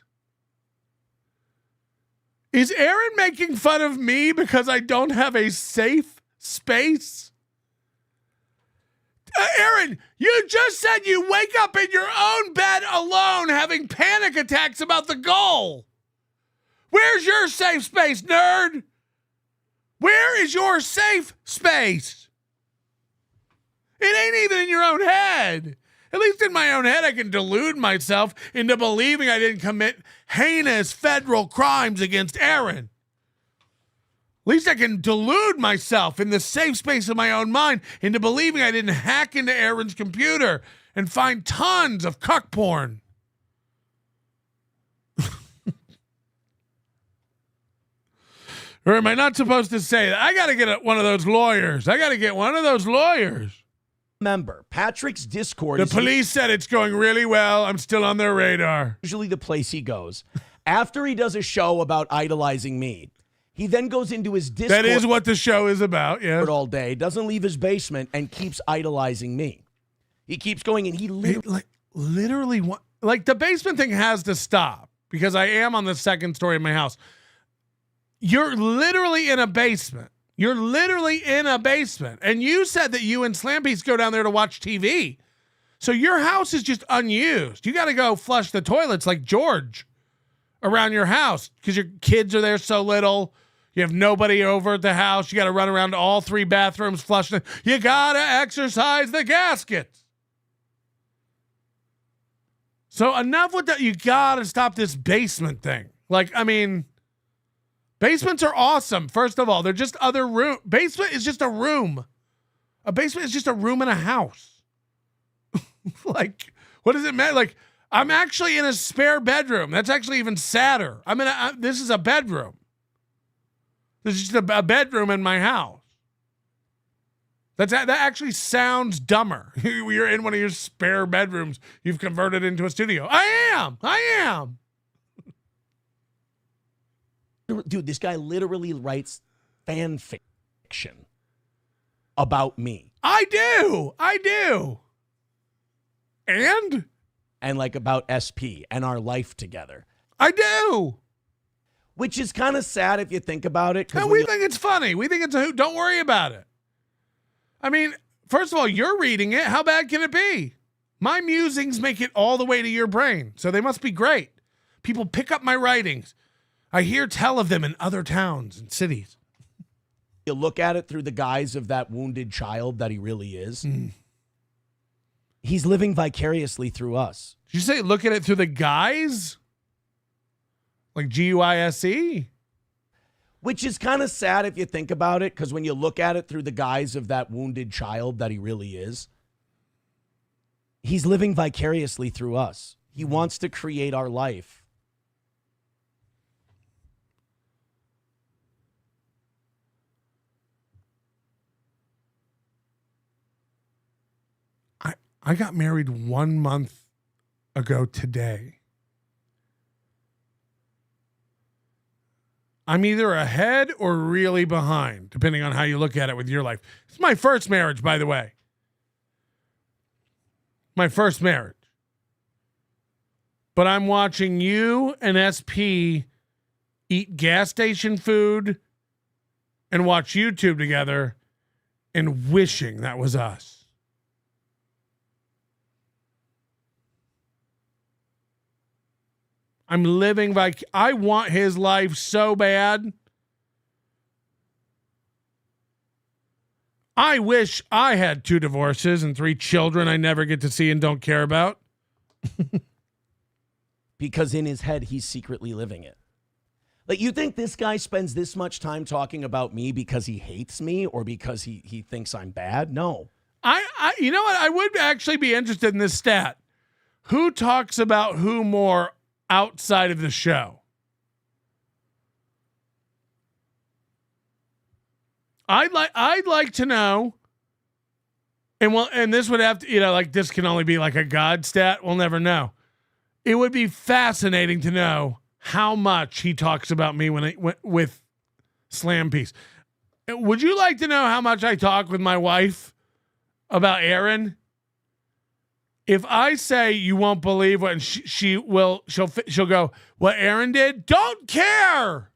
Is Aaron making fun of me because I don't have a safe space? Aaron, you just said you wake up in your own bed alone having panic attacks about the goal. Where's your safe space, nerd? Where is your safe space? It ain't even in your own head. At least in my own head, I can delude myself into believing I didn't commit heinous federal crimes against Aaron. At least I can delude myself in the safe space of my own mind into believing I didn't hack into Aaron's computer and find tons of cuck porn. Or am I not supposed to say that? I got to get one of those lawyers. Member, Patrick's Discord. The police said it's going really well. I'm still on their radar. Usually the place he goes. After he does a show about idolizing me, he then goes into his Discord. That is what the show is about, yeah. All day, doesn't leave his basement, and keeps idolizing me. He keeps going, and he literally like the basement thing has to stop because I am on the second story of my house. You're literally in a basement. And you said that you and Slampiece go down there to watch TV. So your house is just unused. You got to go flush the toilets like George around your house because your kids are there so little. You have nobody over at the house. You got to run around to all 3 bathrooms flushing. You got to exercise the gaskets. So enough with that. You got to stop this basement thing. Basements are awesome. First of all, they're just other room. Basement is just a room. A basement is just a room in a house. What does it matter? I'm actually in a spare bedroom. That's actually even sadder. This is a bedroom. This is just a bedroom in my house. That actually sounds dumber. You're in one of your spare bedrooms. You've converted into a studio. I am. Dude, this guy literally writes fan fiction about me. I do. And about SP and our life together. I do. Which is kind of sad if you think about it. And we think it's funny. We think it's a hoot. Don't worry about it. First of all, you're reading it. How bad can it be? My musings make it all the way to your brain, so they must be great. People pick up my writings. I hear tell of them in other towns and cities. You look at it through the guise of that wounded child that he really is. He's living vicariously through us. Did you say look at it through the guise? Like GUISE? Which is kind of sad if you think about it, because when you look at it through the guise of that wounded child that he really is, he's living vicariously through us. He wants to create our life. I got married 1 month ago today. I'm either ahead or really behind, depending on how you look at it with your life. It's my first marriage, by the way. My first marriage. But I'm watching you and SP eat gas station food and watch YouTube together and wishing that was us. I'm living I want his life so bad. I wish I had 2 divorces and 3 children I never get to see and don't care about. Because in his head, he's secretly living it. You think this guy spends this much time talking about me because he hates me or because he thinks I'm bad? No. You know what? I would actually be interested in this stat. Who talks about who more outside of the show? I'd like to know, and this would have to, this can only be like a God stat. We'll never know. It would be fascinating to know how much he talks about me with Slampiece. Would you like to know how much I talk with my wife about Aaron? If I say you won't believe what she'll go, what Aaron did? Don't care.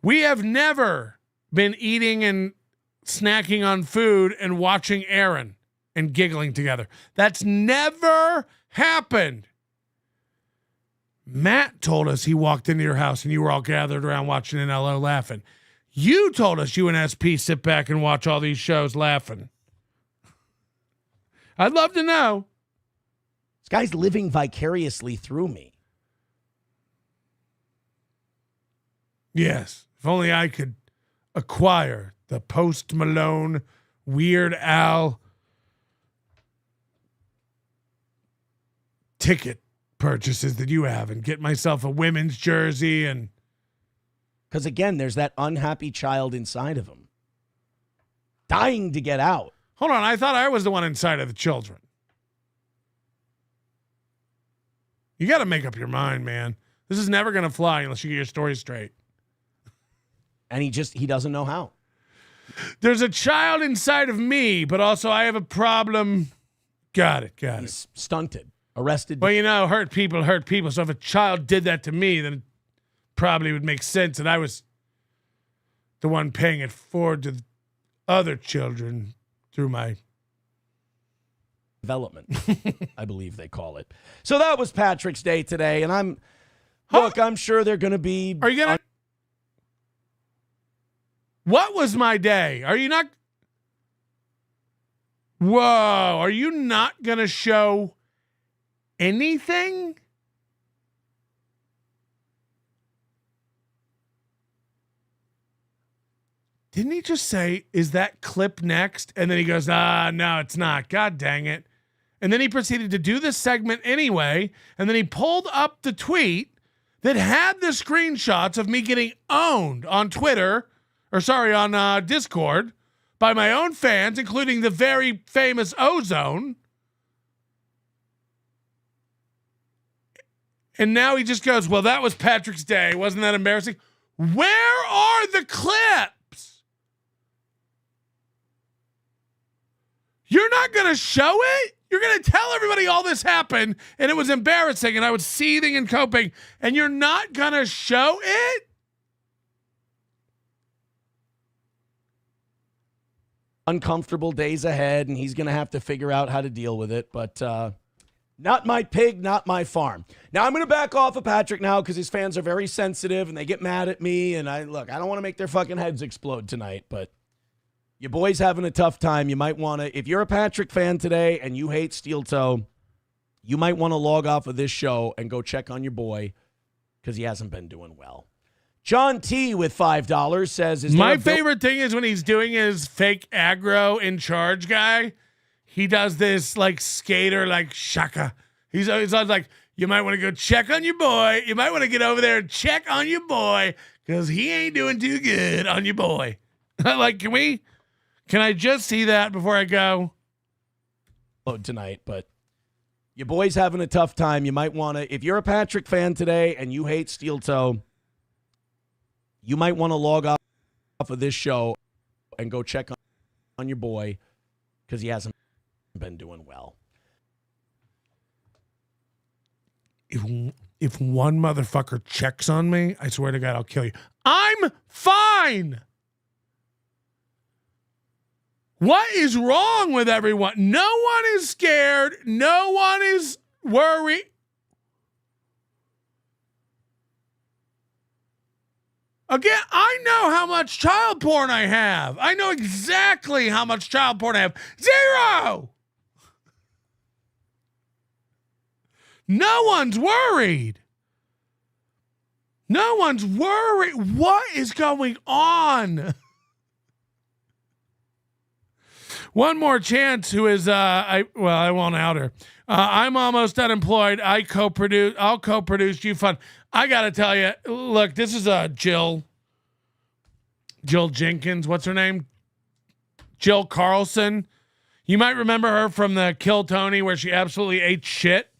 We have never been eating and snacking on food and watching Aaron and giggling together. That's never happened. Matt told us he walked into your house and you were all gathered around watching an LO laughing. You told us you and SP sit back and watch all these shows laughing. I'd love to know. This guy's living vicariously through me. Yes. If only I could acquire the Post Malone Weird Al ticket purchases that you have and get myself a women's jersey. And because again, there's that unhappy child inside of him dying to get out. Hold on, I thought I was the one inside of the children. You got to make up your mind, man. This is never going to fly unless you get your story straight. And he doesn't know how. There's a child inside of me, but also I have a problem. Got it. He's stunted, arrested. Well, hurt people hurt people. So if a child did that to me, then it probably would make sense that I was the one paying it forward to the other children through my development, I believe they call it. So that was Patrick's Day today, and I'm sure they're going to be. Are you going to? What was my day? Are you not? Whoa, are you not going to show anything? Didn't he just say, is that clip next? And then he goes, no, it's not. God dang it. And then he proceeded to do this segment anyway. And then he pulled up the tweet that had the screenshots of me getting owned on Twitter, on Discord by my own fans, including the very famous Ozone. And now he just goes, well, that was Patrick's Day. Wasn't that embarrassing? Where are the clips? You're not going to show it? You're going to tell everybody all this happened and it was embarrassing and I was seething and coping, and you're not going to show it? Uncomfortable days ahead, and he's going to have to figure out how to deal with it. But not my pig, not my farm. Now, I'm going to back off of Patrick now because his fans are very sensitive and they get mad at me. And I don't want to make their fucking heads explode tonight, but your boy's having a tough time. You might want to, if you're a Patrick fan today and you hate Steel Toe, you might want to log off of this show and go check on your boy because he hasn't been doing well. John T with $5 says, my favorite thing is when he's doing his fake aggro in charge guy. He does this like skater, like shaka. He's always like, you might want to go check on your boy. You might want to get over there and check on your boy because he ain't doing too good on your boy. Like, can I just see that before I go? Tonight, but your boy's having a tough time. You might want to, if you're a Patrick fan today and you hate Steel Toe, you might want to log off of this show and go check on your boy because he hasn't been doing well. If one motherfucker checks on me, I swear to God, I'll kill you. I'm fine. What is wrong with everyone? No one is scared. No one is worried. Again, I know how much child porn I have. I know exactly how much child porn I have. 0. No one's worried. No one's worried. What is going on? One more chance who is, I won't out her. I'm almost unemployed. I'll co-produce you fun. I got to tell you, look, this is Jill Jenkins. What's her name? Jill Carlson. You might remember her from the Kill Tony where she absolutely ate shit.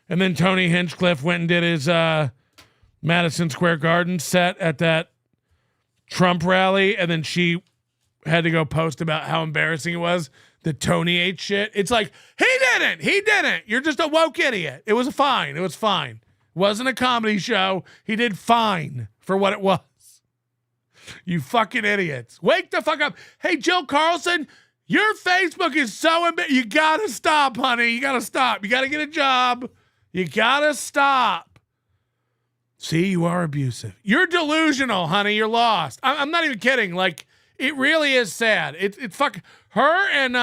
And then Tony Hinchcliffe went and did his Madison Square Garden set at that Trump rally. And then she had to go post about how embarrassing it was that Tony ate shit. It's like, he didn't. You're just a woke idiot. It was fine. It wasn't a comedy show. He did fine for what it was. You fucking idiots. Wake the fuck up. Hey, Jill Carlson, your Facebook is so you gotta stop, honey. You gotta stop. You gotta get a job. You gotta stop. See, you are abusive. You're delusional, honey. You're lost. I'm not even kidding. Like, it really is sad. It's fuck. Her and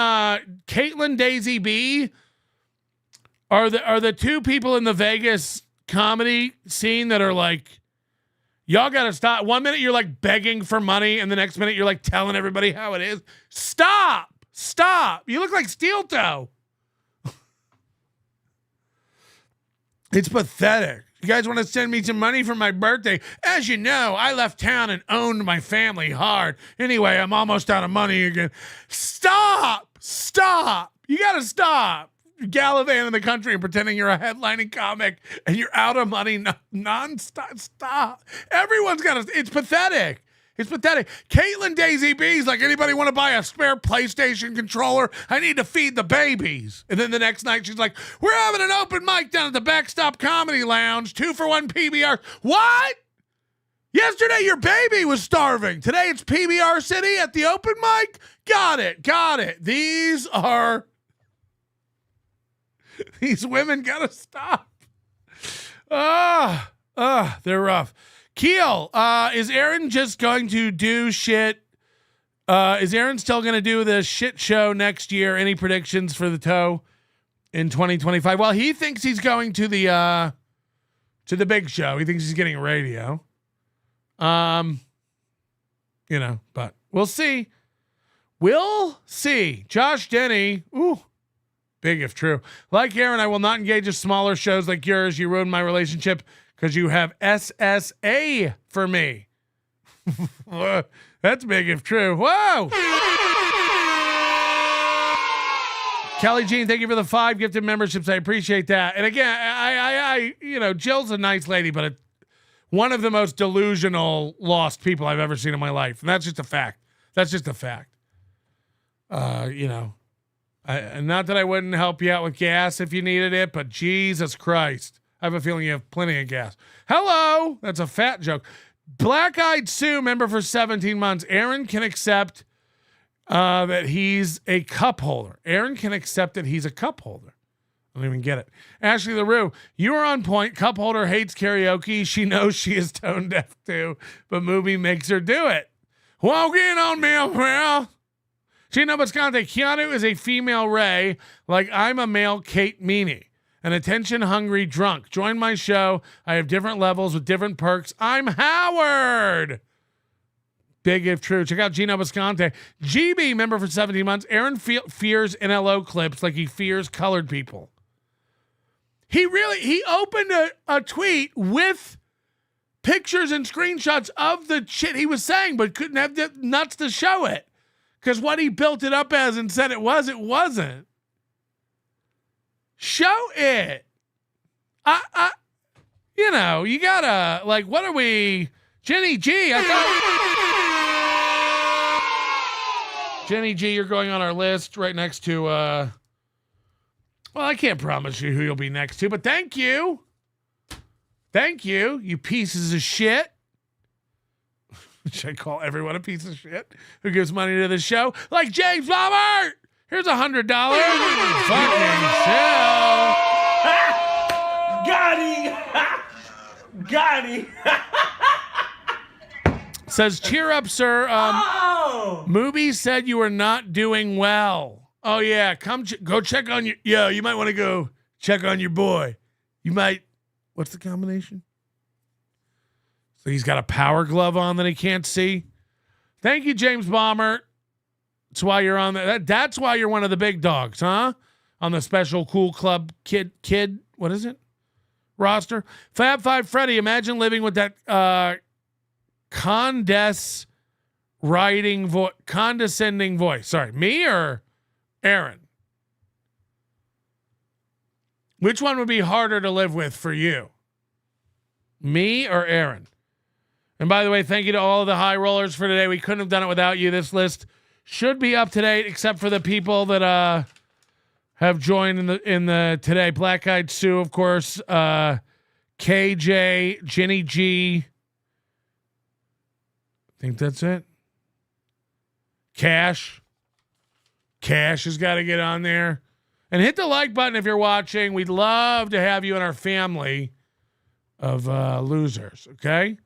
Caitlin Daisy B are the two people in the Vegas comedy scene that are like, y'all gotta stop. 1 minute you're like begging for money, and the next minute you're like telling everybody how it is. Stop. You look like steel toe. It's pathetic. You guys want to send me some money for my birthday? As you know, I left town and owned my family hard. Anyway, I'm almost out of money again. Stop. You gotta stop. You're gallivanting the country and pretending you're a headlining comic and you're out of money non-stop. Stop. Everyone's got to. It's pathetic. Caitlin Daisy B's like, anybody want to buy a spare PlayStation controller? I need to feed the babies. And then the next night she's like, we're having an open mic down at the Backstop Comedy Lounge, 2-for-1 PBR. What? Yesterday your baby was starving. Today it's PBR City at the open mic? Got it. These women gotta stop. They're rough. Keel, is Aaron just going to do shit? Is Aaron still going to do the shit show next year? Any predictions for the toe in 2025? Well, he thinks he's going to the big show. He thinks he's getting radio. But we'll see. Josh Denny, big if true. Like Aaron, I will not engage in smaller shows like yours. You ruined my relationship because you have SSA for me. That's big if true. Whoa! Kelly Jean, thank you for the 5 gifted memberships. I appreciate that. And again, I Jill's a nice lady, but one of the most delusional lost people I've ever seen in my life. And that's just a fact. And not that I wouldn't help you out with gas if you needed it, but Jesus Christ. I have a feeling you have plenty of gas. Hello. That's a fat joke. Black Eyed Sue, member for 17 months. Aaron can accept that he's a cup holder. I don't even get it. Ashley LaRue, you are on point. Cup holder hates karaoke. She knows she is tone deaf too, but movie makes her do it. Walk in on me, pal. Gino Bisconte, Keanu is a female Ray, like I'm a male Kate Meany. An attention-hungry drunk. Join my show. I have different levels with different perks. I'm Howard. Big if true. Check out Gino Bisconte. GB, member for 17 months. Aaron fears NLO clips like he fears colored people. He opened a tweet with pictures and screenshots of the shit he was saying, but couldn't have the nuts to show it. Because what he built it up as and said it wasn't. Show it. You gotta, like, what are we? Jenny G, I thought. Jenny G, you're going on our list right next to, well, I can't promise you who you'll be next to, but thank you. You pieces of shit. Which I call everyone a piece of shit who gives money to the show. Like James Robert. Here's $100. Fucking chill. Got him. Says, cheer up, sir. Movie said you were not doing well. Oh, yeah. Go check on your... Yeah, you might want to go check on your boy. You might... What's the combination? So he's got a power glove on that he can't see. Thank you, James Bomber. That's why you're on that's why you're one of the big dogs, huh? On the special cool club kid, what is it? Roster. Fab Five Freddy, imagine living with that condescending voice. Sorry, me or Aaron? Which one would be harder to live with for you? Me or Aaron? And by the way, thank you to all of the high rollers for today. We couldn't have done it without you. This list should be up to date, except for the people that have joined in the today. Black Eyed Sue, of course, KJ, Jenny G. Think that's it. Cash has got to get on there. And hit the like button if you're watching. We'd love to have you in our family of losers, okay?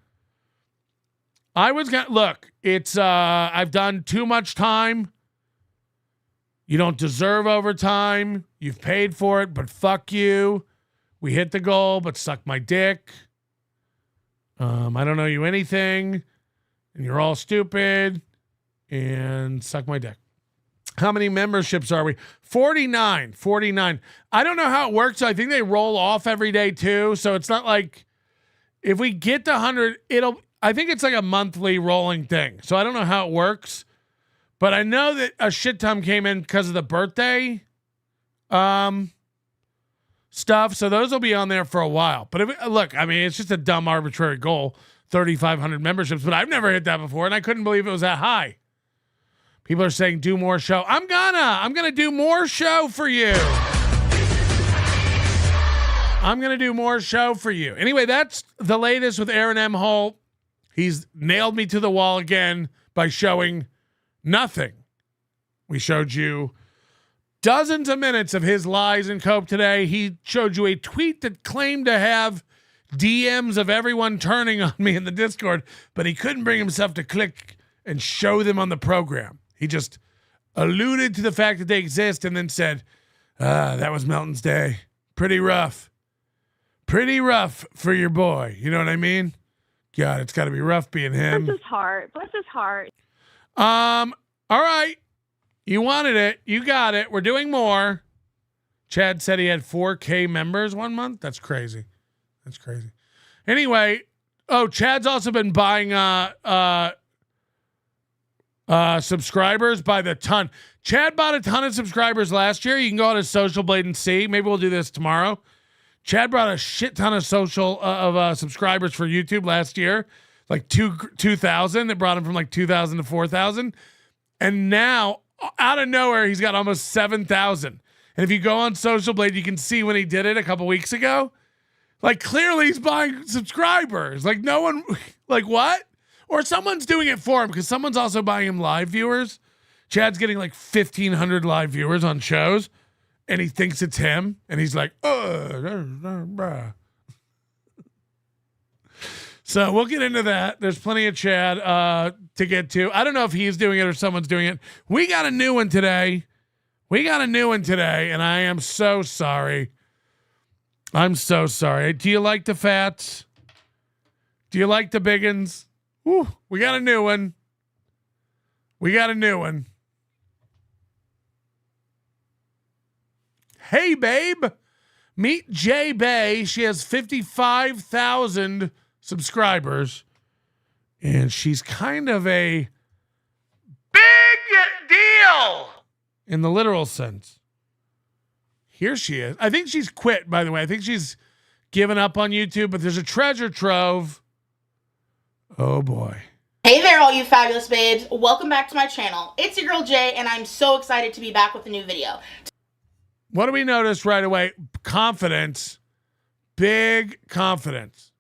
Look, it's I've done too much time. You don't deserve overtime. You've paid for it, but fuck you. We hit the goal, but suck my dick. I don't know you anything, and you're all stupid, and suck my dick. How many memberships are we? 49. I don't know how it works. I think they roll off every day too. So it's not like if we get to 100, I think it's like a monthly rolling thing. So I don't know how it works, but I know that a shit ton came in because of the birthday stuff. So those will be on there for a while. But look, I mean, it's just a dumb arbitrary goal, 3,500 memberships, but I've never hit that before. And I couldn't believe it was that high. People are saying, do more show. I'm gonna do more show for you. I'm gonna do more show for you. Anyway, that's the latest with Aaron Imholte. He's nailed me to the wall again by showing nothing. We showed you dozens of minutes of his lies and cope today. He showed you a tweet that claimed to have DMs of everyone turning on me in the Discord, but he couldn't bring himself to click and show them on the program. He just alluded to the fact that they exist and then said, that was Melton's day. Pretty rough. Pretty rough for your boy. You know what I mean? God, it's got to be rough being him. Bless his heart. Bless his heart. All right. You wanted it. You got it. We're doing more. Chad said he had 4K members 1 month. That's crazy. That's crazy. Anyway, Chad's also been buying subscribers by the ton. Chad bought a ton of subscribers last year. You can go on his Social Blade and see. Maybe we'll do this tomorrow. Chad brought a shit ton of subscribers for YouTube last year, like 2,000. It brought him from like 2,000 to 4,000. And now, out of nowhere, he's got almost 7,000. And if you go on Social Blade, you can see when he did it a couple weeks ago. Like, clearly he's buying subscribers. Like, no one, like, what? Or someone's doing it for him because someone's also buying him live viewers. Chad's getting like 1,500 live viewers on shows, and he thinks it's him, and he's like, So we'll get into that. There's plenty of Chad to get to. I don't know if he's doing it or someone's doing it. We got a new one today. And I am so sorry. I'm so sorry. Do you like the fats? Do you like the biggins? Woo, we got a new one. Hey, babe. Meet J Bay. She has 55,000 subscribers. And she's kind of a big deal in the literal sense. Here she is. I think she's quit, by the way. I think she's given up on YouTube, but there's a treasure trove. Oh, boy. Hey there, all you fabulous babes. Welcome back to my channel. It's your girl, Jay, and I'm so excited to be back with a new video. What do we notice right away? Confidence. Big confidence.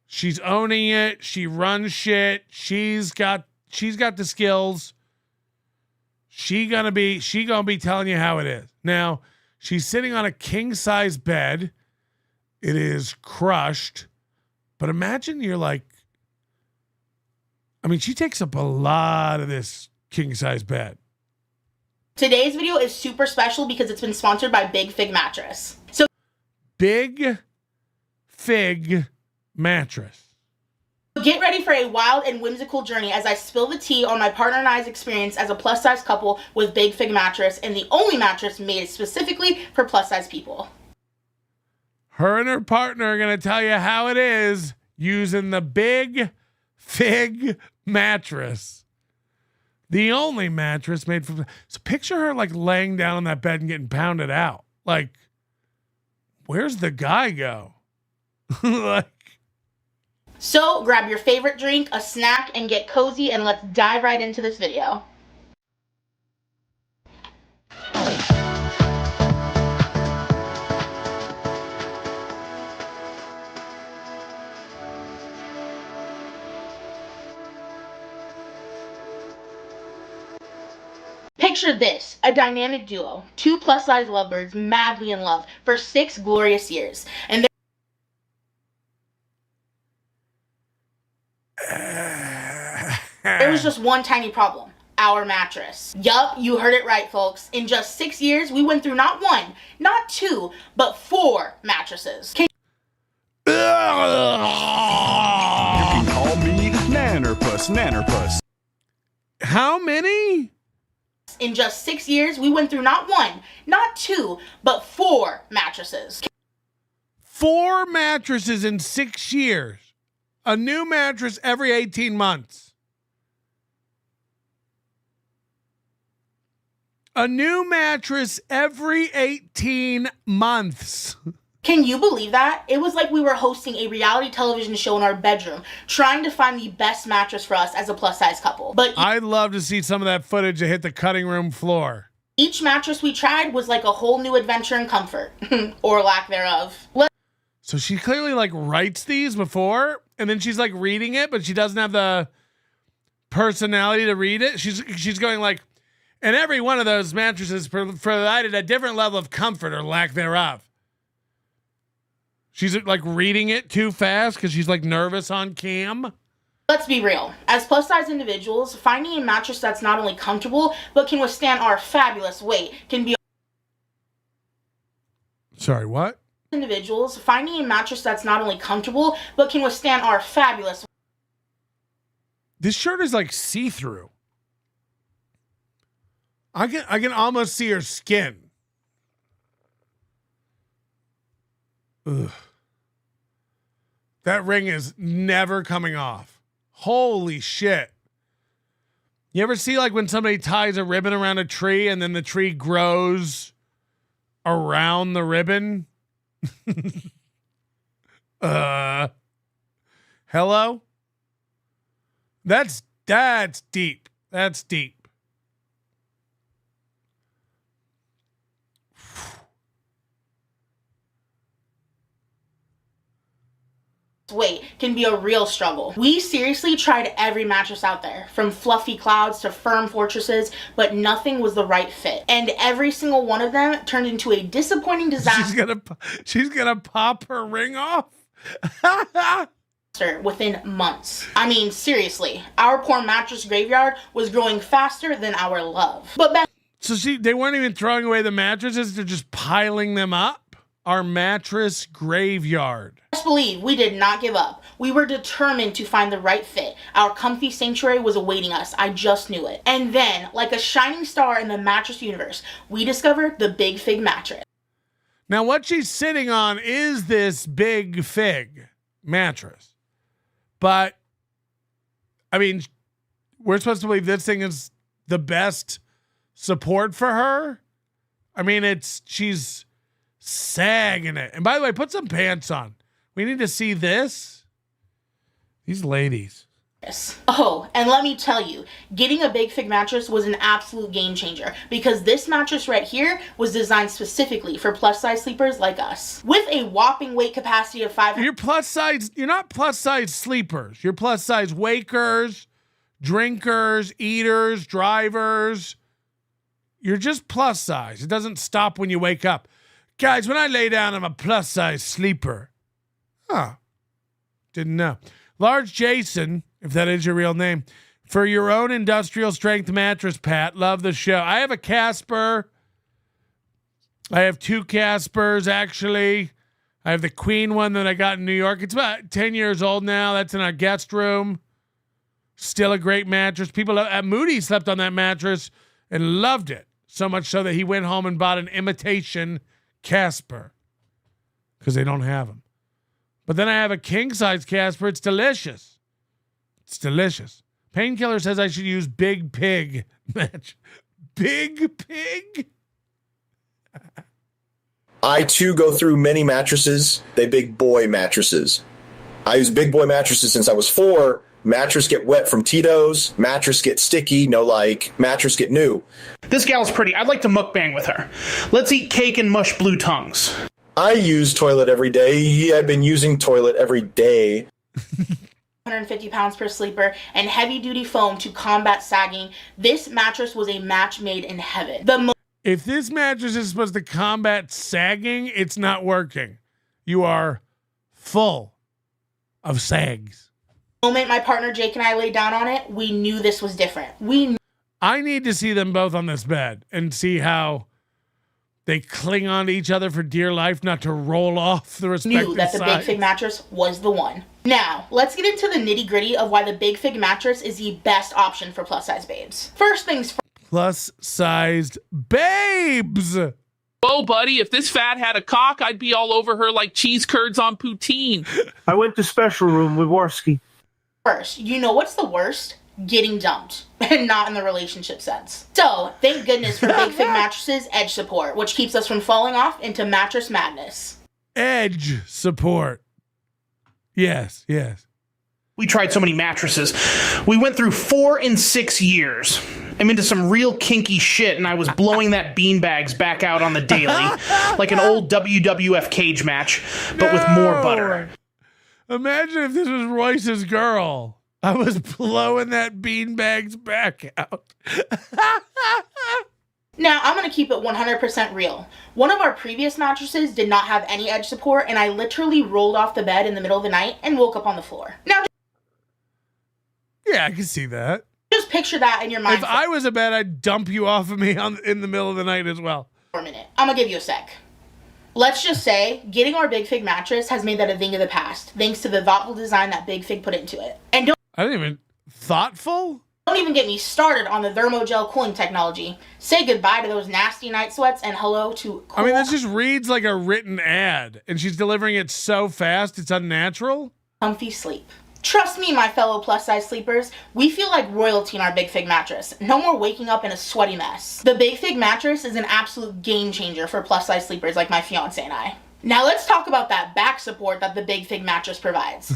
She's owning it. She runs shit. She's got the skills. She gonna be telling you how it is. Now, she's sitting on a king-size bed. It is crushed. But imagine you're like, I mean, she takes up a lot of this king-size bed. Today's video is super special because it's been sponsored by Big Fig Mattress. So, Big Fig Mattress. Get ready for a wild and whimsical journey as I spill the tea on my partner and I's experience as a plus-size couple with Big Fig Mattress, and the only mattress made specifically for plus-size people. Her and her partner are going to tell you how it is using the Big Fig Mattress. The only mattress made for... So picture her like laying down on that bed and getting pounded out. Like, where's the guy go? Like... So grab your favorite drink, a snack, and get cozy, and let's dive right into this video. Picture this, a dynamic duo, two plus-size lovebirds madly in love for 6 glorious years. And there was just one tiny problem. Our mattress. Yup, you heard it right, folks. In just 6 years, we went through not 1, not 2, but 4 mattresses. You can call me Nannerpuss. How many? In just 6 years, we went through not 1, not 2, but 4 mattresses. 4 mattresses in 6 years. A new mattress every 18 months. A new mattress every 18 months. Can you believe that? It was like we were hosting a reality television show in our bedroom, trying to find the best mattress for us as a plus-size couple. But I'd love to see some of that footage that hit the cutting room floor. Each mattress we tried was like a whole new adventure in comfort, or lack thereof. So she clearly like writes these before, and then she's like reading it, but she doesn't have the personality to read it. She's going like, and every one of those mattresses provided a different level of comfort or lack thereof. She's like reading it too fast because she's like nervous on cam. Let's be real. As plus-size individuals, finding a mattress that's not only comfortable, but can withstand our fabulous weight can be... Sorry, what? Individuals, finding a mattress that's not only comfortable, but can withstand our fabulous... This shirt is like see-through. I can almost see her skin. Ugh. That ring is never coming off. Holy shit. You ever see like when somebody ties a ribbon around a tree and then the tree grows around the ribbon? Hello? That's deep. That's deep. Weight can be a real struggle. We seriously tried every mattress out there, from fluffy clouds to firm fortresses, but nothing was the right fit. And every single one of them turned into a disappointing disaster. She's gonna pop her ring off. Within months. I mean, seriously, our poor mattress graveyard was growing faster than our love. But so they weren't even throwing away the mattresses, they're just piling them up. Our mattress graveyard. Best believe we did not give up. We were determined to find the right fit. Our comfy sanctuary was awaiting us. I just knew it. And then, like a shining star in the mattress universe, we discovered the Big Fig mattress. Now, what she's sitting on is this Big Fig mattress. But, I mean, we're supposed to believe this thing is the best support for her. I mean, she's sagging it. And by the way, put some pants on. We need to see this. These ladies. Oh, and let me tell you, getting a Big Fig mattress was an absolute game changer because this mattress right here was designed specifically for plus-size sleepers like us. With a whopping weight capacity of 500... You're not plus-size sleepers. You're plus-size wakers, drinkers, eaters, drivers. You're just plus-size. It doesn't stop when you wake up. Guys, when I lay down, I'm a plus-size sleeper. Huh. Didn't know. Large Jason, if that is your real name, for your own industrial strength mattress, Pat. Love the show. I have a Casper. I have 2 Caspers, actually. I have the Queen one that I got in New York. It's about 10 years old now. That's in our guest room. Still a great mattress. People at Moody slept on that mattress and loved it. So much so that he went home and bought an imitation Casper because they don't have them. But then I have a king-size Casper. It's delicious. It's delicious. Painkiller says I should use Big Pig match. Big Pig? I too go through many mattresses. They big boy mattresses. I use big boy mattresses since I was 4. Mattress get wet from Tito's. Mattress get sticky. No like. Mattress get new. This gal's pretty. I'd like to mukbang with her. Let's eat cake and mush blue tongues. I use toilet every day. I've been using toilet every day. 150 pounds per sleeper, and heavy-duty foam to combat sagging. This mattress was a match made in heaven. If this mattress is supposed to combat sagging, it's not working. You are full of sags. The moment my partner Jake and I laid down on it, we knew this was different. I need to see them both on this bed and see how they cling on to each other for dear life, not to roll off the respective knew that the sides. Big Fig mattress was the one. Now, let's get into the nitty-gritty of why the Big Fig mattress is the best option for plus-size babes. First things first. Plus-sized babes. Whoa, buddy, if this fat had a cock, I'd be all over her like cheese curds on poutine. I went to special room with Warski. First, you know what's the worst? Getting dumped, and not in the relationship sense. So, thank goodness for Big Fig mattresses edge support, which keeps us from falling off into mattress madness. Edge support. Yes. We tried so many mattresses. We went through 4 and 6 years. I'm into some real kinky shit, and I was blowing that beanbags back out on the daily, like an old WWF cage match, but with more butter. Imagine if this was Royce's girl. I was blowing that beanbags back out. Now, I'm going to keep it 100% real. One of our previous mattresses did not have any edge support, and I literally rolled off the bed in the middle of the night and woke up on the floor. Now, yeah, I can see that. Just picture that in your mind. If I was a bed, I'd dump you off of me in the middle of the night as well. For a minute. I'm going to give you a sec. Let's just say, getting our Big Fig mattress has made that a thing of the past, thanks to the thoughtful design that Big Fig put into it. And I didn't even... Thoughtful? Don't even get me started on the thermogel cooling technology. Say goodbye to those nasty night sweats and hello to cool. I mean, this just reads like a written ad, and she's delivering it so fast, it's unnatural. Comfy sleep. Trust me, my fellow plus-size sleepers, we feel like royalty in our Big Fig mattress. No more waking up in a sweaty mess. The Big Fig mattress is an absolute game changer for plus-size sleepers like my fiance and I. Now let's talk about that back support that the Big Fig mattress provides.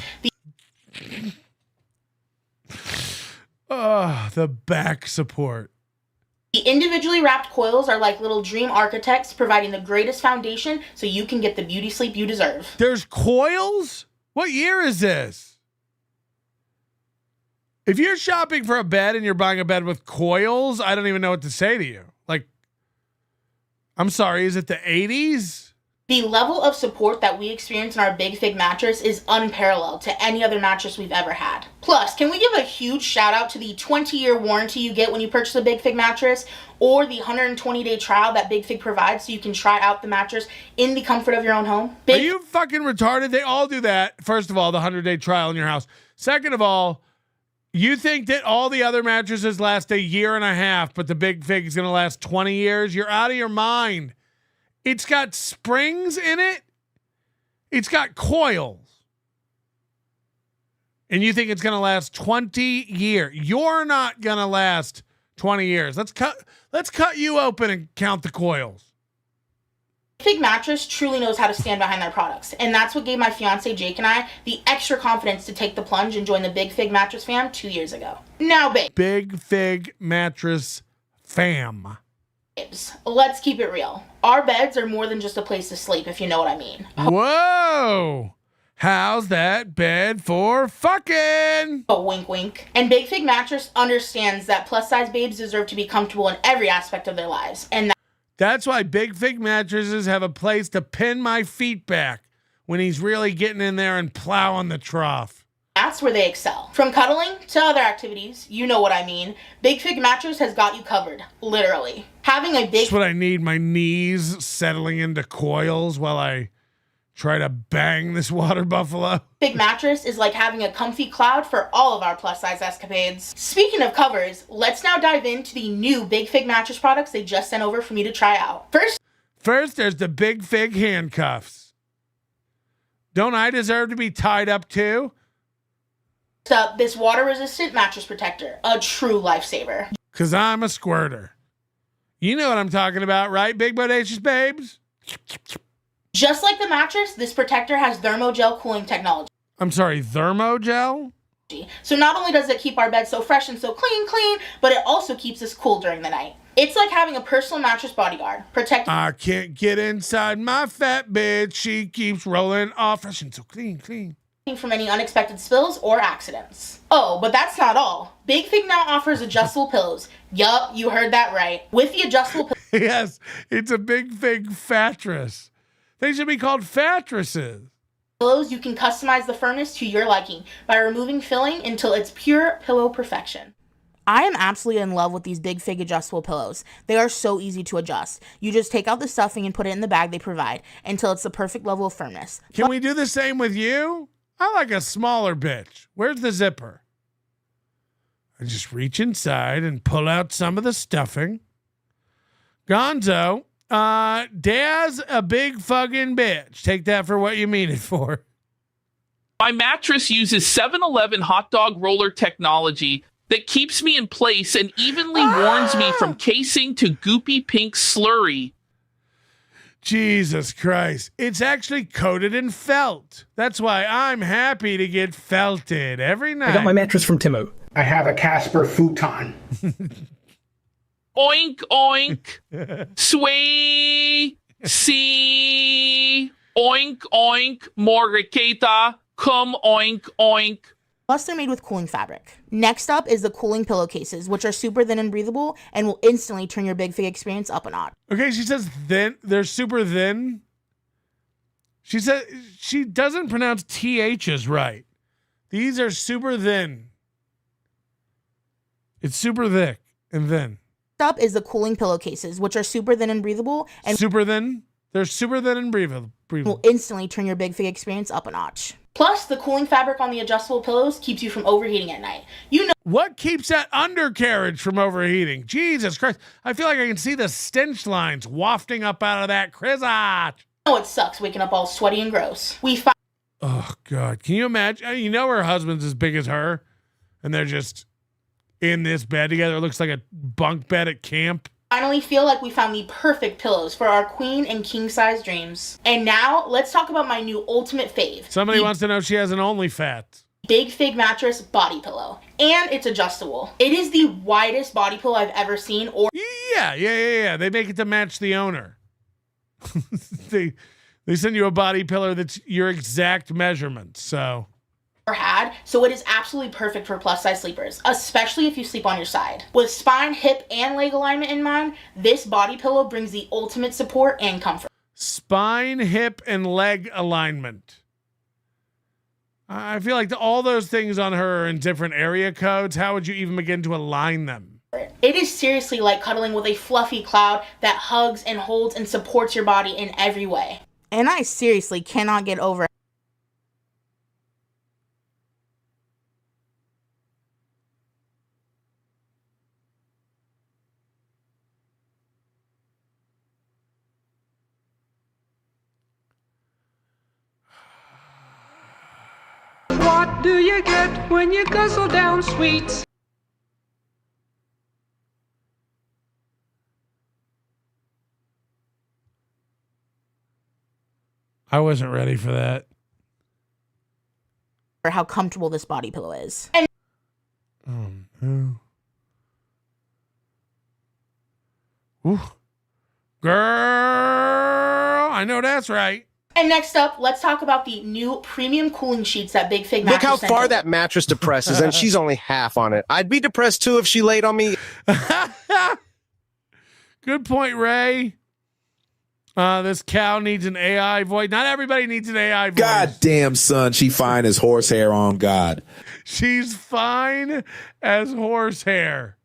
The back support. The individually wrapped coils are like little dream architects, providing the greatest foundation so you can get the beauty sleep you deserve. There's coils? What year is this? If you're shopping for a bed and you're buying a bed with coils, I don't even know what to say to you. Like, I'm sorry, is it the 80s? The level of support that we experience in our Big Fig mattress is unparalleled to any other mattress we've ever had. Plus, can we give a huge shout out to the 20-year warranty you get when you purchase a Big Fig mattress, or the 120-day trial that Big Fig provides so you can try out the mattress in the comfort of your own home? Are you fucking retarded? They all do that. First of all, the 100-day trial in your house. Second of all, you think that all the other mattresses last a year and a half, but the Big Fig is going to last 20 years? You're out of your mind. It's got springs in it. It's got coils. And you think it's going to last 20 years. You're not going to last 20 years. Let's cut you open and count the coils. Fig Mattress truly knows how to stand behind their products, and that's what gave my fiance Jake and I the extra confidence to take the plunge and join the Big Fig Mattress fam 2 years ago. Now, Big Fig Mattress fam. Let's keep it real. Our beds are more than just a place to sleep, if you know what I mean. Whoa! How's that bed for fucking? Oh, wink, wink. And Big Fig Mattress understands that plus-size babes deserve to be comfortable in every aspect of their lives, and that's why Big Fig mattresses have a place to pin my feet back when he's really getting in there and plowing the trough. That's where they excel. From cuddling to other activities, you know what I mean. Big Fig Mattress has got you covered, literally. Having a big... That's what I need, my knees settling into coils while I try to bang this water buffalo. Big Mattress is like having a comfy cloud for all of our plus-size escapades. Speaking of covers, let's now dive into the new Big Fig Mattress products they just sent over for me to try out. First, there's the Big Fig handcuffs. Don't I deserve to be tied up too? Up this water-resistant mattress protector, a true lifesaver. 'Cause I'm a squirter. You know what I'm talking about, right, big bodacious babes? Just like the mattress, this protector has thermogel cooling technology. I'm sorry, thermogel? So not only does it keep our bed so fresh and so clean, but it also keeps us cool during the night. It's like having a personal mattress bodyguard. I can't get inside my fat bed. She keeps rolling off fresh and so clean. from any unexpected spills or accidents. Oh, but that's not all. Big Fig now offers adjustable pillows. Yup, you heard that right. With the adjustable Yes, it's a Big Fig fattress. They should be called fattresses. pillows, you can customize the firmness to your liking by removing filling until it's pure pillow perfection. I am absolutely in love with these Big Fig adjustable pillows. They are so easy to adjust. You just take out the stuffing and put it in the bag they provide until it's the perfect level of firmness. Can we do the same with you? I like a smaller bitch. Where's the zipper? I just reach inside and pull out some of the stuffing. Gonzo, Dad's a big fucking bitch. Take that for what you mean it for. My mattress uses 7-Eleven hot dog roller technology that keeps me in place and evenly warms me from casing to goopy pink slurry. Jesus Christ. It's actually coated in felt. That's why I'm happy to get felted every night. I got my mattress from Timo. I have a Casper futon. Oink, oink. Sway. See. Oink, oink. Morricata. Come, oink, oink. Plus, they're made with cooling fabric. Next up is the cooling pillowcases, which are super thin and breathable and will instantly turn your Big Fig experience up a notch. Okay, she says thin. They're super thin. She said she doesn't pronounce THs right. These are super thin. It's super thick and thin. Next up is the cooling pillowcases, which are super thin and breathable and super thin. They're super thin and breathable. Will instantly turn your Big Fig experience up a notch. Plus, the cooling fabric on the adjustable pillows keeps you from overheating at night. You know what keeps that undercarriage from overheating? Jesus Christ. I feel like I can see the stench lines wafting up out of that crizzage. Oh, it sucks waking up all sweaty and gross. Oh, God. Can you imagine? You know her husband's as big as her, and they're just in this bed together. It looks like a bunk bed at camp. Finally feel like we found the perfect pillows for our queen and king size dreams. And now let's talk about my new ultimate fave. Somebody wants to know if she has an OnlyFat. Big Fig mattress body pillow. And it's adjustable. It is the widest body pillow I've ever seen. Or Yeah. They make it to match the owner. They send you a body pillow that's your exact measurement. So it is absolutely perfect for plus size sleepers, especially if you sleep on your side. With spine, hip, and leg alignment in mind, this body pillow brings the ultimate support and comfort. Spine, hip, and leg alignment. I feel like all those things on her are in different area codes. How would you even begin to align them? It is seriously like cuddling with a fluffy cloud that hugs and holds and supports your body in every way. And I seriously cannot get over it. What do you get when you guzzle down sweets? I wasn't ready for that. For how comfortable this body pillow is. And Ooh. Girl, I know that's right. And next up, let's talk about the new premium cooling sheets that Big Fig Look mattress how far sent that mattress depresses, and she's only half on it. I'd be depressed too if she laid on me. Good point, Ray. This cow needs an AI voice. Not everybody needs an AI voice. God damn, son, she fine as horsehair on God. She's fine as horsehair.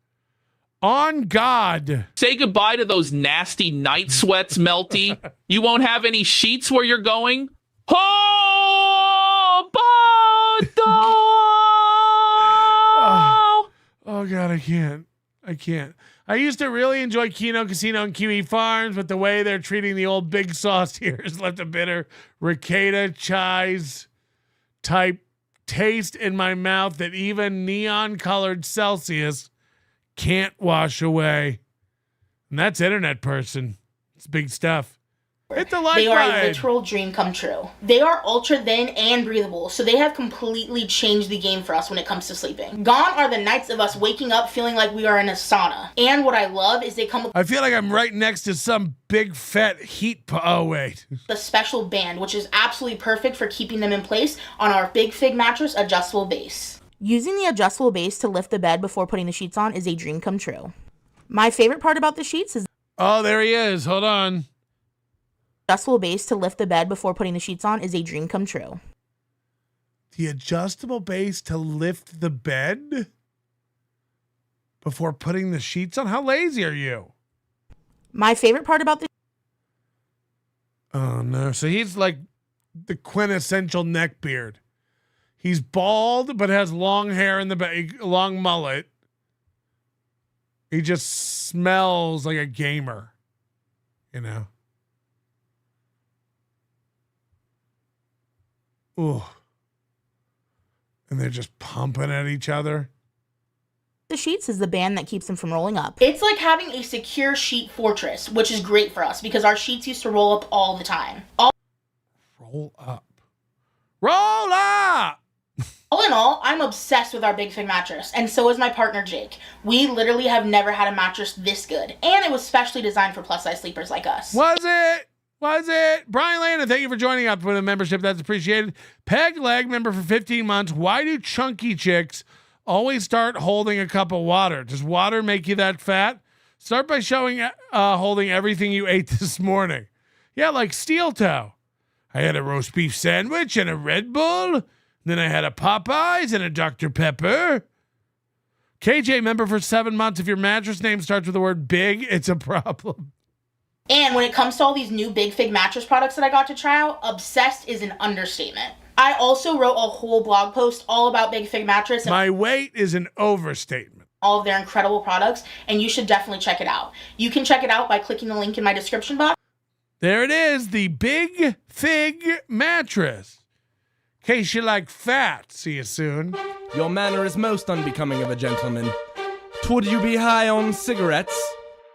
On God. Say goodbye to those nasty night sweats, Melty. You won't have any sheets where you're going. Oh, oh God, I can't. I used to really enjoy Keno Casino and Kiwi Farms, but the way they're treating the old Big Sauce here has left a bitter ricada chives type taste in my mouth that even neon colored Celsius can't wash away. And that's internet person. It's big stuff. Hit the like They are button. a literal dream come true. They are ultra thin and breathable, so they have completely changed the game for us when it comes to sleeping. Gone are the nights of us waking up feeling like we are in a sauna. And what I love is they come with I feel like I'm right next to some big fat heat. Oh wait. a special band, which is absolutely perfect for keeping them in place on our Big Fig mattress adjustable base. Using the adjustable base to lift the bed before putting the sheets on is a dream come true. My favorite part about the sheets is Oh, there he is. Hold on. adjustable base to lift the bed before putting the sheets on is a dream come true. The adjustable base to lift the bed before putting the sheets on. How lazy are you? My favorite part about the Oh no. So he's like the quintessential neckbeard. He's bald but has long hair in the back, long mullet. He just smells like a gamer, you know. Ooh. And they're just pumping at each other. The sheets is the band that keeps them from rolling up. It's like having a secure sheet fortress, which is great for us because our sheets used to roll up all the time. Roll up. Roll up! All in all, I'm obsessed with our Big Fig mattress, and so is my partner Jake. We literally have never had a mattress this good, and it was specially designed for plus-size sleepers like us. Was it? Brian Landon, thank you for joining up with a membership. That's appreciated. Peg Leg, member for 15 months. Why do chunky chicks always start holding a cup of water? Does water make you that fat? Start by holding everything you ate this morning. Yeah, like steel toe. I had a roast beef sandwich and a Red Bull. Then I had a Popeyes and a Dr. Pepper. KJ, member for 7 months. If your mattress name starts with the word big, it's a problem. And when it comes to all these new Big Fig mattress products that I got to try out, obsessed is an understatement. I also wrote a whole blog post all about Big Fig mattress. My weight is an overstatement. All of their incredible products, and you should definitely check it out. You can check it out by clicking the link in my description box. There it is, the Big Fig mattress. In case you like fat. See you soon. Your manner is most unbecoming of a gentleman. Would you be high on cigarettes?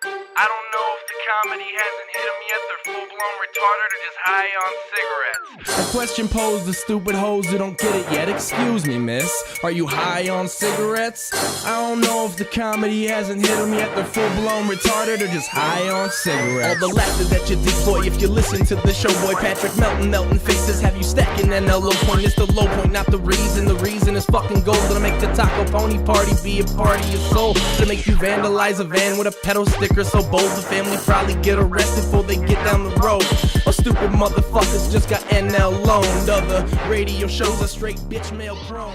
I don't know if the comedy hasn't hit them yet. They're full-blown retarded or just high on cigarettes. A question posed to stupid hoes who don't get it yet. Excuse me, miss. Are you high on cigarettes? I don't know if the comedy hasn't hit them yet. They're full-blown retarded or just high on cigarettes. All the laughter that you deploy if you listen to the show, boy. Patrick Melton faces have you stacking and the low point is the low point, not the reason. The reason is fucking gold. Gonna make the taco pony party be a party of soul. Gonna make you vandalize a van with a pedal sticker so bold the family probably get arrested before they get down the road. Oh, stupid motherfuckers just got NL loaned. Other radio shows are straight bitch mail prone.